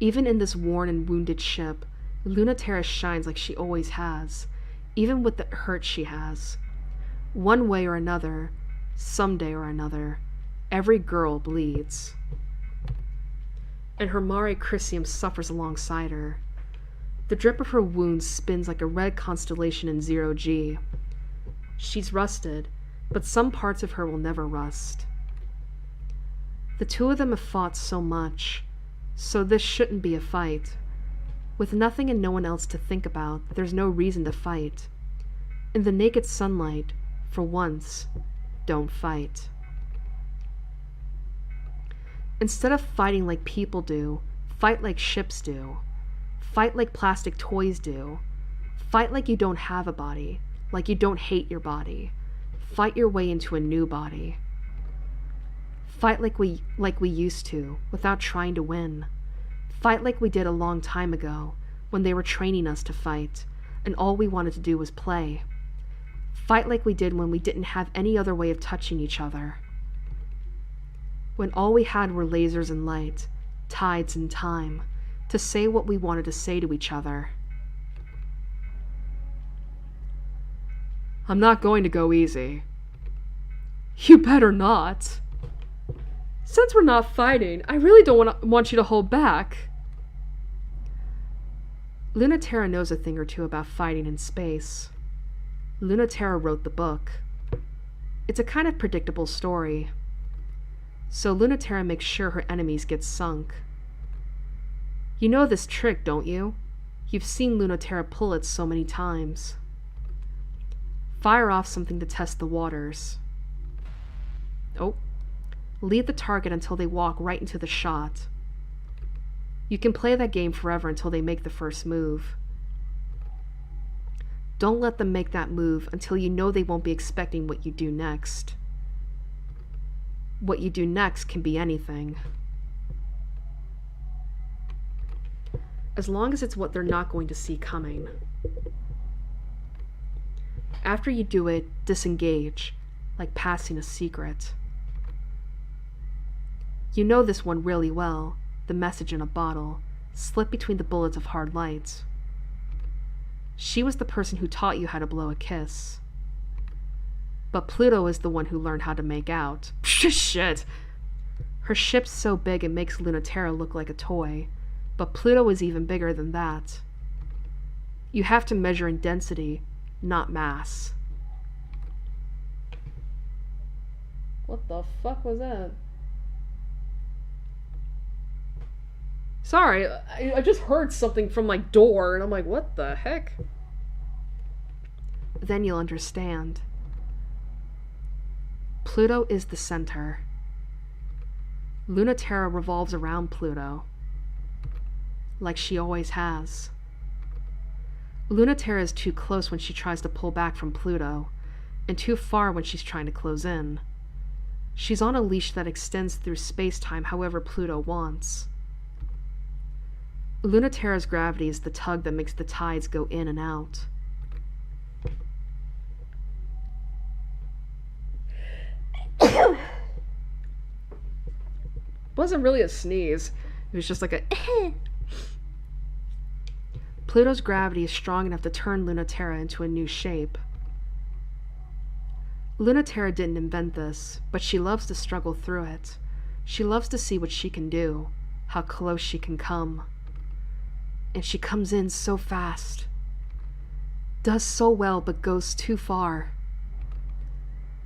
even in this worn and wounded ship, Lunatera shines like she always has, even with the hurt she has. One way or another, someday or another, every girl bleeds. And her Mare Crisium suffers alongside her. The drip of her wound spins like a red constellation in 0G. She's rusted, but some parts of her will never rust. The two of them have fought so much, so this shouldn't be a fight. With nothing and no one else to think about, there's no reason to fight. In the naked sunlight, for once, don't fight. Instead of fighting like people do, fight like ships do. Fight like plastic toys do. Fight like you don't have a body, like you don't hate your body. Fight your way into a new body. Fight like we used to, without trying to win. Fight like we did a long time ago, when they were training us to fight, and all we wanted to do was play. Fight like we did when we didn't have any other way of touching each other. When all we had were lasers and light, tides and time, to say what we wanted to say to each other. I'm not going to go easy. You better not. Since we're not fighting, I really don't want you to hold back. Lunaterra knows a thing or two about fighting in space. Lunaterra wrote the book. It's a kind of predictable story. So Lunaterra makes sure her enemies get sunk. You know this trick, don't you? You've seen Lunaterra pull it so many times. Fire off something to test the waters. Oh. Lead the target until they walk right into the shot. You can play that game forever until they make the first move. Don't let them make that move until you know they won't be expecting what you do next. What you do next can be anything. As long as it's what they're not going to see coming. After you do it, disengage, like passing a secret. You know this one really well, the message in a bottle, slipped between the bullets of hard lights. She was the person who taught you how to blow a kiss. But Pluto is the one who learned how to make out. Shit! Her ship's so big it makes Lunaterra look like a toy, but Pluto is even bigger than that. You have to measure in density, not mass. What the fuck was that? Sorry, I just heard something from my door, and I'm like, what the heck? Then you'll understand. Pluto is the center. Lunaterra revolves around Pluto, like she always has. Lunaterra is too close when she tries to pull back from Pluto, and too far when she's trying to close in. She's on a leash that extends through space-time however Pluto wants. Lunaterra's gravity is the tug that makes the tides go in and out. Wasn't really a sneeze. It was just like a Pluto's gravity is strong enough to turn Lunaterra into a new shape. Lunaterra didn't invent this, but she loves to struggle through it. She loves to see what she can do, how close she can come. And she comes in so fast. Does so well, but goes too far.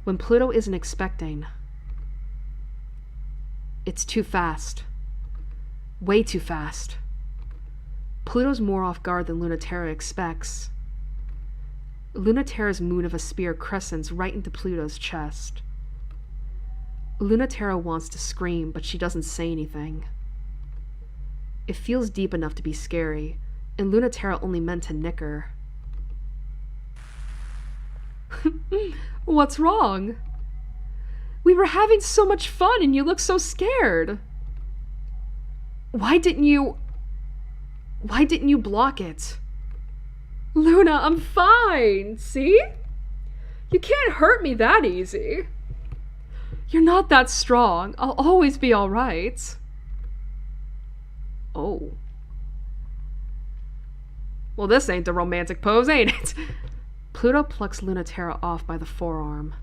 When Pluto isn't expecting, it's too fast. Way too fast. Pluto's more off guard than Lunaterra expects. Lunaterra's moon of a spear crescents right into Pluto's chest. Lunaterra wants to scream, but she doesn't say anything. It feels deep enough to be scary, and Lunaterra only meant to nick her. What's wrong? We were having so much fun and you look so scared. Why didn't you block it? Luna, I'm fine, see? You can't hurt me that easy. You're not that strong. I'll always be all right. Oh. Well, this ain't a romantic pose, ain't it? Pluto plucks Lunaterra off by the forearm.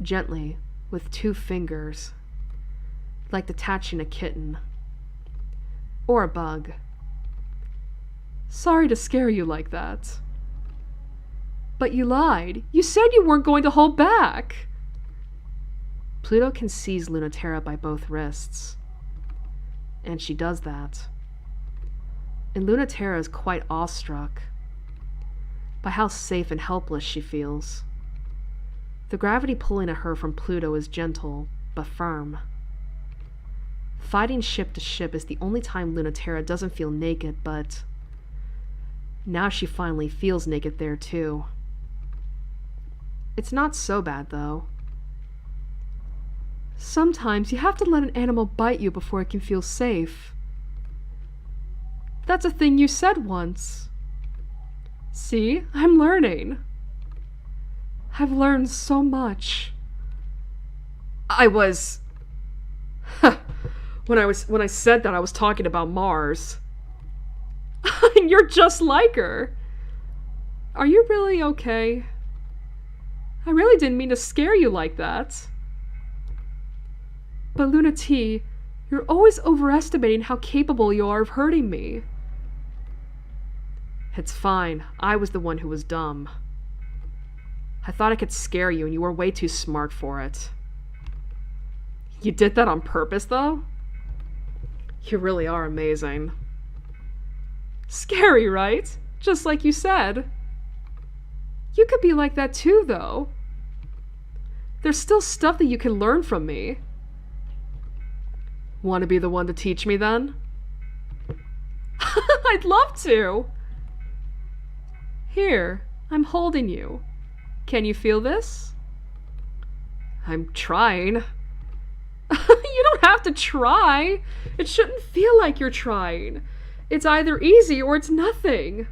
Gently, with 2 fingers. Like detaching a kitten. Or a bug. Sorry to scare you like that. But you lied. You said you weren't going to hold back. Pluto can seize Lunaterra by both wrists. And she does that. And Lunaterra is quite awestruck by how safe and helpless she feels. The gravity pulling at her from Pluto is gentle, but firm. Fighting ship to ship is the only time Lunaterra doesn't feel naked, but now she finally feels naked there too. It's not so bad, though. Sometimes you have to let an animal bite you before it can feel safe. That's a thing you said once. See, I'm learning. I've learned so much. When I said that, I was talking about Mars. You're just like her. Are you really okay? I really didn't mean to scare you like that. But Luna T, you're always overestimating how capable you are of hurting me. It's fine. I was the one who was dumb. I thought I could scare you and you were way too smart for it. You did that on purpose, though? You really are amazing. Scary, right? Just like you said. You could be like that too, though. There's still stuff that you can learn from me. Want to be the one to teach me, then? I'd love to! Here, I'm holding you. Can you feel this? I'm trying. You don't have to try. It shouldn't feel like you're trying. It's either easy or it's nothing.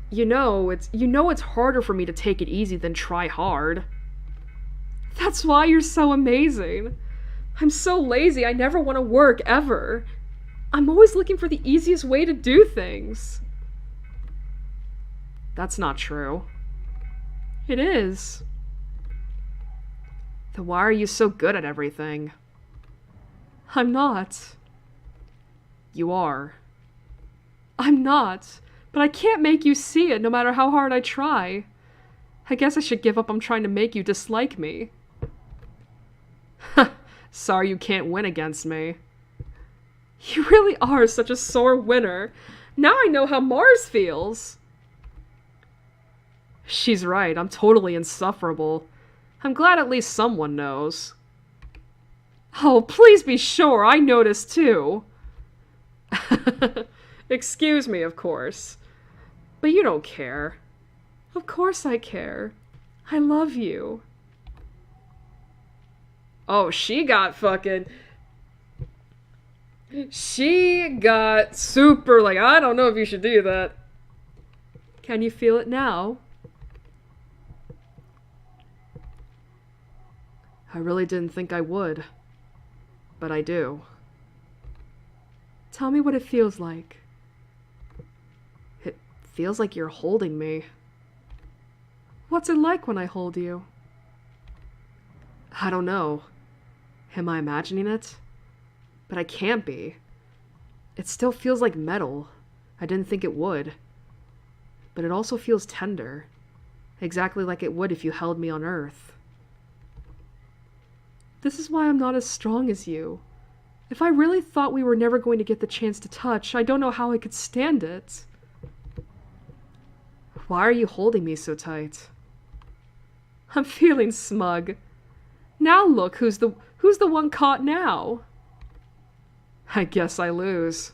You know it's harder for me to take it easy than try hard. That's why you're so amazing. I'm so lazy, I never want to work, ever. I'm always looking for the easiest way to do things. That's not true. It is. Then why are you so good at everything? I'm not. You are. I'm not. But I can't make you see it no matter how hard I try. I guess I should give up on trying to make you dislike me. Sorry you can't win against me. You really are such a sore winner. Now I know how Mars feels. She's right, I'm totally insufferable. I'm glad at least someone knows. Oh, please be sure, I noticed too. Excuse me, of course. But you don't care. Of course I care. I love you. Oh, she got super, like, I don't know if you should do that. Can you feel it now? I really didn't think I would. But I do. Tell me what it feels like. It feels like you're holding me. What's it like when I hold you? I don't know. Am I imagining it? But I can't be. It still feels like metal. I didn't think it would. But it also feels tender. Exactly like it would if you held me on Earth. This is why I'm not as strong as you. If I really thought we were never going to get the chance to touch, I don't know how I could stand it. Why are you holding me so tight? I'm feeling smug. Now look, who's the one caught now? I guess I lose.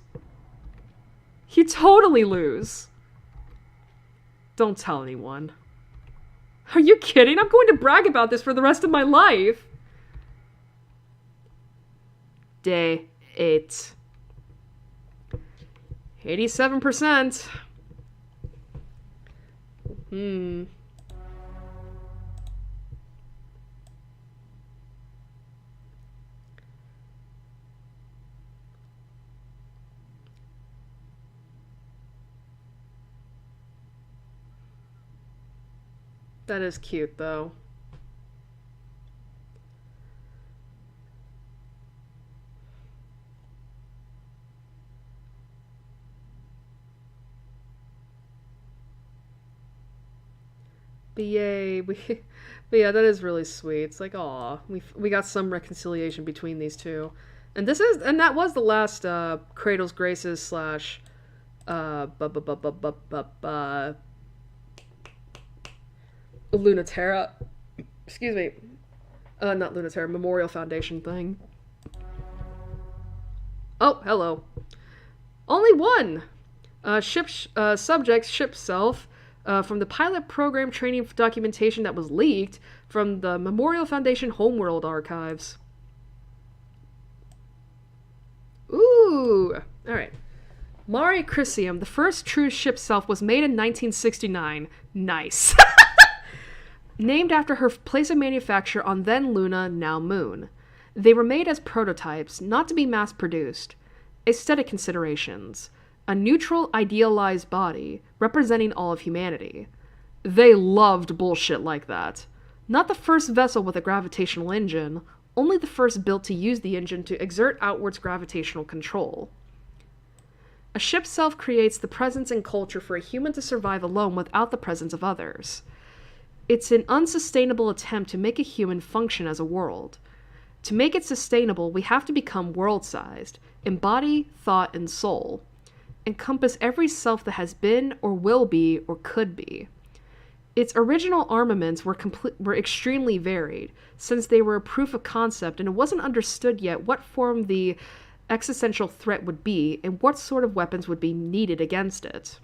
You totally lose. Don't tell anyone. Are you kidding? I'm going to brag about this for the rest of my life. Day 8. 87%. That is cute, though. But yay, but yeah, that is really sweet. It's like, aw, we got some reconciliation between these two. And that was the last, Cradle's Graces slash, uh, bu- bu- bu- bu- bu- bu- bu- Lunaterra, excuse me, not Lunaterra, Memorial Foundation thing. Oh, hello. Only one! Subject, ship self, from the pilot program training documentation that was leaked from the Memorial Foundation Homeworld archives. Ooh! Alright. Mari Crisium, the first true ship self, was made in 1969. Nice. Named after her place of manufacture on then Luna, now Moon. They were made as prototypes, not to be mass-produced. Aesthetic considerations. A neutral, idealized body, representing all of humanity. They loved bullshit like that. Not the first vessel with a gravitational engine, only the first built to use the engine to exert outwards gravitational control. A ship self creates the presence and culture for a human to survive alone without the presence of others. It's an unsustainable attempt to make a human function as a world. To make it sustainable, we have to become world-sized, in body, thought, and soul. Encompass every self that has been, or will be, or could be. Its original armaments were extremely varied, since they were a proof of concept and it wasn't understood yet what form the existential threat would be and what sort of weapons would be needed against it.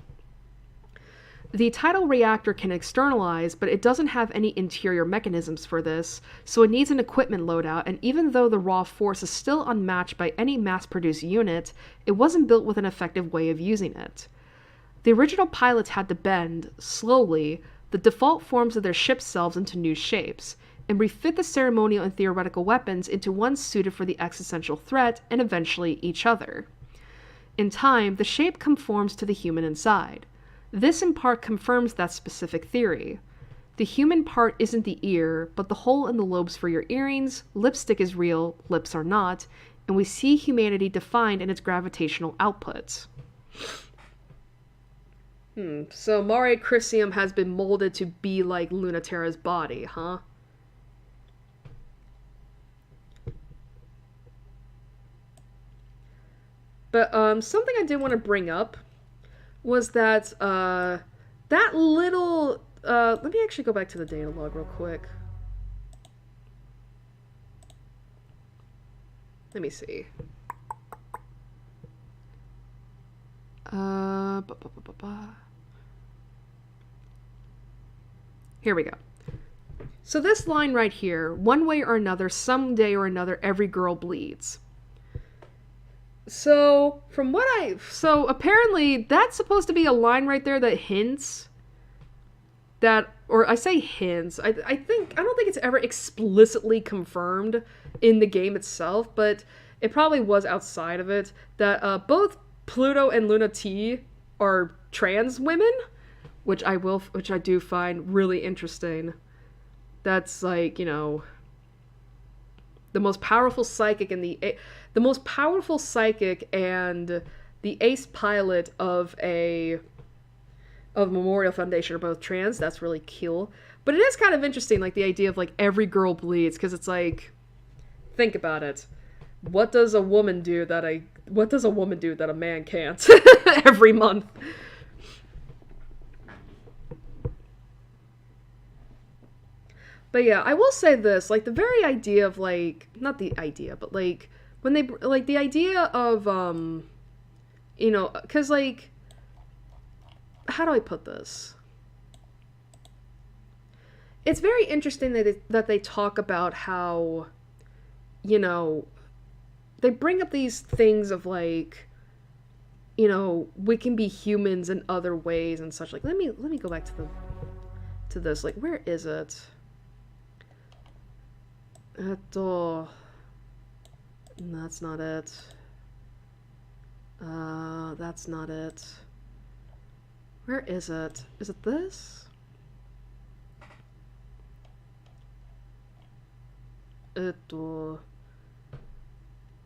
The tidal reactor can externalize, but it doesn't have any interior mechanisms for this, so it needs an equipment loadout, and even though the raw force is still unmatched by any mass-produced unit, it wasn't built with an effective way of using it. The original pilots had to bend, slowly, the default forms of their ship selves into new shapes, and refit the ceremonial and theoretical weapons into ones suited for the existential threat, and eventually each other. In time, the shape conforms to the human inside. This in part confirms that specific theory. The human part isn't the ear, but the hole in the lobes for your earrings, lipstick is real, lips are not, and we see humanity defined in its gravitational output. So Mare Crisium has been molded to be like Lunaterra's body, huh? But something I did want to bring up was that that little let me actually go back to the data log real quick. Let me see. Here we go. So this line right here, one way or another, someday or another, every girl bleeds. So, so apparently that's supposed to be a line right there that hints that, or I say hints, I don't think it's ever explicitly confirmed in the game itself, but it probably was outside of it, that both Pluto and Luna T are trans women, which I do find really interesting. That's like, you know, the most powerful psychic and the most powerful psychic and the ace pilot of Memorial Foundation are both trans. That's really cool. But it is kind of interesting, like the idea of like every girl bleeds, because it's like, think about it. What does a woman do that a man can't every month? But yeah, I will say this, like the very idea of like, not the idea, but like when they like the idea of you know, cuz like how do I put this? It's very interesting that they talk about how, you know, they bring up these things of like, you know, we can be humans in other ways and such. Like let me go back to this. Like where is it? That's not it. That's not it. Where is it? Is it this?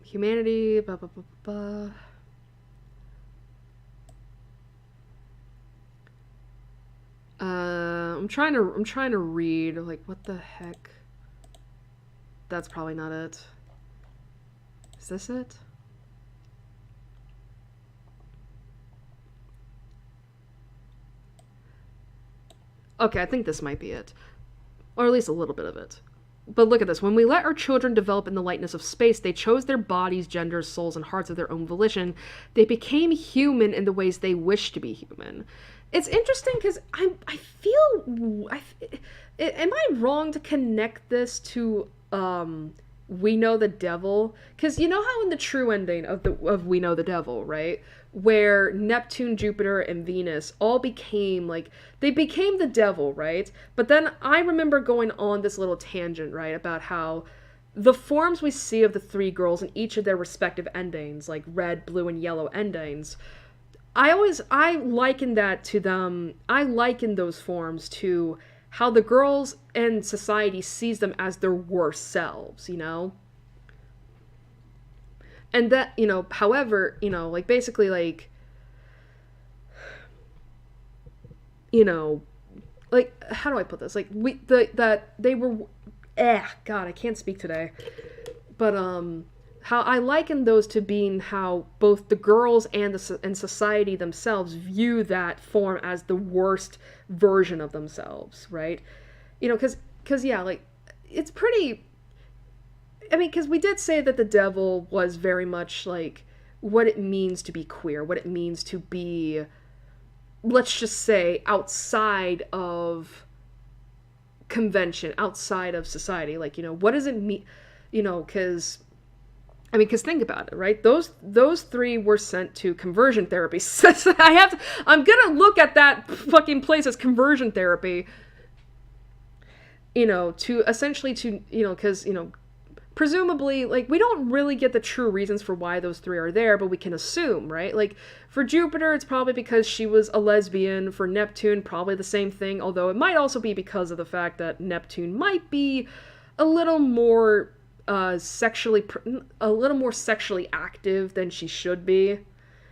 Humanity, blah, blah, blah, blah. I'm trying to read, like, what the heck? That's probably not it. Is this it? Okay, I think this might be it. Or at least a little bit of it. But look at this. When we let our children develop in the lightness of space, they chose their bodies, genders, souls, and hearts of their own volition. They became human in the ways they wish to be human. It's interesting because I feel... am I wrong to connect this to We Know the Devil? Because you know how in the true ending of We Know the Devil, right? Where Neptune, Jupiter, and Venus all became, like, they became the devil, right? But then I remember going on this little tangent, right, about how the forms we see of the three girls in each of their respective endings, like red, blue, and yellow endings, I liken that to them, I liken those forms to how the girls and society sees them as their worst selves, you know? And that, you know, however, you know, like, basically, like, you know, like, how do I put this? Like, that they were, God, I can't speak today. But, how I liken those to being how both the girls and society themselves view that form as the worst version of themselves, right? You know, because yeah, like, it's pretty... I mean, because we did say that the devil was very much, like, what it means to be queer, what it means to be, let's just say, outside of convention, outside of society. Like, you know, what does it mean? You know, because think about it, right? Those three were sent to conversion therapy. I'm gonna look at that fucking place as conversion therapy, you know, to essentially to, you know, because, you know, presumably, like, we don't really get the true reasons for why those three are there, but we can assume, right? Like, for Jupiter, it's probably because she was a lesbian. For Neptune, probably the same thing, although it might also be because of the fact that Neptune might be a little more sexually active than she should be.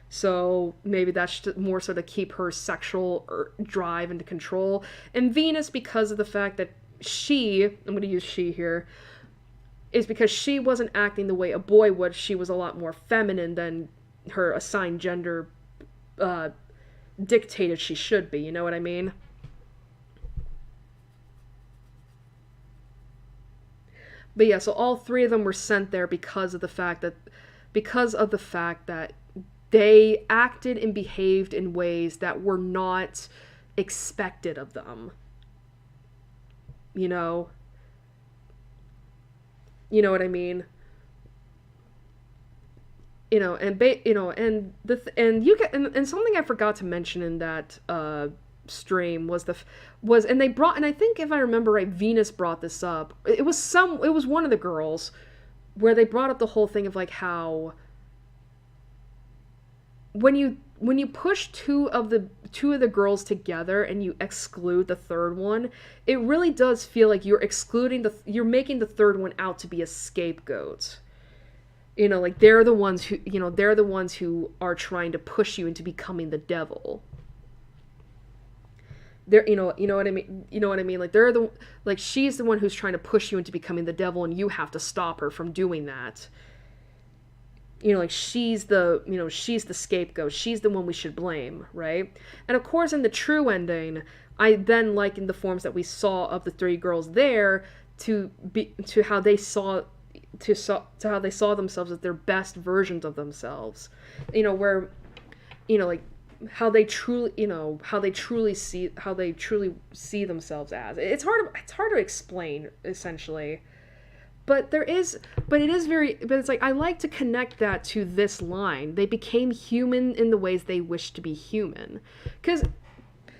So maybe that's more so to keep her sexual drive into control. And Venus, because of the fact that I'm going to use she here, is because she wasn't acting the way a boy would. She was a lot more feminine than her assigned gender dictated she should be, you know what I mean? But yeah, so all three of them were sent there because of the fact that they acted and behaved in ways that were not expected of them. You know? You know what I mean? You know, and something I forgot to mention in that stream was and I think if I remember right, Venus brought this up. It was one of the girls where they brought up the whole thing of, like, how when you push two of the girls together and you exclude the third one, it really does feel like you're making the third one out to be a scapegoat. You know, like, they're the ones who are trying to push you into becoming the devil. They're, you know what I mean? You know what I mean? Like, she's the one who's trying to push you into becoming the devil, and you have to stop her from doing that. You know, like, she's the scapegoat. She's the one we should blame, right? And of course, in the true ending, I then likened the forms that we saw of the three girls there to how they saw themselves as their best versions of themselves. You know, where, you know, like, how they truly see themselves as. It's hard to explain, essentially. But it's like, I like to connect that to this line. They became human in the ways they wish to be human. Because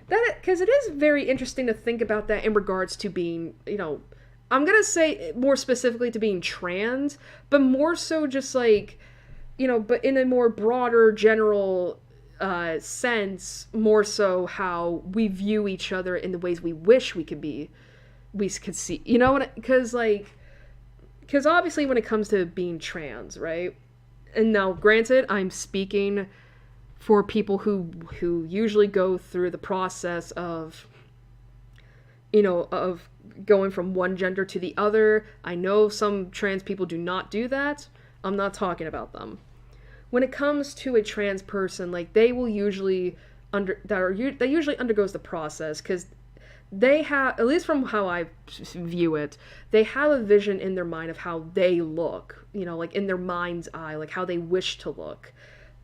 it is very interesting to think about that in regards to being, you know, I'm going to say more specifically to being trans, but more so just, like, you know, but in a more broader, general sense, more so how we view each other in the ways we wish we could see, you know what, because obviously when it comes to being trans, right, and now granted, I'm speaking for people who usually go through the process of of going from one gender to the other. I know some trans people do not do that. I'm not talking about them. When it comes to a trans person, like, they will usually that usually undergoes the process, because they have, at least from how I view it, they have a vision in their mind of how they look, like in their mind's eye, like how they wish to look.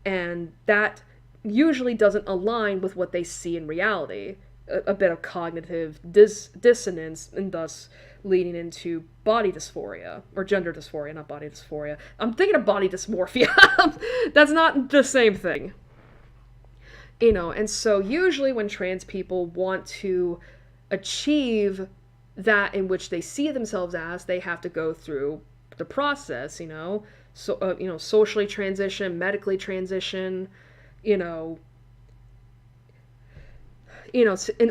And that usually doesn't align with what they see in reality. A bit of cognitive dissonance, and thus leading into body dysphoria, or gender dysphoria, not body dysphoria. I'm thinking of body dysmorphia. That's not the same thing. And so usually when trans people want to achieve that in which they see themselves as, they have to go through the process, so socially transition, medically transition, in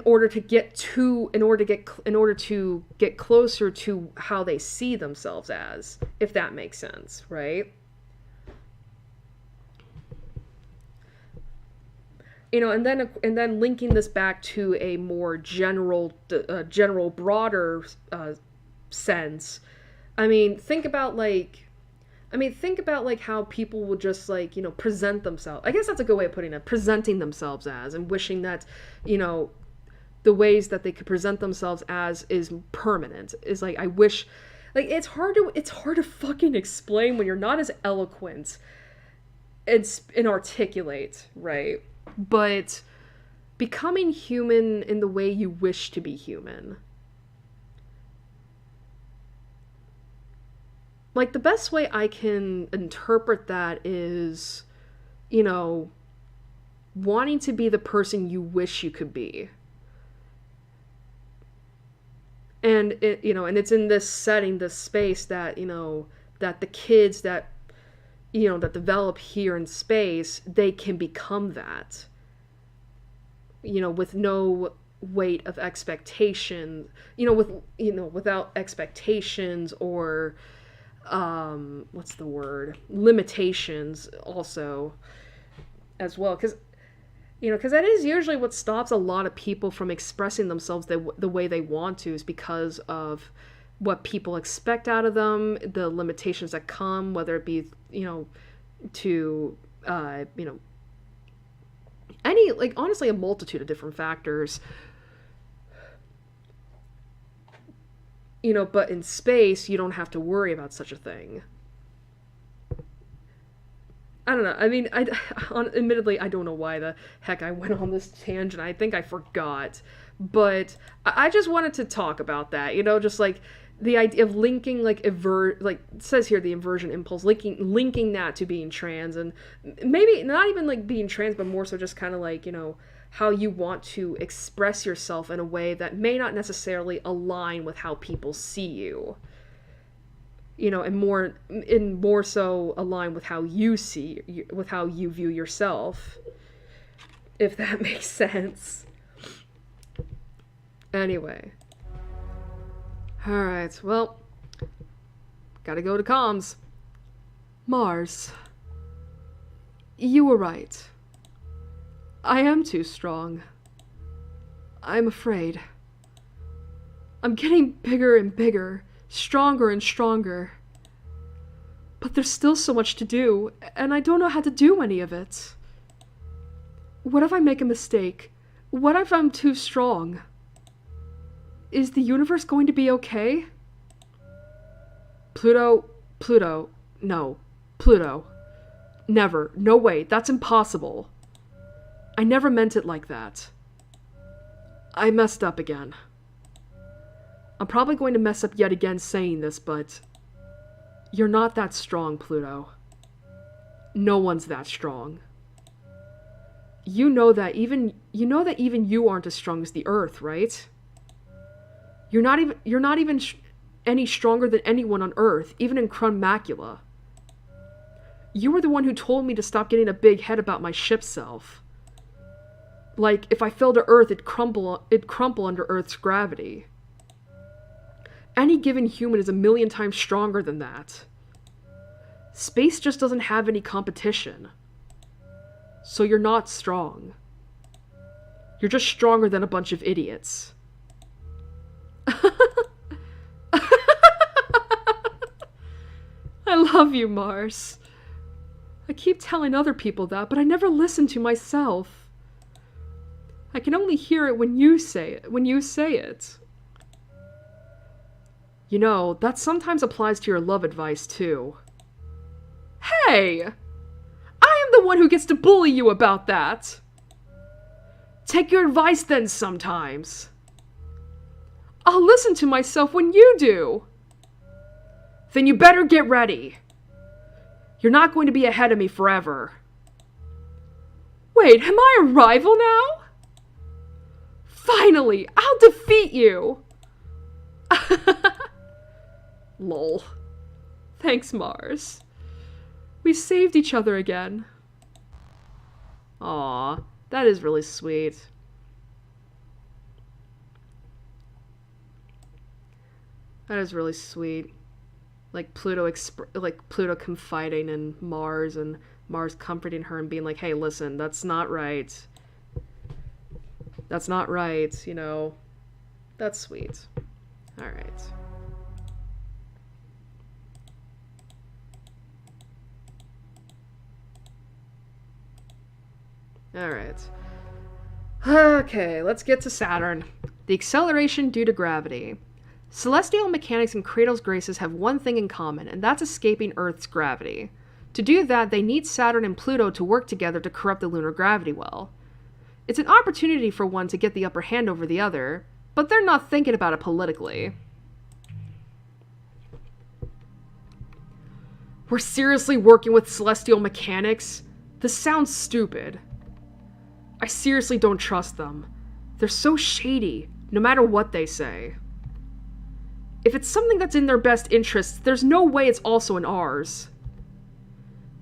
order to get closer to how they see themselves as, if that makes sense, right? And then linking this back to a more general, broader sense. Think about how people will just present themselves. I guess that's a good way of putting it. Presenting themselves as, and wishing that, the ways that they could present themselves as is permanent. Is like, I wish, it's hard to fucking explain when you're not as eloquent and articulate, right? But becoming human in the way you wish to be human. Like, the best way I can interpret that is, wanting to be the person you wish you could be. And and it's in this setting, this space that, that the kids that develop here in space, they can become that. With no weight of expectation, without expectations or, what's the word? Limitations also, as well. Because that is usually what stops a lot of people from expressing themselves the way they want to, is because of what people expect out of them, the limitations that come, whether it be, to, any, honestly, a multitude of different factors. But in space, you don't have to worry about such a thing. I don't know. Admittedly, I don't know why the heck I went on this tangent. I think I forgot. But I just wanted to talk about that, just the idea of linking, it says here, the inversion impulse, linking that to being trans, and maybe not even, being trans, but more so just kind of, how you want to express yourself in a way that may not necessarily align with how people see you, and more so align with how you with how you view yourself, if that makes sense. Anyway. Alright, well, gotta go to comms. Mars. You were right. I am too strong. I'm afraid. I'm getting bigger and bigger, stronger and stronger. But there's still so much to do, and I don't know how to do any of it. What if I make a mistake? What if I'm too strong? Is the universe going to be okay? Pluto, no. Pluto. Never. No way. That's impossible. I never meant it like that. I messed up again. I'm probably going to mess up yet again saying this, but you're not that strong, Pluto. No one's that strong. You know that even you aren't as strong as the Earth, right? You're not even any stronger than anyone on Earth, even in Crun Macula. You were the one who told me to stop getting a big head about my ship self. If I fell to Earth, it'd crumple under Earth's gravity. Any given human is 1,000,000 times stronger than that. Space just doesn't have any competition. So you're not strong. You're just stronger than a bunch of idiots. love you, Mars. I keep telling other people that, but I never listen to myself. I can only hear it when you say it. You know, that sometimes applies to your love advice, too. Hey! I am the one who gets to bully you about that! Take your advice then sometimes. I'll listen to myself when you do. Then you better get ready. You're not going to be ahead of me forever. Wait, am I a rival now? Finally, I'll defeat you! Lol. Thanks, Mars. We saved each other again. Aw, that is really sweet. That is really sweet. Like Pluto confiding in Mars and Mars comforting her and being like, hey, listen, that's not right. That's not right, you know. That's sweet. Alright. Alright. Okay, let's get to Saturn. The acceleration due to gravity. Celestial mechanics and Cradle's graces have one thing in common, and that's escaping Earth's gravity. To do that, they need Saturn and Pluto to work together to corrupt the lunar gravity well. It's an opportunity for one to get the upper hand over the other, but they're not thinking about it politically. We're seriously working with celestial mechanics? This sounds stupid. I seriously don't trust them. They're so shady, no matter what they say. If it's something that's in their best interests, there's no way it's also in ours.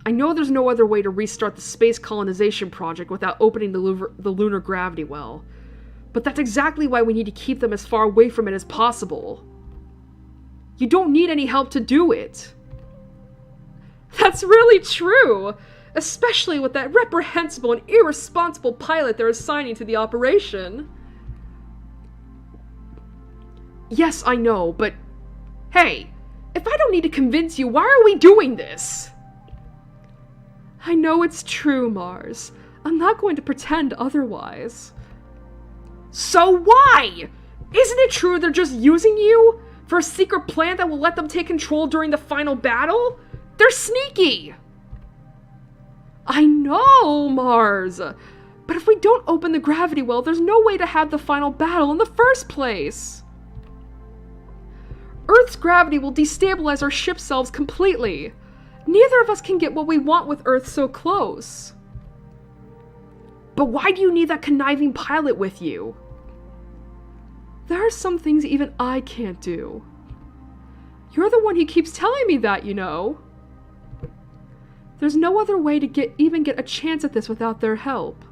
I know there's no other way to restart the space colonization project without opening the lunar gravity well, but that's exactly why we need to keep them as far away from it as possible. You don't need any help to do it. That's really true, especially with that reprehensible and irresponsible pilot they're assigning to the operation. Yes, I know, but hey, if I don't need to convince you, why are we doing this? I know it's true, Mars. I'm not going to pretend otherwise. So why? Isn't it true they're just using you for a secret plan that will let them take control during the final battle? They're sneaky! I know, Mars. But if we don't open the gravity well, there's no way to have the final battle in the first place. Earth's gravity will destabilize our ship selves completely. Neither of us can get what we want with Earth so close. But why do you need that conniving pilot with you? There are some things even I can't do. You're the one who keeps telling me that, you know. There's no other way to even get a chance at this without their help.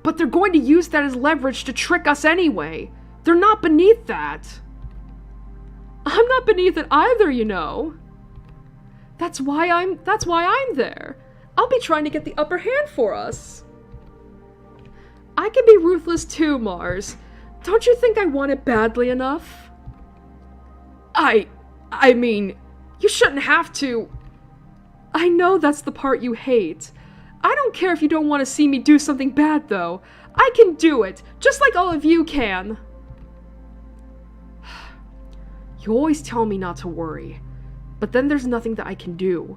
But they're going to use that as leverage to trick us anyway. They're not beneath that. I'm not beneath it either, you know. That's why I'm there. I'll be trying to get the upper hand for us. I can be ruthless too, Mars. Don't you think I want it badly enough? I mean, you shouldn't have to. I know that's the part you hate. I don't care if you don't want to see me do something bad, though. I can do it, just like all of you can. You always tell me not to worry, but then there's nothing that I can do.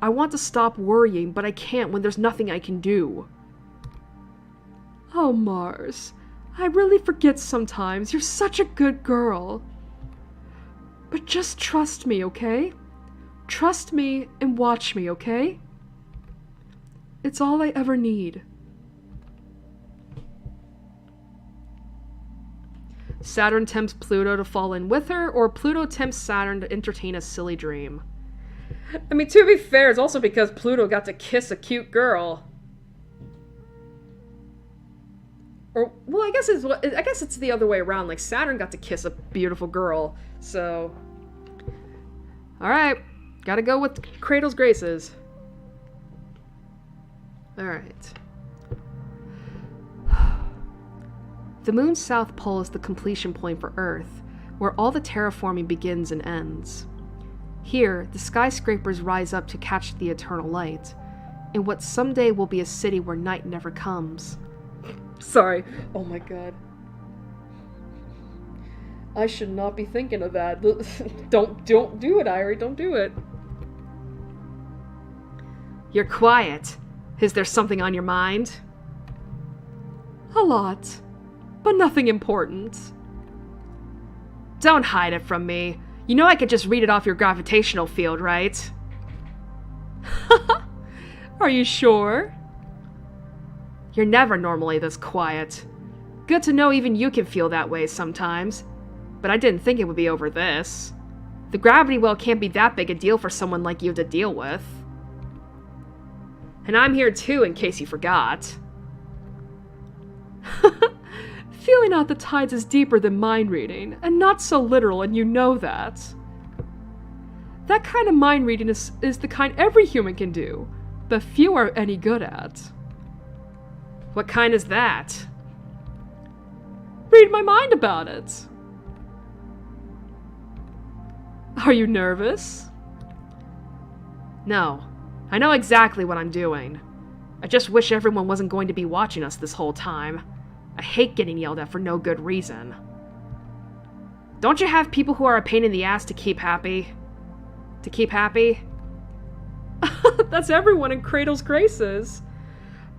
I want to stop worrying, but I can't when there's nothing I can do. Oh, Mars, I really forget sometimes. You're such a good girl. But just trust me, okay? Trust me and watch me, okay? It's all I ever need. Saturn tempts Pluto to fall in with her, or Pluto tempts Saturn to entertain a silly dream. I mean, to be fair, it's also because Pluto got to kiss a cute girl. Or, well, I guess it's the other way around. Like, Saturn got to kiss a beautiful girl, so... Alright, gotta go with Cradle's graces. Alright. The moon's south pole is the completion point for Earth, where all the terraforming begins and ends. Here, the skyscrapers rise up to catch the eternal light, in what someday will be a city where night never comes. Sorry. Oh my god. I should not be thinking of that. Don't do it, Airi. Don't do it. You're quiet. Is there something on your mind? A lot, but nothing important. Don't hide it from me. You know I could just read it off your gravitational field, right? Are you sure? You're never normally this quiet. Good to know even you can feel that way sometimes. But I didn't think it would be over this. The gravity well can't be that big a deal for someone like you to deal with. And I'm here too, in case you forgot. Feeling out the tides is deeper than mind reading, and not so literal, and you know that. That kind of mind reading is the kind every human can do, but few are any good at. What kind is that? Read my mind about it. Are you nervous? No. I know exactly what I'm doing. I just wish everyone wasn't going to be watching us this whole time. I hate getting yelled at for no good reason. Don't you have people who are a pain in the ass to keep happy? To keep happy? That's everyone in Cradle's Graces.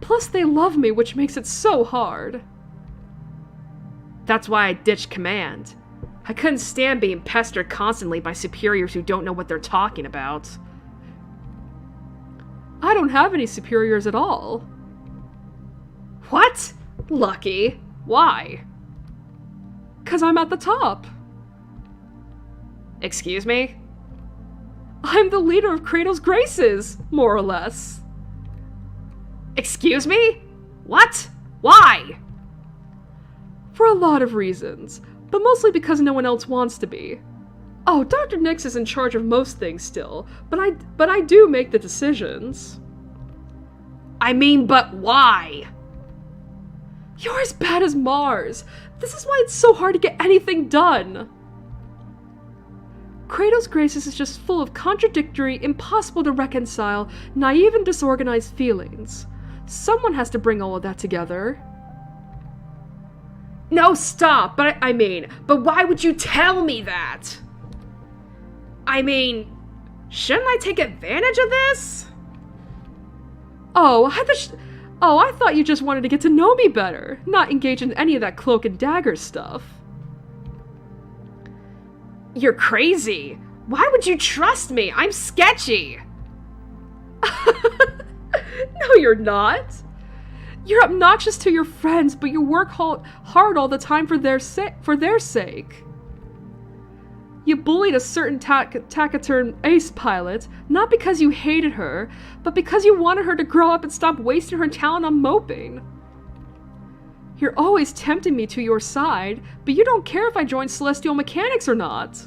Plus they love me, which makes it so hard. That's why I ditched command. I couldn't stand being pestered constantly by superiors who don't know what they're talking about. I don't have any superiors at all. What? Lucky. Why? 'Cause I'm at the top. Excuse me? I'm the leader of Cradle's Graces, more or less. Excuse me? What? Why? For a lot of reasons, but mostly because no one else wants to be. Oh, Dr. Nix is in charge of most things still, but I do make the decisions. I mean, but why? You're as bad as Mars. This is why it's so hard to get anything done. Cradle's Graces is just full of contradictory, impossible to reconcile, naive and disorganized feelings. Someone has to bring all of that together. No, stop, but but why would you tell me that? I mean, shouldn't I take advantage of this? I thought you just wanted to get to know me better, not engage in any of that cloak and dagger stuff. You're crazy. Why would you trust me? I'm sketchy. No, you're not. You're obnoxious to your friends, but you work hard all the time for their sake. You bullied a certain taciturn ace pilot, not because you hated her, but because you wanted her to grow up and stop wasting her talent on moping. You're always tempting me to your side, but you don't care if I join Celestial Mechanics or not.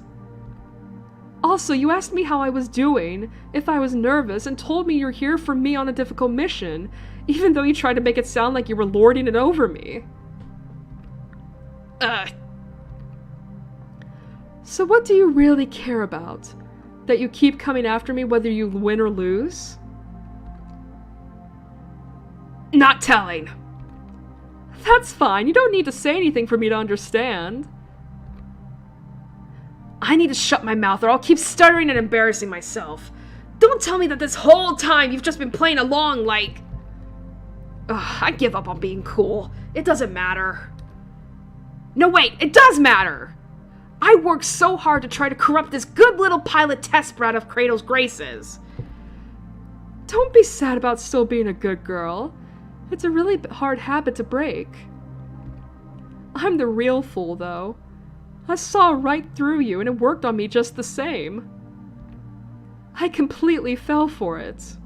Also, you asked me how I was doing, if I was nervous, and told me you're here for me on a difficult mission, even though you tried to make it sound like you were lording it over me. So what do you really care about? That you keep coming after me whether you win or lose? Not telling. That's fine, you don't need to say anything for me to understand. I need to shut my mouth or I'll keep stuttering and embarrassing myself. Don't tell me that this whole time you've just been playing along like... Ugh, I give up on being cool. It doesn't matter. No, wait, it does matter! I worked so hard to try to corrupt this good little pilot test brat of Cradle's Graces. Don't be sad about still being a good girl. It's a really hard habit to break. I'm the real fool, though. I saw right through you, and it worked on me just the same. I completely fell for it.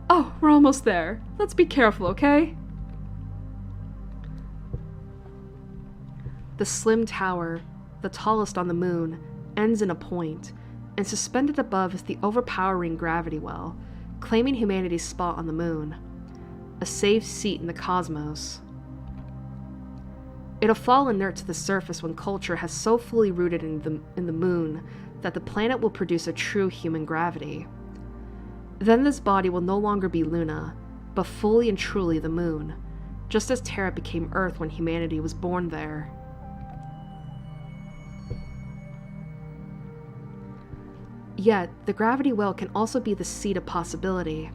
Oh, we're almost there. Let's be careful, okay? The slim tower, the tallest on the moon, ends in a point, and suspended above is the overpowering gravity well, claiming humanity's spot on the moon. A safe seat in the cosmos. It'll fall inert to the surface when culture has so fully rooted in the moon that the planet will produce a true human gravity. Then this body will no longer be Luna, but fully and truly the moon, just as Terra became Earth when humanity was born there. Yet, the gravity well can also be the seed of possibility.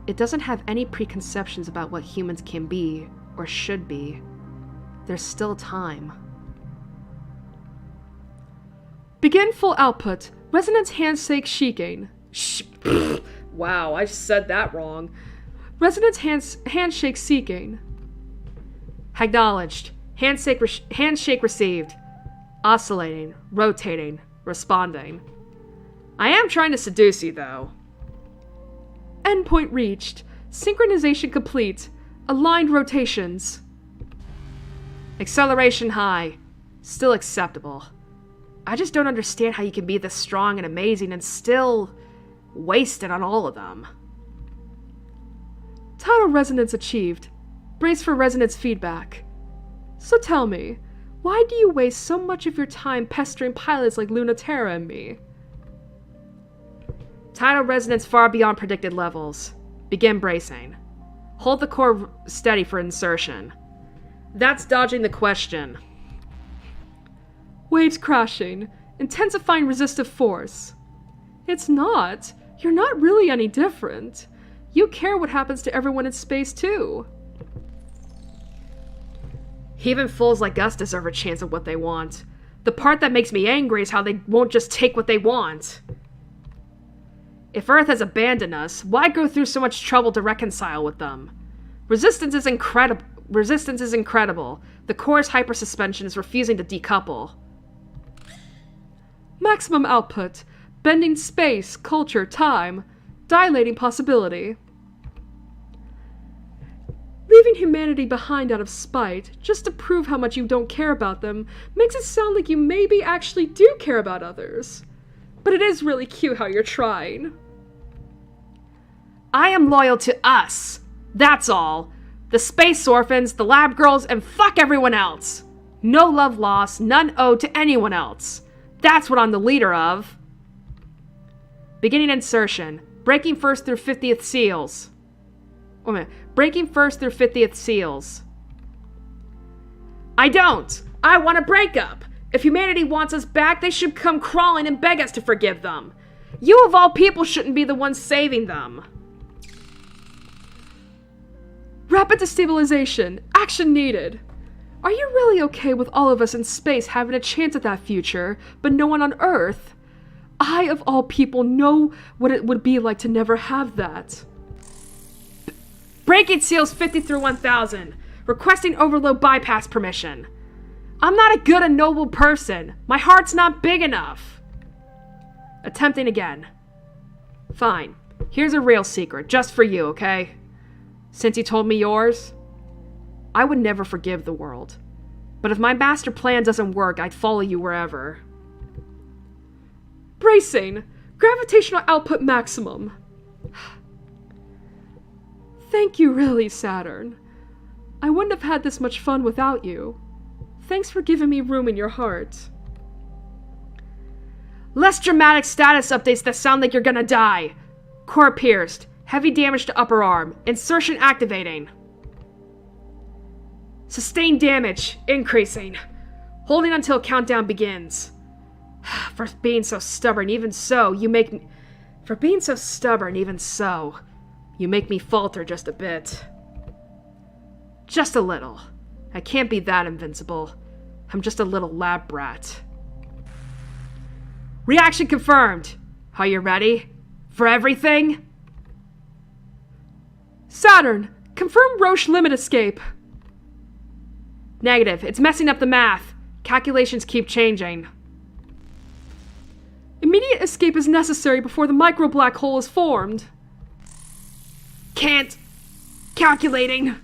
It doesn't have any preconceptions about what humans can be, or should be. There's still time. Begin full output. Resonance handshake shaking. Wow, I said that wrong. Resonance handshake seeking. Acknowledged. Handshake received. Oscillating. Rotating. Responding. I am trying to seduce you, though. Endpoint reached. Synchronization complete. Aligned rotations. Acceleration high. Still acceptable. I just don't understand how you can be this strong and amazing and still wasted on all of them. Tidal resonance achieved. Brace for resonance feedback. So tell me, why do you waste so much of your time pestering pilots like Luna, Terra, and me? Tidal resonance far beyond predicted levels. Begin bracing. Hold the core steady for insertion. That's dodging the question. Waves crashing. Intensifying resistive force. It's not. You're not really any different. You care what happens to everyone in space, too. Even fools like us deserve a chance at what they want. The part that makes me angry is how they won't just take what they want. If Earth has abandoned us, why go through so much trouble to reconcile with them? Resistance is incredible. The core's hypersuspension is refusing to decouple. Maximum output. Bending space, culture, time. Dilating possibility. Leaving humanity behind out of spite, just to prove how much you don't care about them, makes it sound like you maybe actually do care about others. But it is really cute how you're trying. I am loyal to us. That's all. The space orphans, the lab girls, and fuck everyone else. No love lost, none owed to anyone else. That's what I'm the leader of. Beginning insertion. Breaking first through 50th seals. Wait a minute. Breaking first through 50th seals. I don't. I want a breakup. If humanity wants us back, they should come crawling and beg us to forgive them. You of all people shouldn't be the ones saving them. Rapid destabilization. Action needed. Are you really okay with all of us in space having a chance at that future, but no one on Earth? I, of all people, know what it would be like to never have that. Breaking seals 50 through 1000. Requesting overload bypass permission. I'm not a good and noble person. My heart's not big enough. Attempting again. Fine. Here's a real secret, just for you, okay? Since you told me yours, I would never forgive the world. But if my master plan doesn't work, I'd follow you wherever. Bracing. Gravitational output maximum. Thank you, really, Saturn. I wouldn't have had this much fun without you. Thanks for giving me room in your heart. Less dramatic status updates that sound like you're gonna die. Core pierced. Heavy damage to upper arm. Insertion activating. Sustained damage. Increasing. Holding until countdown begins. For being so stubborn, even so, you make me falter just a bit. Just a little. I can't be that invincible. I'm just a little lab brat. Reaction confirmed. Are you ready? For everything? Saturn, confirm Roche limit escape. Negative. It's messing up the math. Calculations keep changing. Immediate escape is necessary before the micro black hole is formed. Can't. Calculating.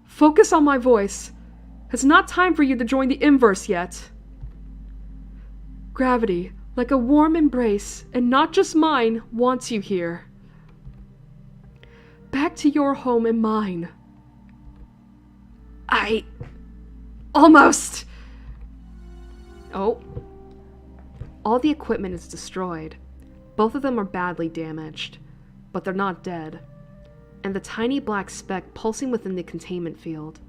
Focus on my voice. It's not time for you to join the inverse yet. Gravity, like a warm embrace, and not just mine, wants you here. Back to your home and mine. Almost. Oh. All the equipment is destroyed. Both of them are badly damaged, but they're not dead. And the tiny black speck pulsing within the containment field.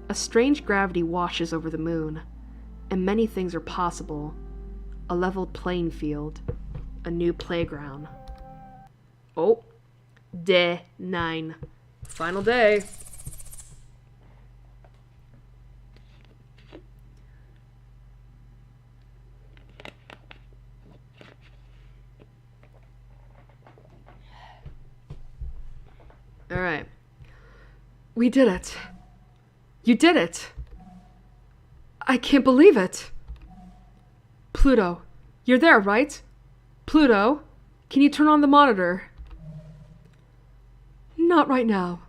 A strange gravity washes over the moon, and many things are possible. A leveled playing field, a new playground. Oh, day 9. Final day. All right. We did it. You did it. I can't believe it. Pluto, you're there, right? Pluto, can you turn on the monitor? Not right now.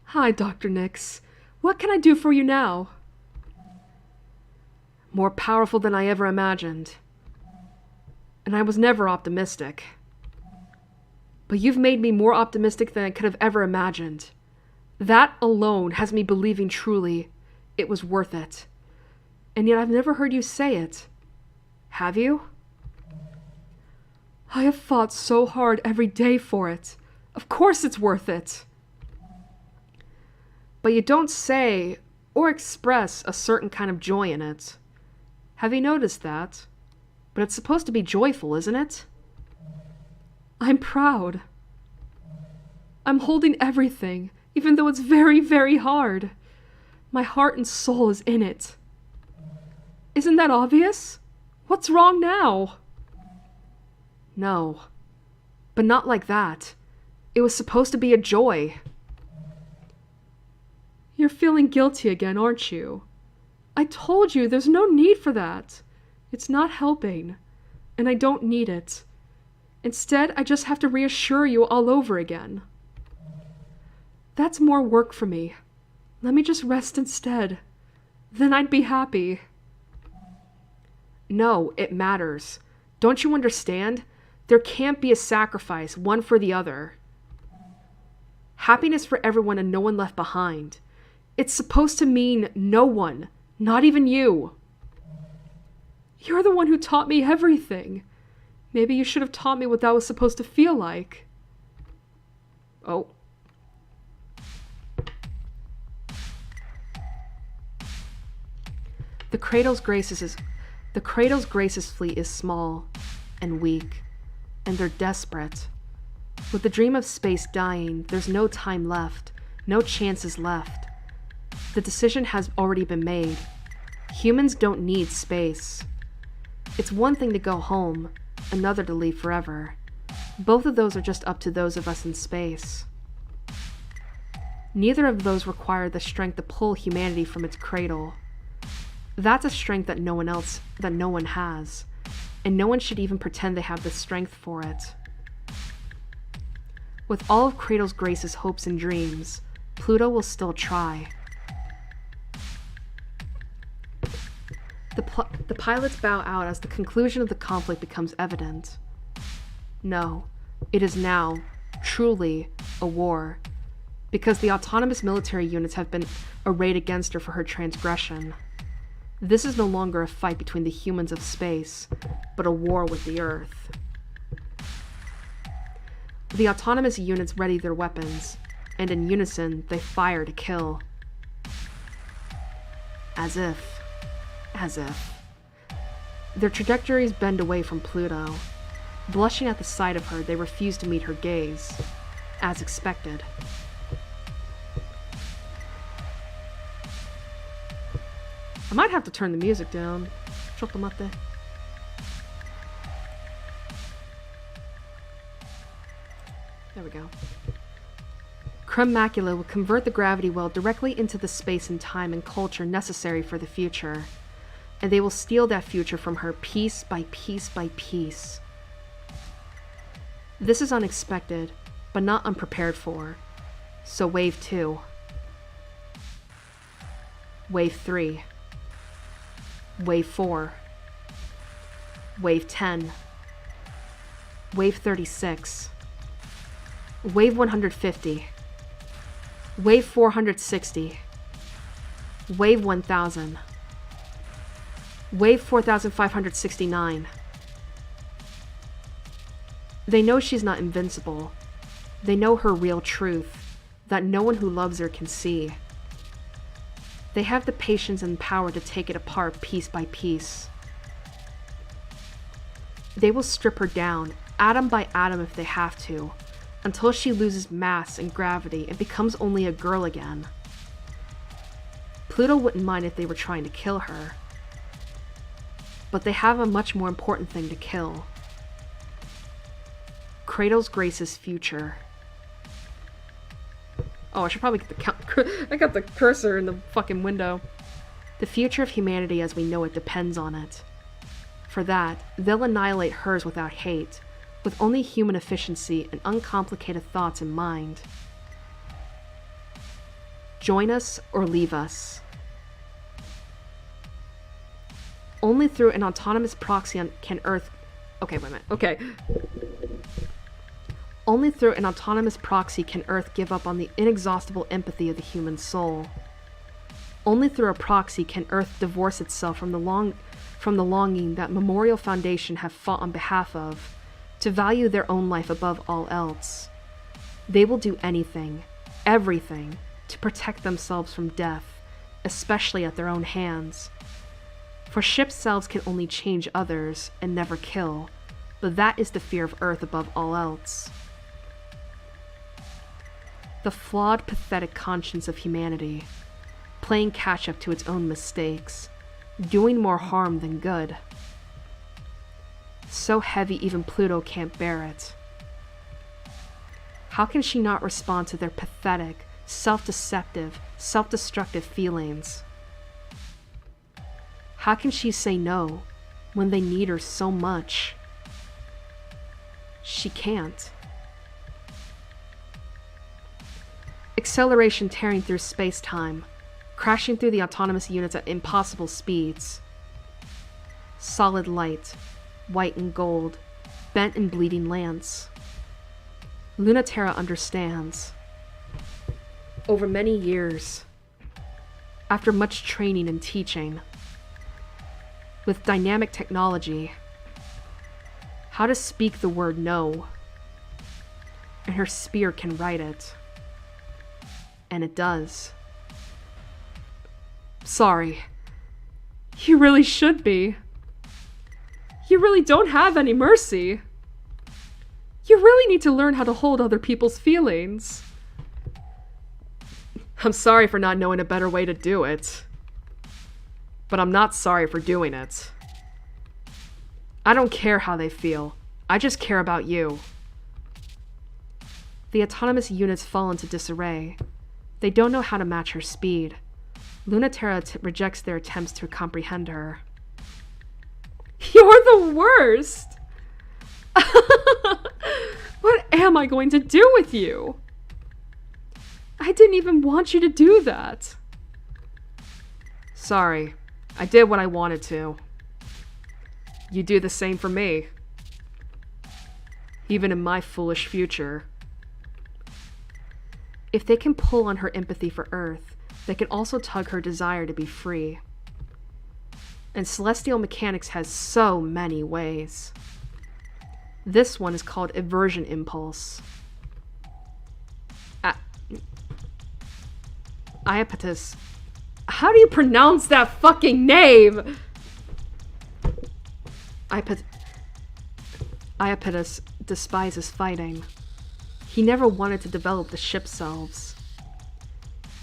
Hi, Dr. Nix. What can I do for you now? More powerful than I ever imagined. And I was never optimistic. But you've made me more optimistic than I could have ever imagined. That alone has me believing truly it was worth it. And yet I've never heard you say it. Have you? I have fought so hard every day for it. Of course it's worth it. But you don't say or express a certain kind of joy in it. Have you noticed that? But it's supposed to be joyful, isn't it? I'm proud. I'm holding everything, even though it's very, very hard. My heart and soul is in it. Isn't that obvious? What's wrong now? No. But not like that. It was supposed to be a joy. You're feeling guilty again, aren't you? I told you there's no need for that. It's not helping. And I don't need it. Instead, I just have to reassure you all over again. That's more work for me. Let me just rest instead. Then I'd be happy. No, it matters. Don't you understand? There can't be a sacrifice, one for the other. Happiness for everyone and no one left behind. It's supposed to mean no one, not even you. You're the one who taught me everything. Maybe you should have taught me what that was supposed to feel like. Oh. The Cradle's Grace's fleet is small and weak, and they're desperate. With the dream of space dying, there's no time left, no chances left. The decision has already been made. Humans don't need space. It's one thing to go home, another to leave forever. Both of those are just up to those of us in space. Neither of those require the strength to pull humanity from its cradle. That's a strength that no one has, and no one should even pretend they have the strength for it. With all of Cradle's Grace's hopes and dreams, Pluto will still try. The pilots bow out as the conclusion of the conflict becomes evident. No, it is now, truly, a war, because the autonomous military units have been arrayed against her for her transgression. This is no longer a fight between the humans of space, but a war with the Earth. The autonomous units ready their weapons, and in unison, they fire to kill. As if. Their trajectories bend away from Pluto. Blushing at the sight of her, they refuse to meet her gaze, as expected. I might have to turn the music down. Chocolate. There we go. Crumb Macula will convert the gravity well directly into the space and time and culture necessary for the future. And they will steal that future from her piece by piece by piece. This is unexpected, but not unprepared for. So Wave 2. Wave 3. Wave 4. Wave 10. Wave 36. Wave 150. Wave 460. Wave 1000. Wave 4569. They know she's not invincible. They know her real truth, that no one who loves her can see. They have the patience and power to take it apart piece by piece. They will strip her down, atom by atom if they have to, until she loses mass and gravity and becomes only a girl again. Pluto wouldn't mind if they were trying to kill her. But they have a much more important thing to kill. Kratos Grace's future. Oh, I should probably get I got the cursor in the fucking window. The future of humanity as we know it depends on it. For that, they'll annihilate hers without hate, with only human efficiency and uncomplicated thoughts in mind. Join us or leave us. Only through an autonomous proxy can Earth... Okay, wait a minute. Okay. Only through an autonomous proxy can Earth give up on the inexhaustible empathy of the human soul. Only through a proxy can Earth divorce itself from the longing that Memorial Foundation have fought on behalf of, to value their own life above all else. They will do anything, everything, to protect themselves from death, especially at their own hands. For ship selves can only change others and never kill, but that is the fear of Earth above all else. The flawed, pathetic conscience of humanity, playing catch-up to its own mistakes, doing more harm than good. So heavy even Pluto can't bear it. How can she not respond to their pathetic, self-deceptive, self-destructive feelings? How can she say no when they need her so much? She can't. Acceleration tearing through space-time, crashing through the autonomous units at impossible speeds. Solid light, white and gold, bent and bleeding lance. Lunaterra understands. Over many years, after much training and teaching, with dynamic technology, how to speak the word no, and her spear can write it. And it does. Sorry. You really should be. You really don't have any mercy. You really need to learn how to hold other people's feelings. I'm sorry for not knowing a better way to do it. But I'm not sorry for doing it. I don't care how they feel. I just care about you. The autonomous units fall into disarray. They don't know how to match her speed. Lunaterra rejects their attempts to comprehend her. You're the worst! What am I going to do with you? I didn't even want you to do that. Sorry. I did what I wanted to. You do the same for me. Even in my foolish future. If they can pull on her empathy for Earth, they can also tug her desire to be free. And celestial mechanics has so many ways. This one is called aversion impulse. Iapetus. How do you pronounce that fucking name? Iapetus despises fighting. He never wanted to develop the ship selves.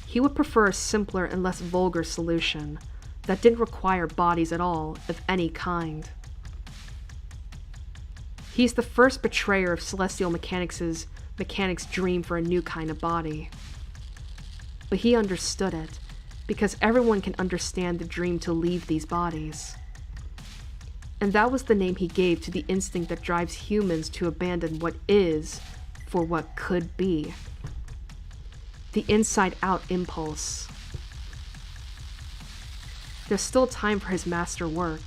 He would prefer a simpler and less vulgar solution that didn't require bodies at all, of any kind. He's the first betrayer of celestial mechanics' dream for a new kind of body. But he understood it, because everyone can understand the dream to leave these bodies. And that was the name he gave to the instinct that drives humans to abandon what is for what could be. The inside-out impulse. There's still time for his master work.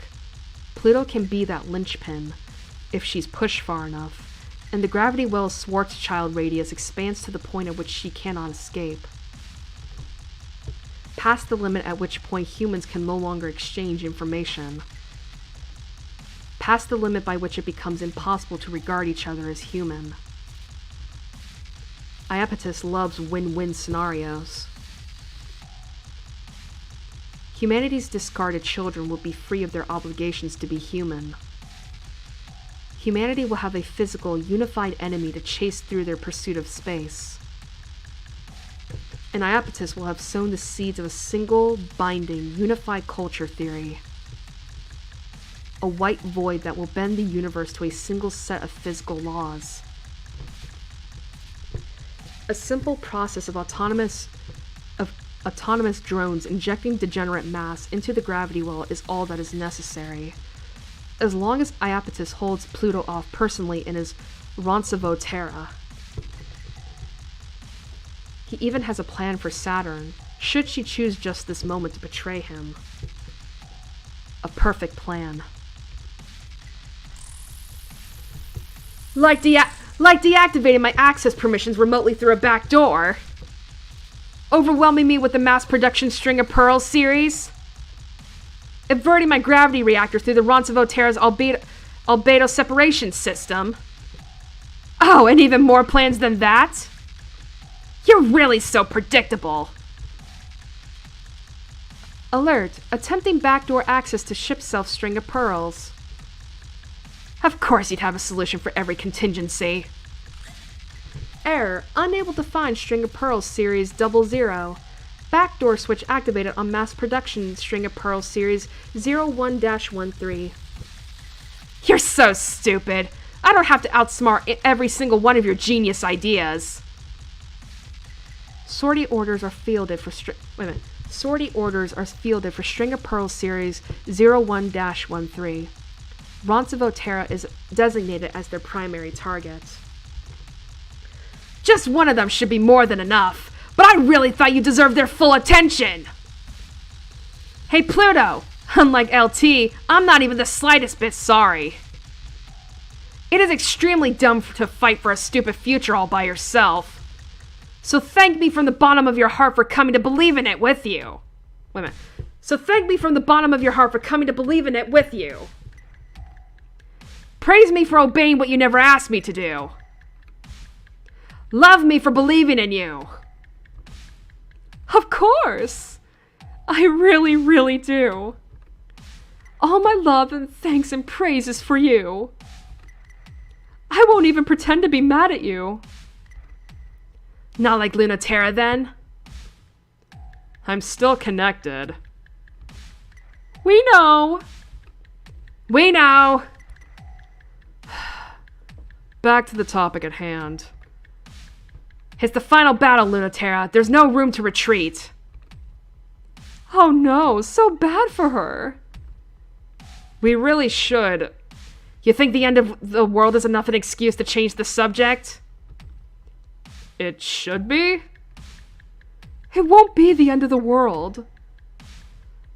Pluto can be that linchpin, if she's pushed far enough, and the gravity well's Schwarzschild radius expands to the point at which she cannot escape. Past the limit at which point humans can no longer exchange information. past the limit by which it becomes impossible to regard each other as human. Iapetus loves win-win scenarios. Humanity's discarded children will be free of their obligations to be human. Humanity will have a physical, unified enemy to chase through their pursuit of space. And Iapetus will have sown the seeds of a single, binding, unified culture theory. A white void that will bend the universe to a single set of physical laws. A simple process of autonomous drones injecting degenerate mass into the gravity well is all that is necessary. As long as Iapetus holds Pluto off personally in his Roncevaux Terra. He even has a plan for Saturn, should she choose just this moment to betray him. A perfect plan. Like deactivating my access permissions remotely through a back door. Overwhelming me with the mass production String of Pearls series. Inverting my gravity reactor through the Roncevaux Terra's albedo separation system. Oh, and even more plans than that? You're really so predictable. Alert, attempting backdoor access to ship self-String of Pearls. Of course you'd have a solution for every contingency. Error, unable to find String of Pearls Series 00. Backdoor switch activated on mass production String of Pearls Series 01-13. You're so stupid. I don't have to outsmart every single one of your genius ideas. Sortie orders are fielded for Sortie orders are fielded for String of Pearls Series 01-13. Roncevaux Terra is designated as their primary target. Just one of them should be more than enough, but I really thought you deserved their full attention! Hey Pluto, unlike LT, I'm not even the slightest bit sorry. It is extremely dumb to fight for a stupid future all by yourself. So thank me from the bottom of your heart for coming to believe in it with you. Wait a minute. So thank me from the bottom of your heart for coming to believe in it with you. Praise me for obeying what you never asked me to do. Love me for believing in you. Of course. I really, really do. All my love and thanks and praise is for you. I won't even pretend to be mad at you. Not like Lunaterra, then? I'm still connected. We know. We know. Back to the topic at hand. It's the final battle, Lunaterra. There's no room to retreat. Oh no, so bad for her. We really should. You think the end of the world is enough an excuse to change the subject? It should be? It won't be the end of the world.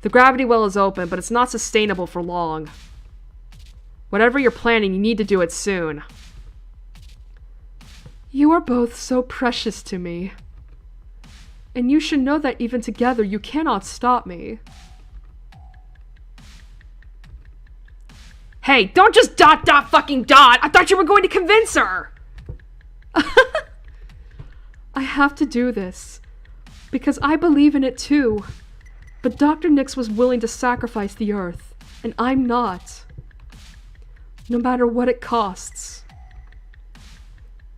The gravity well is open, but it's not sustainable for long. Whatever you're planning, you need to do it soon. You are both so precious to me. And you should know that even together, you cannot stop me. Hey, don't just fucking dot! I thought you were going to convince her! I have to do this. Because I believe in it too. But Dr. Nyx was willing to sacrifice the Earth. And I'm not. No matter what it costs.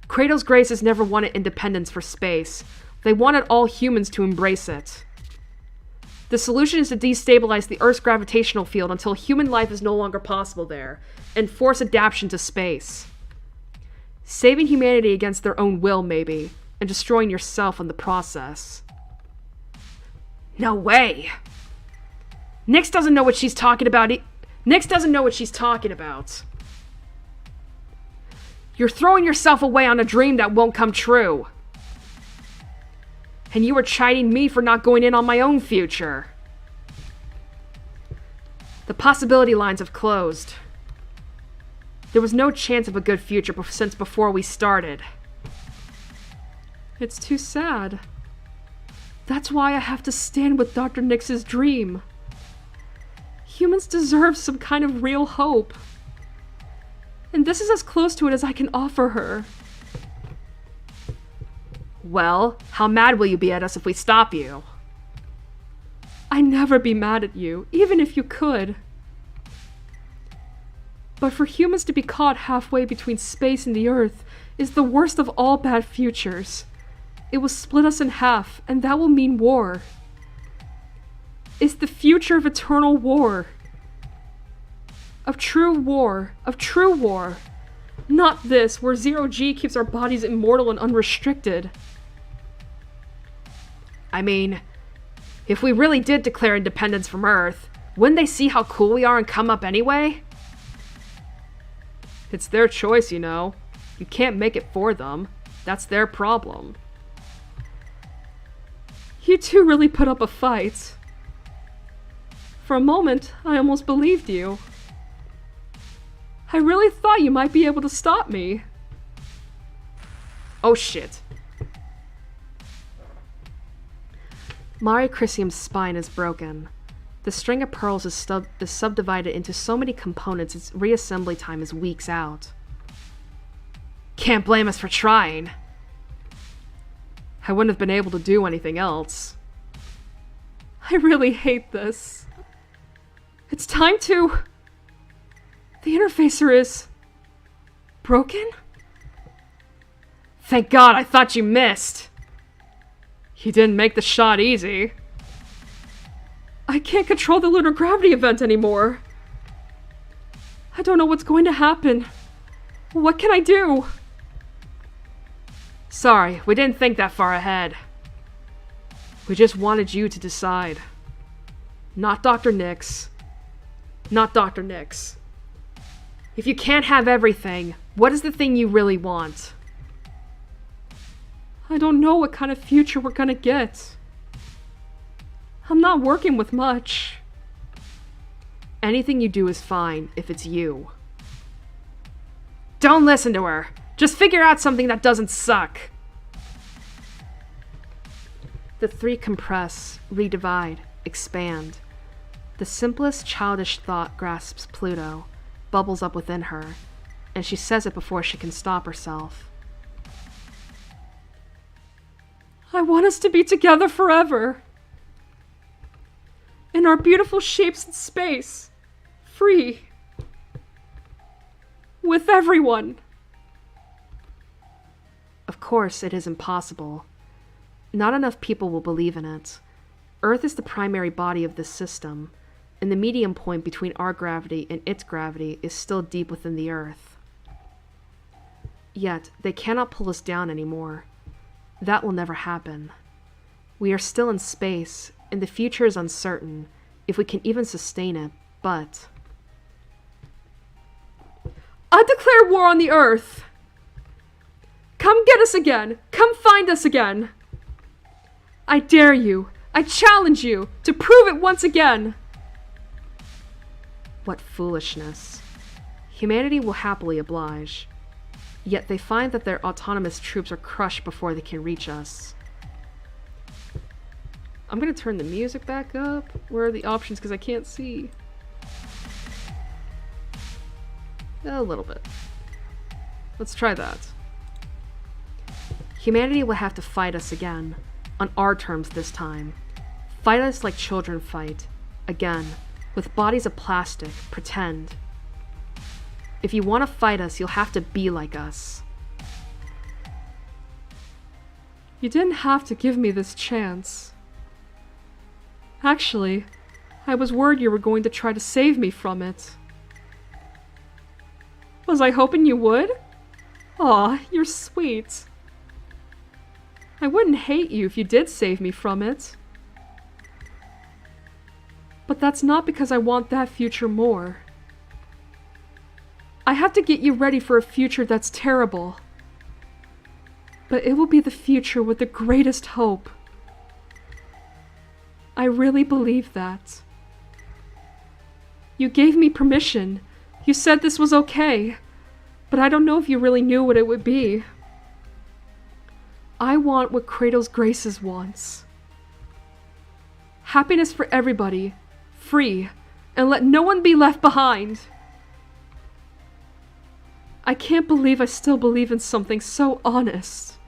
Kratos Graces never wanted independence for space. They wanted all humans to embrace it. The solution is to destabilize the Earth's gravitational field until human life is no longer possible there, and force adaptation to space. Saving humanity against their own will, maybe, and destroying yourself in the process. No way! Nyx doesn't know what she's talking about. Nyx doesn't know what she's talking about. You're throwing yourself away on a dream that won't come true. And you were chiding me for not going in on my own future. The possibility lines have closed. There was no chance of a good future since before we started. It's too sad. That's why I have to stand with Dr. Nyx's dream. Humans deserve some kind of real hope. And this is as close to it as I can offer her. Well, how mad will you be at us if we stop you? I'd never be mad at you, even if you could. But for humans to be caught halfway between space and the Earth is the worst of all bad futures. It will split us in half, and that will mean war. It's the future of eternal war. Of true war. Of true war. Not this, where zero-G keeps our bodies immortal and unrestricted. I mean, if we really did declare independence from Earth, wouldn't they see how cool we are and come up anyway? It's their choice, you know. You can't make it for them. That's their problem. You two really put up a fight. For a moment, I almost believed you. I really thought you might be able to stop me. Oh shit. Mari Chrysium's spine is broken. The string of pearls is subdivided into so many components its reassembly time is weeks out. Can't blame us for trying. I wouldn't have been able to do anything else. I really hate this. It's time to... The interfacer is... broken? Thank God, I thought you missed. You didn't make the shot easy. I can't control the lunar gravity event anymore. I don't know what's going to happen. What can I do? Sorry, we didn't think that far ahead. We just wanted you to decide. Not Dr. Nix. Not Dr. Nix. If you can't have everything, what is the thing you really want? I don't know what kind of future we're gonna get. I'm not working with much. Anything you do is fine if it's you. Don't listen to her. Just figure out something that doesn't suck. The three compress, redivide, expand. The simplest childish thought grasps Pluto, bubbles up within her, and she says it before she can stop herself. I want us to be together forever. In our beautiful shapes in space. Free. With everyone. Of course, it is impossible. Not enough people will believe in it. Earth is the primary body of this system, and the medium point between our gravity and its gravity is still deep within the Earth. Yet, they cannot pull us down anymore. That will never happen. We are still in space, and the future is uncertain, if we can even sustain it, but... I declare war on the Earth! Come get us again! Come find us again! I dare you! I challenge you! To prove it once again! What foolishness. Humanity will happily oblige. Yet they find that their autonomous troops are crushed before they can reach us. I'm gonna turn the music back up. Where are the options? Because I can't see. A little bit. Let's try that. Humanity will have to fight us again. On our terms this time. Fight us like children fight. Again. With bodies of plastic. Pretend. If you want to fight us, you'll have to be like us. You didn't have to give me this chance. Actually, I was worried you were going to try to save me from it. Was I hoping you would? Aw, you're sweet. I wouldn't hate you if you did save me from it. But that's not because I want that future more. I have to get you ready for a future that's terrible. But it will be the future with the greatest hope. I really believe that. You gave me permission. You said this was okay. But I don't know if you really knew what it would be. I want what Kratos Graces wants. Happiness for everybody. Free. And let no one be left behind. I can't believe I still believe in something so honest.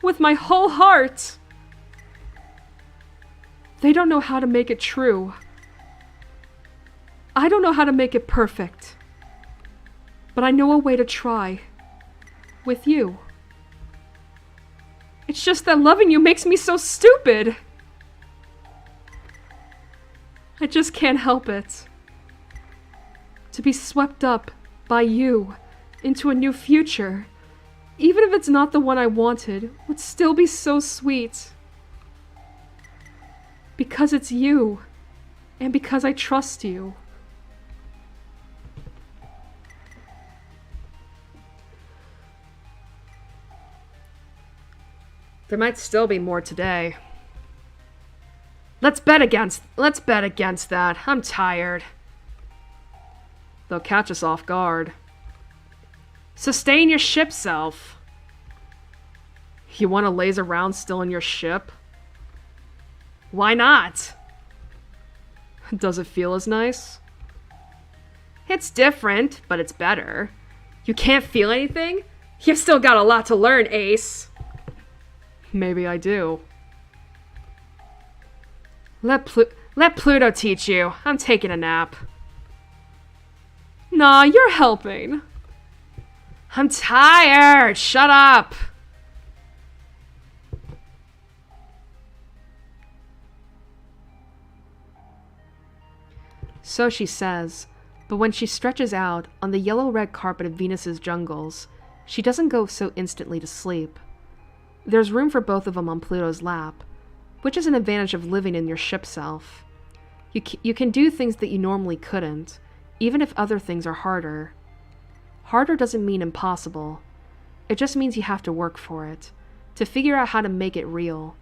With my whole heart. They don't know how to make it true. I don't know how to make it perfect. But I know a way to try. With you. It's just that loving you makes me so stupid. I just can't help it. To be swept up by you into a new future, even if it's not the one I wanted, would still be so sweet. Because it's you, and because I trust you. There might still be more today. Let's bet against that. I'm tired. They'll catch us off guard. Sustain your ship self. You want to laze around still in your ship? Why not? Does it feel as nice? It's different, but it's better. You can't feel anything? You've still got a lot to learn, Ace. Maybe I do. Let Pluto teach you. I'm taking a nap. Nah, you're helping. I'm tired. Shut up. So she says, but when she stretches out on the yellow-red carpet of Venus's jungles, she doesn't go so instantly to sleep. There's room for both of them on Pluto's lap, which is an advantage of living in your ship self. You can do things that you normally couldn't, even if other things are harder. Harder doesn't mean impossible. It just means you have to work for it, to figure out how to make it real,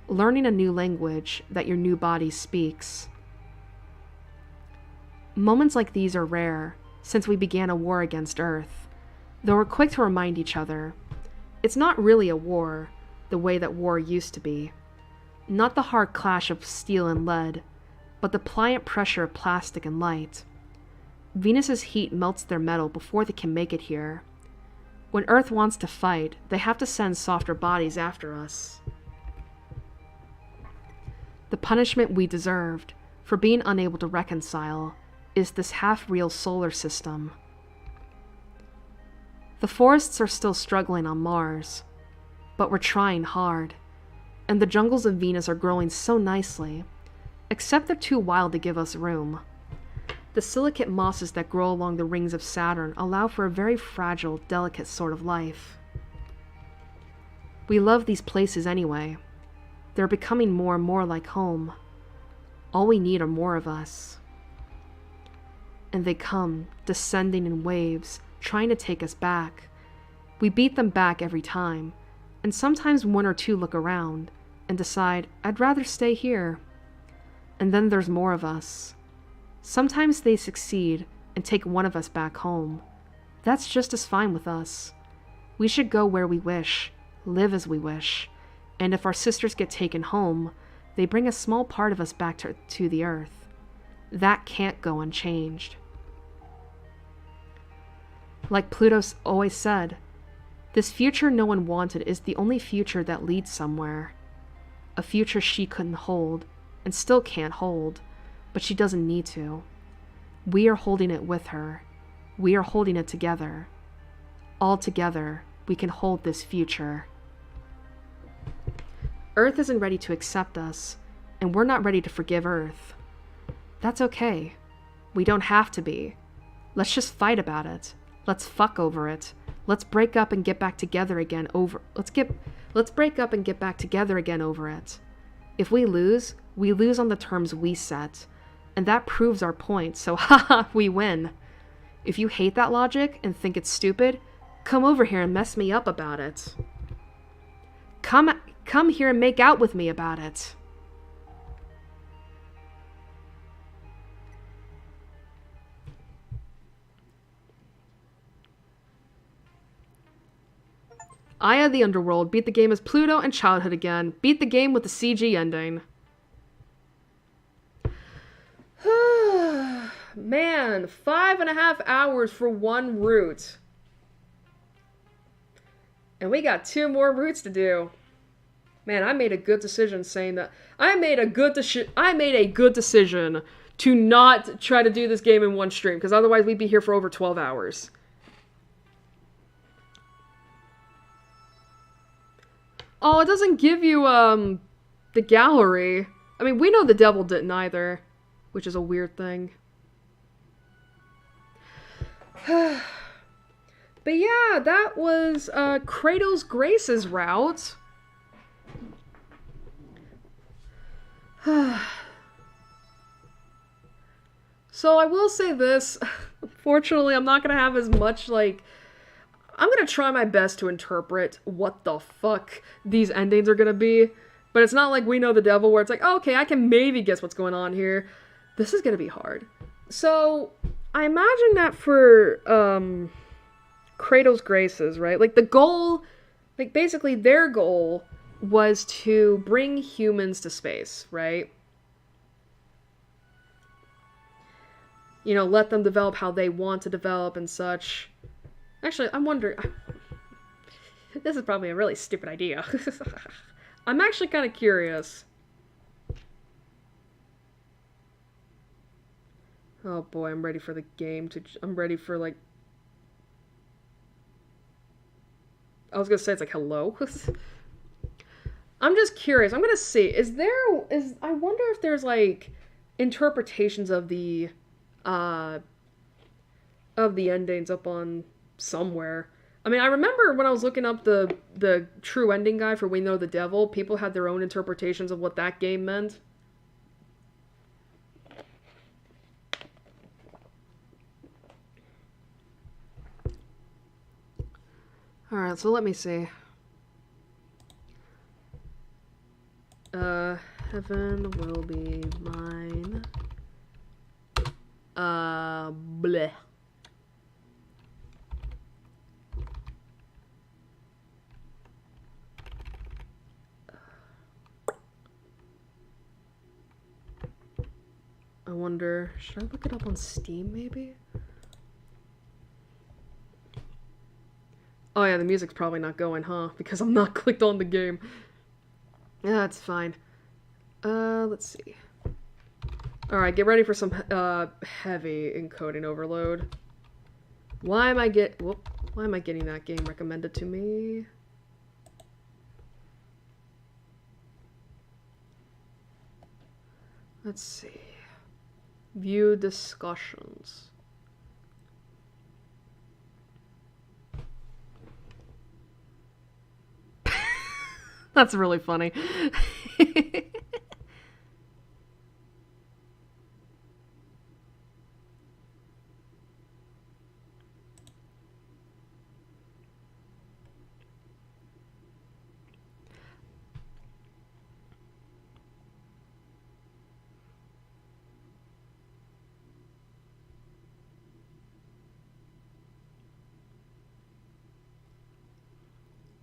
learning a new language that your new body speaks. Moments like these are rare, since we began a war against Earth, though we're quick to remind each other. It's not really a war, the way that war used to be. Not the hard clash of steel and lead, but the pliant pressure of plastic and light. Venus's heat melts their metal before they can make it here. When Earth wants to fight, they have to send softer bodies after us. The punishment we deserved, for being unable to reconcile, is this half-real solar system. The forests are still struggling on Mars, but we're trying hard, and the jungles of Venus are growing so nicely, except they're too wild to give us room. The silicate mosses that grow along the rings of Saturn allow for a very fragile, delicate sort of life. We love these places anyway. They're becoming more and more like home. All we need are more of us. And they come, descending in waves, trying to take us back. We beat them back every time, and sometimes one or two look around and decide, I'd rather stay here. And then there's more of us. Sometimes they succeed and take one of us back home. That's just as fine with us. We should go where we wish, live as we wish, and if our sisters get taken home, they bring a small part of us back to the Earth. That can't go unchanged. Like Pluto always said, this future no one wanted is the only future that leads somewhere. A future she couldn't hold, and still can't hold, but she doesn't need to. We are holding it with her. We are holding it together. All together, we can hold this future. Earth isn't ready to accept us, and we're not ready to forgive Earth. That's okay. We don't have to be. Let's just fight about it. Let's fuck over it. Let's break up and get back together again over Let's break up and get back together again over it. If we lose on the terms we set, and that proves our point, so haha, we win. If you hate that logic and think it's stupid, come over here and mess me up about it. Come here and make out with me about it. Aya the Underworld beat the game as Pluto and Childhood again. Beat the game with the CG ending. Man, 5.5 hours for one route. And we got 2 more routes to do. Man, I made a good decision saying that. I made a good decision to not try to do this game in one stream, because otherwise we'd be here for over 12 hours. Oh, it doesn't give you, the gallery. I mean, we know the devil didn't either, which is a weird thing. But yeah, that was, Kratos Grace's route. So I will say this, unfortunately I'm not gonna have as much, like, I'm gonna try my best to interpret what the fuck these endings are gonna be, but it's not like We Know the Devil where it's like, oh, okay, I can maybe guess what's going on here. This is gonna be hard. So, I imagine that for, Kratos Graces, right? Like, the goal, like, basically their goal was to bring humans to space, right? You know, let them develop how they want to develop and such. Actually, I'm wondering... This is probably a really stupid idea. I'm actually kind of curious. Oh boy, I'm ready for the game to... I'm ready for, like... I was gonna say it's like, hello? I'm just curious. I'm gonna see. I wonder if there's, like, interpretations of the endings up on somewhere. I mean, I remember when I was looking up the true ending guide for We Know the Devil, people had their own interpretations of what that game meant. Alright, so let me see. Heaven will be mine. Bleh. I wonder, should I look it up on Steam, maybe? Oh yeah, the music's probably not going, huh? Because I'm not clicked on the game. Yeah, that's fine. Let's see. Alright, get ready for some, heavy encoding overload. Why am I getting that game recommended to me? Let's see. View discussions. That's really funny.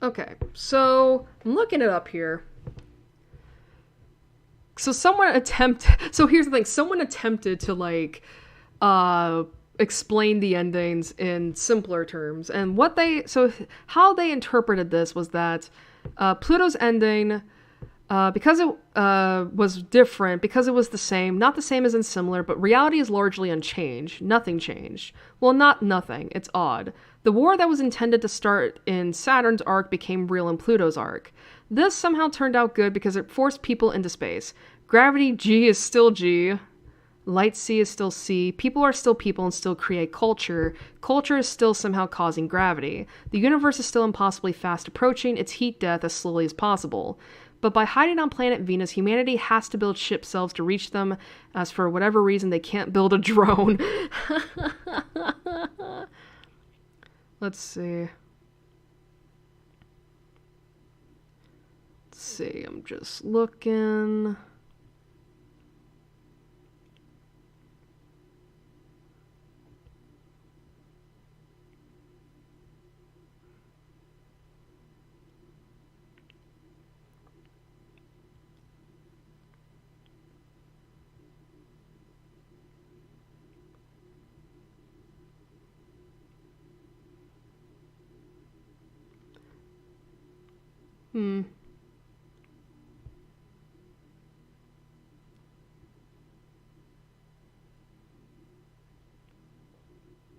Okay, so I'm looking it up here. So so here's the thing, someone attempted to, like, explain the endings in simpler terms, and how they interpreted this was that, Pluto's ending, because it, was different, because it was the same, not the same as in similar, but reality is largely unchanged, nothing changed. Well, not nothing, it's odd. The war that was intended to start in Saturn's arc became real in Pluto's arc. This somehow turned out good because it forced people into space. Gravity G is still G. Light C is still C. People are still people and still create culture. Culture is still somehow causing gravity. The universe is still impossibly fast approaching its heat death as slowly as possible. But by hiding on planet Venus, humanity has to build ship cells to reach them, as for whatever reason they can't build a drone. Let's see. I'm just looking. Hmm.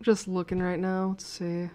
Just looking right now. Let's see.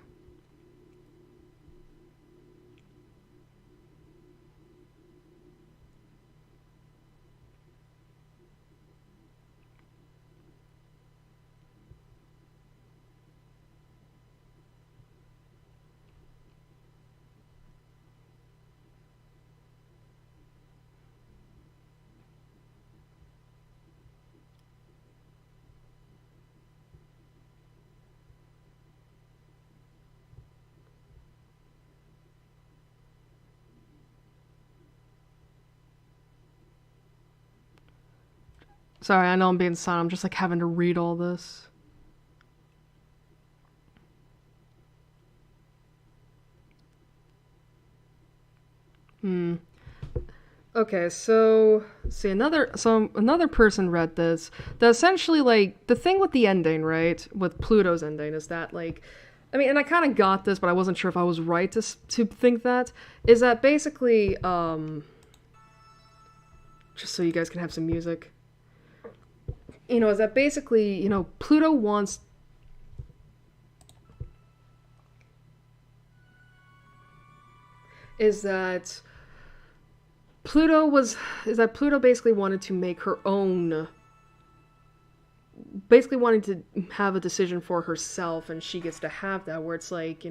Sorry, I know I'm being silent. I'm just like having to read all this. Hmm. Okay, so see another person read this. That essentially like the thing with the ending, right? With Pluto's ending is that like I mean, and I kind of got this, but I wasn't sure if I was right to think that is that basically just so you guys can have some music. Is that basically, Pluto wants is that Pluto basically wanted to make her own, basically wanting to have a decision for herself, and she gets to have that, where it's like,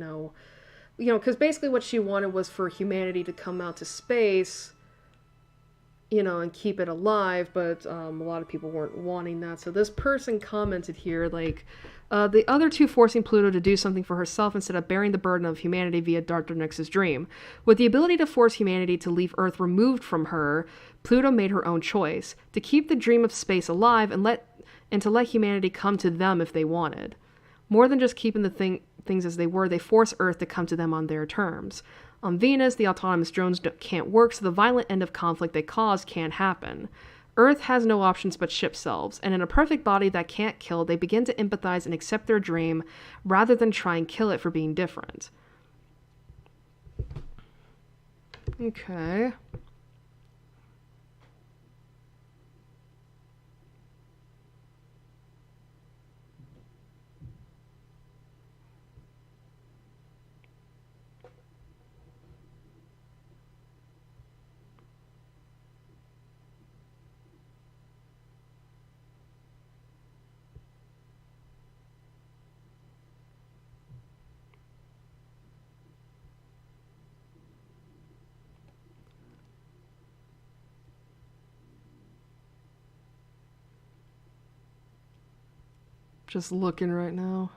because basically what she wanted was for humanity to come out to space, and keep it alive, but a lot of people weren't wanting that. So this person commented here, like, the other two forcing Pluto to do something for herself instead of bearing the burden of humanity via Dr. Nyx's dream. With the ability to force humanity to leave Earth removed from her, Pluto made her own choice, to keep the dream of space alive and to let humanity come to them if they wanted. More than just keeping the things as they were, they force Earth to come to them on their terms. On Venus, the autonomous drones can't work, so the violent end of conflict they cause can't happen. Earth has no options but ship selves, and in a perfect body that can't kill, they begin to empathize and accept their dream rather than try and kill it for being different. Okay. Just looking right now.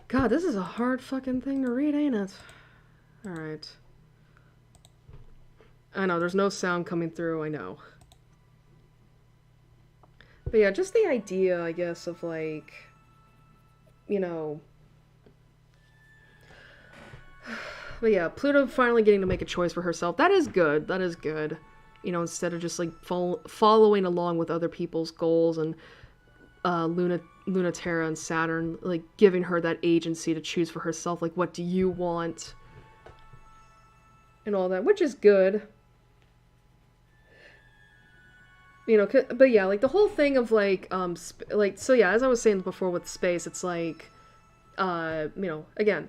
God, this is a hard fucking thing to read, ain't it? Alright. I know, there's no sound coming through, I know. But yeah, just the idea, I guess, of like, But yeah, Pluto finally getting to make a choice for herself. That is good. That is good. Instead of just like following along with other people's goals and Lunaterra and Saturn, like giving her that agency to choose for herself, like what do you want and all that, which is good. But yeah, like the whole thing of like so yeah, as I was saying before with space, it's like again,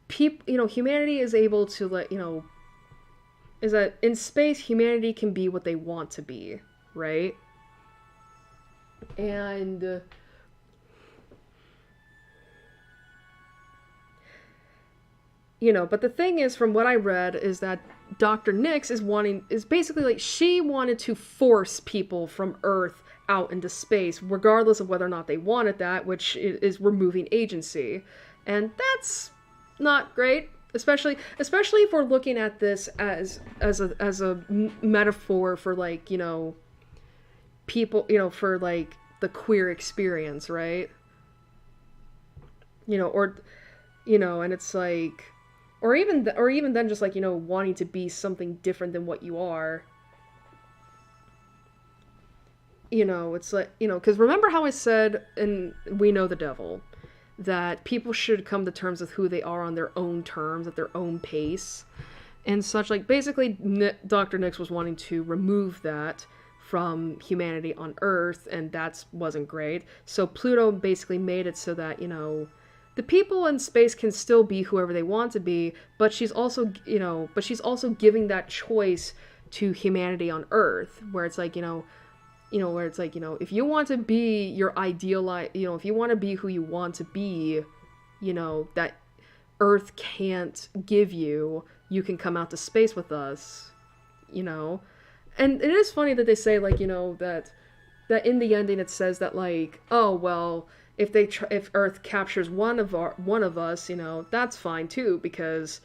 humanity is able to is that in space humanity can be what they want to be, right? And but the thing is, from what I read, is that Dr. Nyx is basically like she wanted to force people from Earth out into space, regardless of whether or not they wanted that, which is removing agency. And that's not great. Especially if we're looking at this as a metaphor for, like, you know, people, you know, for, like, the queer experience, right? You know, or, you know, and it's like, or even then, just like, you know, wanting to be something different than what you are. You know, it's like, you know, because remember how I said in We Know the Devil that people should come to terms with who they are on their own terms, at their own pace, and such. Like, basically, Dr. Nyx was wanting to remove that from humanity on Earth, and that wasn't great. So Pluto basically made it so that, you know, the people in space can still be whoever they want to be, but she's also, you know, giving that choice to humanity on Earth, where it's like, you know, where it's like, you know, if you want to be your ideal, you know, if you want to be who you want to be, you know, that Earth can't give you, you can come out to space with us, you know. And it is funny that they say, like, you know, that in the ending it says that, like, oh, well, if Earth captures one of us, you know, that's fine too, because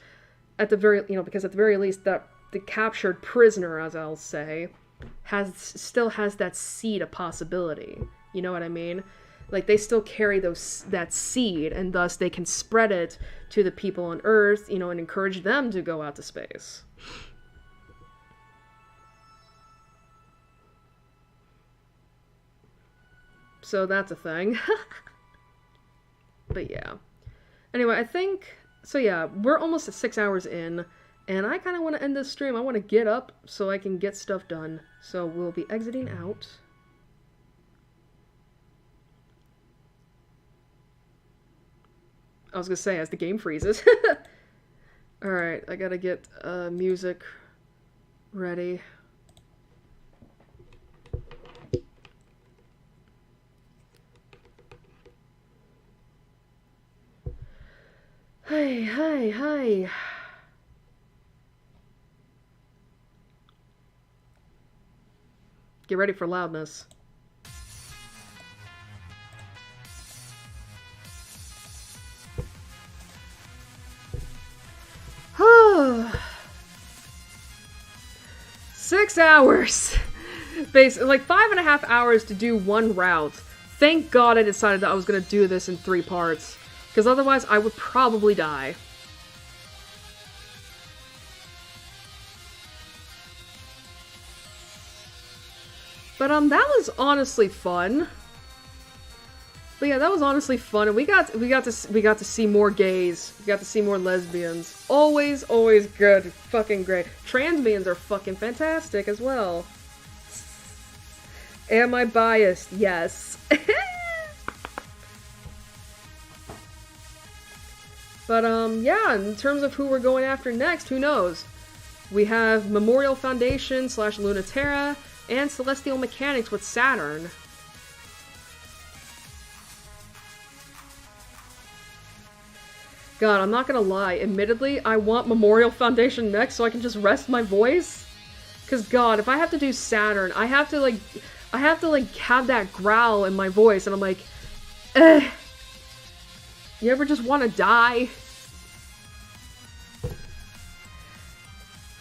at the very least, that the captured prisoner, as I'll say, still has that seed of possibility. You know what I mean? Like, they still carry that seed, and thus they can spread it to the people on Earth, you know, and encourage them to go out to space. So that's a thing. But yeah. Anyway, I think, so yeah, we're almost at 6 hours in, and I kind of want to end this stream. I want to get up so I can get stuff done. So we'll be exiting out. I was gonna say, as the game freezes. Alright, I gotta get music ready. Hi, hi, hi. Get ready for loudness. Six hours. Basically, like 5.5 hours to do one route. Thank God I decided that I was gonna do this in 3 parts. Because otherwise I would probably die. But that was honestly fun. But yeah, that was honestly fun, and we got to see more gays. We got to see more lesbians. Always good, fucking great. Transbians are fucking fantastic as well. Am I biased? Yes. But yeah, in terms of who we're going after next, who knows? We have Memorial Foundation / Lunaterra and Celestial Mechanics with Saturn. God, I'm not gonna lie. Admittedly, I want Memorial Foundation next so I can just rest my voice. Cause God, if I have to do Saturn, I have to have that growl in my voice, and I'm like, eh. You ever just want to die?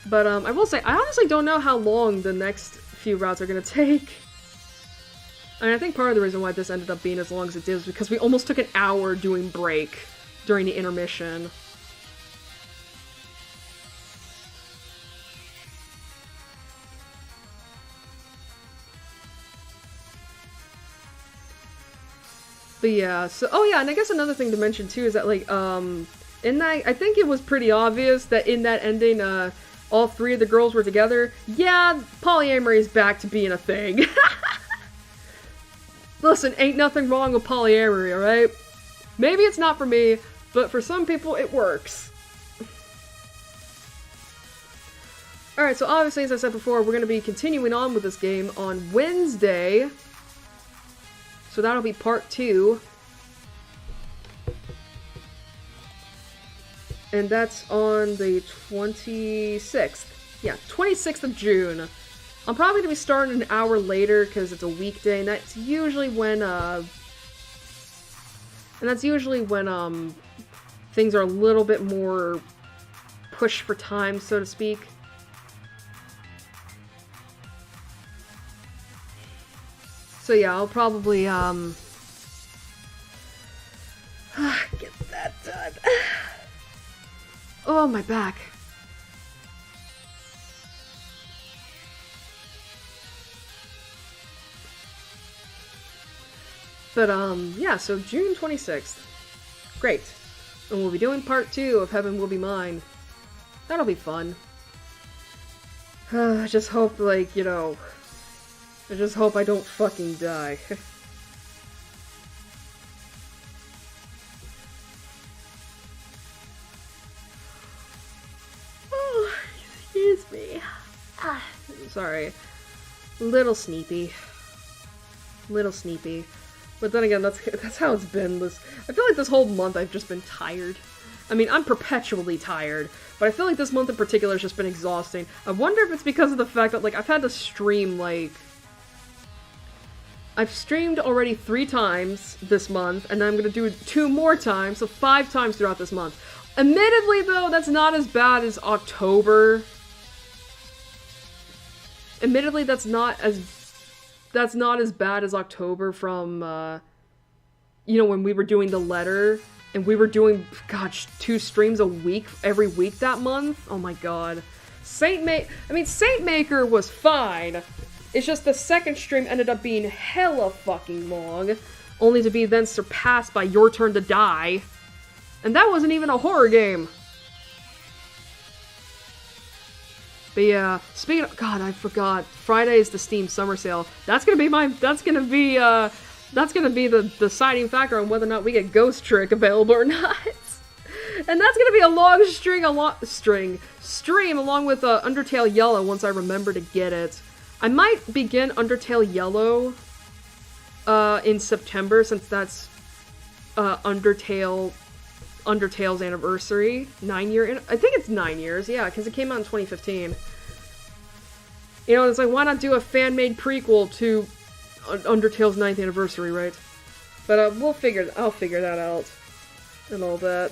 But I will say, I honestly don't know how long the next few routes are gonna take. I mean, I think part of the reason why this ended up being as long as it did is because we almost took an hour doing break during the intermission. But yeah, so, oh yeah, and I guess another thing to mention too is that, like, in that, I think it was pretty obvious that in that ending, all 3 of the girls were together. Yeah, polyamory is back to being a thing. Listen, ain't nothing wrong with polyamory, alright? Maybe it's not for me, but for some people, it works. Alright, so obviously, as I said before, we're going to be continuing on with this game on Wednesday. So that'll be part 2. And that's on the 26th. Yeah, 26th of June. I'm probably going to be starting an hour later because it's a weekday, and that's usually when, things are a little bit more pushed for time, so to speak. So yeah, I'll probably, get that done. Oh, my back. But, yeah, so June 26th. Great. And we'll be doing part 2 of Heaven Will Be Mine. That'll be fun. I just hope, like, you know... I just hope I don't fucking die. Oh, excuse me. Sorry. Little sneepy. Little sneepy. But then again, that's how it's been. I feel like this whole month I've just been tired. I mean, I'm perpetually tired, but I feel like this month in particular has just been exhausting. I wonder if it's because of the fact that, like, I've had to stream, like... I've streamed already 3 times this month, and I'm gonna do 2 more times, so 5 times throughout this month. Admittedly, though, that's not as bad as October. Admittedly, that's not as bad as October from, you know, when we were doing the letter, and we were doing, gosh, 2 streams a week, every week that month? Oh my god. Saint Maker was fine. It's just the second stream ended up being hella fucking long, only to be then surpassed by Your Turn to Die. And that wasn't even a horror game. But yeah, speaking of, God, I forgot. Friday is the Steam Summer Sale. That's gonna be the deciding factor on whether or not we get Ghost Trick available or not. And that's gonna be a long stream along with Undertale Yellow once I remember to get it. I might begin Undertale Yellow in September, since that's Undertale's anniversary. 9-year, I think it's 9 years, yeah, because it came out in 2015. You know, it's like, why not do a fan-made prequel to Undertale's 9th anniversary, right? But I'll figure that out and all that.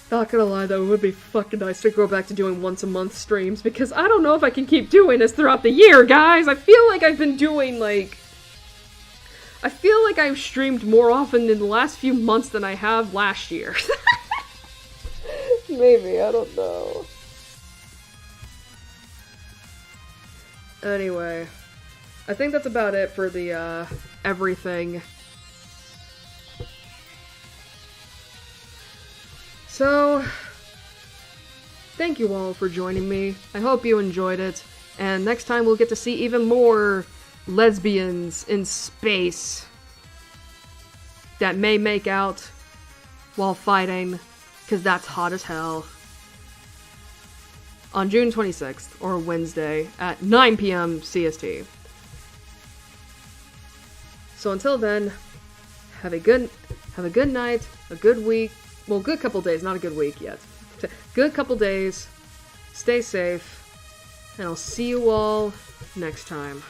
Not gonna lie though, it would be fucking nice to go back to doing once-a-month streams, because I don't know if I can keep doing this throughout the year, guys! I feel like I've been doing, like... I feel like I've streamed more often in the last few months than I have last year. Maybe, I don't know. Anyway, I think that's about it for the, everything. So, thank you all for joining me. I hope you enjoyed it, and next time we'll get to see even more lesbians in space that may make out while fighting, because that's hot as hell. On June 26th, or Wednesday, at 9 p.m. CST. So until then, have a good night, a good week. Well, good couple days, not a good week yet. Good couple days. Stay safe. And I'll see you all next time.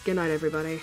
Good night, everybody.